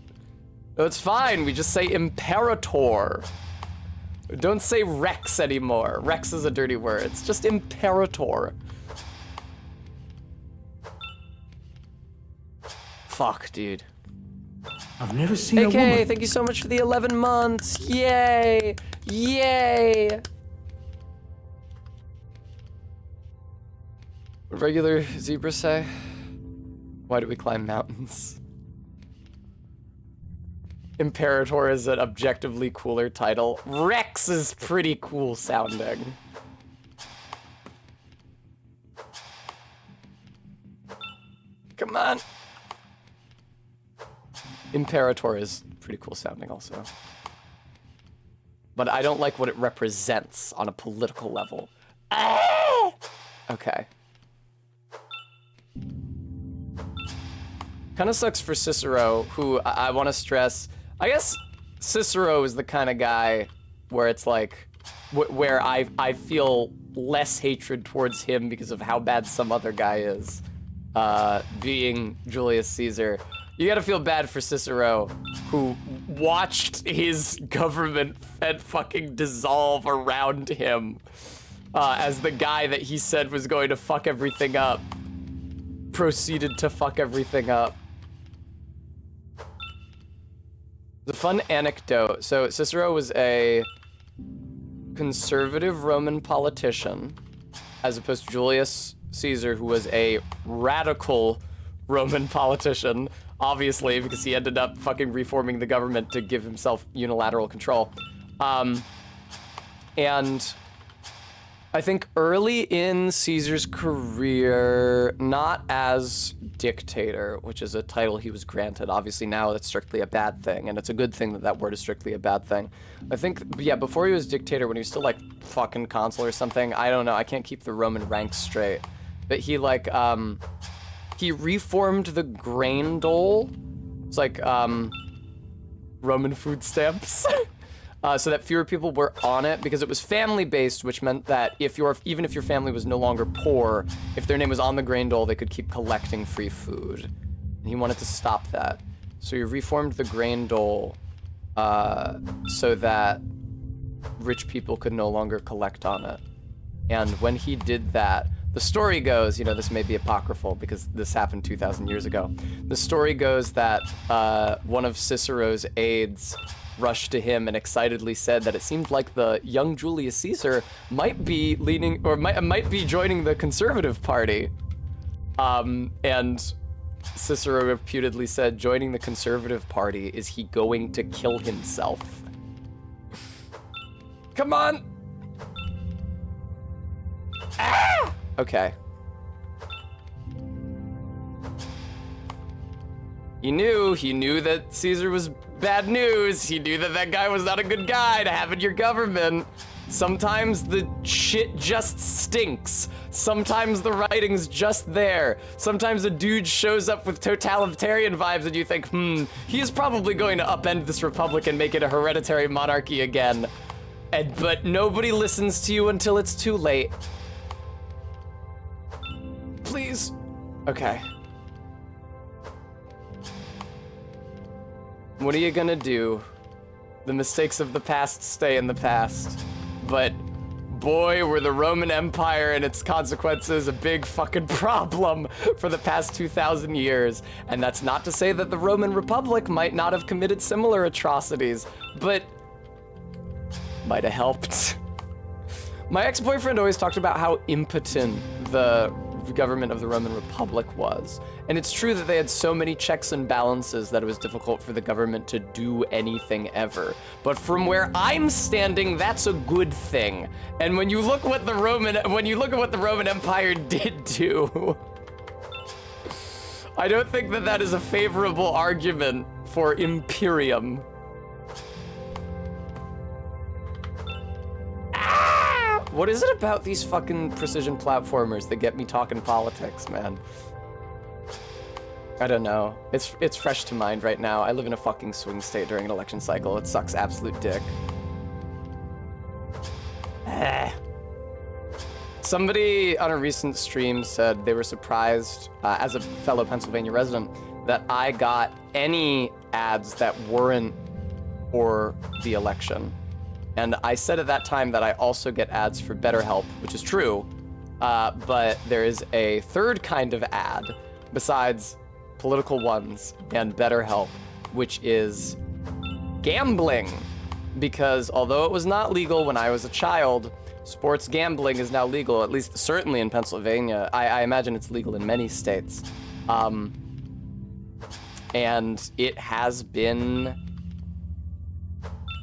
it's fine. We just say Imperator. Don't say Rex anymore. Rex is a dirty word. It's just Imperator. Fuck, dude. I've never seen AK, a woman. thank you so much for the 11 months. Yay! Yay! What regular zebras say? Why do we climb mountains? Imperator is an objectively cooler title. Rex is pretty cool sounding. Come on. Imperator is pretty cool sounding also. But I don't like what it represents on a political level. Ah! Okay. Kind of sucks for Cicero, who I want to stress. I guess Cicero is the kind of guy where it's like, where I feel less hatred towards him because of how bad some other guy is, being Julius Caesar. You gotta feel bad for Cicero, who watched his government fucking dissolve around him as the guy that he said was going to fuck everything up proceeded to fuck everything up. The fun anecdote. So Cicero was a conservative Roman politician, as opposed to Julius Caesar, who was a radical Roman politician, obviously, because he ended up fucking reforming the government to give himself unilateral control. And I think early in Caesar's career, not as dictator, which is a title he was granted. Obviously now that's strictly a bad thing, and it's a good thing that that word is strictly a bad thing. I think, yeah, before he was dictator, when he was still like fucking consul or something, I don't know, I can't keep the Roman ranks straight. But he like, he reformed the grain dole. It's like, Roman food stamps. So that fewer people were on it, because it was family-based, which meant that even if your family was no longer poor, if their name was on the grain dole, they could keep collecting free food. And he wanted to stop that. So he reformed the grain dole so that rich people could no longer collect on it. And when he did that, the story goes, you know, this may be apocryphal because this happened 2,000 years ago. The story goes that one of Cicero's aides rushed to him and excitedly said that it seemed like the young Julius Caesar might be leaning, or might be joining the conservative party. And Cicero reputedly said, joining the conservative party, is he going to kill himself? Come on! Ah! Okay. He knew that Caesar was bad news. He knew that that guy was not a good guy to have in your government. Sometimes the shit just stinks. Sometimes the writing's just there. Sometimes a dude shows up with totalitarian vibes and you think, he is probably going to upend this republic and make it a hereditary monarchy again. But nobody listens to you until it's too late. Please. Okay. What are you gonna do? The mistakes of the past stay in the past. But boy, were the Roman Empire and its consequences a big fucking problem for the past 2,000 years. And that's not to say that the Roman Republic might not have committed similar atrocities, but might have helped. My ex-boyfriend always talked about how impotent the government of the Roman Republic was. And it's true that they had so many checks and balances that it was difficult for the government to do anything ever. But from where I'm standing, that's a good thing. And when you look what the Roman Empire did do, I don't think that that is a favorable argument for Imperium. What is it about these fucking precision platformers that get me talking politics, man? I don't know. It's fresh to mind right now. I live in a fucking swing state during an election cycle. It sucks absolute dick. Somebody on a recent stream said they were surprised, as a fellow Pennsylvania resident, that I got any ads that weren't for the election. And I said at that time that I also get ads for BetterHelp, which is true, but there is a third kind of ad besides political ones and BetterHelp, which is gambling. Because although it was not legal when I was a child, sports gambling is now legal, at least certainly in Pennsylvania. I imagine it's legal in many states. And it has been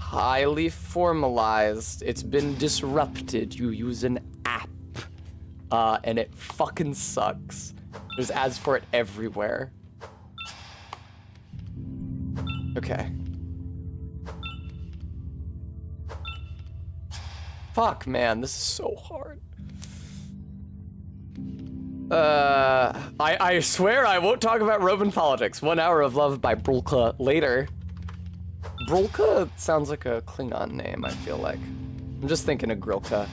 highly formalized. It's been disrupted. You use an app, and it fucking sucks. There's ads for it everywhere. Okay. Fuck, man, this is so hard. I swear I won't talk about Roman politics. 1 Hour of Love by Brlka later. Brlka sounds like a Klingon name, I feel like. I'm just thinking of Grilka.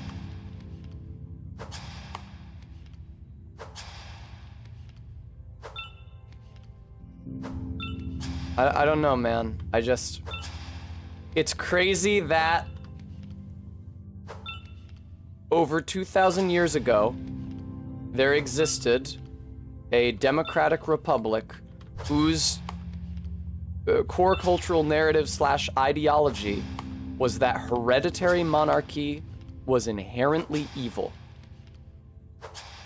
I don't know, man. It's crazy that over 2,000 years ago, there existed a democratic republic whose core cultural narrative / ideology was that hereditary monarchy was inherently evil.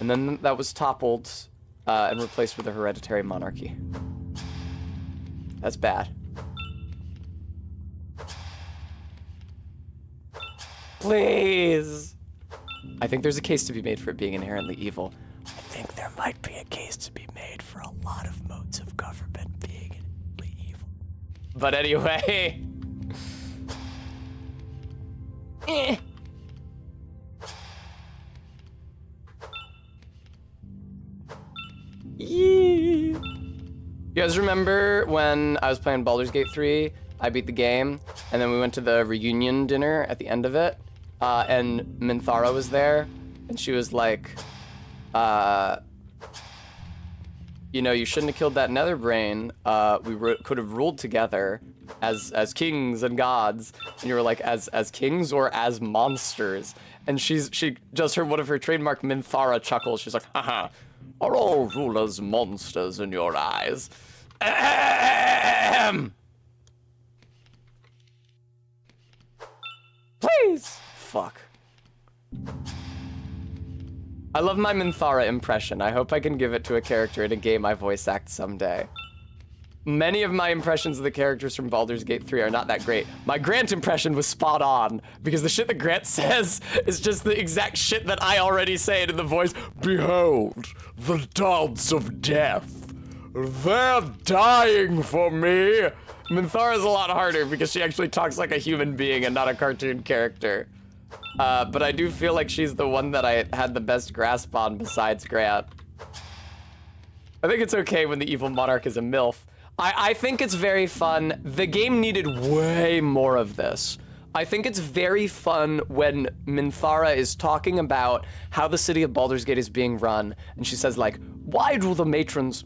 And then that was toppled and replaced with a hereditary monarchy. That's bad. Please. I think there's a case to be made for it being inherently evil. I think there might be a case to be made for a lot of modes of government being inherently evil. But anyway. You guys remember when I was playing Baldur's Gate 3, I beat the game, and then we went to the reunion dinner at the end of it, and Minthara was there, and she was like, you know, you shouldn't have killed that nether brain. We could have ruled together as kings and gods. And you were like, as kings or as monsters? And she just heard one of her trademark Minthara chuckles. She's like, haha, are all rulers monsters in your eyes? Ahem. Please. Fuck. I love my Minthara impression. I hope I can give it to a character in a game I voice act someday. Many of my impressions of the characters from Baldur's Gate 3 are not that great. My Grant impression was spot on, because the shit that Grant says is just the exact shit that I already say it in the voice. Behold, the dance of death. They're dying for me. Minthara's a lot harder because she actually talks like a human being and not a cartoon character. But I do feel like she's the one that I had the best grasp on besides Grant. I think it's okay when the evil monarch is a MILF. I think it's very fun. The game needed way more of this. I think it's very fun when Minthara is talking about how the city of Baldur's Gate is being run, and she says like, why do the matrons,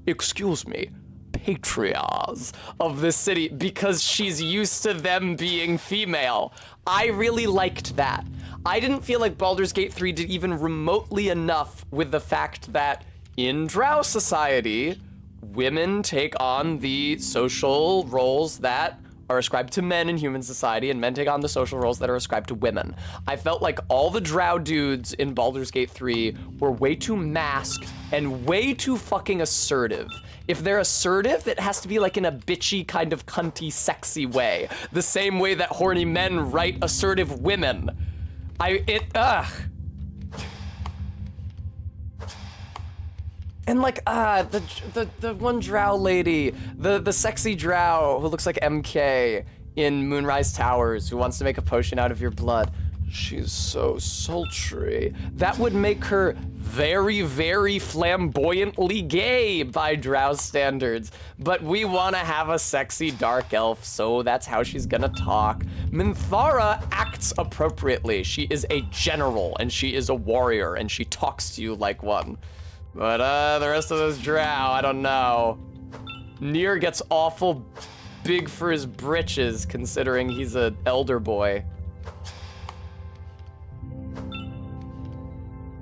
excuse me, patriarchs of this city, because she's used to them being female. I really liked that. I didn't feel like Baldur's Gate 3 did even remotely enough with the fact that in Drow society, women take on the social roles that are ascribed to men in human society, and men take on the social roles that are ascribed to women. I felt like all the drow dudes in Baldur's Gate 3 were way too masked and way too fucking assertive. If they're assertive, it has to be like in a bitchy kind of cunty sexy way. The same way that horny men write assertive women. And like, the one drow lady, the sexy drow who looks like MK in Moonrise Towers, who wants to make a potion out of your blood. She's so sultry. That would make her very, very flamboyantly gay by drow standards. But we want to have a sexy dark elf, so that's how she's gonna talk. Minthara acts appropriately. She is a general, and she is a warrior, and she talks to you like one. But the rest of those drow, I don't know. Nier gets awful big for his britches, considering he's an elder boy.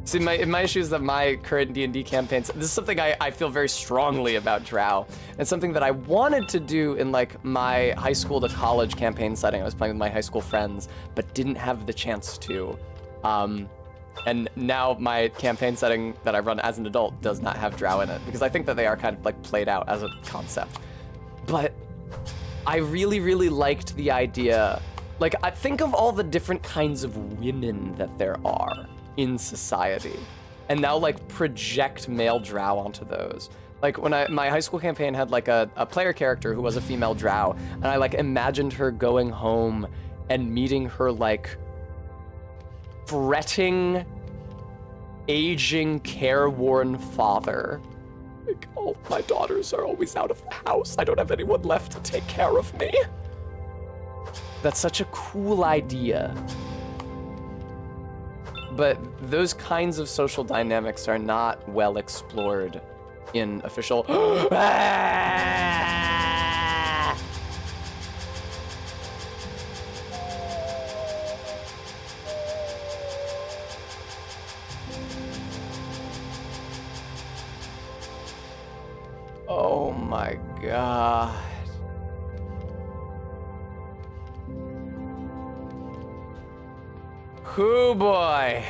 See, my issue is that my current D&D campaigns, this is something I feel very strongly about Drow. It's something that I wanted to do in like my high school to college campaign setting. I was playing with my high school friends, but didn't have the chance to. And now my campaign setting that I run as an adult does not have Drow in it, because I think that they are kind of like played out as a concept. But I really, really liked the idea. Like, I think of all the different kinds of women that there are in society, and now like project male Drow onto those. Like when my high school campaign had like a player character who was a female Drow, and I like imagined her going home and meeting her like fretting, aging, careworn father. Like, oh, my daughters are always out of the house. I don't have anyone left to take care of me. That's such a cool idea. But those kinds of social dynamics are not well explored in official. Oh my god. Hoo boy.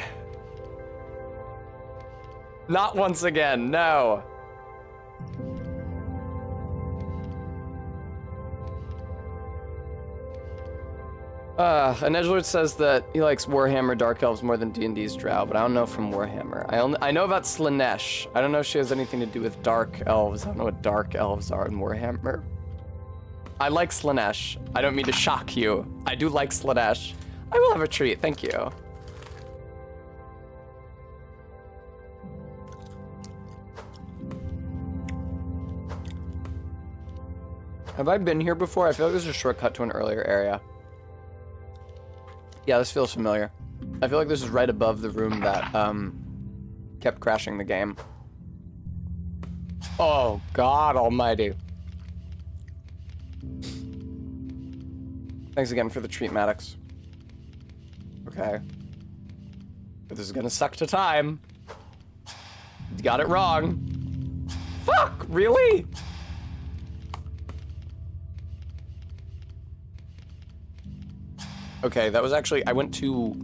Not once again, no. And Edgelord says that he likes Warhammer Dark Elves more than D&D's Drow, but I don't know from Warhammer. I know about Slanesh. I don't know if she has anything to do with Dark Elves. I don't know what Dark Elves are in Warhammer. I like Slanesh. I don't mean to shock you. I do like Slanesh. I will have a treat, thank you. Have I been here before? I feel like there's a shortcut to an earlier area. Yeah, this feels familiar. I feel like this is right above the room that kept crashing the game. Oh, God almighty. Thanks again for the treat, Maddox. Okay. But this is gonna suck to time. You got it wrong. Fuck, really? Okay, that was actually, I went too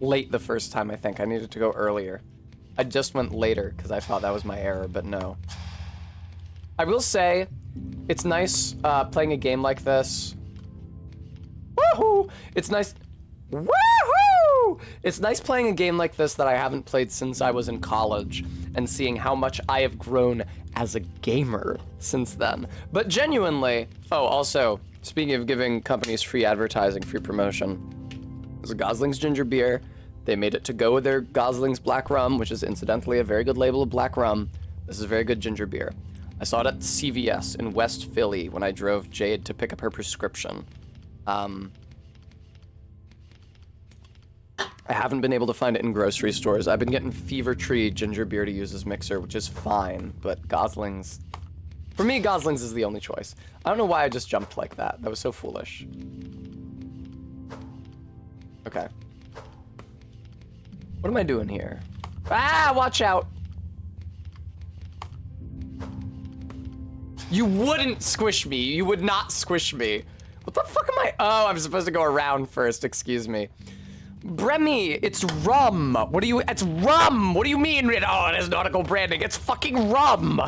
late the first time, I think. I needed to go earlier. I just went later because I thought that was my error, but no. I will say, it's nice playing a game like this. Woohoo! It's nice. Woohoo! It's nice playing a game like this that I haven't played since I was in college and seeing how much I have grown as a gamer since then. But genuinely, oh, also, speaking of giving companies free advertising, free promotion, there's a Gosling's ginger beer. They made it to go with their Gosling's black rum, which is incidentally a very good label of black rum. This is a very good ginger beer. I saw it at CVS in West Philly when I drove Jade to pick up her prescription. I haven't been able to find it in grocery stores. I've been getting Fever Tree ginger beer to use as mixer, which is fine, but Gosling's... For me, Gosling's is the only choice. I don't know why I just jumped like that. That was so foolish. Okay. What am I doing here? Ah, watch out! You wouldn't squish me. You would not squish me. What the fuck am I? Oh, I'm supposed to go around first. Excuse me. Bremy, it's rum. What do you? It's rum. What do you mean? Oh, it is nautical branding. It's fucking rum.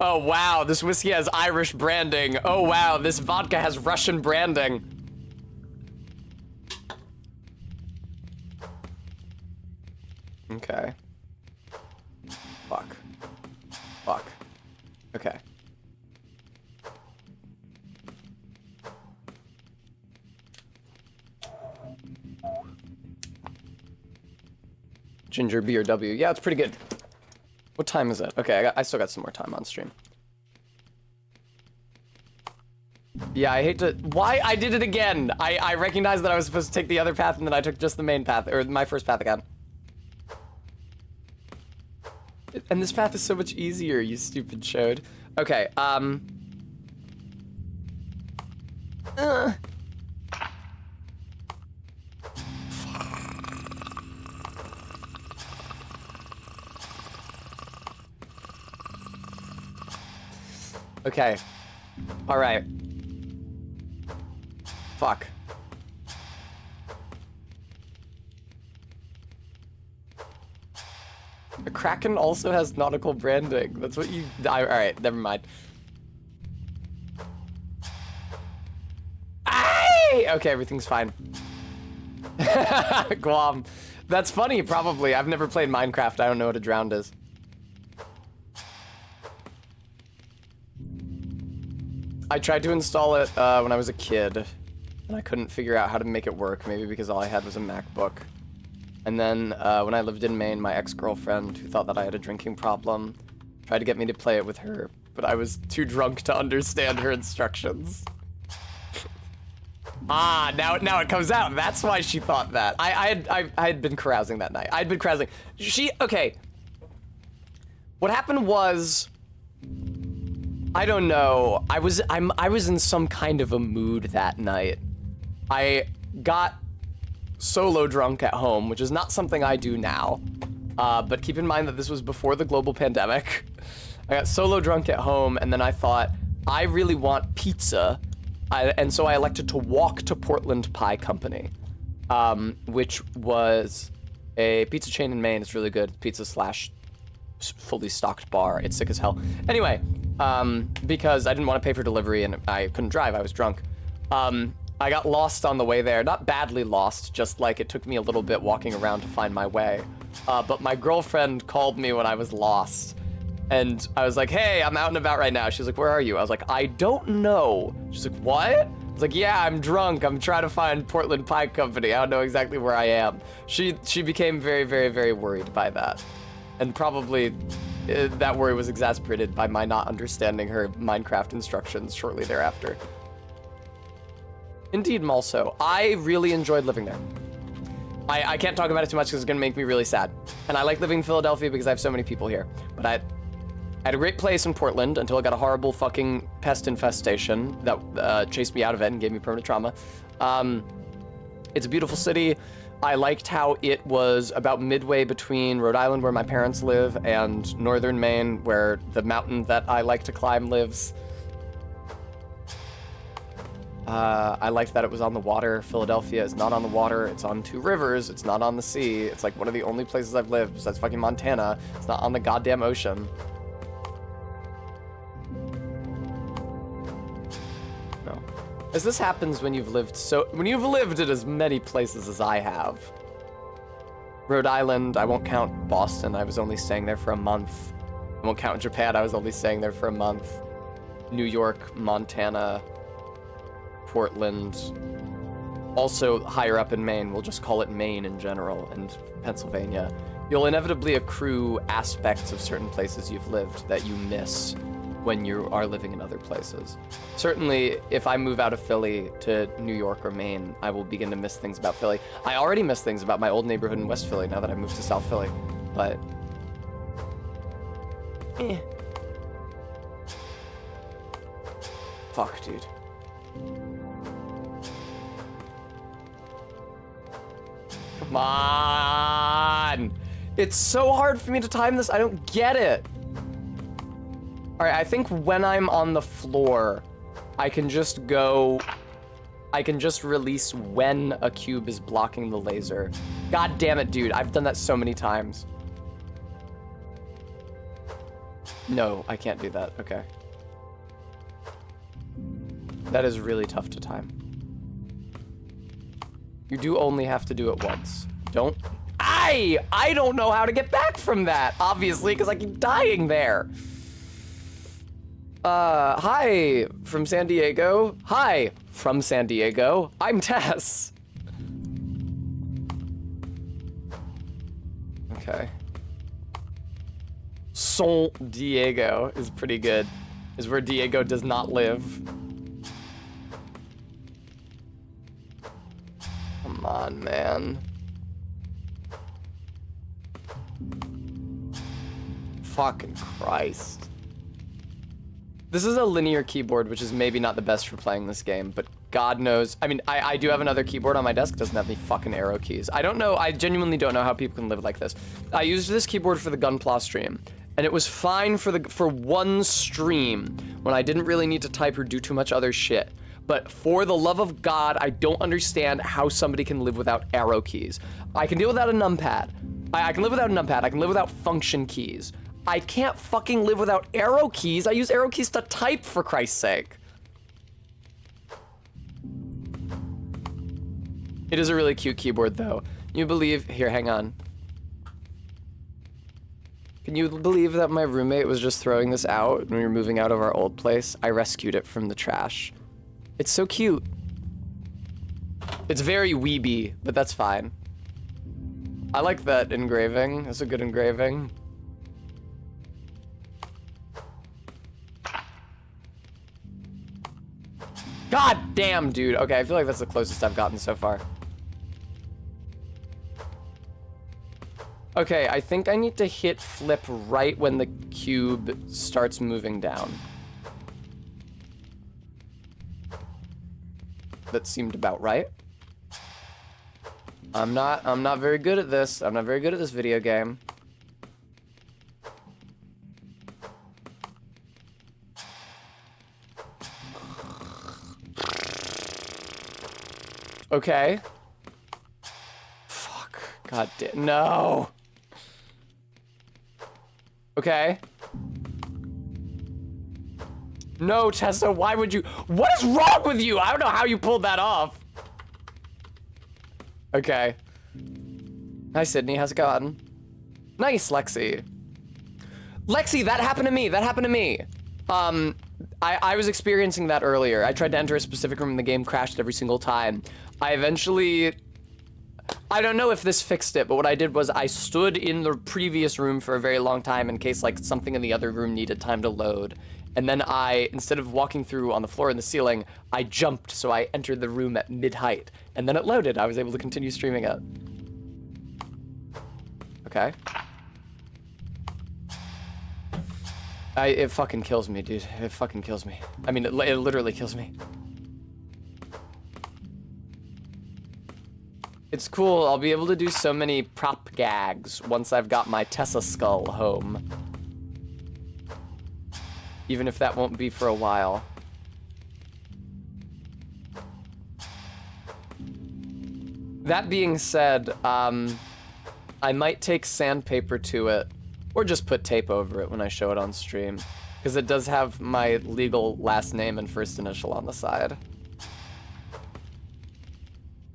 Oh wow, this whiskey has Irish branding. Oh wow, this vodka has Russian branding. Okay. Fuck. Fuck. Okay. Ginger beer W. Yeah, it's pretty good. What time is it? Okay, I still got some more time on stream. Yeah, I hate to... Why? I did it again! I recognized that I was supposed to take the other path and then I took just the main path, or my first path again. And this path is so much easier, you stupid chode. Okay, Okay. Alright. Fuck. The Kraken also has nautical branding. That's what you... Alright, never mind. Aye! Okay, everything's fine. Guam. That's funny, probably. I've never played Minecraft. I don't know what a drowned is. I tried to install it when I was a kid, and I couldn't figure out how to make it work, maybe because all I had was a MacBook. And then when I lived in Maine, my ex-girlfriend, who thought that I had a drinking problem, tried to get me to play it with her, but I was too drunk to understand her instructions. Ah, now it comes out. That's why she thought that. I had been carousing that night. I'd been carousing. Okay. What happened was, I don't know. I was in some kind of a mood that night. I got solo drunk at home, which is not something I do now. But keep in mind that this was before the global pandemic. I got solo drunk at home, and then I thought, I really want pizza. And so I elected to walk to Portland Pie Company, which was a pizza chain in Maine. It's really good. Pizza slash fully stocked bar. It's sick as hell. Anyway, because I didn't want to pay for delivery and I couldn't drive. I was drunk. I got lost on the way there. Not badly lost, just like it took me a little bit walking around to find my way. But my girlfriend called me when I was lost. And I was like, hey, I'm out and about right now. She's like, where are you? I was like, I don't know. She's like, what? I was like, yeah, I'm drunk. I'm trying to find Portland Pie Company. I don't know exactly where I am. She became very, very, very worried by that. And probably that worry was exasperated by my not understanding her Minecraft instructions shortly thereafter. Indeed, Malso. I really enjoyed living there. I can't talk about it too much because it's going to make me really sad. And I like living in Philadelphia because I have so many people here. But I had a great place in Portland until I got a horrible fucking pest infestation that chased me out of it and gave me permanent trauma. It's a beautiful city. I liked how it was about midway between Rhode Island, where my parents live, and northern Maine, where the mountain that I like to climb lives. I liked that it was on the water. Philadelphia is not on the water. It's on two rivers. It's not on the sea. It's like one of the only places I've lived besides fucking Montana. It's not on the goddamn ocean. No. As this happens when you've lived in as many places as I have. Rhode Island, I won't count Boston. I was only staying there for a month. I won't count Japan. I was only staying there for a month. New York, Montana, Portland, also higher up in Maine, we'll just call it Maine in general, and Pennsylvania. You'll inevitably accrue aspects of certain places you've lived that you miss when you are living in other places. Certainly, if I move out of Philly to New York or Maine, I will begin to miss things about Philly. I already miss things about my old neighborhood in West Philly now that I moved to South Philly, but... Fuck, dude. Come on! It's so hard for me to time this, I don't get it. Alright, I think when I'm on the floor, I can just release when a cube is blocking the laser. God damn it, dude, I've done that so many times. No, I can't do that, okay. That is really tough to time. You do only have to do it once. I don't know how to get back from that, obviously, because I keep dying there. Hi, from San Diego. Hi, from San Diego. I'm Tess. Okay. San Diego is pretty good. Is where Diego does not live. Come on, man. fucking Christ. This is a linear keyboard, which is maybe not the best for playing this game, but God knows. I mean, I do have another keyboard on my desk. It doesn't have any fucking arrow keys. I don't know. I genuinely don't know how people can live like this. I used this keyboard for the Gunpla stream, and it was fine for one stream when I didn't really need to type or do too much other shit. But for the love of God, I don't understand how somebody can live without arrow keys. I can deal without a numpad. I can live without a numpad. I can live without function keys. I can't fucking live without arrow keys. I use arrow keys to type, for Christ's sake. It is a really cute keyboard, though. You believe... Here, hang on. Can you believe that my roommate was just throwing this out when we were moving out of our old place? I rescued it from the trash. It's so cute. It's very weeby, but that's fine. I like that engraving. That's a good engraving. God damn, dude. Okay, I feel like that's the closest I've gotten so far. Okay, I think I need to hit flip right when the cube starts moving down. That seemed about right. I'm not very good at this. I'm not very good at this video game. Okay. Fuck. God damn. No. Okay. No, Tessa, why would you? What is wrong with you? I don't know how you pulled that off. Okay. Hi, Sydney. How's it going? Nice, Lexi. Lexi, that happened to me. That happened to me. I was experiencing that earlier. I tried to enter a specific room and the game crashed every single time. I eventually... I don't know if this fixed it, but what I did was I stood in the previous room for a very long time in case like something in the other room needed time to load. And then I, instead of walking through on the floor and the ceiling, I jumped, so I entered the room at mid-height. And then it loaded. I was able to continue streaming it. Okay. It fucking kills me, dude. It fucking kills me. I mean, it literally kills me. It's cool. I'll be able to do so many prop gags once I've got my Tessa skull home. Even if that won't be for a while. That being said, I might take sandpaper to it, or just put tape over it when I show it on stream, because it does have my legal last name and first initial on the side.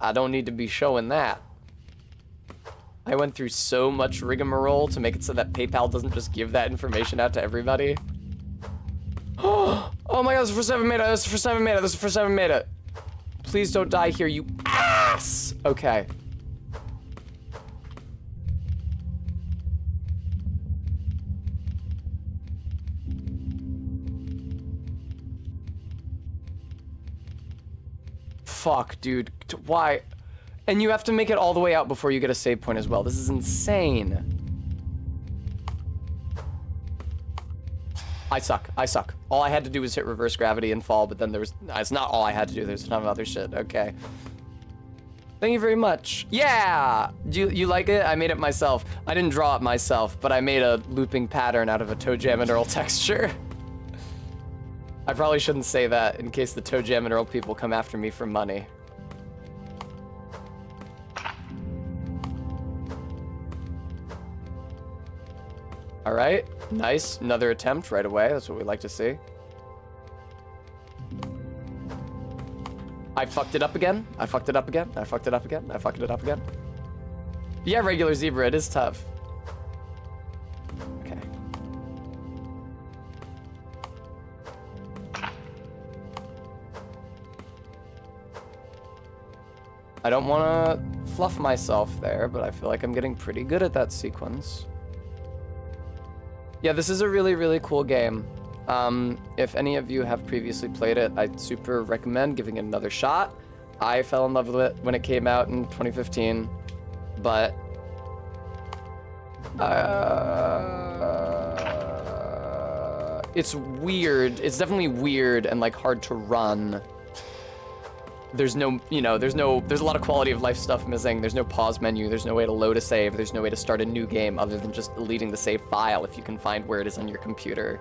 I don't need to be showing that. I went through so much rigmarole to make it so that PayPal doesn't just give that information out to everybody. Oh my god, this is for 7 meta, this is for 7 meta, this is for 7 meta. Please don't die here, you ass! Okay. Fuck, dude. Why? And you have to make it all the way out before you get a save point as well. This is insane. I suck. I suck. All I had to do was hit reverse gravity and fall, but then there was... It's not all I had to do. There's a ton of other shit. Okay. Thank you very much. Yeah! Do you like it? I made it myself. I didn't draw it myself, but I made a looping pattern out of a toe jam and Earl texture. I probably shouldn't say that in case the toe jam and Earl people come after me for money. All right, nice. Another attempt right away. That's what we like to see. I fucked it up again. I fucked it up again. I fucked it up again. I fucked it up again. Yeah, regular zebra, it is tough. Okay. I don't want to fluff myself there, but I feel like I'm getting pretty good at that sequence. Yeah, this is a really, really cool game. If any of you have previously played it, I'd super recommend giving it another shot. I fell in love with it when it came out in 2015, but... it's weird. It's definitely weird and like hard to run. There's no, you know, there's a lot of quality of life stuff missing. There's no pause menu. There's no way to load a save. There's no way to start a new game other than just deleting the save file if you can find where it is on your computer.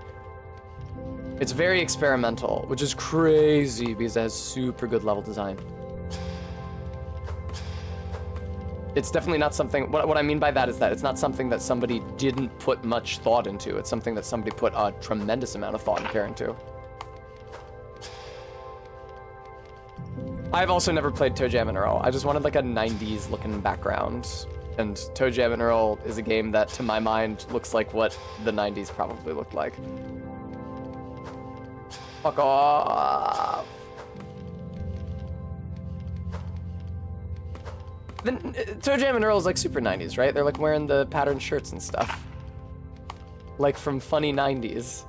It's very experimental, which is crazy because it has super good level design. It's definitely not something, what I mean by that is that it's not something that somebody didn't put much thought into. It's something that somebody put a tremendous amount of thought and care into. I've also never played Toe Jam and Earl. I just wanted like a 90s looking background. And Toe Jam and Earl is a game that, to my mind, looks like what the 90s probably looked like. Fuck off. Then Toe Jam and Earl is like super 90s, right? They're like wearing the patterned shirts and stuff. Like from funny 90s.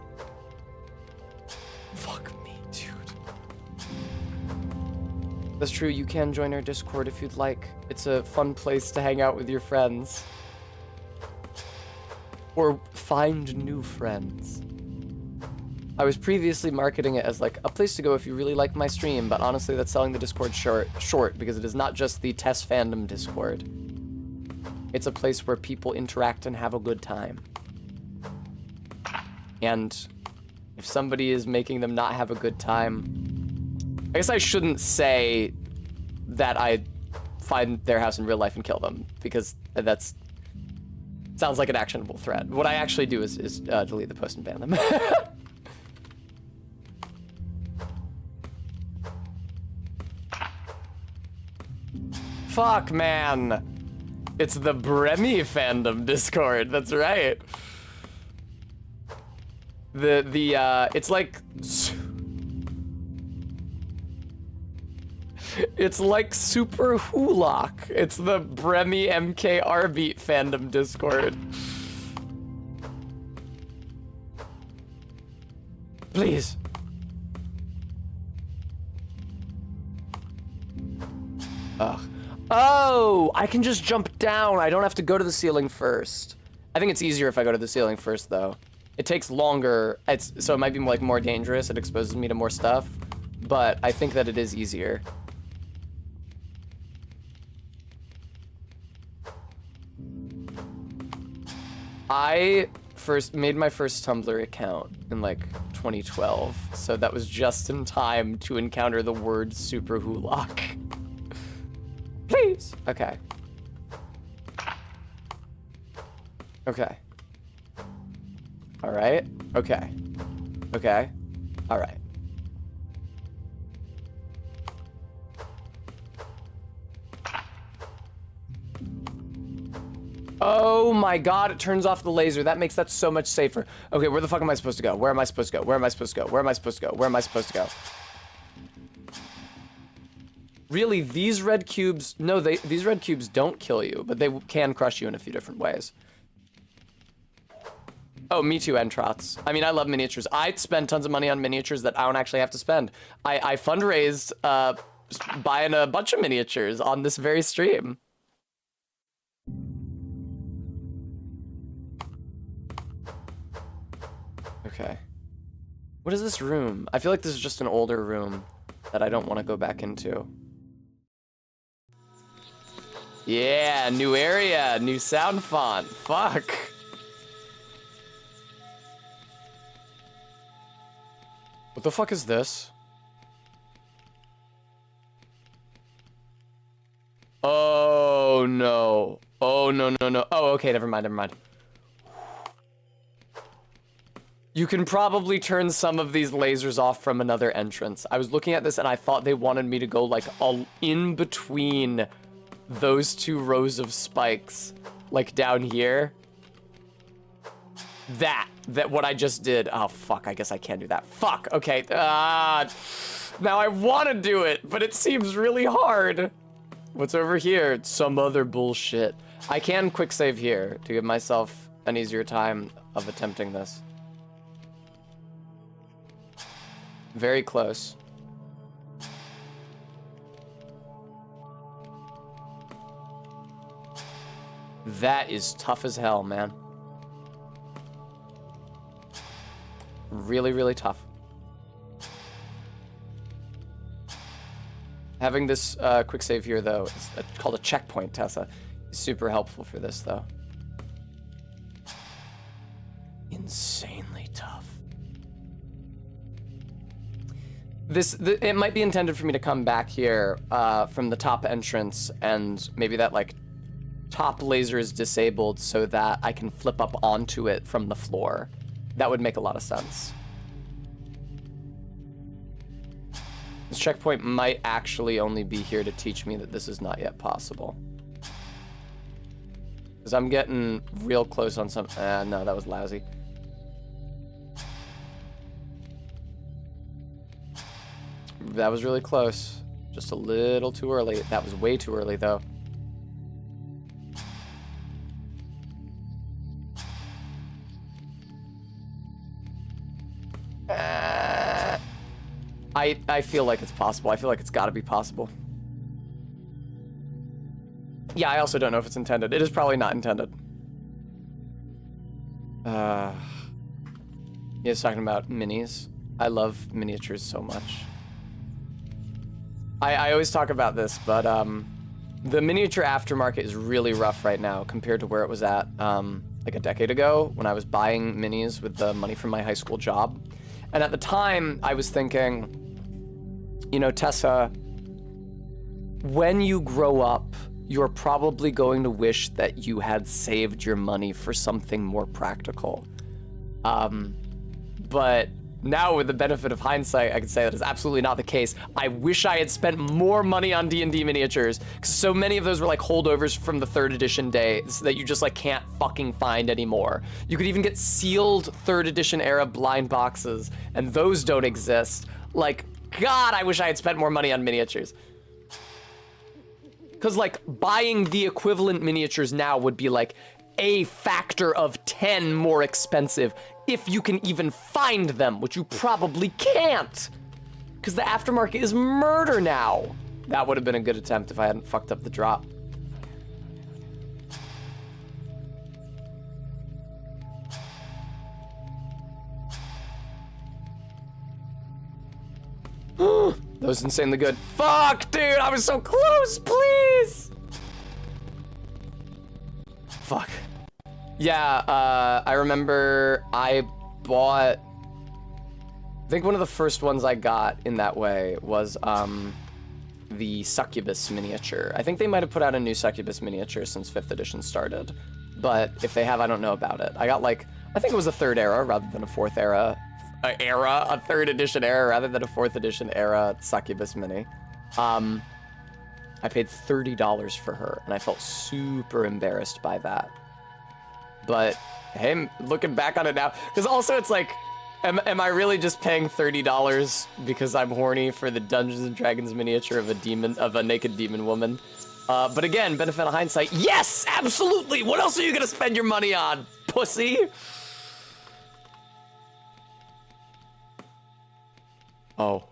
Fuck me, dude. That's true, you can join our Discord if you'd like. It's a fun place to hang out with your friends. Or find new friends. I was previously marketing it as like a place to go if you really like my stream, but honestly that's selling the Discord short because it is not just the Tess fandom Discord. It's a place where people interact and have a good time. And if somebody is making them not have a good time, I guess I shouldn't say that I find their house in real life and kill them, because that's sounds like an actionable threat. What I actually do is delete the post and ban them. Fuck, man. It's the Bremy fandom Discord, that's right. It's like... It's like Super Hulock. It's the Bremy MK Arbeat fandom Discord. Please. Ugh. Oh, I can just jump down. I don't have to go to the ceiling first. I think it's easier if I go to the ceiling first, though. It takes longer, so it might be like more dangerous. It exposes me to more stuff, but I think that it is easier. I made my first Tumblr account in like 2012, so that was just in time to encounter the word Super Hulock. Please. Okay. Okay. All right. Okay. Okay. All right. Oh my god, it turns off the laser. That makes that so much safer. Okay, where the fuck am I supposed to go? Where am I supposed to go? Where am I supposed to go? Where am I supposed to go? Where am I supposed to go? Really, these red cubes... No, these red cubes don't kill you, but they can crush you in a few different ways. Oh, me too, Entrots. I mean, I love miniatures. I spend tons of money on miniatures that I don't actually have to spend. I fundraised buying a bunch of miniatures on this very stream. Okay. What is this room? I feel like this is just an older room that I don't want to go back into. Yeah, new area, new sound font. Fuck. What the fuck is this? Oh no. Oh no, no, no. Oh, okay, never mind, never mind. You can probably turn some of these lasers off from another entrance. I was looking at this and I thought they wanted me to go like all in between those two rows of spikes, like down here. That what I just did. Oh fuck, I guess I can't do that. Fuck, okay. Now I want to do it, but it seems really hard. What's over here? It's some other bullshit. I can quick save here to give myself an easier time of attempting this. Very close. That is tough as hell, man. really, really tough. Having this quick save here, though, it's called a checkpoint, Tessa, is super helpful for this, though. Insanely tough. It might be intended for me to come back here from the top entrance, and maybe that, like, top laser is disabled so that I can flip up onto it from the floor. That would make a lot of sense. This checkpoint might actually only be here to teach me that this is not yet possible. Because I'm getting real close on some... no, that was lousy. That was really close. Just a little too early. That was way too early, though. I feel like it's possible. I feel like it's got to be possible. Yeah, I also don't know if it's intended. It is probably not intended. He's talking about minis. I love miniatures so much. I always talk about this, but the miniature aftermarket is really rough right now compared to where it was at like a decade ago when I was buying minis with the money from my high school job. And at the time, I was thinking, you know, Tessa, when you grow up, you're probably going to wish that you had saved your money for something more practical. But now with the benefit of hindsight, I can say that is absolutely not the case. I wish I had spent more money on D&D miniatures, because so many of those were like holdovers from the 3rd edition days that you just like can't fucking find anymore. You could even get sealed 3rd edition era blind boxes, and those don't exist. Like, God, I wish I had spent more money on miniatures. Because like buying the equivalent miniatures now would be like a factor of 10 more expensive if you can even find them, which you probably can't. Because the aftermarket is murder now. That would have been a good attempt if I hadn't fucked up the drop. That was insanely good. Fuck, dude, I was so close, please. Fuck. Yeah, I remember I bought, I think one of the first ones I got in that way was the Succubus miniature. I think they might have put out a new Succubus miniature since 5th edition started, but if they have, I don't know about it. I got like, I think it was a 3rd era rather than a 4th era. A 3rd edition era rather than a 4th edition era Succubus mini. I paid $30 for her, and I felt super embarrassed by that. But hey, looking back on it now, because also it's like, am I really just paying $30 because I'm horny for the Dungeons and Dragons miniature of a naked demon woman? But again, benefit of hindsight, yes, absolutely. What else are you gonna spend your money on, pussy? Oh.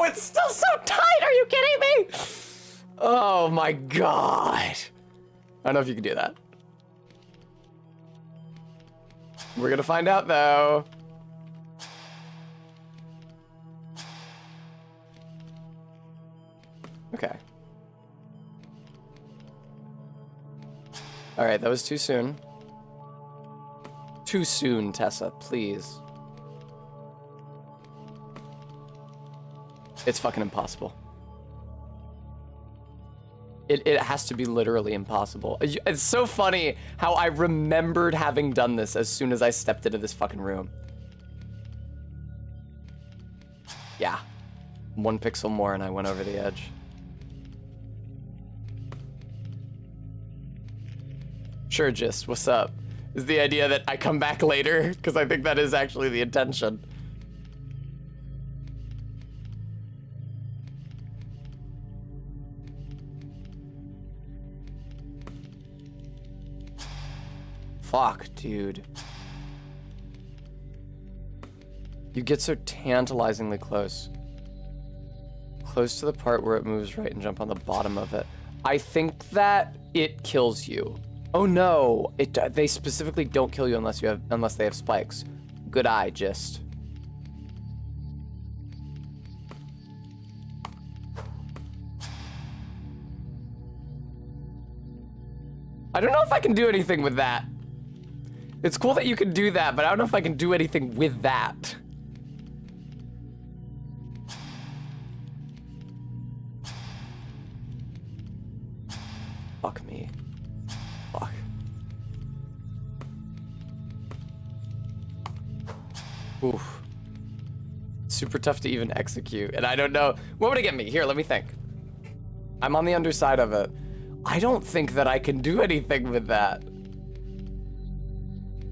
It's still so tight. Are you kidding me? Oh my God. I don't know if you can do that. We're gonna find out though. Okay. All right, that was too soon. Too soon, Tessa, please. It's fucking impossible. It has to be literally impossible. It's so funny how I remembered having done this as soon as I stepped into this fucking room. Yeah. 1 pixel more and I went over the edge. Sure, Gist, what's up? Is the idea that I come back later? Because I think that is actually the intention. fuck, dude. You get so tantalizingly close. Close to the part where it moves right and jump on the bottom of it. I think that it kills you. Oh no, they specifically don't kill you unless they have spikes. Good eye, Gist. I don't know if I can do anything with that. It's cool that you can do that, but I don't know if I can do anything with that. Fuck me. Fuck. Oof. Super tough to even execute, and I don't know. What would it get me? Here, let me think. I'm on the underside of it. I don't think that I can do anything with that.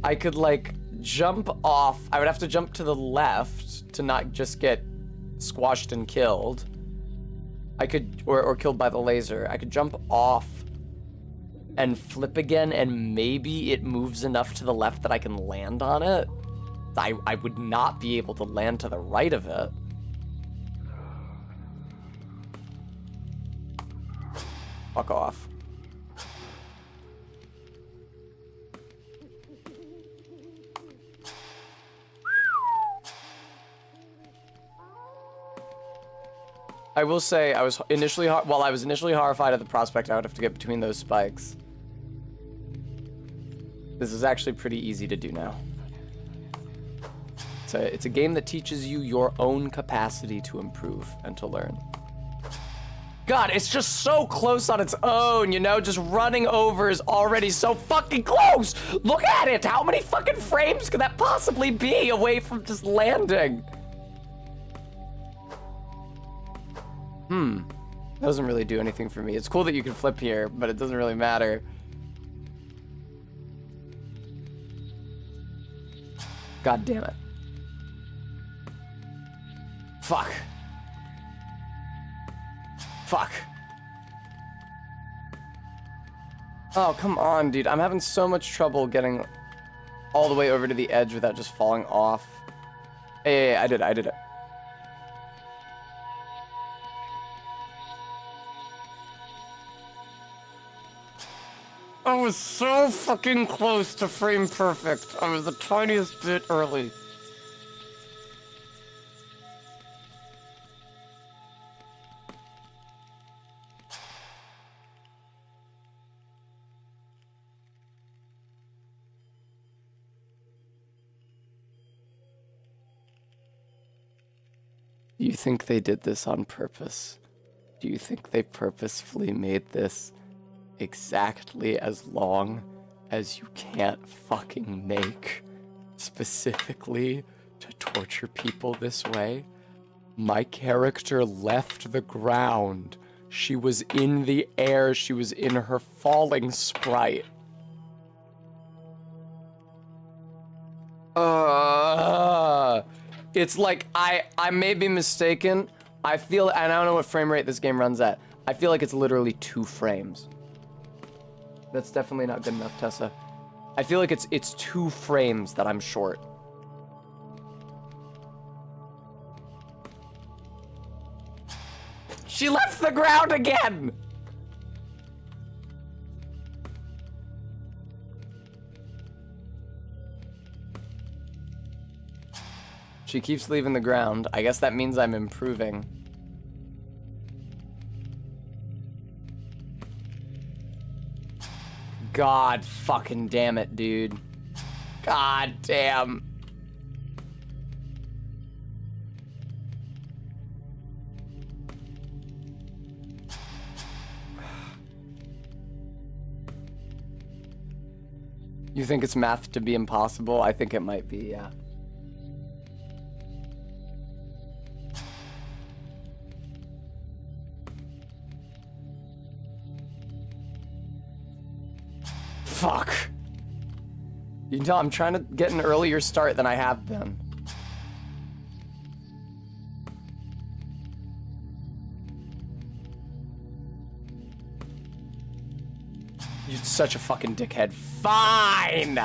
I could, like, jump off. I would have to jump to the left to not just get squashed and killed. I could, or killed by the laser. I could jump off and flip again, and maybe it moves enough to the left that I can land on it. I would not be able to land to the right of it. Fuck off. I will say I was initially horrified at the prospect I would have to get between those spikes. This is actually pretty easy to do now. It's a game that teaches you your own capacity to improve and to learn. God, it's just so close on its own, you know? Just running over is already so fucking close! Look at it! How many fucking frames could that possibly be away from just landing? Doesn't really do anything for me. It's cool that you can flip here, but it doesn't really matter. God damn it. Fuck. Fuck. Oh, come on, dude. I'm having so much trouble getting all the way over to the edge without just falling off. Hey, I did it. I was so fucking close to frame perfect. I was the tiniest bit early. Do you think they did this on purpose? Do you think they purposefully made this exactly as long as you can't fucking make, specifically to torture people this way? My character left the ground. She was in the air. She was in her falling sprite. It's like, I may be mistaken. I feel, and I don't know what frame rate this game runs at. I feel like it's literally 2 frames. That's definitely not good enough, Tessa. I feel like it's 2 frames that I'm short. She left the ground again! She keeps leaving the ground. I guess that means I'm improving. God fucking damn it, dude. God damn. You think it's math to be impossible? I think it might be, yeah. Fuck. You know, I'm trying to get an earlier start than I have been. You're such a fucking dickhead. Fine!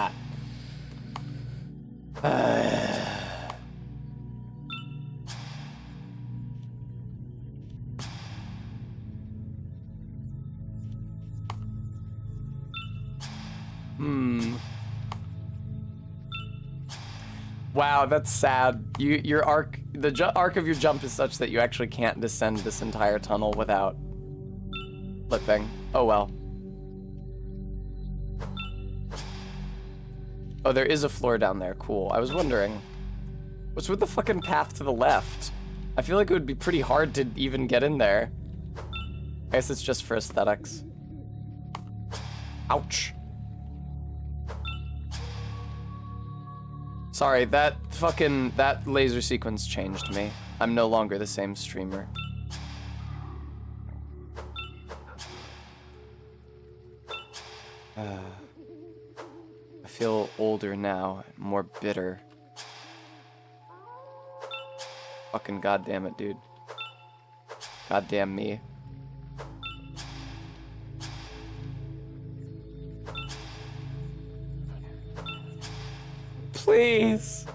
Wow, that's sad. Your arc, arc of your jump is such that you actually can't descend this entire tunnel without flipping. Oh well. Oh, there is a floor down there. Cool. I was wondering, what's with the fucking path to the left? I feel like it would be pretty hard to even get in there. I guess it's just for aesthetics. Ouch. Sorry, that laser sequence changed me. I'm no longer the same streamer. I feel older now, more bitter. Fucking goddamn it, dude. Goddamn me. Please.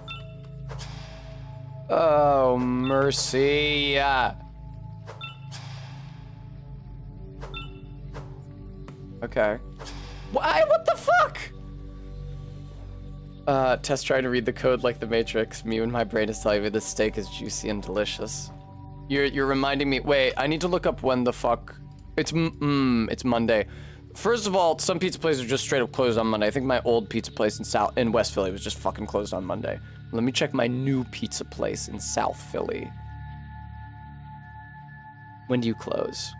Oh, mercy. Okay. Why? What the fuck? Test trying to read the code like the Matrix. Me and my brain is telling me this steak is juicy and delicious. You're reminding me. Wait, I need to look up when the fuck. It's Monday. First of all, some pizza places are just straight up closed on Monday. I think my old pizza place in West Philly was just fucking closed on Monday. Let me check my new pizza place in South Philly. When do you close?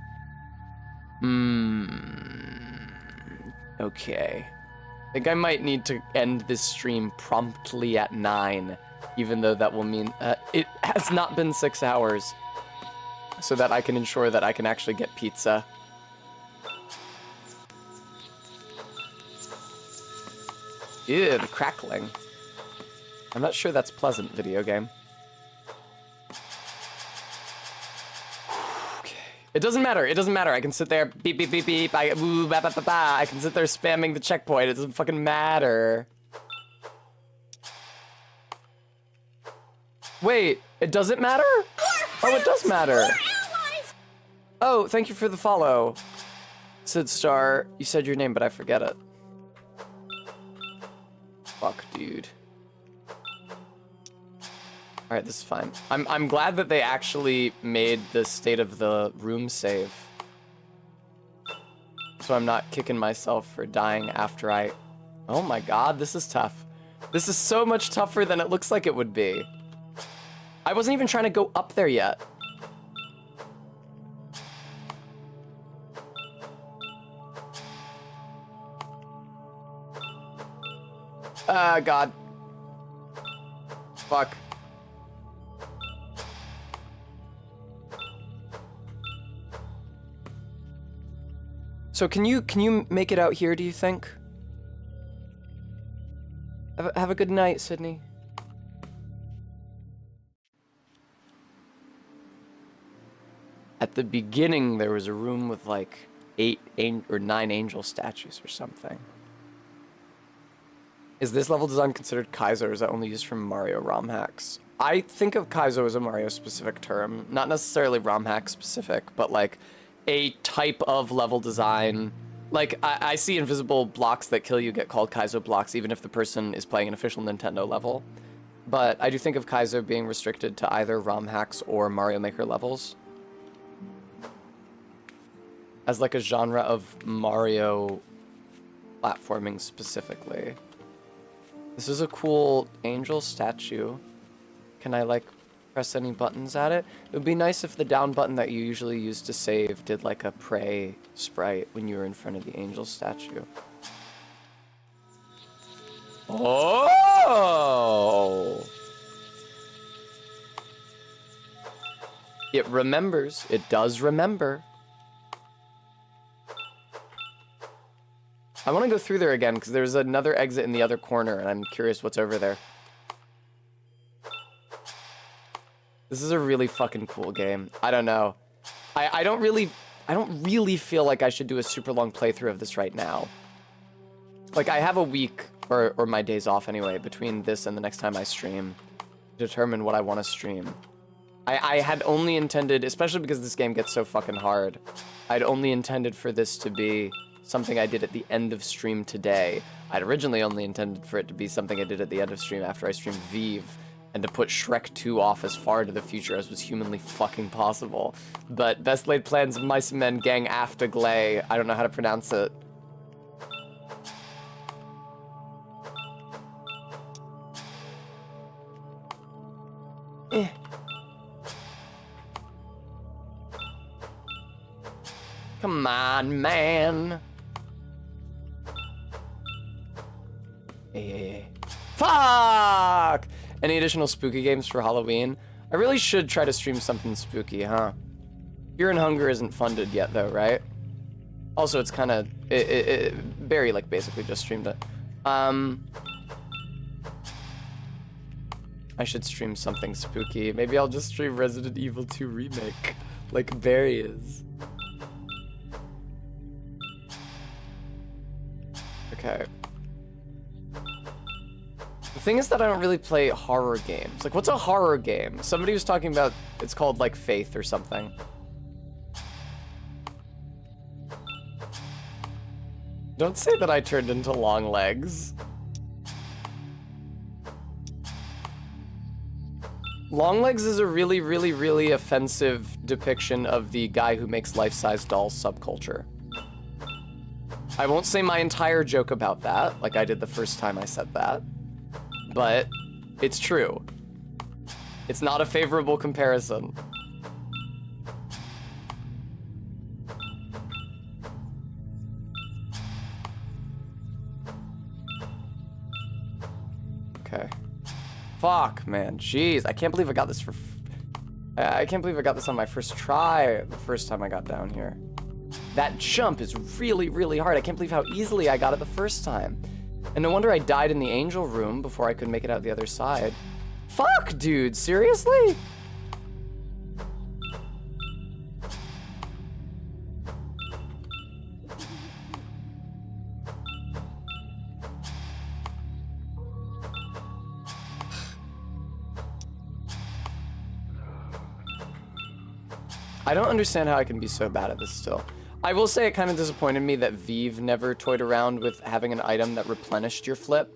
Okay. I think I might need to end this stream promptly at 9, even though that will mean it has not been 6 hours, so that I can ensure that I can actually get pizza. Ew, the crackling. I'm not sure that's pleasant, video game. Okay. It doesn't matter. It doesn't matter. I can sit there, beep, beep, beep, beep. I can sit there spamming the checkpoint. It doesn't fucking matter. Wait, it doesn't matter? Oh, it does matter. Oh, thank you for the follow. Sid Star, you said your name, but I forget it. Fuck, dude. All right, this is fine. I'm glad that they actually made the state of the room save, so I'm not kicking myself for dying after I. Oh my god, this is tough. This is so much tougher than it looks like it would be. I wasn't even trying to go up there yet. God. Fuck. So can you make it out here, do you think? Have a good night, Sydney. At the beginning, there was a room with like 8 or 9 angel statues or something. Is this level design considered Kaizo, or is that only used for Mario ROM hacks? I think of Kaizo as a Mario-specific term, not necessarily ROM hack specific, but like a type of level design. Like, I see invisible blocks that kill you get called Kaizo blocks, even if the person is playing an official Nintendo level. But I do think of Kaizo being restricted to either ROM hacks or Mario Maker levels, as like a genre of Mario platforming specifically. This is a cool angel statue. Can I like press any buttons at it? It would be nice if the down button that you usually use to save did like a pray sprite when you were in front of the angel statue. Oh! It remembers. It does remember. I want to go through there again because there's another exit in the other corner and I'm curious what's over there. This is a really fucking cool game. I don't know. I don't really... I don't really feel like I should do a super long playthrough of this right now. Like, I have a week, or my days off anyway, between this and the next time I stream, to determine what I want to stream. I had only intended, especially because this game gets so fucking hard, I'd only intended for this to be something I did at the end of stream today. I'd originally only intended for it to be something I did at the end of stream after I streamed Vive, and to put Shrek 2 off as far into the future as was humanly fucking possible. But best laid plans of mice and men gang after glay. I don't know how to pronounce it. Come on, man. Hey. Fuck! Any additional spooky games for Halloween? I really should try to stream something spooky, huh? Fear and Hunger isn't funded yet, though, right? Also, it's kind of... Barry, like, basically just streamed it. I should stream something spooky. Maybe I'll just stream Resident Evil 2 Remake, like Barry is. Okay. The thing is that I don't really play horror games. Like, what's a horror game? Somebody was talking about, it's called, like, Faith or something. Don't say that I turned into long legs. Long legs is a really, really, really offensive depiction of the guy who makes life-size dolls subculture. I won't say my entire joke about that, like I did the first time I said that, but it's true. It's not a favorable comparison. Okay. Fuck, man. Jeez, I can't believe I got this for... I can't believe I got this on my first try the first time I got down here. That jump is really, really hard. I can't believe how easily I got it the first time. And no wonder I died in the angel room before I could make it out the other side. Fuck, dude, seriously? I don't understand how I can be so bad at this still. I will say it kind of disappointed me that Vive never toyed around with having an item that replenished your flip.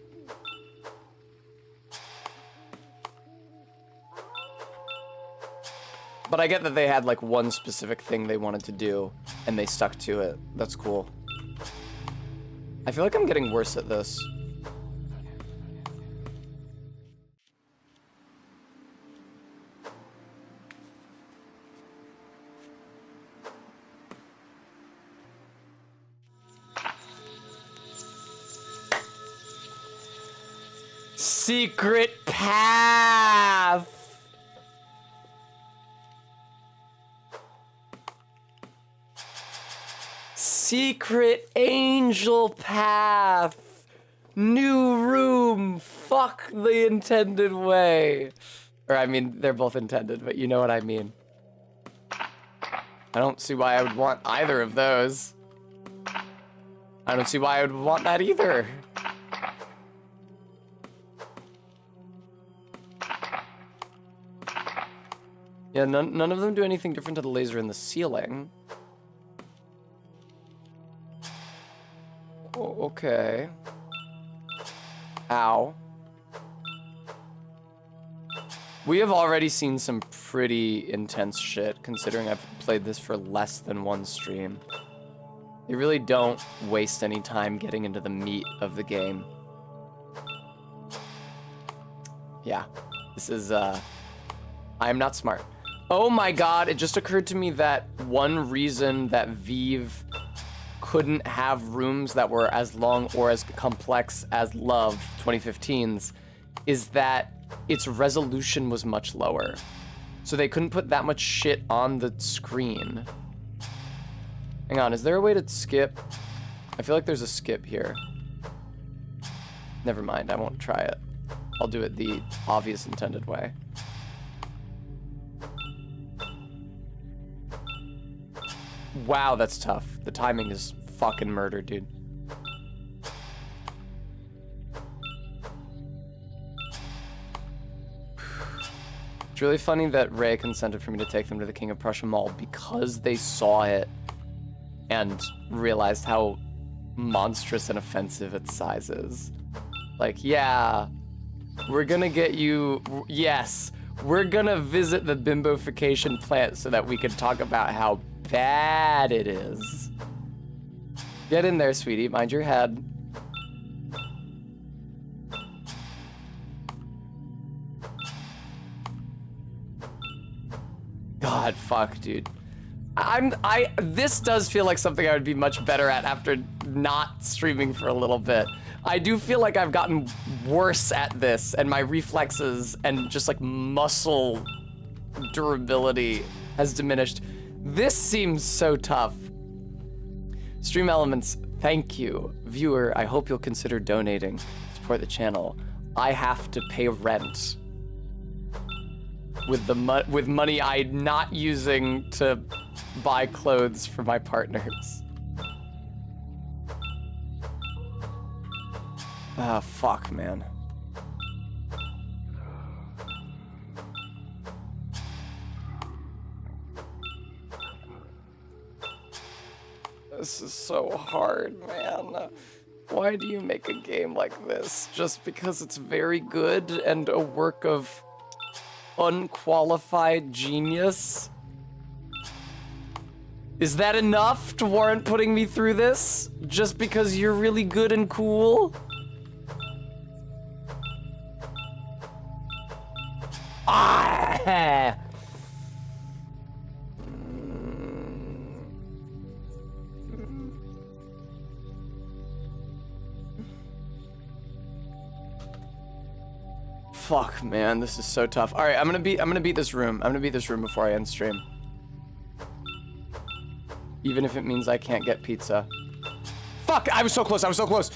But I get that they had like one specific thing they wanted to do, and they stuck to it. That's cool. I feel like I'm getting worse at this. Secret path. Secret angel path. New room. Fuck the intended way. Or I mean, they're both intended, but you know what I mean. I don't see why I would want either of those. I don't see why I would want that either. Yeah, none of them do anything different to the laser in the ceiling. Oh, okay. Ow. We have already seen some pretty intense shit, considering I've played this for less than one stream. They really don't waste any time getting into the meat of the game. Yeah, this is, I am not smart. Oh my god, it just occurred to me that one reason that Vive couldn't have rooms that were as long or as complex as Love 2015's is that its resolution was much lower. So they couldn't put that much shit on the screen. Hang on, is there a way to skip? I feel like there's a skip here. Never mind, I won't try it. I'll do it the obvious intended way. Wow, that's tough. The timing is fucking murder, dude. It's really funny that Ray consented for me to take them to the King of Prussia Mall because they saw it and realized how monstrous and offensive its size is. Like, yeah, we're gonna get you, yes, we're gonna visit the bimbofication plant so that we can talk about how bad it is. Get in there, sweetie, mind your head. God, fuck, dude. This does feel like something I would be much better at after not streaming for a little bit. I do feel like I've gotten worse at this, and my reflexes and just like muscle durability has diminished. This seems so tough. Stream Elements, thank you. Viewer, I hope you'll consider donating to support the channel. I have to pay rent with money I'm not using to buy clothes for my partners. Ah, fuck, man. This is so hard, man. Why do you make a game like this? Just because it's very good and a work of unqualified genius? Is that enough to warrant putting me through this? Just because you're really good and cool? Ah! Fuck, man, this is so tough. All right, I'm gonna beat this room. I'm gonna beat this room before I end stream. Even if it means I can't get pizza. Fuck, I was so close, I was so close.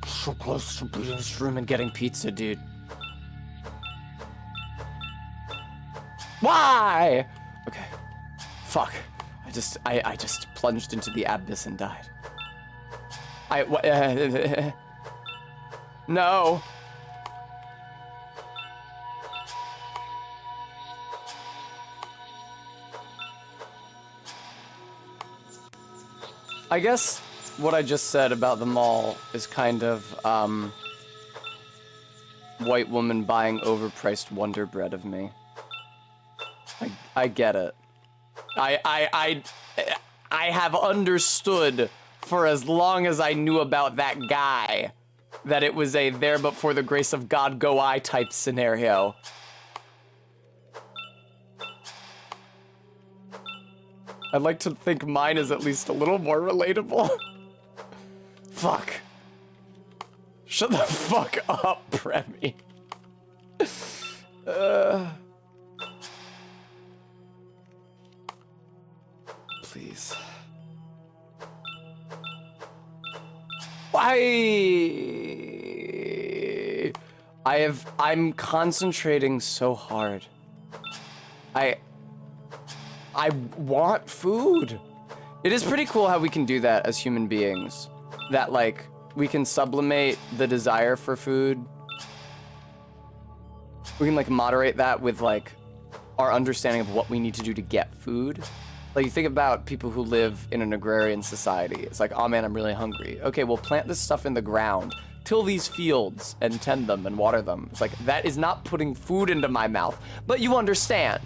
So close to beating this room and getting pizza, dude. Why? Okay, fuck. I just plunged into the abyss and died. No. I guess what I just said about the mall is kind of white woman buying overpriced Wonder Bread of me. I get it. I have understood for as long as I knew about that guy that it was a there but for the grace of God go I type scenario. I'd like to think mine is at least a little more relatable. Fuck. Shut the fuck up, Premi. Please. Why? I'm concentrating so hard. I want food. It is pretty cool how we can do that as human beings. That, like, we can sublimate the desire for food. We can, like, moderate that with, like, our understanding of what we need to do to get food. Like, you think about people who live in an agrarian society. It's like, oh man, I'm really hungry. Okay, well, plant this stuff in the ground. Till these fields and tend them and water them. It's like, that is not putting food into my mouth. But you understand.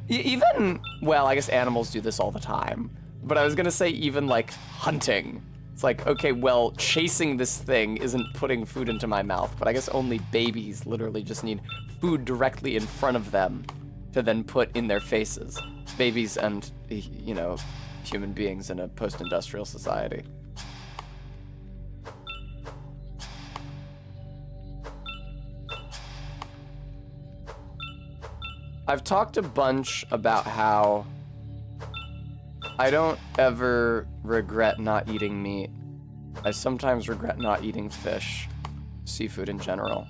Even, well, I guess animals do this all the time, but I was gonna say even like hunting. It's like, okay, well, chasing this thing isn't putting food into my mouth, but I guess only babies literally just need food directly in front of them to then put in their faces. Babies and, you know, human beings in a post-industrial society. I've talked a bunch about how I don't ever regret not eating meat. I sometimes regret not eating fish, seafood in general.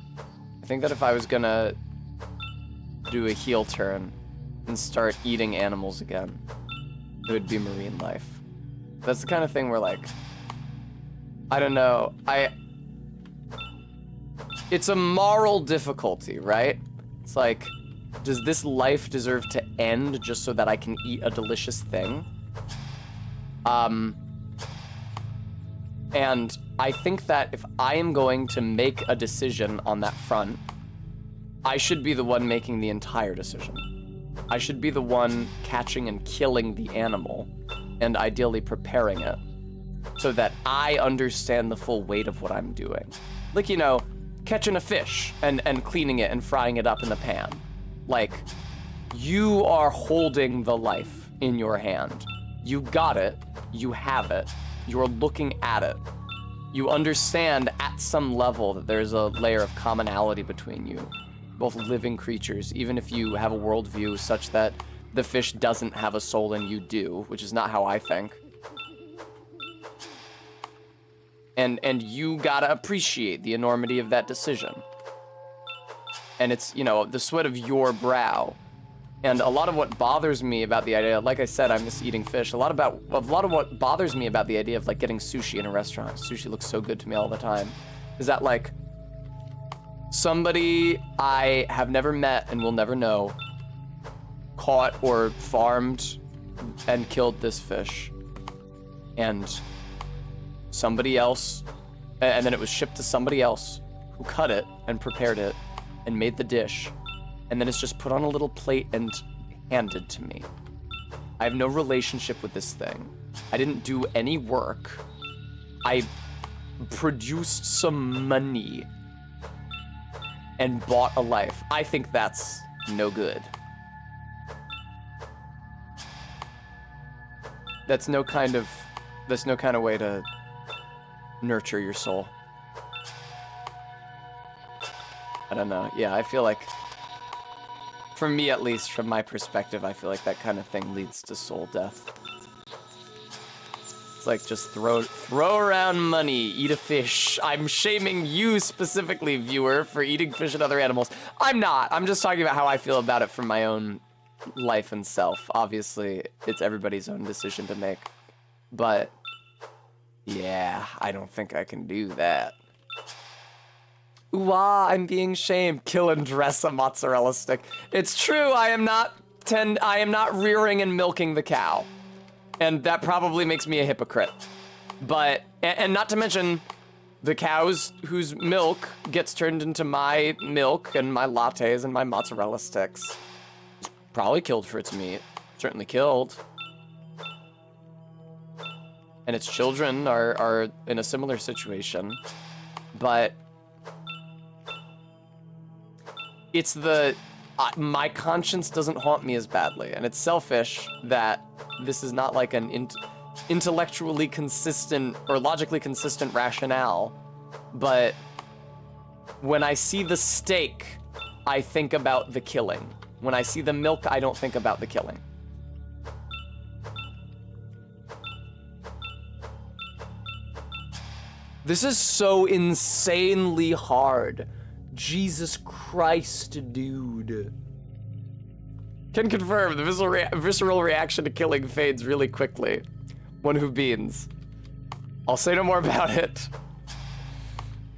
I think that if I was gonna do a heel turn and start eating animals again, it would be marine life. That's the kind of thing where, like, I don't know, it's a moral difficulty, right? It's like, does this life deserve to end just so that I can eat a delicious thing? And I think that if I am going to make a decision on that front, I should be the one making the entire decision. I should be the one catching and killing the animal, and ideally preparing it, so that I understand the full weight of what I'm doing. Like, you know, catching a fish and cleaning it and frying it up in the pan. Like, you are holding the life in your hand. You got it, you have it, you're looking at it. You understand at some level that there's a layer of commonality between you, both living creatures, even if you have a worldview such that the fish doesn't have a soul and you do, which is not how I think. And you gotta appreciate the enormity of that decision. And it's, you know, the sweat of your brow. And a lot of what bothers me about the idea, like I said, I miss eating fish. A lot of what bothers me about the idea of like getting sushi in a restaurant, sushi looks so good to me all the time, is that like somebody I have never met and will never know caught or farmed and killed this fish, and somebody else, and then it was shipped to somebody else who cut it and prepared it and made the dish. And then it's just put on a little plate and handed to me. I have no relationship with this thing. I didn't do any work. I produced some money and bought a life. I think that's no good. That's no kind of way to nurture your soul. I don't know. Yeah, I feel like, for me at least, from my perspective, I feel like that kind of thing leads to soul death. It's like, just throw around money, eat a fish. I'm shaming you specifically, viewer, for eating fish and other animals. I'm not. I'm just talking about how I feel about it from my own life and self. Obviously, it's everybody's own decision to make. But, yeah, I don't think I can do that. Ooh, I'm being shamed. Kill and dress a mozzarella stick. It's true, I am not rearing and milking the cow. And that probably makes me a hypocrite. But, and not to mention, the cows whose milk gets turned into my milk and my lattes and my mozzarella sticks. It's probably killed for its meat. Certainly killed. And its children are in a similar situation. But it's my conscience doesn't haunt me as badly, and it's selfish that this is not like an intellectually consistent or logically consistent rationale, but when I see the steak, I think about the killing. When I see the milk, I don't think about the killing. This is so insanely hard. Jesus Christ, dude. Can confirm, the visceral reaction to killing fades really quickly. One who beans. I'll say no more about it.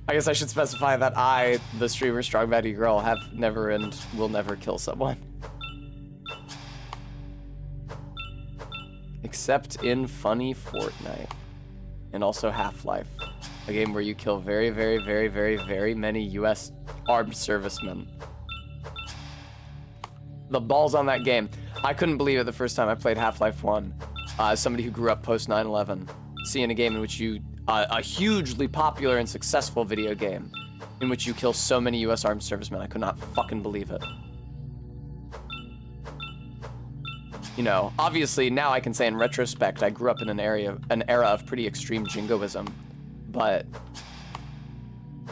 I guess I should specify that I, the streamer Strong Baddie Girl, have never and will never kill someone. Except in funny Fortnite. And also Half-Life. A game where you kill very, very, very, very, very many US armed servicemen. The balls on that game. I couldn't believe it the first time I played Half-Life 1. As somebody who grew up post 9/11, seeing a game in which you, a hugely popular and successful video game, in which you kill so many US armed servicemen, I could not fucking believe it. You know, obviously now I can say in retrospect, I grew up in an era of pretty extreme jingoism. But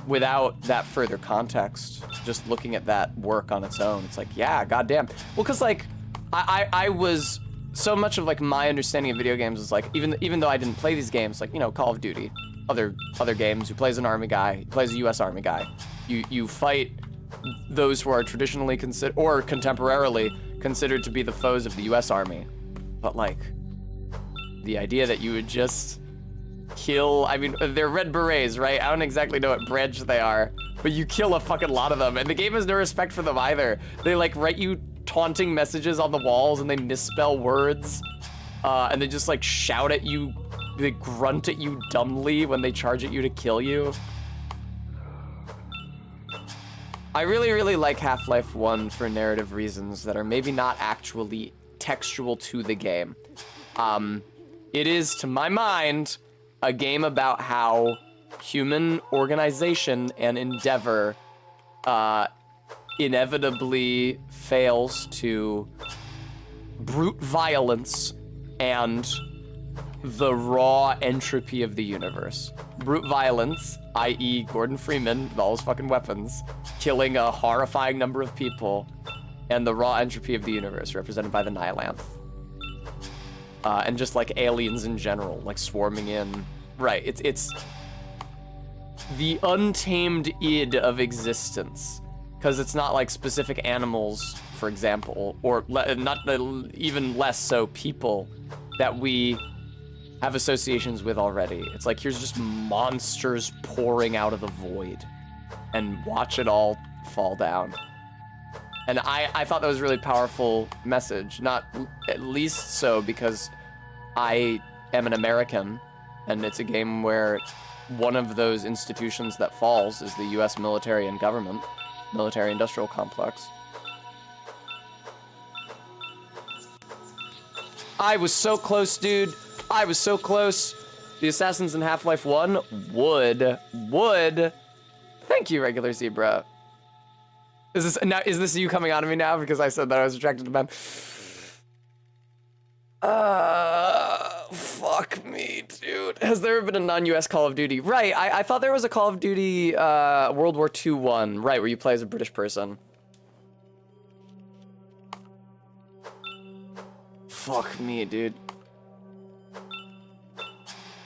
without that further context, just looking at that work on its own, it's like, yeah, goddamn. Well, cause like, I was, so much of like my understanding of video games is like, even though I didn't play these games, like, you know, Call of Duty, other games, who plays an army guy, who plays a US Army guy. You fight those who are traditionally considered, or contemporarily considered to be the foes of the US Army. But like, the idea that you would just kill, I mean, they're red berets, right? I don't exactly know what branch they are, but you kill a fucking lot of them, and the game has no respect for them either. They like write you taunting messages on the walls, and they misspell words, and they just like shout at you, they grunt at you dumbly when they charge at you to kill you. I really, really like Half-Life 1 for narrative reasons that are maybe not actually textual to the game. It is, to my mind, a game about how human organization and endeavor inevitably fails to brute violence and the raw entropy of the universe. Brute violence, i.e. Gordon Freeman with all his fucking weapons, killing a horrifying number of people, and the raw entropy of the universe, represented by the Nihilanth. And just like aliens in general, like swarming in. Right, it's the untamed id of existence. Because it's not like specific animals, for example, or even less so people that we have associations with already. It's like, here's just monsters pouring out of the void, and watch it all fall down. And I thought that was a really powerful message, not at least so because I am an American, and it's a game where one of those institutions that falls is the US military and government, military-industrial complex. I was so close, dude. I was so close. The assassins in Half-Life 1 would. Thank you, regular zebra. Is this you coming on to me now because I said that I was attracted to men? Fuck me, dude. Has there ever been a non-US Call of Duty? Right, I thought there was a Call of Duty World War II one, right, where you play as a British person. Fuck me, dude.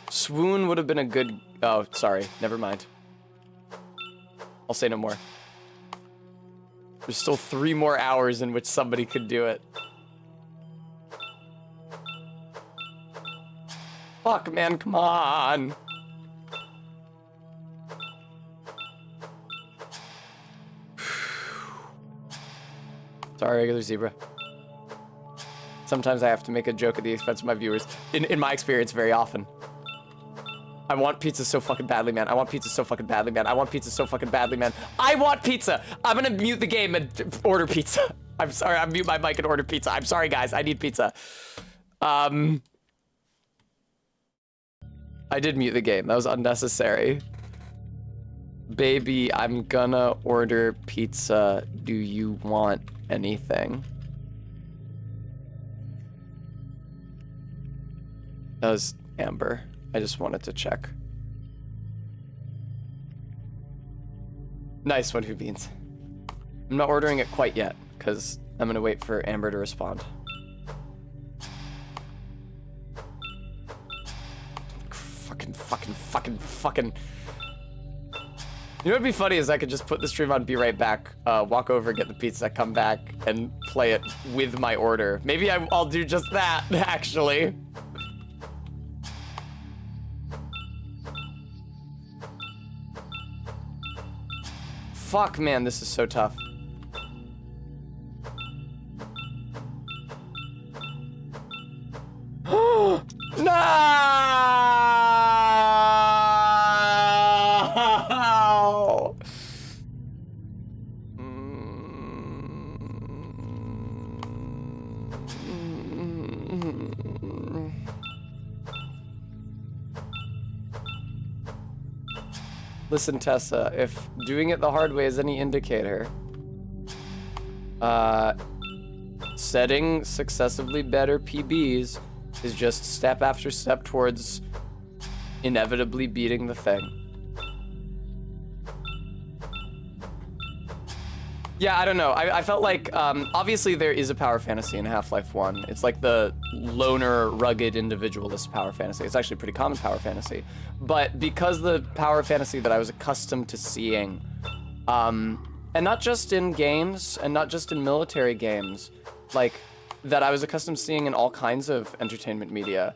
Swoon would have been a good... Oh, sorry, never mind. I'll say no more. There's still 3 more hours in which somebody could do it. Fuck, man, come on. Sorry, regular zebra. Sometimes I have to make a joke at the expense of my viewers. In my experience, very often. I want pizza so fucking badly, man. I want pizza so fucking badly, man. I want pizza so fucking badly, man. I want pizza! I'm gonna mute the game and order pizza. I'm sorry, I mute my mic and order pizza. I'm sorry, guys. I need pizza. I did mute the game. That was unnecessary. Baby, I'm gonna order pizza. Do you want anything? That was Amber. I just wanted to check. Nice one, Who Beans. I'm not ordering it quite yet, because I'm gonna wait for Amber to respond. Fucking. You know what'd be funny is I could just put the stream on, be right back, walk over, get the pizza, come back, and play it with my order. Maybe I'll do just that, actually. Fuck, man, this is so tough. No! Listen, Tessa, if doing it the hard way is any indicator, setting successively better PBs is just step after step towards inevitably beating the thing. Yeah, I don't know. I felt like, obviously there is a power fantasy in Half-Life 1. It's like the loner, rugged, individualist power fantasy. It's actually a pretty common power fantasy. But because the power fantasy that I was accustomed to seeing, and not just in games, and not just in military games, like, that I was accustomed to seeing in all kinds of entertainment media,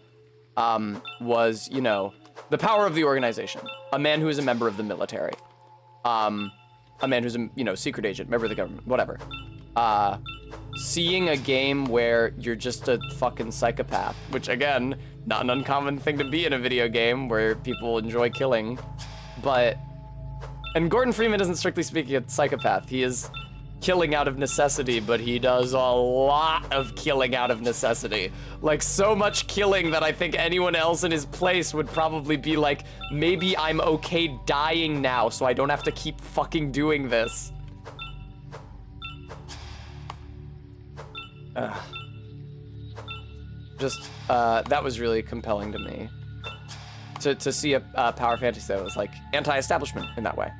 was, you know, the power of the organization. A man who is a member of the military. A man who's a, you know, secret agent, member of the government, whatever. Seeing a game where you're just a fucking psychopath, which again, not an uncommon thing to be in a video game where people enjoy killing, and Gordon Freeman isn't strictly speaking a psychopath. He is killing out of necessity, but he does a lot of killing out of necessity. Like, so much killing that I think anyone else in his place would probably be like, maybe I'm okay dying now so I don't have to keep fucking doing this. That was really compelling to me. To see a power fantasy that was like anti-establishment in that way.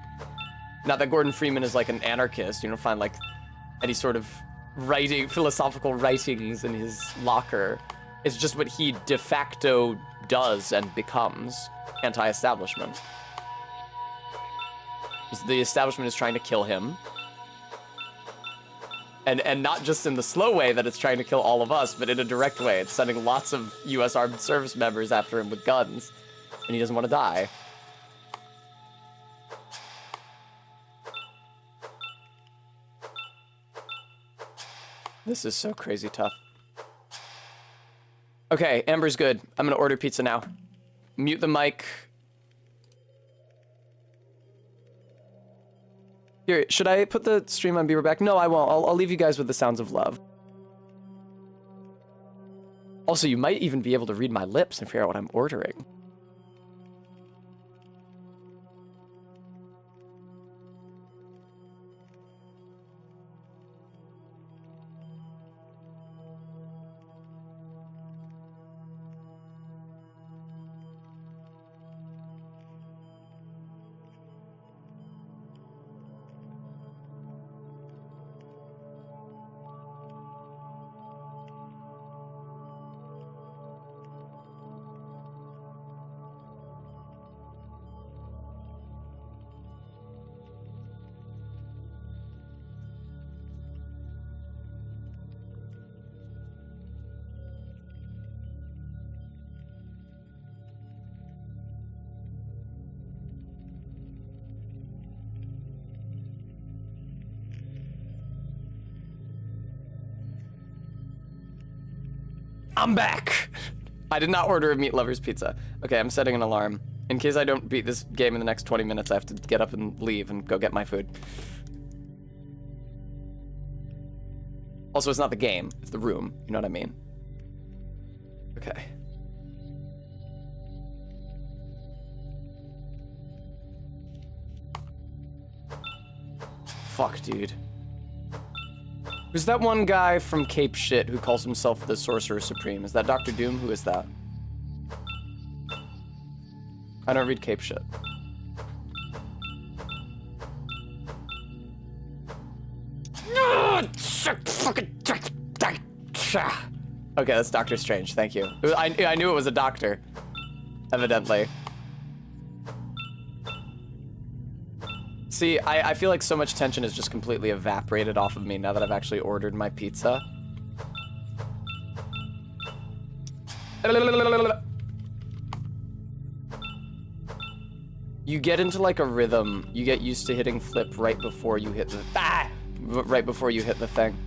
Not that Gordon Freeman is like an anarchist, you don't find like any sort of philosophical writings in his locker. It's just what he de facto does and becomes, anti-establishment. The establishment is trying to kill him. And not just in the slow way that it's trying to kill all of us, but in a direct way. It's sending lots of US Armed Service members after him with guns, and he doesn't want to die. This is so crazy tough. Okay, Amber's good. I'm gonna order pizza now. Mute the mic. Here, should I put the stream on Beaver back? No, I won't. I'll leave you guys with the sounds of love. Also, you might even be able to read my lips and figure out what I'm ordering. I'm back! I did not order a meat lover's pizza. Okay, I'm setting an alarm. In case I don't beat this game in the next 20 minutes, I have to get up and leave and go get my food. Also, it's not the game, it's the room. You know what I mean? Okay. Fuck, dude. Who's that one guy from Cape Shit who calls himself the Sorcerer Supreme? Is that Dr. Doom? Who is that? I don't read Cape Shit. Okay, that's Doctor Strange. Thank you. I knew it was a doctor, evidently. See, I feel like so much tension is just completely evaporated off of me now that I've actually ordered my pizza. You get into like a rhythm. You get used to hitting flip right before you hit the right before you hit the thing.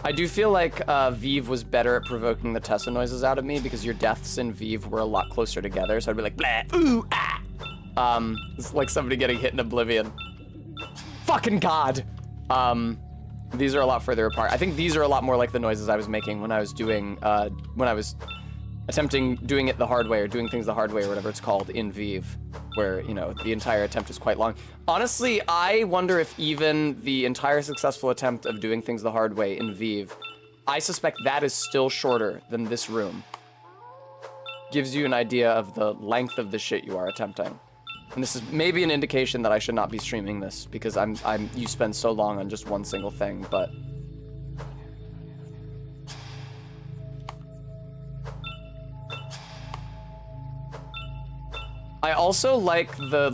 I do feel like Vive was better at provoking the Tessa noises out of me because your deaths in Vive were a lot closer together. So I'd be like, blah, ooh, ah. It's like somebody getting hit in Oblivion. Fucking God. These are a lot further apart. I think these are a lot more like the noises I was making when I was doing, when I was attempting doing it the hard way or doing things the hard way or whatever it's called in Vive, where, you know, the entire attempt is quite long. Honestly, I wonder if even the entire successful attempt of doing things the hard way in Vive, I suspect that is still shorter than this room. Gives you an idea of the length of the shit you are attempting. And this is maybe an indication that I should not be streaming this because you spend so long on just one single thing, but I also like the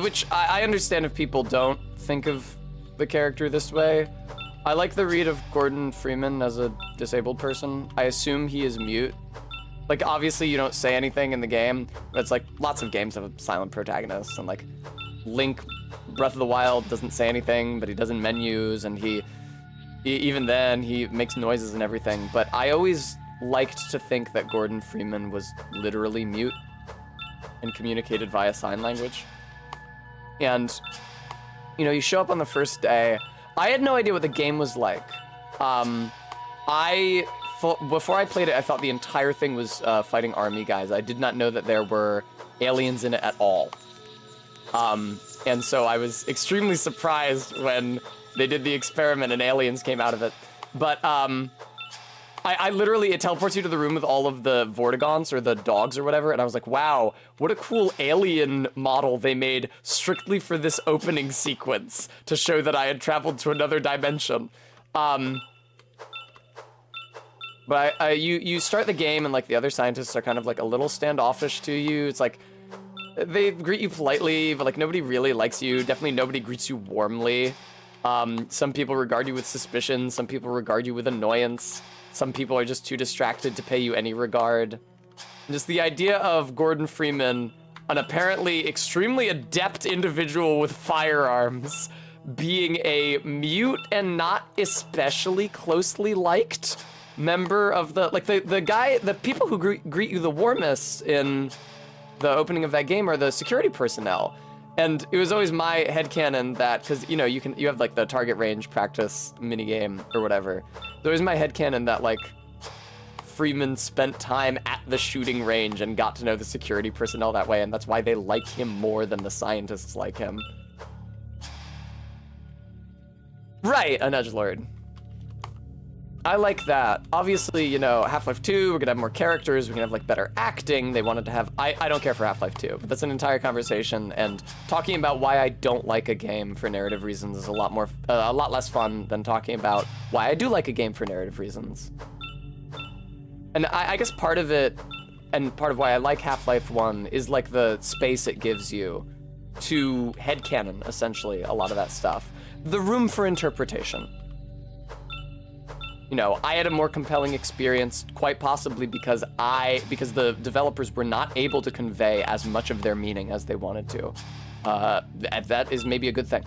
which I understand if people don't think of the character this way, I like the read of Gordon Freeman as a disabled person. I assume he is mute. Like, obviously you don't say anything in the game, but it's like lots of games have a silent protagonist, and like Link, Breath of the Wild doesn't say anything, but he does in menus, and he even then he makes noises and everything. But I always liked to think that Gordon Freeman was literally mute and communicated via sign language. And you know, you show up on the first day. I had no idea what the game was like. Before I played it, I thought the entire thing was fighting army guys. I did not know that there were aliens in it at all. And so I was extremely surprised when they did the experiment and aliens came out of it. But I literally, it teleports you to the room with all of the Vortigons or the dogs or whatever, and I was like, wow, what a cool alien model they made strictly for this opening sequence to show that I had traveled to another dimension. But you start the game and like the other scientists are kind of like a little standoffish to you. It's like, they greet you politely, but like nobody really likes you. Definitely nobody greets you warmly. Some people regard you with suspicion. Some people regard you with annoyance. Some people are just too distracted to pay you any regard. Just the idea of Gordon Freeman, an apparently extremely adept individual with firearms, being a mute and not especially closely liked member of the, like the people who greet you the warmest in the opening of that game are the security personnel. And it was always my headcanon that, because you know, you have like the target range practice minigame or whatever. It was my headcanon that like Freeman spent time at the shooting range and got to know the security personnel that way, and that's why they like him more than the scientists like him. Right, an edgelord. I like that. Obviously, you know, Half-Life 2, we're gonna have more characters, we can have like better acting. They wanted to have, I don't care for Half-Life 2, but that's an entire conversation, and talking about why I don't like a game for narrative reasons is a lot less fun than talking about why I do like a game for narrative reasons. And I guess part of it, and part of why I like Half-Life 1 is like the space it gives you to headcanon, essentially, a lot of that stuff. The room for interpretation. You know, I had a more compelling experience, quite possibly because the developers were not able to convey as much of their meaning as they wanted to. That is maybe a good thing.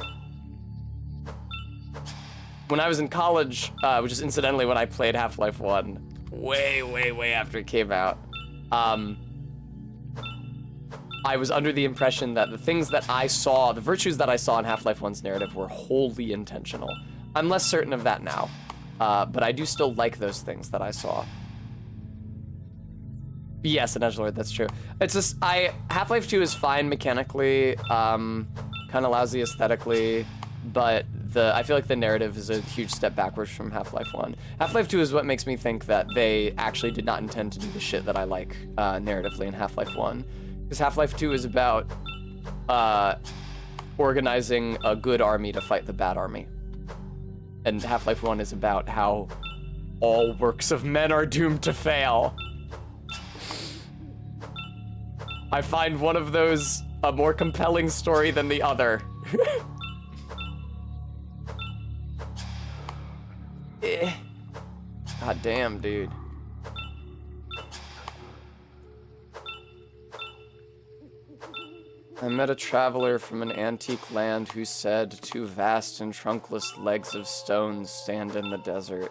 When I was in college, which is incidentally when I played Half-Life 1, way after it came out, I was under the impression that the things that I saw, the virtues that I saw in Half-Life 1's narrative were wholly intentional. I'm less certain of that now. But I do still like those things that I saw. Yes, an edgelord, that's true. It's just, Half-Life 2 is fine mechanically, kind of lousy aesthetically, but I feel like the narrative is a huge step backwards from Half-Life 1. Half-Life 2 is what makes me think that they actually did not intend to do the shit that I like narratively in Half-Life 1. Because Half-Life 2 is about organizing a good army to fight the bad army. And Half-Life 1 is about how all works of men are doomed to fail. I find one of those a more compelling story than the other. God damn, dude. I met a traveler from an antique land who said 2 vast and trunkless legs of stones stand in the desert.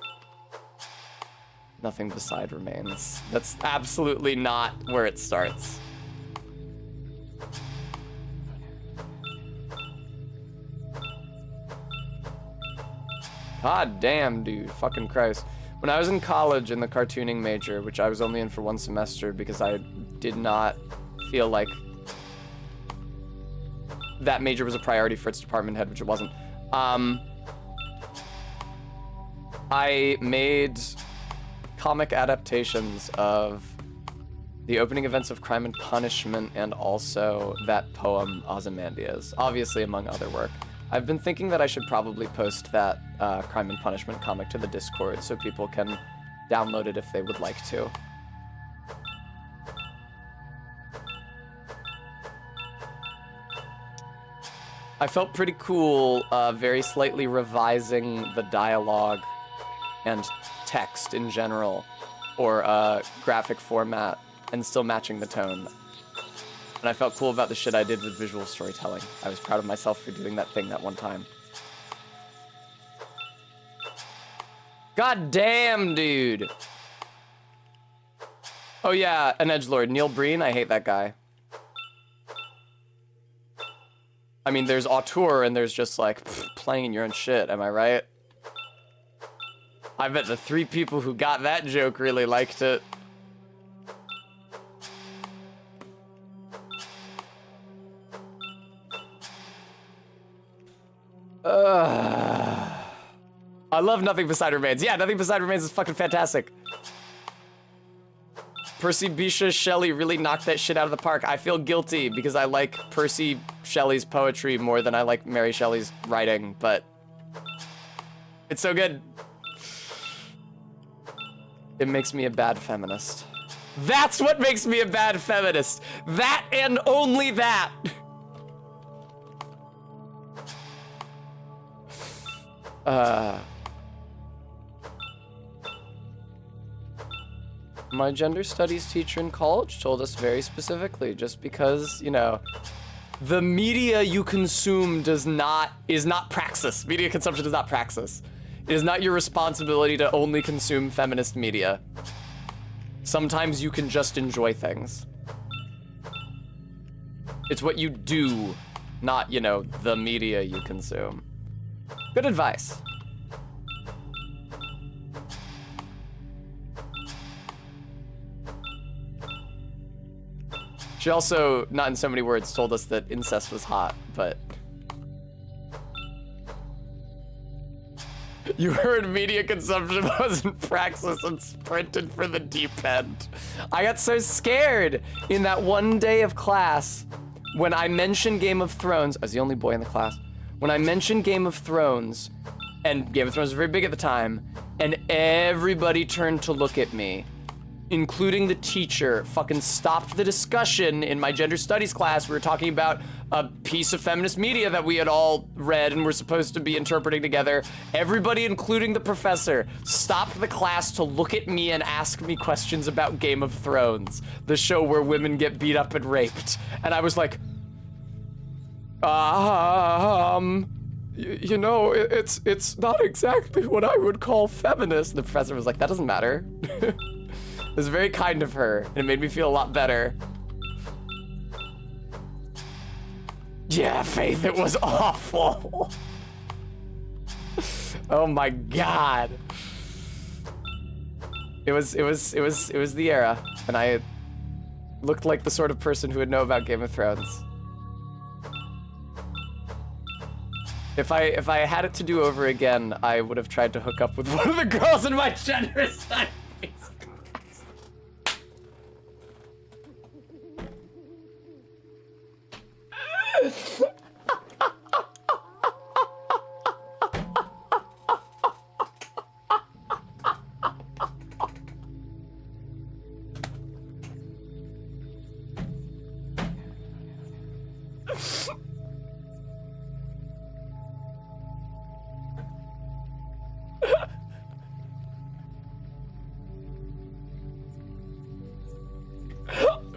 Nothing beside remains. That's absolutely not where it starts. God damn, dude. Fucking Christ. When I was in college in the cartooning major, which I was only in for 1 semester because I did not feel like that major was a priority for its department head, which it wasn't. I made comic adaptations of the opening events of Crime and Punishment and also that poem Ozymandias, obviously among other work. I've been thinking that I should probably post that Crime and Punishment comic to the Discord so people can download it if they would like to. I felt pretty cool, very slightly revising the dialogue and text in general, or graphic format, and still matching the tone. And I felt cool about the shit I did with visual storytelling. I was proud of myself for doing that thing that one time. God damn, dude! Oh yeah, an edgelord, Neil Breen, I hate that guy. I mean, there's auteur and there's just like playing your own shit, am I right? I bet the 3 people who got that joke really liked it. I love Nothing Beside Remains. Yeah, Nothing Beside Remains is fucking fantastic. Percy Bysshe Shelley really knocked that shit out of the park. I feel guilty because I like Percy Shelley's poetry more than I like Mary Shelley's writing, but it's so good. It makes me a bad feminist. That's what makes me a bad feminist. That and only that. My gender studies teacher in college told us very specifically, just because, you know, the media you consume is not praxis. Media consumption is not praxis. It is not your responsibility to only consume feminist media. Sometimes you can just enjoy things. It's what you do, not, you know, the media you consume. Good advice. She also, not in so many words, told us that incest was hot, but... You heard media consumption wasn't praxis and sprinted for the deep end. I got so scared in that one day of class when I mentioned Game of Thrones. I was the only boy in the class. When I mentioned Game of Thrones, and Game of Thrones was very big at the time, and everybody turned to look at me, including the teacher, fucking stopped the discussion in my gender studies class. We were talking about a piece of feminist media that we had all read and were supposed to be interpreting together. Everybody, including the professor, stopped the class to look at me and ask me questions about Game of Thrones, the show where women get beat up and raped. And I was like, you know, it's not exactly what I would call feminist. The professor was like, that doesn't matter. It was very kind of her, and it made me feel a lot better. Yeah, Faith, it was awful. Oh my god. It was the era, and I looked like the sort of person who would know about Game of Thrones. If I had it to do over again, I would have tried to hook up with one of the girls in my gender studies.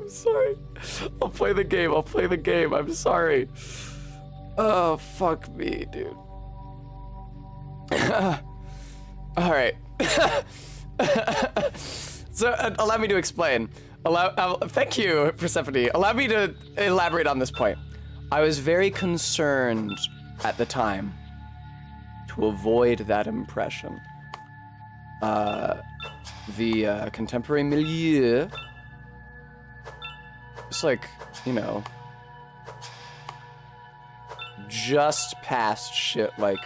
I'm sorry. I'll play the game. I'm sorry. Oh, fuck me, dude. All right. So, allow me to explain. Thank you, Persephone. Allow me to elaborate on this point. I was very concerned at the time to avoid that impression. The contemporary milieu, it's like, you know, just past shit like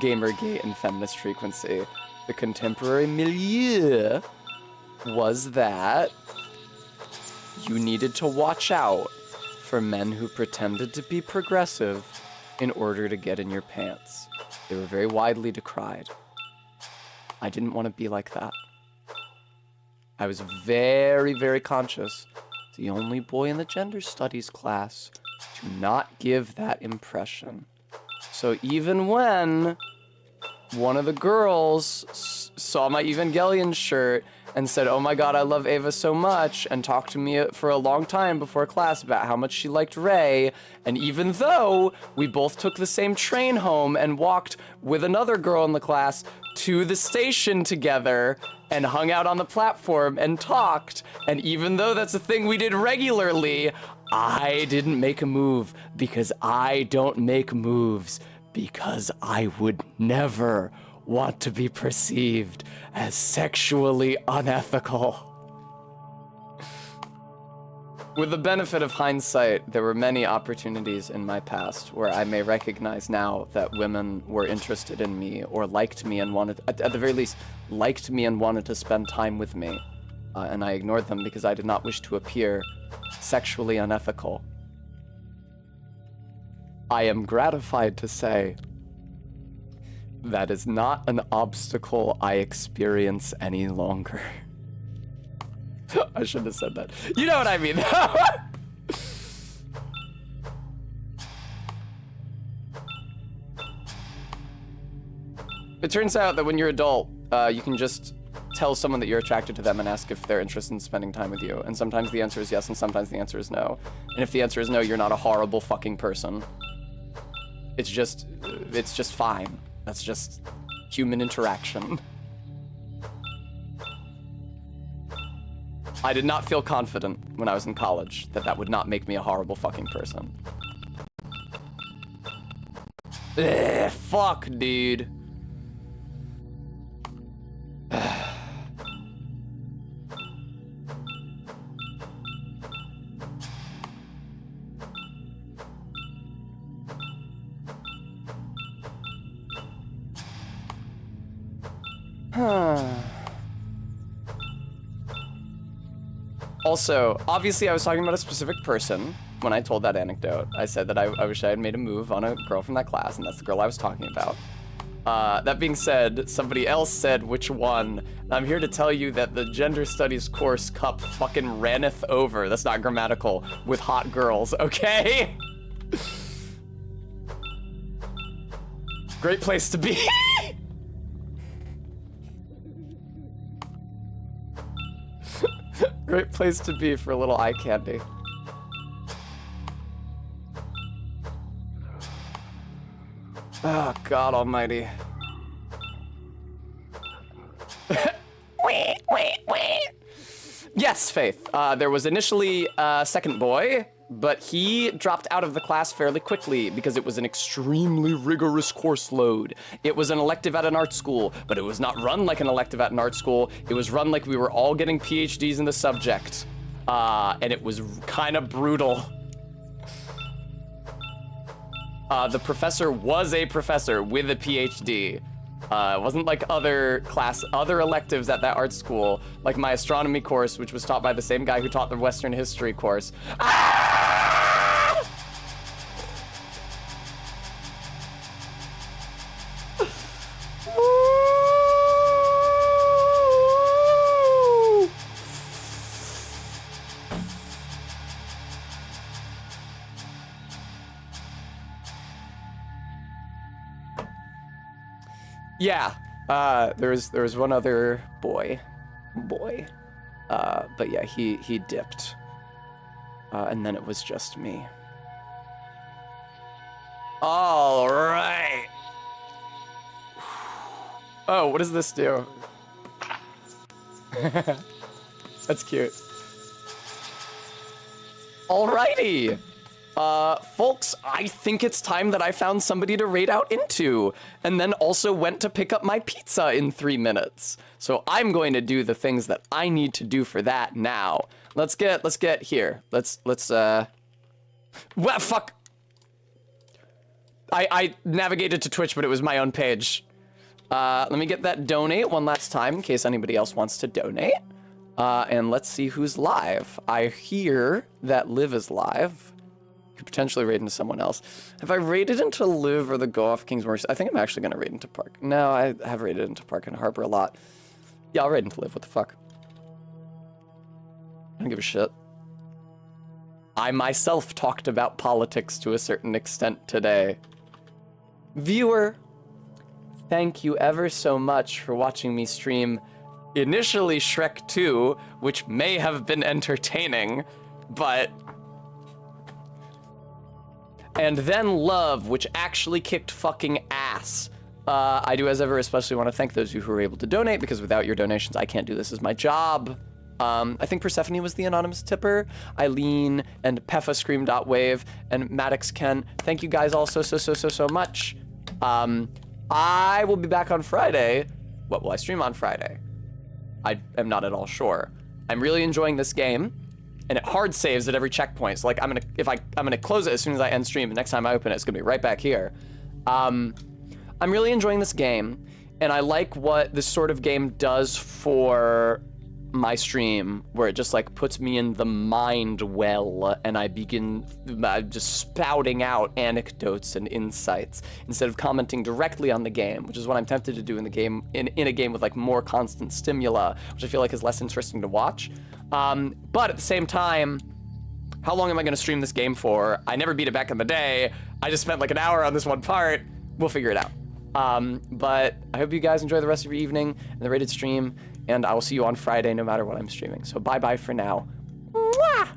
Gamergate and feminist frequency. The contemporary milieu was that you needed to watch out for men who pretended to be progressive in order to get in your pants. They were very widely decried. I didn't want to be like that. I was very, very conscious. The only boy in the gender studies class Do not give that impression. So even when one of the girls saw my Evangelion shirt and said, "Oh my god, I love Ava so much," and talked to me for a long time before class about how much she liked Rei, and even though we both took the same train home and walked with another girl in the class to the station together and hung out on the platform and talked, and even though that's a thing we did regularly, I didn't make a move because I don't make moves because I would never want to be perceived as sexually unethical. With the benefit of hindsight, there were many opportunities in my past where I may recognize now that women were interested in me or liked me and wanted, at the very least, liked me and wanted to spend time with me. And I ignored them because I did not wish to appear sexually unethical. I am gratified to say that is not an obstacle I experience any longer. I shouldn't have said that. You know what I mean. It turns out that when you're adult, you can just tell someone that you're attracted to them and ask if they're interested in spending time with you. And sometimes the answer is yes, and sometimes the answer is no. And if the answer is no, you're not a horrible fucking person. It's just fine. That's just human interaction. I did not feel confident when I was in college that that would not make me a horrible fucking person. Ugh, fuck, dude. Also, obviously I was talking about a specific person when I told that anecdote. I said that I wish I had made a move on a girl from that class, and that's the girl I was talking about. That being said, somebody else said which one. I'm here to tell you that the gender studies course cup fucking ranneth over. That's not grammatical. With hot girls, okay? Great place to be. Great place to be for a little eye candy. Oh, God almighty. Yes, Faith. There was initially a second boy, but he dropped out of the class fairly quickly because it was an extremely rigorous course load. It was an elective at an art school, but it was not run like an elective at an art school. It was run like we were all getting PhDs in the subject. And it was kind of brutal. The professor was a professor with a PhD. It wasn't like other electives at that art school, like my astronomy course, which was taught by the same guy who taught the Western history course. Yeah, there was one other boy, but yeah, he dipped, and then it was just me. All right. Oh, what does this do? That's cute. Alrighty. Folks, I think it's time that I found somebody to raid out into, and then also went to pick up my pizza in 3 minutes. So I'm going to do the things that I need to do for that now. Let's get here. Let's what, fuck. I navigated to Twitch, but it was my own page. Let me get that donate one last time in case anybody else wants to donate. And let's see who's live. I hear that Liv is live. Could potentially raid into someone else. Have I raided into Liv or the Go Off King's Mercy? I think I'm actually gonna raid into Park. No, I have raided into Park and Harbor a lot. Yeah, I'll raid into Liv. What the fuck? I don't give a shit. I myself talked about politics to a certain extent today. Viewer, thank you ever so much for watching me stream initially Shrek 2, which may have been entertaining, but... And then Love, which actually kicked fucking ass. I do, as ever, especially want to thank those of you who were able to donate, because without your donations, I can't do this as my job. I think Persephone was the anonymous tipper. Eileen and Peffa Scream.wave and Maddox Ken. Thank you guys all so much. I will be back on Friday. What will I stream on Friday? I am not at all sure. I'm really enjoying this game, and it hard saves at every checkpoint. So like I'm gonna close it as soon as I end stream. The next time I open it, it's gonna be right back here. I'm really enjoying this game, and I like what this sort of game does for my stream, where it just like puts me in the mind well, and I begin just spouting out anecdotes and insights instead of commenting directly on the game, which is what I'm tempted to do in the game, in a game with like more constant stimula, which I feel like is less interesting to watch. But at the same time, how long am I gonna stream this game for? I never beat it back in the day. I just spent like an hour on this one part. We'll figure it out. But I hope you guys enjoy the rest of your evening and the rated stream, and I will see you on Friday no matter what I'm streaming. So bye-bye for now. Mwah!